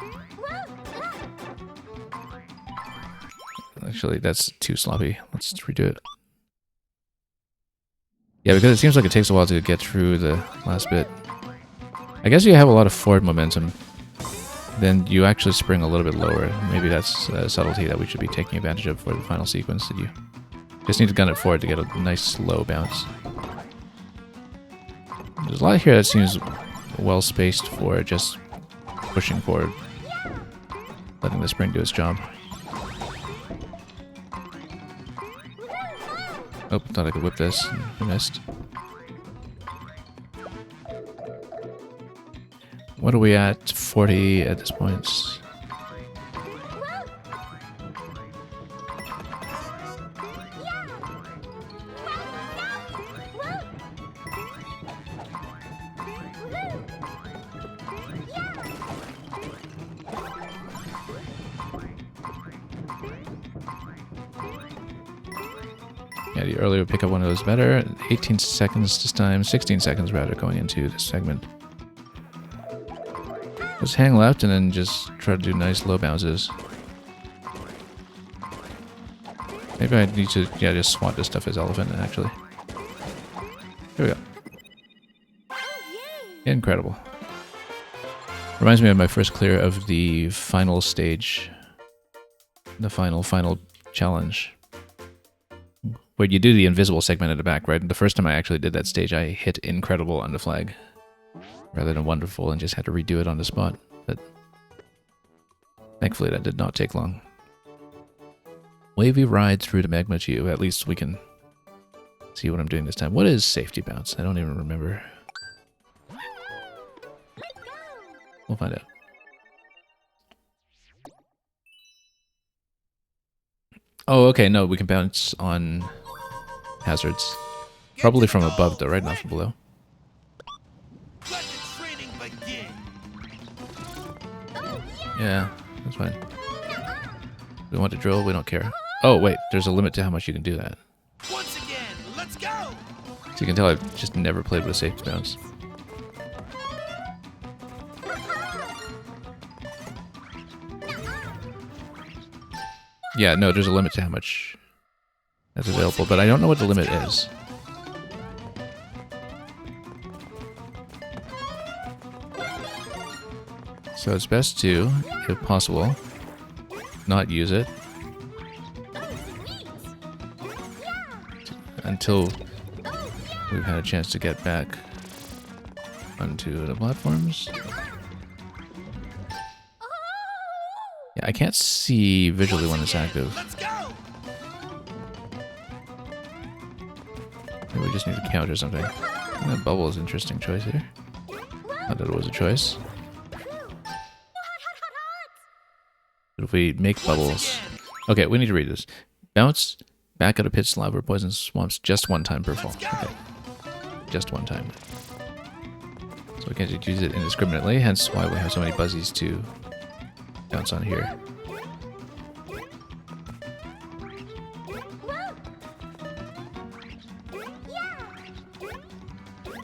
Actually, that's too sloppy. Let's redo it. Yeah, because it seems like it takes a while to get through the last bit. I guess you have a lot of forward momentum, then you actually spring a little bit lower. Maybe that's a subtlety that we should be taking advantage of for the final sequence, that you just need to gun it forward to get a nice slow bounce. There's a lot here that seems well spaced for just pushing forward, letting the spring do its job. Oh, thought I could whip this. I missed. What are we at? 40 at this point. Yeah, the earlier pickup one of those better. 18 seconds this time, 16 seconds rather going into this segment. Just hang left and then just try to do nice low bounces. Maybe I need to, yeah, just swat this stuff as elephant, actually. Here we go. Incredible. Reminds me of my first clear of the final stage. The final challenge. Where you do the invisible segment at the back, right? The first time I actually did that stage, I hit incredible on the flag. Rather than wonderful, and just had to redo it on the spot. But thankfully that did not take long. Wavy ride through the magma tube. At least we can see what I'm doing this time. What is safety bounce? I don't even remember. We'll find out. Oh, okay. No, we can bounce on hazards. Probably from above, though, right? Not from below. Let the training begin. Yeah, that's fine. We want to drill. We don't care. Oh, wait. There's a limit to how much you can do that. Once again, let's go. So you can tell I've just never played with a safety bounce. Yeah, no, there's a limit to how much that's available, but I don't know what the limit is. So it's best to, if possible, not use it until we've had a chance to get back onto the platforms. Yeah, I can't see visually when it's active. Let's go. Maybe we just need to count or something. That bubble is an interesting choice here. Not that it was a choice. But if we make bubbles... Okay, we need to read this. Bounce back out of pits, lava, or poison swamps just one time per fall. Okay. Just one time. So we can't just use it indiscriminately, hence why we have so many buzzies to bounce on here.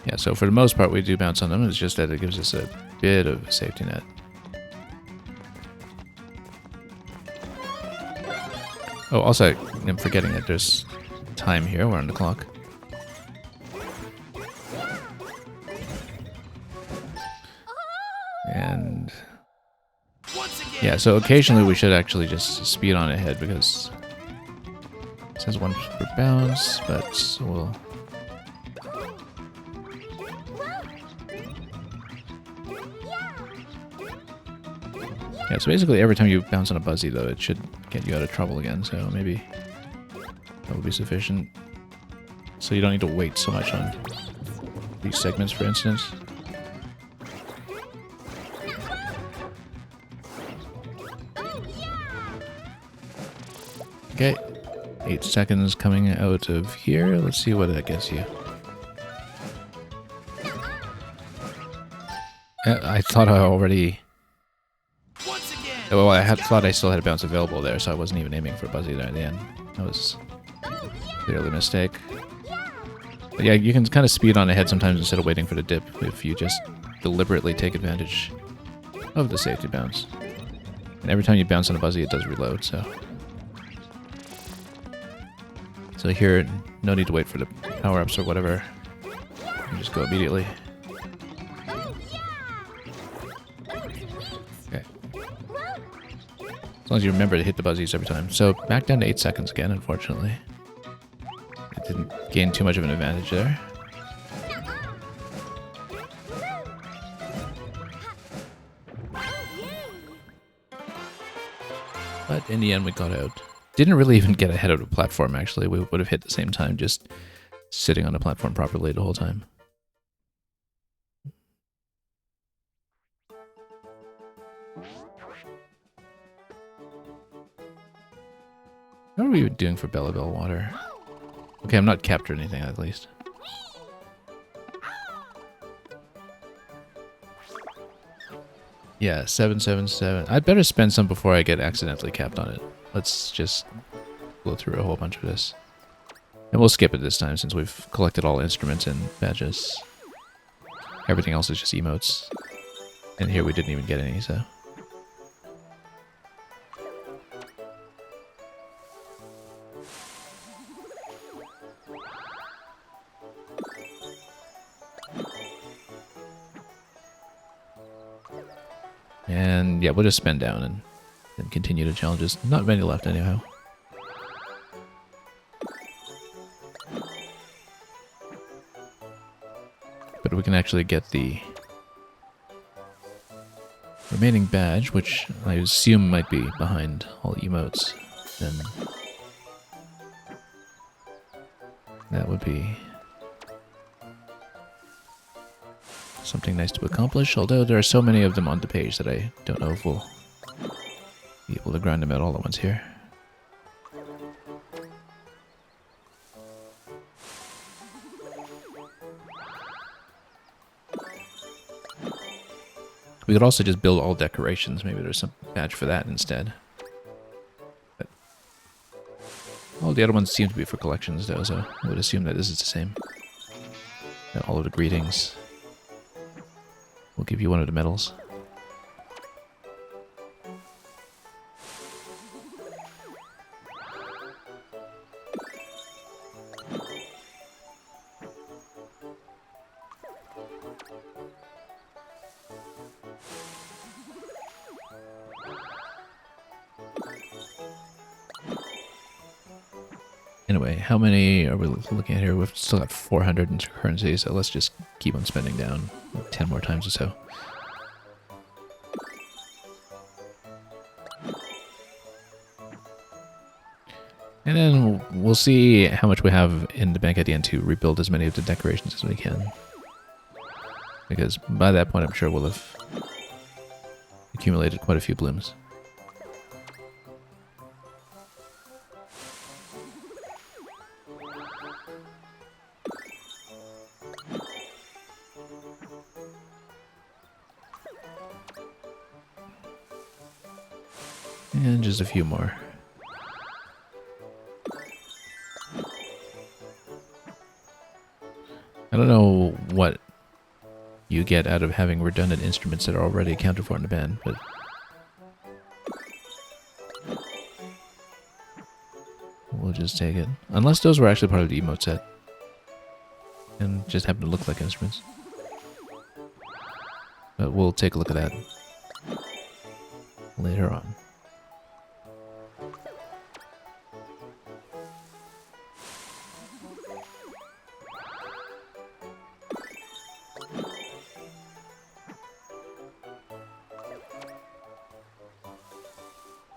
Yeah, so for the most part we do bounce on them, it's just that it gives us a bit of a safety net. Oh, also, I'm forgetting that there's time here. We're on the clock. And... yeah, so occasionally we should actually just speed on ahead because it says one per bounce, but we'll... yeah, so basically every time you bounce on a buzzy, though, it should get you out of trouble again, so maybe that would be sufficient. So you don't need to wait so much on these segments, for instance. Okay, 8 seconds coming out of here. Let's see what that gets you. I thought I already... well, I thought I still had a bounce available there, so I wasn't even aiming for Buzzy there at the end. That was clearly a mistake. But yeah, you can kind of speed on ahead sometimes instead of waiting for the dip if you just deliberately take advantage of the safety bounce. And every time you bounce on a Buzzy, it does reload, so... so here, no need to wait for the power-ups or whatever. You can just go immediately. Okay. As long as you remember to hit the buzzies every time. So back down to 8 seconds again, unfortunately. I didn't gain too much of an advantage there. But in the end, we got out. Didn't really even get ahead of the platform, actually. We would have hit the same time, just sitting on the platform properly the whole time. How are we doing for Bellabel water? Okay, I'm not capped or anything, at least. Yeah, 777. I'd better spend some before I get accidentally capped on it. Let's just blow through a whole bunch of this. And we'll skip it this time since we've collected all instruments and badges. Everything else is just emotes. And here we didn't even get any, so... And yeah, we'll just spend down and continue the challenges. Not many left anyhow. But we can actually get the remaining badge, which I assume might be behind all emotes. Then that would be something nice to accomplish, although there are so many of them on the page that I don't know if we'll be able to grind them out all at once here. We could also just build all decorations. Maybe there's some badge for that instead. But all the other ones seem to be for collections though, so I would assume that this is the same. And all of the greetings. We'll give you one of the medals. Anyway, how many are we looking at here? We've still got 400 in currency, so let's just keep on spending down 10 more times or so. And then we'll see how much we have in the bank at the end to rebuild as many of the decorations as we can. Because by that point, I'm sure we'll have accumulated quite a few blooms. And just a few more. I don't know what you get out of having redundant instruments that are already accounted for in the band, but we'll just take it. Unless those were actually part of the emote set and just happen to look like instruments. But we'll take a look at that later on.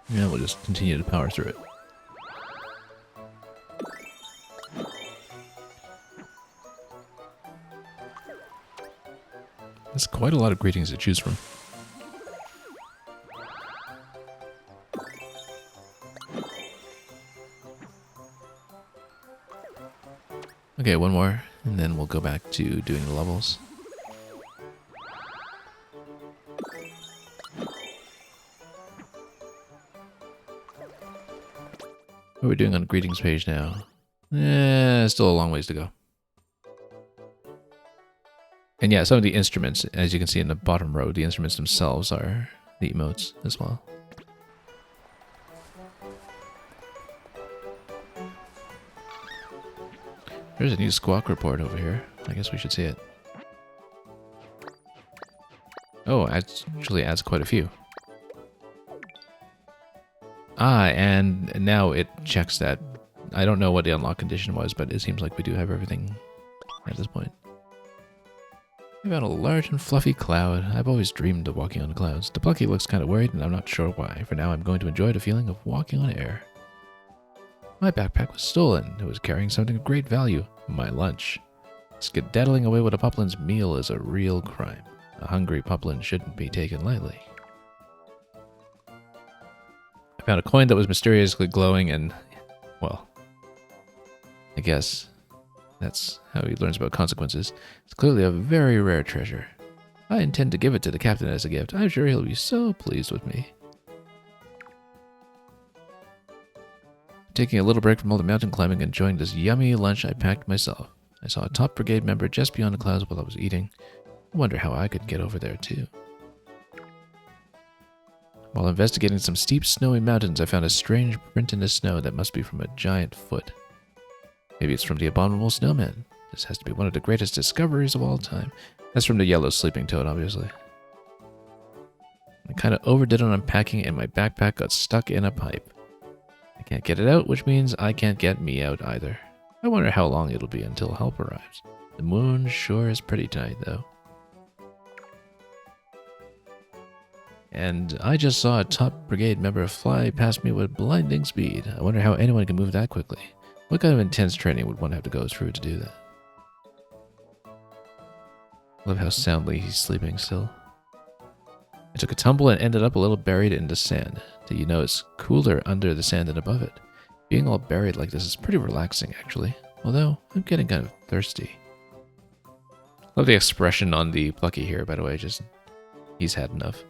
Yeah, we'll just continue to power through it. There's quite a lot of greetings to choose from. Okay, one more, and then we'll go back to doing the levels. What are we doing on the greetings page now? Still a long ways to go. And yeah, some of the instruments, as you can see in the bottom row, the instruments themselves are the emotes as well. There's a new squawk report over here. I guess we should see it. Oh, it actually adds quite a few. Ah, and now it checks that. I don't know what the unlock condition was, but it seems like we do have everything at this point. We've got a large and fluffy cloud. I've always dreamed of walking on the clouds. The Plucky looks kind of worried, and I'm not sure why. For now, I'm going to enjoy the feeling of walking on air. My backpack was stolen. It was carrying something of great value. My lunch. Skedaddling away with a Puplin's meal is a real crime. A hungry Puplin shouldn't be taken lightly. I found a coin that was mysteriously glowing and, well, I guess that's how he learns about consequences. It's clearly a very rare treasure. I intend to give it to the captain as a gift. I'm sure he'll be so pleased with me. Taking a little break from all the mountain climbing and enjoying this yummy lunch I packed myself. I saw a top brigade member just beyond the clouds while I was eating. I wonder how I could get over there too. While investigating some steep snowy mountains, I found a strange print in the snow that must be from a giant foot. Maybe it's from the abominable snowman. This has to be one of the greatest discoveries of all time. That's from the yellow sleeping toad, obviously. I kind of overdid on unpacking and my backpack got stuck in a pipe. I can't get it out, which means I can't get me out either. I wonder how long it'll be until help arrives. The moon sure is pretty tonight, though. And I just saw a top brigade member fly past me with blinding speed. I wonder how anyone can move that quickly. What kind of intense training would one have to go through to do that? Love how soundly he's sleeping still. I took a tumble and ended up a little buried in the sand. Do you know it's cooler under the sand than above it? Being all buried like this is pretty relaxing, actually. Although, I'm getting kind of thirsty. Love the expression on the Plucky here, by the way. Just, he's had enough.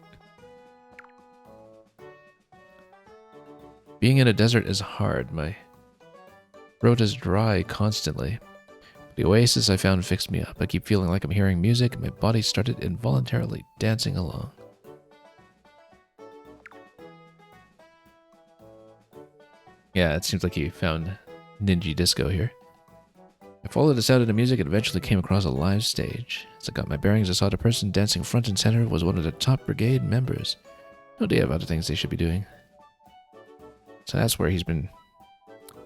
Being in a desert is hard. My throat is dry constantly. The oasis I found fixed me up. I keep feeling like I'm hearing music, and my body started involuntarily dancing along. Yeah, it seems like he found Ninja Disco here. I followed the sound of the music and eventually came across a live stage. As I got my bearings, I saw the person dancing front and center was one of the top brigade members. No idea about the things they should be doing. So that's where he's been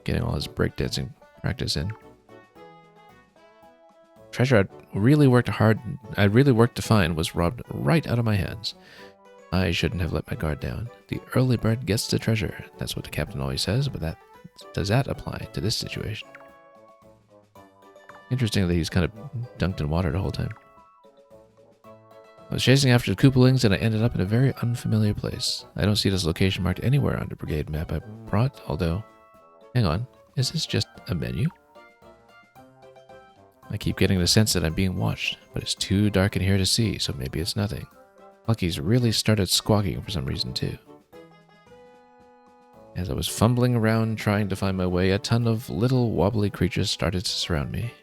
getting all his breakdancing practice in. Treasure I'd really worked to find was robbed right out of my hands. I shouldn't have let my guard down. The early bird gets the treasure. That's what the captain always says, but does that apply to this situation? Interesting that he's kind of dunked in water the whole time. I was chasing after the Koopalings and I ended up in a very unfamiliar place. I don't see this location marked anywhere on the brigade map I brought, although... Hang on, is this just a menu? I keep getting the sense that I'm being watched, but it's too dark in here to see, so maybe it's nothing. Lucky's really started squawking for some reason too. As I was fumbling around trying to find my way, a ton of little wobbly creatures started to surround me.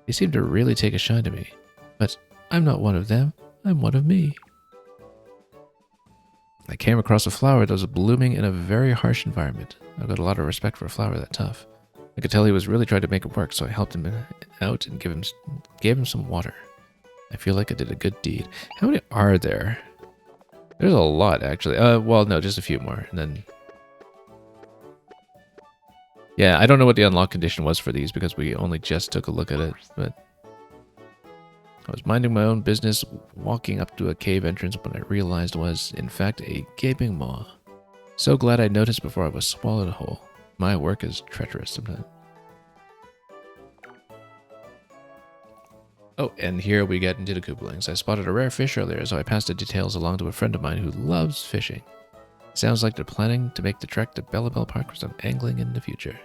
They seemed to really take a shine to me, but I'm not one of them. I'm one of me. I came across a flower that was blooming in a very harsh environment. I've got a lot of respect for a flower that tough. I could tell he was really trying to make it work, so I helped him out and gave him some water. I feel like I did a good deed. How many are there? There's a lot, actually. Well, no, just a few more, and then... Yeah, I don't know what the unlock condition was for these because we only just took a look at it, but... I was minding my own business, walking up to a cave entrance when I realized was, in fact, a gaping maw. So glad I noticed before I was swallowed whole. My work is treacherous sometimes. Oh, and here we get into the Koopalings. I spotted a rare fish earlier, so I passed the details along to a friend of mine who loves fishing. Sounds like they're planning to make the trek to Bellabel Park for some angling in the future.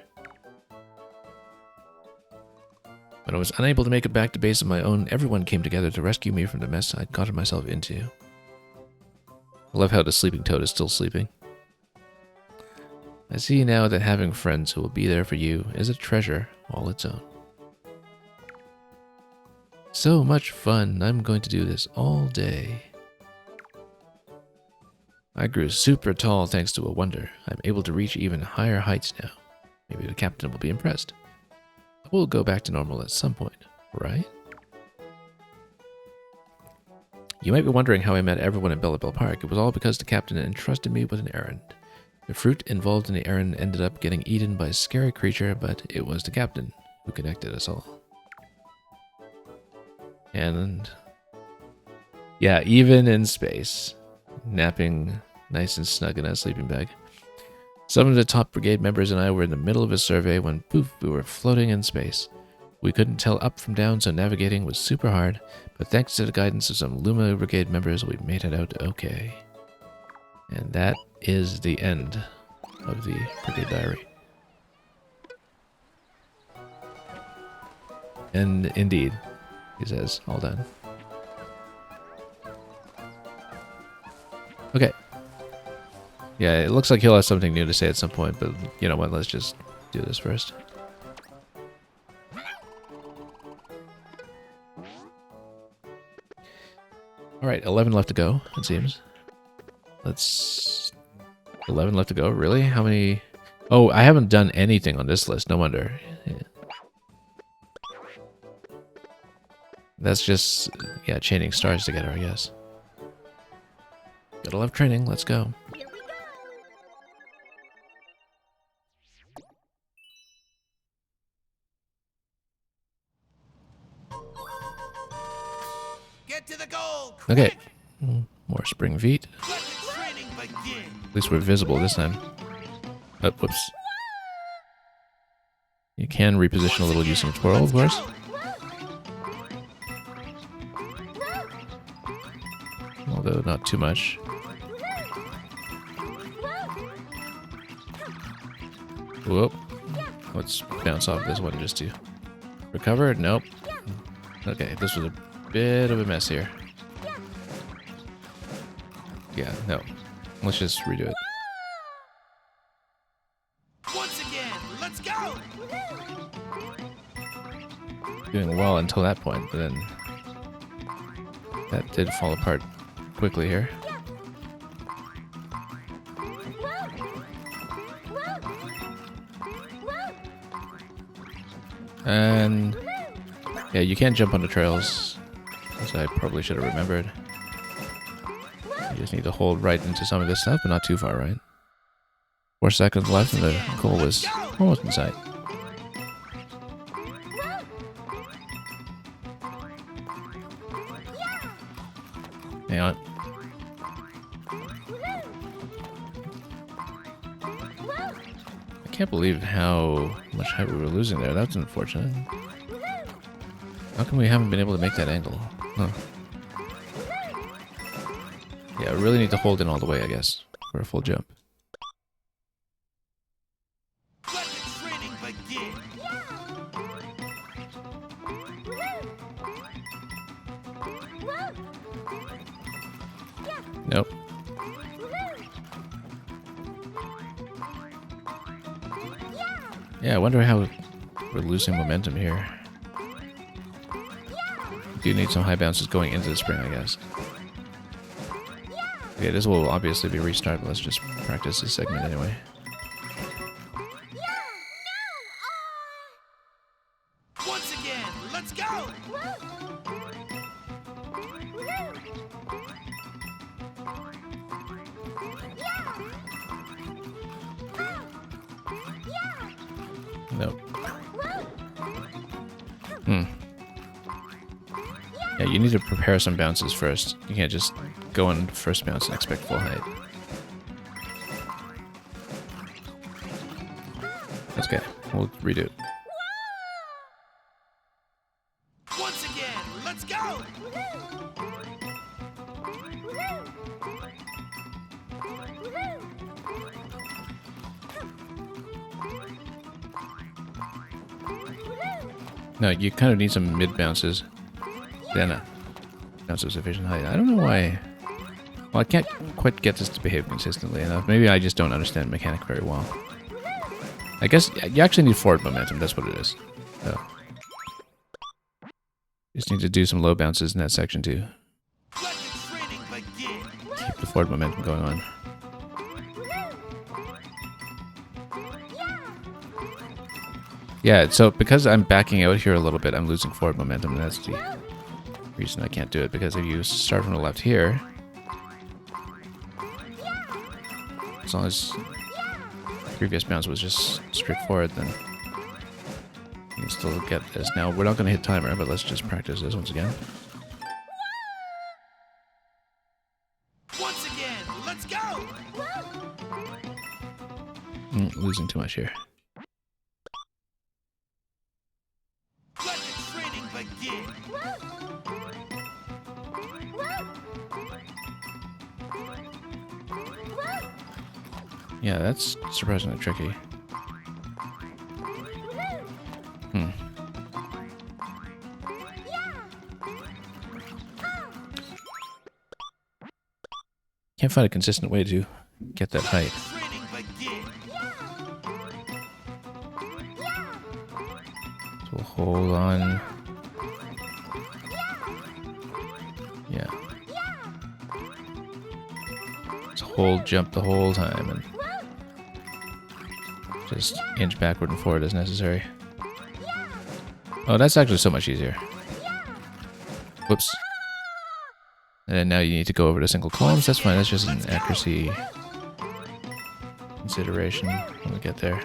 When I was unable to make it back to base of my own, everyone came together to rescue me from the mess I'd gotten myself into. I love how the sleeping toad is still sleeping. I see now that having friends who will be there for you is a treasure all its own. So much fun. I'm going to do this all day. I grew super tall thanks to a wonder. I'm able to reach even higher heights now. Maybe the captain will be impressed. I will go back to normal at some point, right? You might be wondering how I met everyone in Bellabel Park. It was all because the captain entrusted me with an errand. The fruit involved in the errand ended up getting eaten by a scary creature, but it was the captain who connected us all. And yeah, even in space, napping nice and snug in that sleeping bag. Some of the top brigade members and I were in the middle of a survey when poof, we were floating in space. We couldn't tell up from down, so navigating was super hard, but thanks to the guidance of some Luma brigade members, we made it out okay. And that is the end of the brigade diary. And indeed, he says, all done. Okay. Yeah, it looks like he'll have something new to say at some point, but you know what, let's just do this first. Alright, 11 left to go, it seems. Let's... 11 left to go, really? How many... Oh, I haven't done anything on this list, no wonder. Yeah. That's just, yeah, chaining stars together, I guess. Gotta love training, let's go. Here we go. Get to the goal. Okay. Quick. More spring feet. Let the training begin. At least we're visible this time. Oh, whoops. You can reposition a little using twirl, of course. Although not too much. Whoop. Let's bounce off this one just to recover. Nope. Okay, this was a bit of a mess here. Yeah, no. Let's just redo it. Once again, let's go. Doing well until that point, but then that did fall apart quickly here. And yeah, you can't jump on the trails, as I probably should have remembered. You just need to hold right into some of this stuff, but not too far right. 4 seconds left and the goal was almost in sight. Hang on. I can't believe how much height we were losing there. That's unfortunate. How come we haven't been able to make that angle? Huh. Yeah, I really need to hold in all the way, I guess, for a full jump. Let the training begin. Nope. Yeah, I wonder how we're losing momentum here. Do need some high bounces going into the spring, I guess. Okay, this will obviously be restarted, but let's just practice this segment anyway. Once again, let's go. Nope. Yeah, you need to prepare some bounces first. You can't just go on first bounce and expect full height. That's okay. We'll redo it. Once again, let's go. No, you kind of need some mid bounces. Then bounce of sufficient height. I don't know why. Well, I can't quite get this to behave consistently enough. Maybe I just don't understand mechanic very well. I guess you actually need forward momentum. That's what it is. So, just need to do some low bounces in that section too. Let the training begin. Keep the forward momentum going on. Yeah, so because I'm backing out here a little bit, I'm losing forward momentum, and that's the reason I can't do it, because if you start from the left here, as long as the previous bounce was just straightforward, then you can still get this. Now, we're not going to hit timer, but let's just practice this once again. Once again, let's go. Losing too much here. Let the training begin. Yeah, that's surprisingly tricky. Can't find a consistent way to get that height. Training begin. hold on. Yeah. Just hold jump the whole time and just inch backward and forward as necessary. Oh, that's actually so much easier. Whoops. And then now you need to go over to single columns. That's fine. That's just an accuracy consideration when we get there.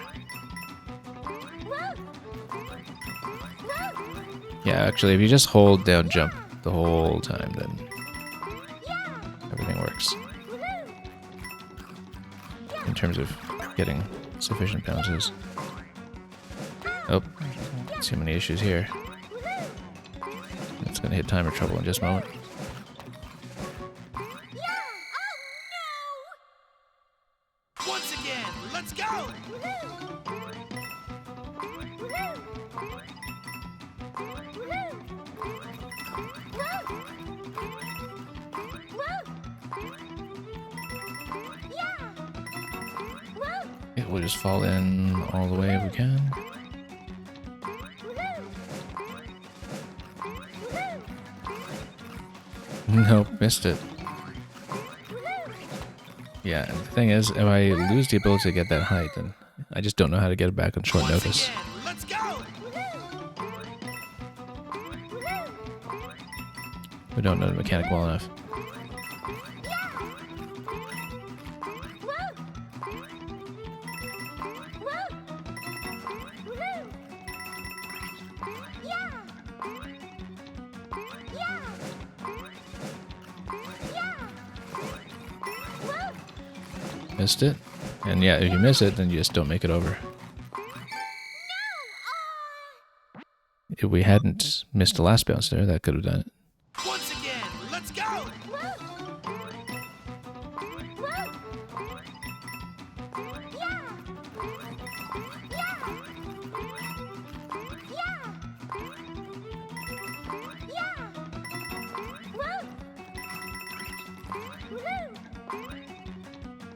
Yeah, actually, if you just hold down jump the whole time, then everything works. In terms of getting sufficient bounces. Oh, too many issues here. It's gonna hit timer trouble in just a moment. Once again, let's go! It will just fall in all the way if we can. Nope, missed it. Yeah, and the thing is, if I lose the ability to get that height, then I just don't know how to get it back on short notice. Again, let's go! We don't know the mechanic well enough. Missed it. And yeah, if you miss it, then you just don't make it over. If we hadn't missed the last bounce there, that could have done it. Once again, let's go!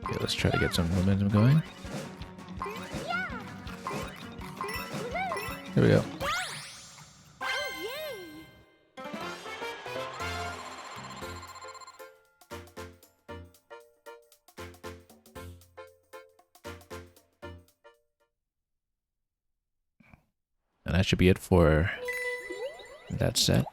Okay, let's try to get some momentum going. Here we go. And that should be it for that set.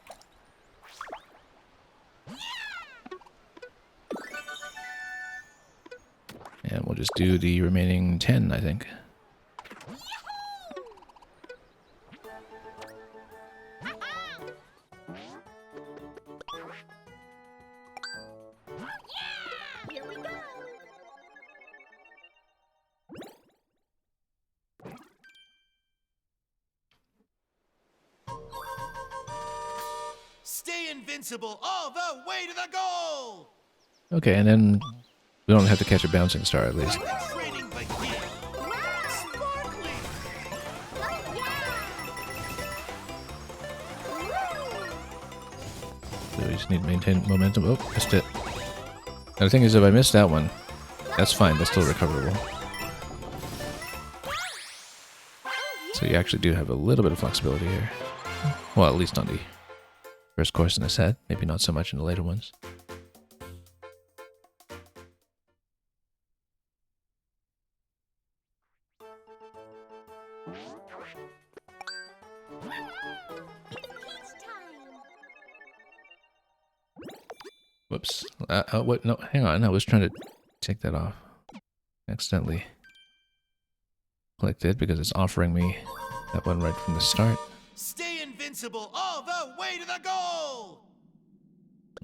And we'll just do the remaining 10, I think. Here we go. Stay invincible all the way to the goal! Okay, and then we don't have to catch a bouncing star at least. Let the training begin! Sparkly! So we just need to maintain momentum. Oh, missed it. Now the thing is, if I miss that one, that's fine. That's still recoverable. So you actually do have a little bit of flexibility here. Well, at least on the first course in the set. Maybe not so much in the later ones. Whoops. What? No, hang on. I was trying to take that off. Accidentally clicked it because it's offering me that one right from the start. Stay invincible all the way to the goal!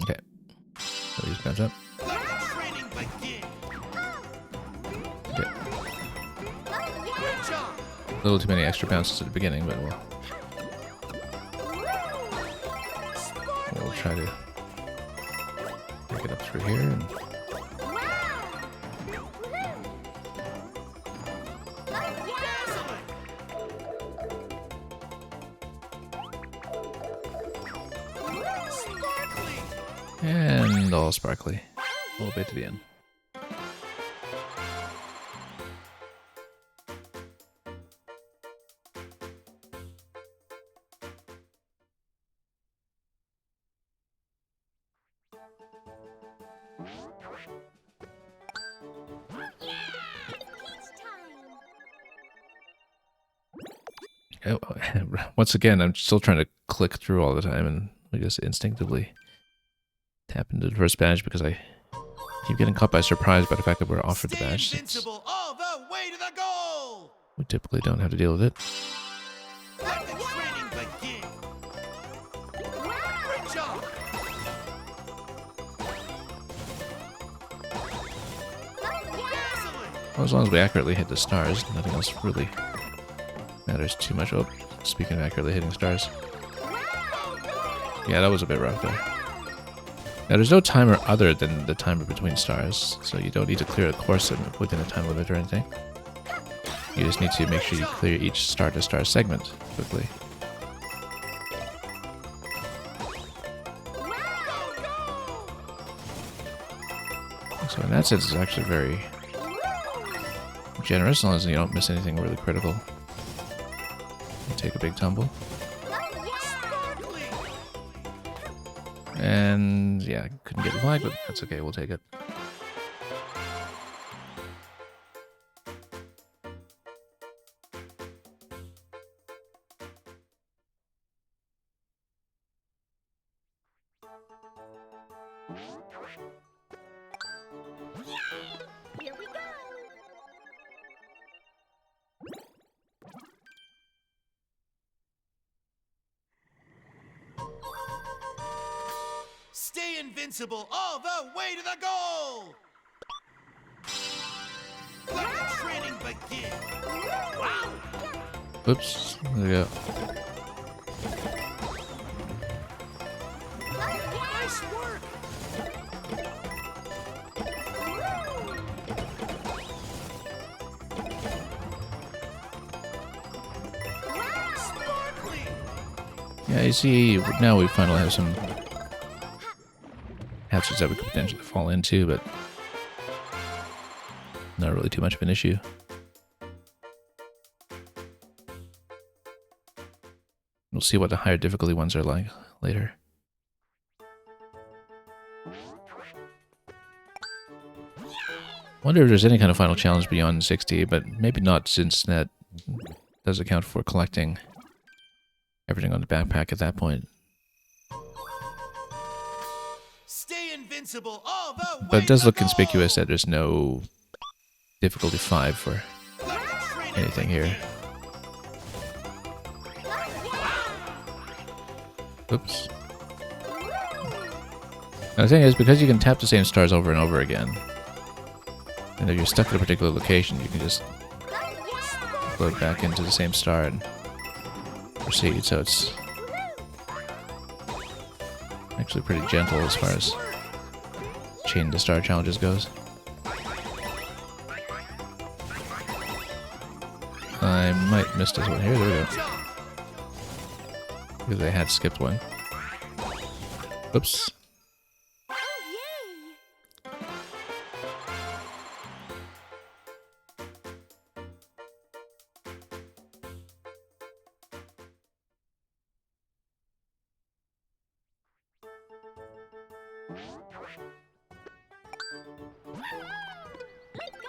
Okay. So these bounce up. Let the training begin! Okay. Great job! A little too many extra bounces at the beginning, but we'll try to pick it up through here. And And all sparkly. All the way to the end. Peach time. Oh, once again, I'm still trying to click through all the time, and I just instinctively tap into the first badge because I keep getting caught by surprise by the fact that we're offered the Stay badge. invincible all the way to the goal. We typically don't have to deal with it. Let the training begin. Great job. Dazzling. Well, as long as we accurately hit the stars, nothing else really matters too much. Oh, speaking of accurately hitting stars. Yeah, that was a bit rough there. Now, there's no timer other than the timer between stars, so you don't need to clear a course within a time limit or anything. You just need to make sure you clear each star-to-star segment quickly. So in that sense, it's actually very generous, as long as you don't miss anything really critical. You take a big tumble. And yeah, couldn't get the flag, but that's okay, we'll take it. Here we go. Stay invincible all the way to the goal. Let the training begin. Wow. Oops, there we go. Nice work. Sparkling. Yeah, you see, now we finally have some hatches that we could potentially fall into, but not really too much of an issue. We'll see what the higher difficulty ones are like later. Wonder if there's any kind of final challenge beyond 60, but maybe not, since that does account for collecting everything on the backpack at that point. Stay invincible all the way But it does to look the goal. conspicuous that there's no difficulty 5 for Let the training anything here. begin. Oops. Now the thing is, because you can tap the same stars over and over again, and if you're stuck at a particular location, you can just float back into the same star and proceed, so it's actually pretty gentle as far as chain to star challenges goes. I might miss this one here. There we go. Because I had skipped one. Oops. Oh, yay. Let's go.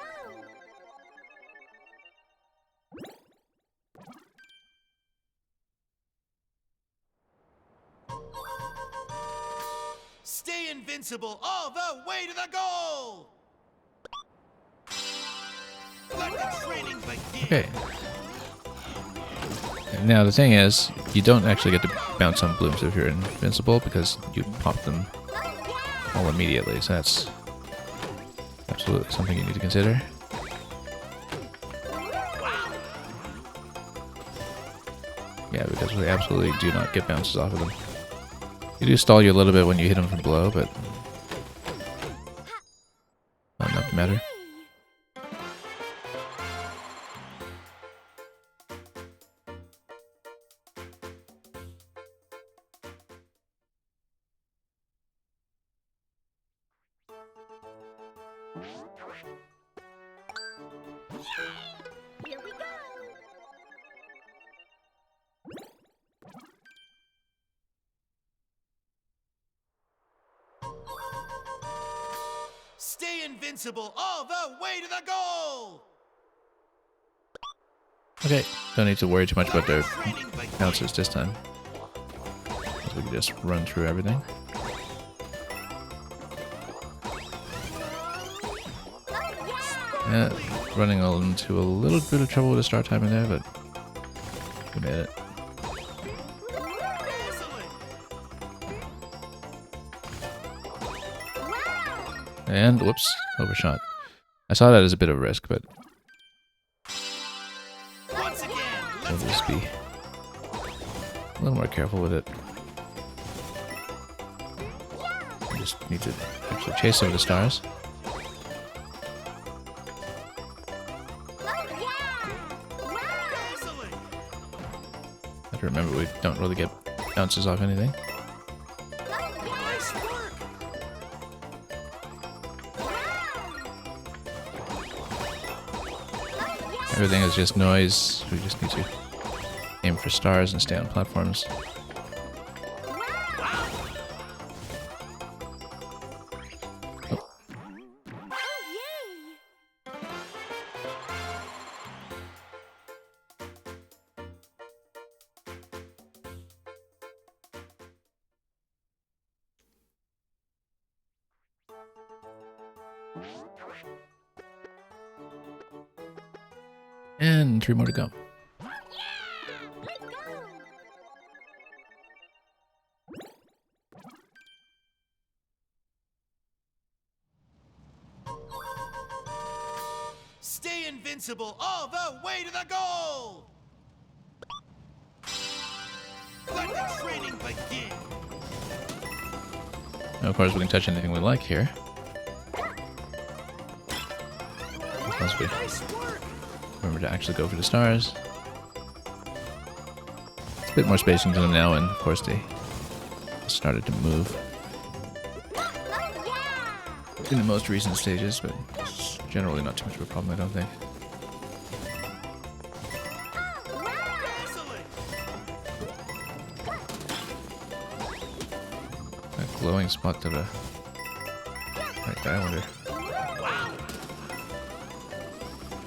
Stay invincible all the way to the goal. Let the training begin. Okay. And now the thing is, you don't actually get to bounce on blooms if you're invincible, because you pop them all immediately, so that's absolutely something you need to consider. Yeah, because we absolutely do not get bounces off of them. You do stall you a little bit when you hit them from below, but not enough to matter. Here we go. Stay invincible all the way to the goal! Okay, don't need to worry too much about their Training bounces this time. We can just run through everything. Yeah, running into a little bit of trouble with the start time in there, but we made it. Excellent! And whoops, overshot. I saw that as a bit of a risk, but Once again, we'll let's just go! be a little more careful with it. We just need to actually chase some of the stars. Excellent! Have to remember we don't really get bounces off anything. Nice work! Everything is just noise. We just need to aim for stars and stay on platforms. Oh, yay! And 3 more to go. Let's go! Stay invincible all the way to the goal! Let the training begin! Now, of course, we can touch anything we like here. Once we Nice work! remember to actually go for the stars. It's a bit more spacing to them now, and of course they started to move in the most recent stages, but it's generally not too much of a problem, I don't think. Excellent! That glowing spot to the right there, I wonder.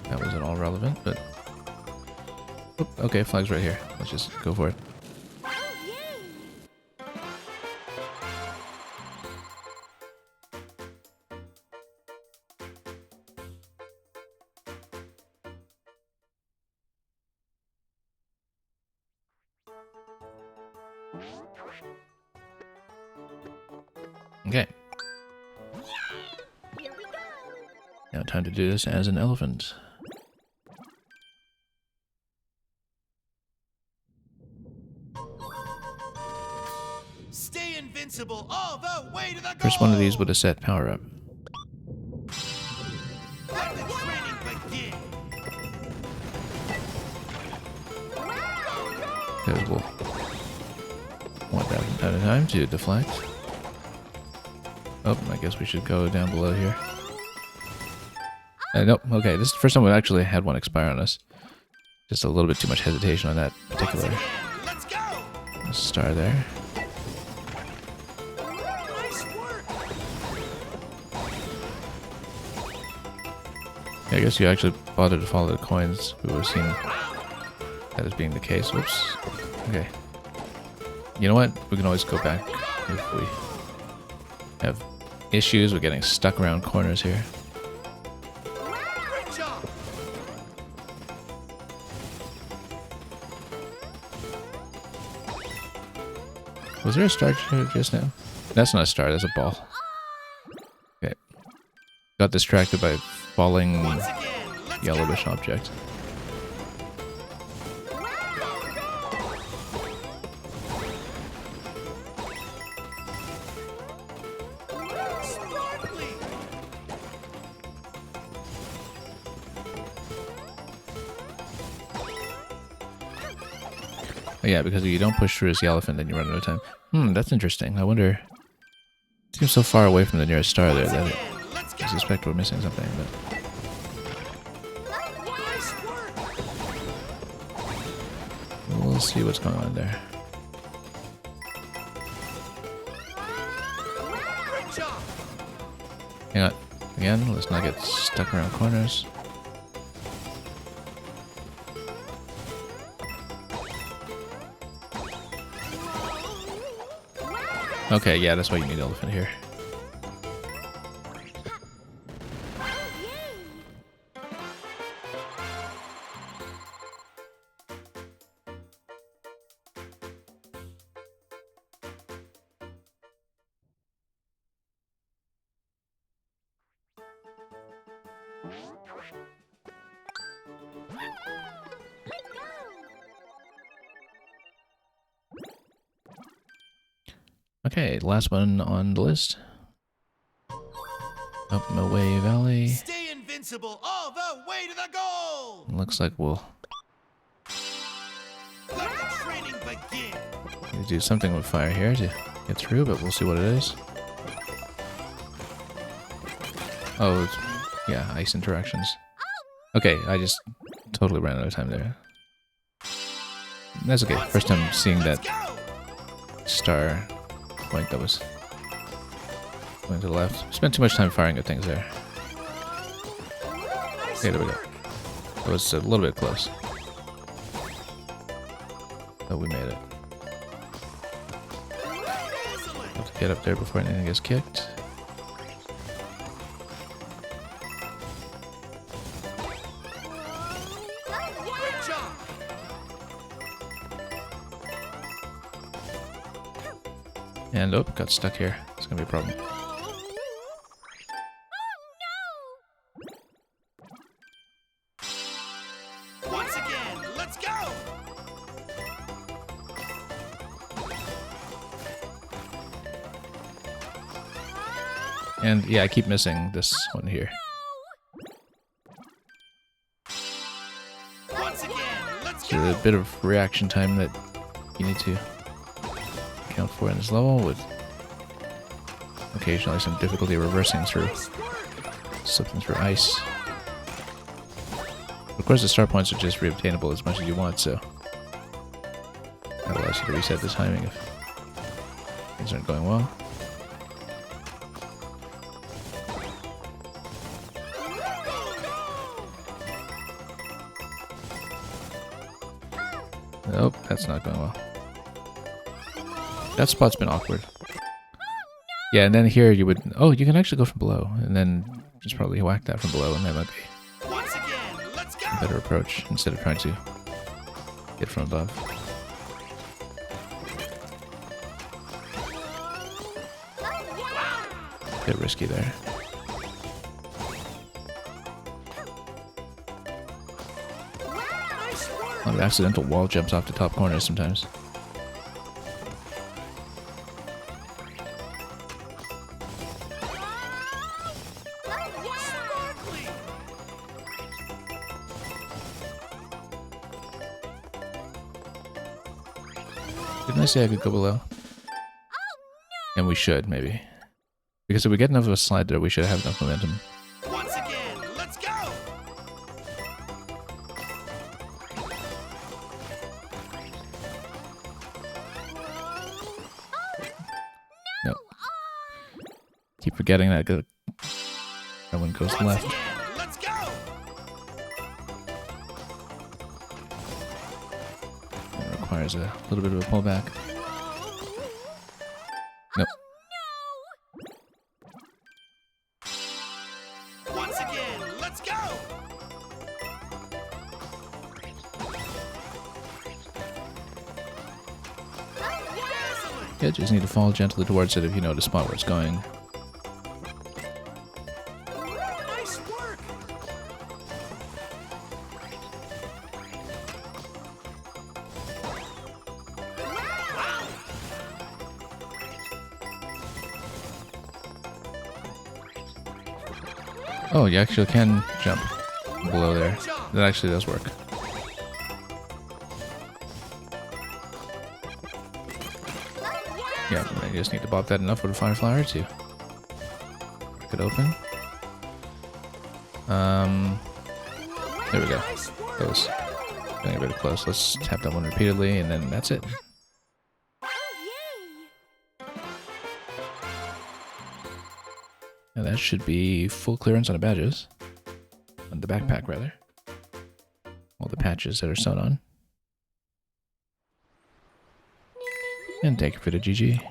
That wasn't all relevant, but... Oop, okay, flag's right here. Let's just go for it. Oh, yay! Okay, Here we go! now time to do this as an elephant. Stay invincible all the way to the goal! First one of these with a set power up. Let the training begin! Because we'll want that from time to time to deflect. Oh, I guess we should go down below here. Nope, okay, this is the first time we actually had one expire on us. Just a little bit too much hesitation on that Once particular again, let's go! star there. Nice work! Yeah, I guess you actually bothered to follow the coins. We would have seen that as being the case. Whoops. Okay. You know what? We can always go back if we have issues with getting stuck around corners here. Great job! Was there a star just now? That's not a star, that's a ball. Okay. Got distracted by falling Once again, let's yellowish go! object. Sparkly! Oh, yeah, because if you don't push through this elephant, then you run out of time. That's interesting. I wonder... It seems so far away from the nearest star there that Again, let's go! I suspect we're missing something, but... Nice work! We'll see what's going on there. Great job! Hang on. Again, let's not get stuck around corners. Okay, yeah, that's why you need elephant here. Okay, last one on the list. Up Milway Valley. Stay invincible all the way to the goal! Looks like we'll Let the training begin! need to do something with fire here to get through, but we'll see what it is. Oh, it's, yeah, ice interactions. Okay, I just totally ran out of time there. That's okay. First time seeing that star point that was going to the left. Spent too much time firing at things there. Okay, there we go. That was a little bit close. But we made it. Have to get up there before anything gets kicked. Great job! And oh, got stuck here. It's gonna be a problem. Once again, let's go! And yeah, I keep missing this one here. Once again, let's So go! a bit of reaction time that you need to account for in this level, with occasionally some difficulty reversing through, slipping through ice. Of course, the star points are just reobtainable as much as you want, so that allows you to reset the timing if things aren't going well. Nope, that's not going well. That spot's been awkward. Yeah, and then here you would... Oh, you can actually go from below, and then just probably whack that from below, and that might be Once again, let's go! a better approach instead of trying to hit from above. Bit risky there. A lot of accidental wall jumps off the top corners sometimes. Didn't I say I could go below? And we should, maybe. Because if we get enough of a slide there, we should have enough momentum. Once again, let's go! Nope. Keep forgetting that that one goes Once left. again, let's go! It requires a little bit of a pullback. Nope. Once again, let's go! Yeah, just need to fall gently towards it if you know the spot where it's going. Nice work! Oh, you actually can jump below there. That actually does work. Yeah, I just need to bop that enough with a fire flower to crack it open. There we go. That was getting a bit close. Let's tap that one repeatedly, and then that's it. Now that should be full clearance on the badges. On the backpack, rather. All the patches that are sewn on. And thank you for the GG.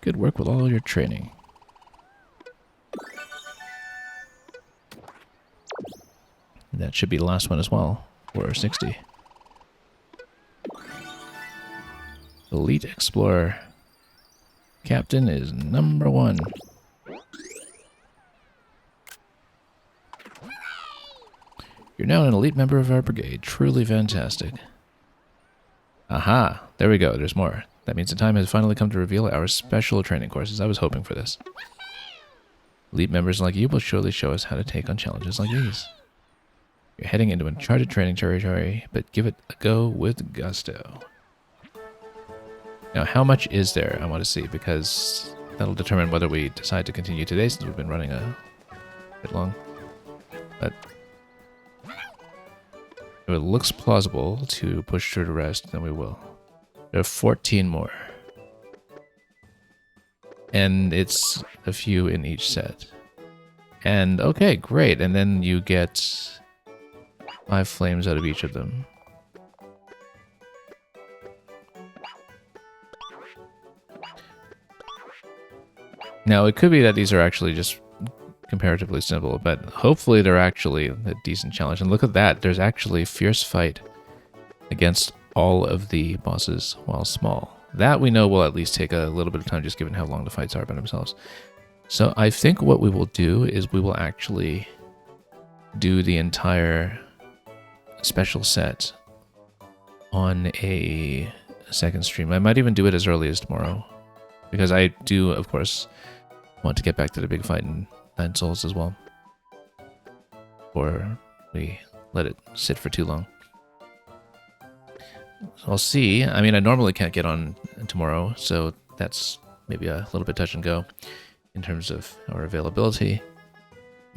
Good work with all your training. And that should be the last one as well, for 60. Elite Explorer. Captain is number 1. You're now an elite member of our brigade. Truly fantastic. Aha! There we go. There's more. That means the time has finally come to reveal our special training courses. I was hoping for this. Elite members like you will surely show us how to take on challenges like these. You're heading into uncharted training territory, but give it a go with gusto. Now, how much is there? I want to see, because that'll determine whether we decide to continue today, since we've been running a bit long. But if it looks plausible to push through the rest, then we will. There are 14 more. And it's a few in each set. And, okay, great. And then you get 5 flames out of each of them. Now, it could be that these are actually just comparatively simple, but hopefully they're actually a decent challenge. And look at that, there's actually fierce fight against all of the bosses while small. That we know will at least take a little bit of time, just given how long the fights are by themselves. So I think what we will do is we will actually do the entire special set on a second stream. I might even do it as early as tomorrow, because I do, of course, want to get back to the big fight in Nine Souls as well, or we let it sit for too long. So I'll see. I mean, I normally can't get on tomorrow, so that's maybe a little bit touch and go in terms of our availability.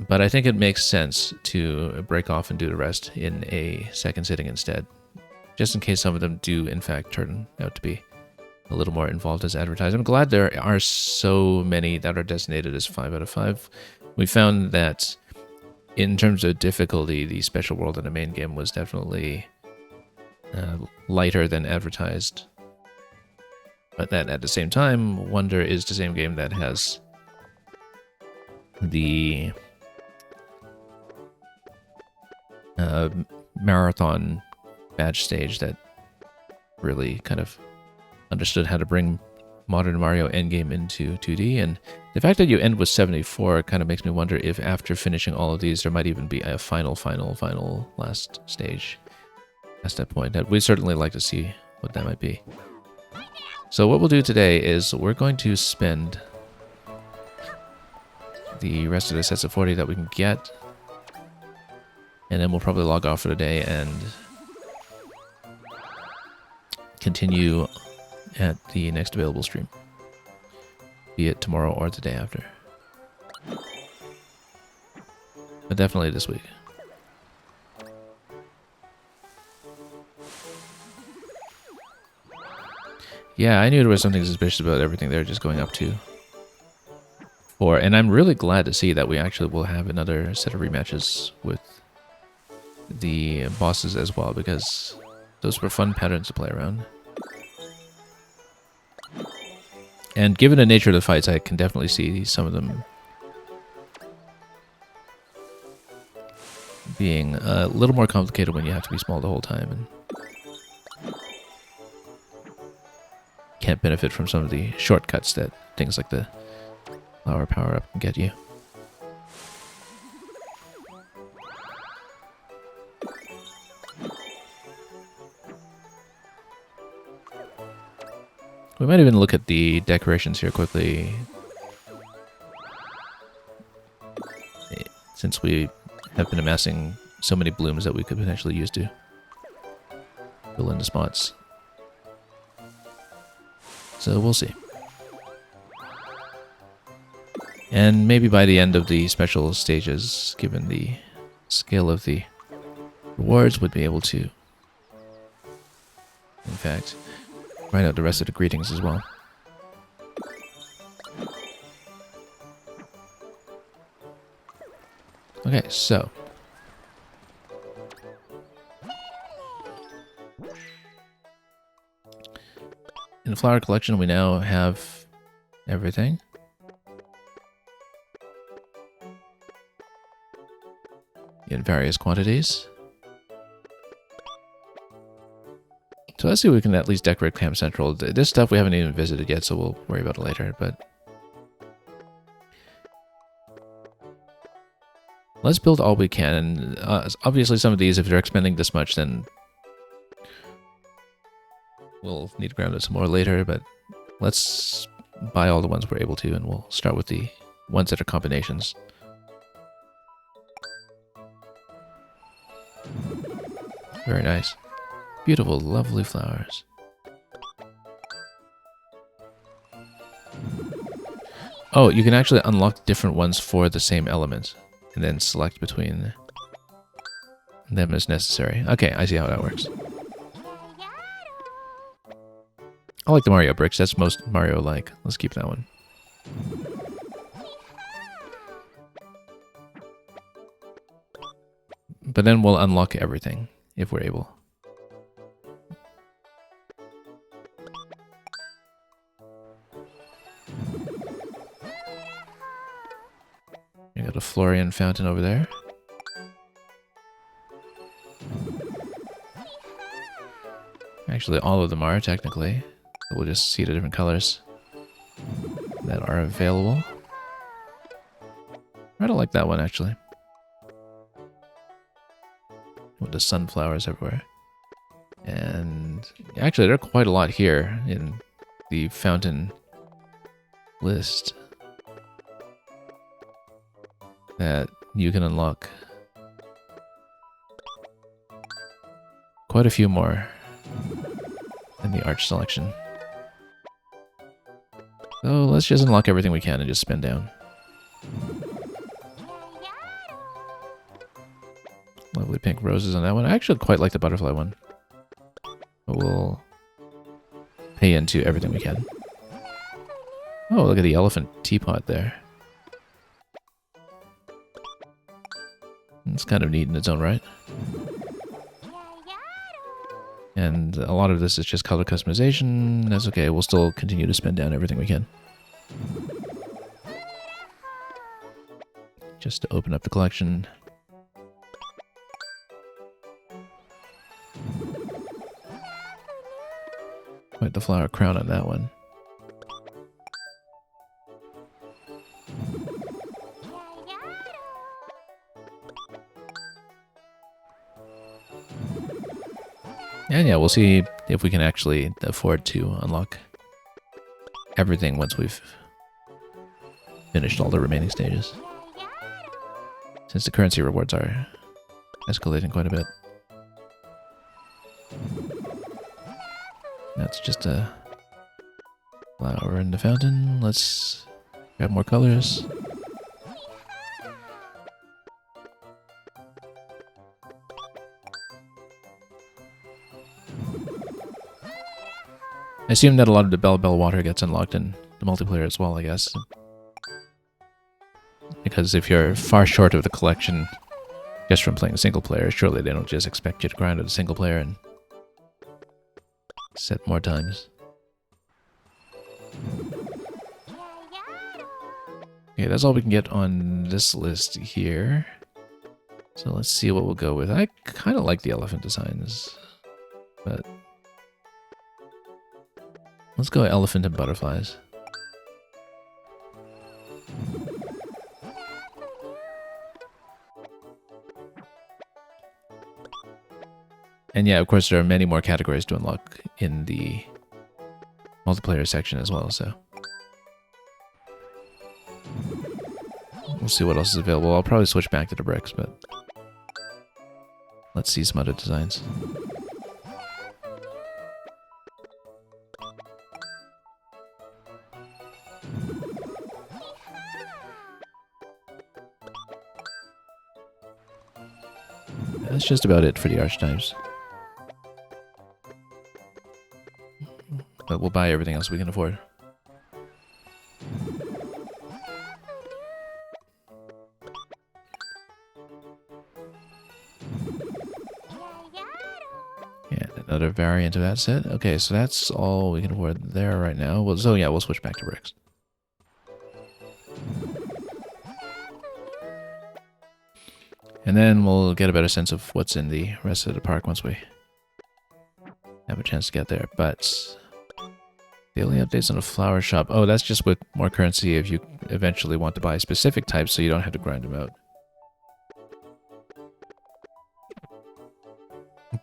But I think it makes sense to break off and do the rest in a second sitting instead, just in case some of them do, in fact, turn out to be a little more involved as advertised. I'm glad there are so many that are designated as 5 out of 5. We found that in terms of difficulty, the special world in the main game was definitely lighter than advertised. But that at the same time, Wonder is the same game that has the marathon badge stage that really kind of understood how to bring modern Mario endgame into 2D, and the fact that you end with 74 kind of makes me wonder if after finishing all of these there might even be a final last stage past that point. We'd certainly like to see what that might be. So what we'll do today is we're going to spend the rest of the sets of 40 that we can get, and then we'll probably log off for the day and continue at the next available stream, be it tomorrow or the day after, but definitely this week. Yeah, I knew there was something suspicious about everything they're just going up to 4, and I'm really glad to see that we actually will have another set of rematches with the bosses as well, because those were fun patterns to play around. And given the nature of the fights, I can definitely see some of them being a little more complicated when you have to be small the whole time and can't benefit from some of the shortcuts that things like the flower power-up can get you. We might even look at the decorations here quickly, since we have been amassing so many blooms that we could potentially use to fill in the spots. So we'll see. And maybe by the end of the special stages, given the scale of the rewards, would be able to, in fact, write out the rest of the greetings as well. Okay, so in the flower collection, we now have everything. In various quantities. So let's see if we can at least decorate Camp Central. This stuff we haven't even visited yet, so we'll worry about it later, but let's build all we can. And obviously some of these, if they're expending this much, then we'll need to ground it some more later, but let's buy all the ones we're able to, and we'll start with the ones that are combinations. Very nice. Beautiful, lovely flowers. Oh, you can actually unlock different ones for the same element, and then select between them as necessary. Okay, I see how that works. I like the Mario bricks. That's most Mario-like. Let's keep that one. But then we'll unlock everything, if we're able. You got a Florian fountain over there. Actually, all of them are, technically. We'll just see the different colors that are available. I don't like that one, actually. With the sunflowers everywhere. And actually, there are quite a lot here in the fountain list that you can unlock. Quite a few more in the arch selection. So let's just unlock everything we can and just spin down. Lovely pink roses on that one. I actually quite like the butterfly one. But we'll pay into everything we can. Oh, look at the elephant teapot there. It's kind of neat in its own right. And a lot of this is just color customization. That's okay. We'll still continue to spin down everything we can. Just to open up the collection. Quite the flower crown on that one. And yeah, we'll see if we can actually afford to unlock everything once we've finished all the remaining stages. Since the currency rewards are escalating quite a bit. That's just a flower in the fountain. Let's grab more colors. I assume that a lot of the Bellabel water gets unlocked in the multiplayer as well, I guess. Because if you're far short of the collection just from playing single player, surely they don't just expect you to grind with a single player and set more times. Okay, that's all we can get on this list here. So let's see what we'll go with. I kind of like the elephant designs, but let's go elephant and butterflies. And yeah, of course, there are many more categories to unlock in the multiplayer section as well, so we'll see what else is available. I'll probably switch back to the bricks, but let's see some other designs. That's just about it for the archetypes. But we'll buy everything else we can afford. variant of that set. Okay, so that's all we can afford there right now. Well, so yeah, we'll switch back to bricks. And then we'll get a better sense of what's in the rest of the park once we have a chance to get there. But daily updates on the flower shop. Oh, that's just with more currency if you eventually want to buy specific types so you don't have to grind them out.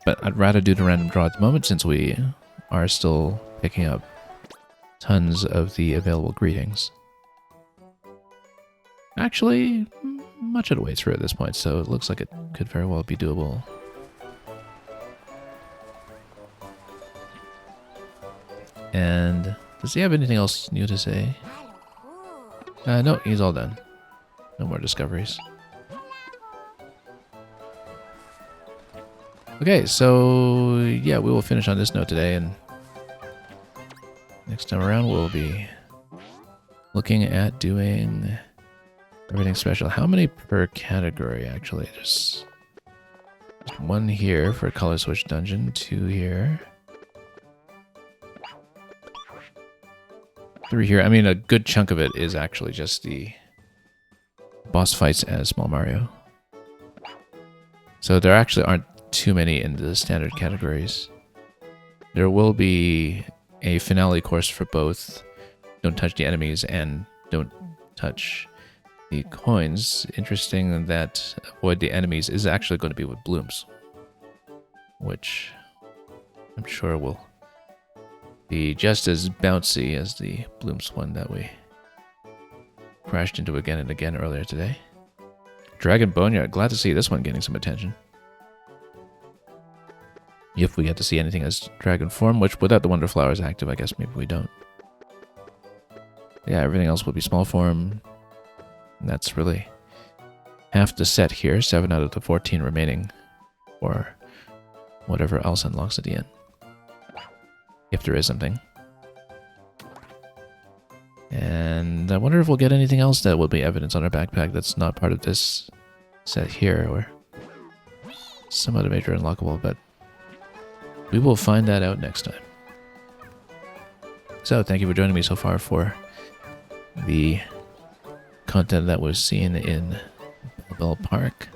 But I'd rather do the random draw at the moment since we are still picking up tons of the available greetings. Actually, much of the way through at this point, so it looks like it could very well be doable. And does he have anything else new to say? No, he's all done. No more discoveries. Okay, so yeah, we will finish on this note today, and next time around we'll be looking at doing everything special. How many per category, actually? There's one here for Color Switch Dungeon, 2 here. 3 here. I mean, a good chunk of it is actually just the boss fights as Small Mario. So there actually aren't too many in the standard categories. There will be a finale course for both Don't Touch the Enemies and Don't Touch the Coins. Interesting that Avoid the Enemies is actually going to be with blooms, which I'm sure will be just as bouncy as the blooms one that we crashed into again and again earlier today. Dragon Boneyard, glad to see this one getting some attention. If we get to see anything as dragon form, which without the Wonder Flowers active, I guess maybe we don't. Yeah, everything else will be small form. And that's really half the set here, 7 out of the 14 remaining, or whatever else unlocks at the end. If there is something. And I wonder if we'll get anything else that will be evidence on our backpack that's not part of this set here, or some other major unlockable, but we will find that out next time. So, thank you for joining me so far for the content that was seen in Bellabel Park.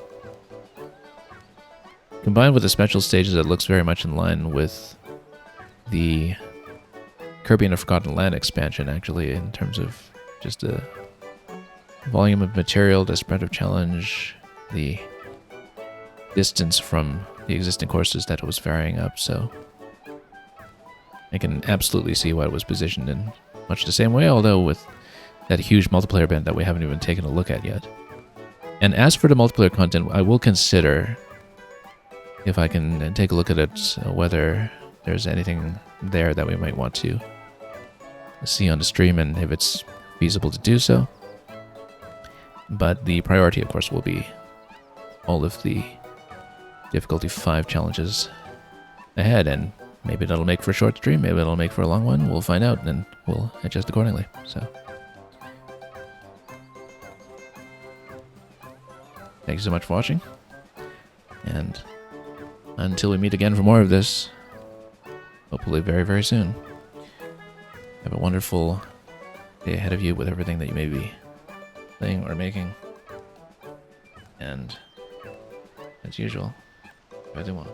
Combined with the special stages, it looks very much in line with the Kirby and the Forgotten Land expansion, actually, in terms of just the volume of material, the spread of challenge, the distance from the existing courses that it was varying up, so I can absolutely see why it was positioned in much the same way, although with that huge multiplayer event that we haven't even taken a look at yet. And as for the multiplayer content, I will consider, if I can take a look at it, whether there's anything there that we might want to see on the stream and if it's feasible to do so. But the priority, of course, will be all of the difficulty 5 challenges ahead, and maybe that'll make for a short stream, maybe it'll make for a long one. We'll find out, and then we'll adjust accordingly. So, thank you so much for watching, and until we meet again for more of this, hopefully very, very soon, have a wonderful day ahead of you with everything that you may be playing or making, and as usual, I do want.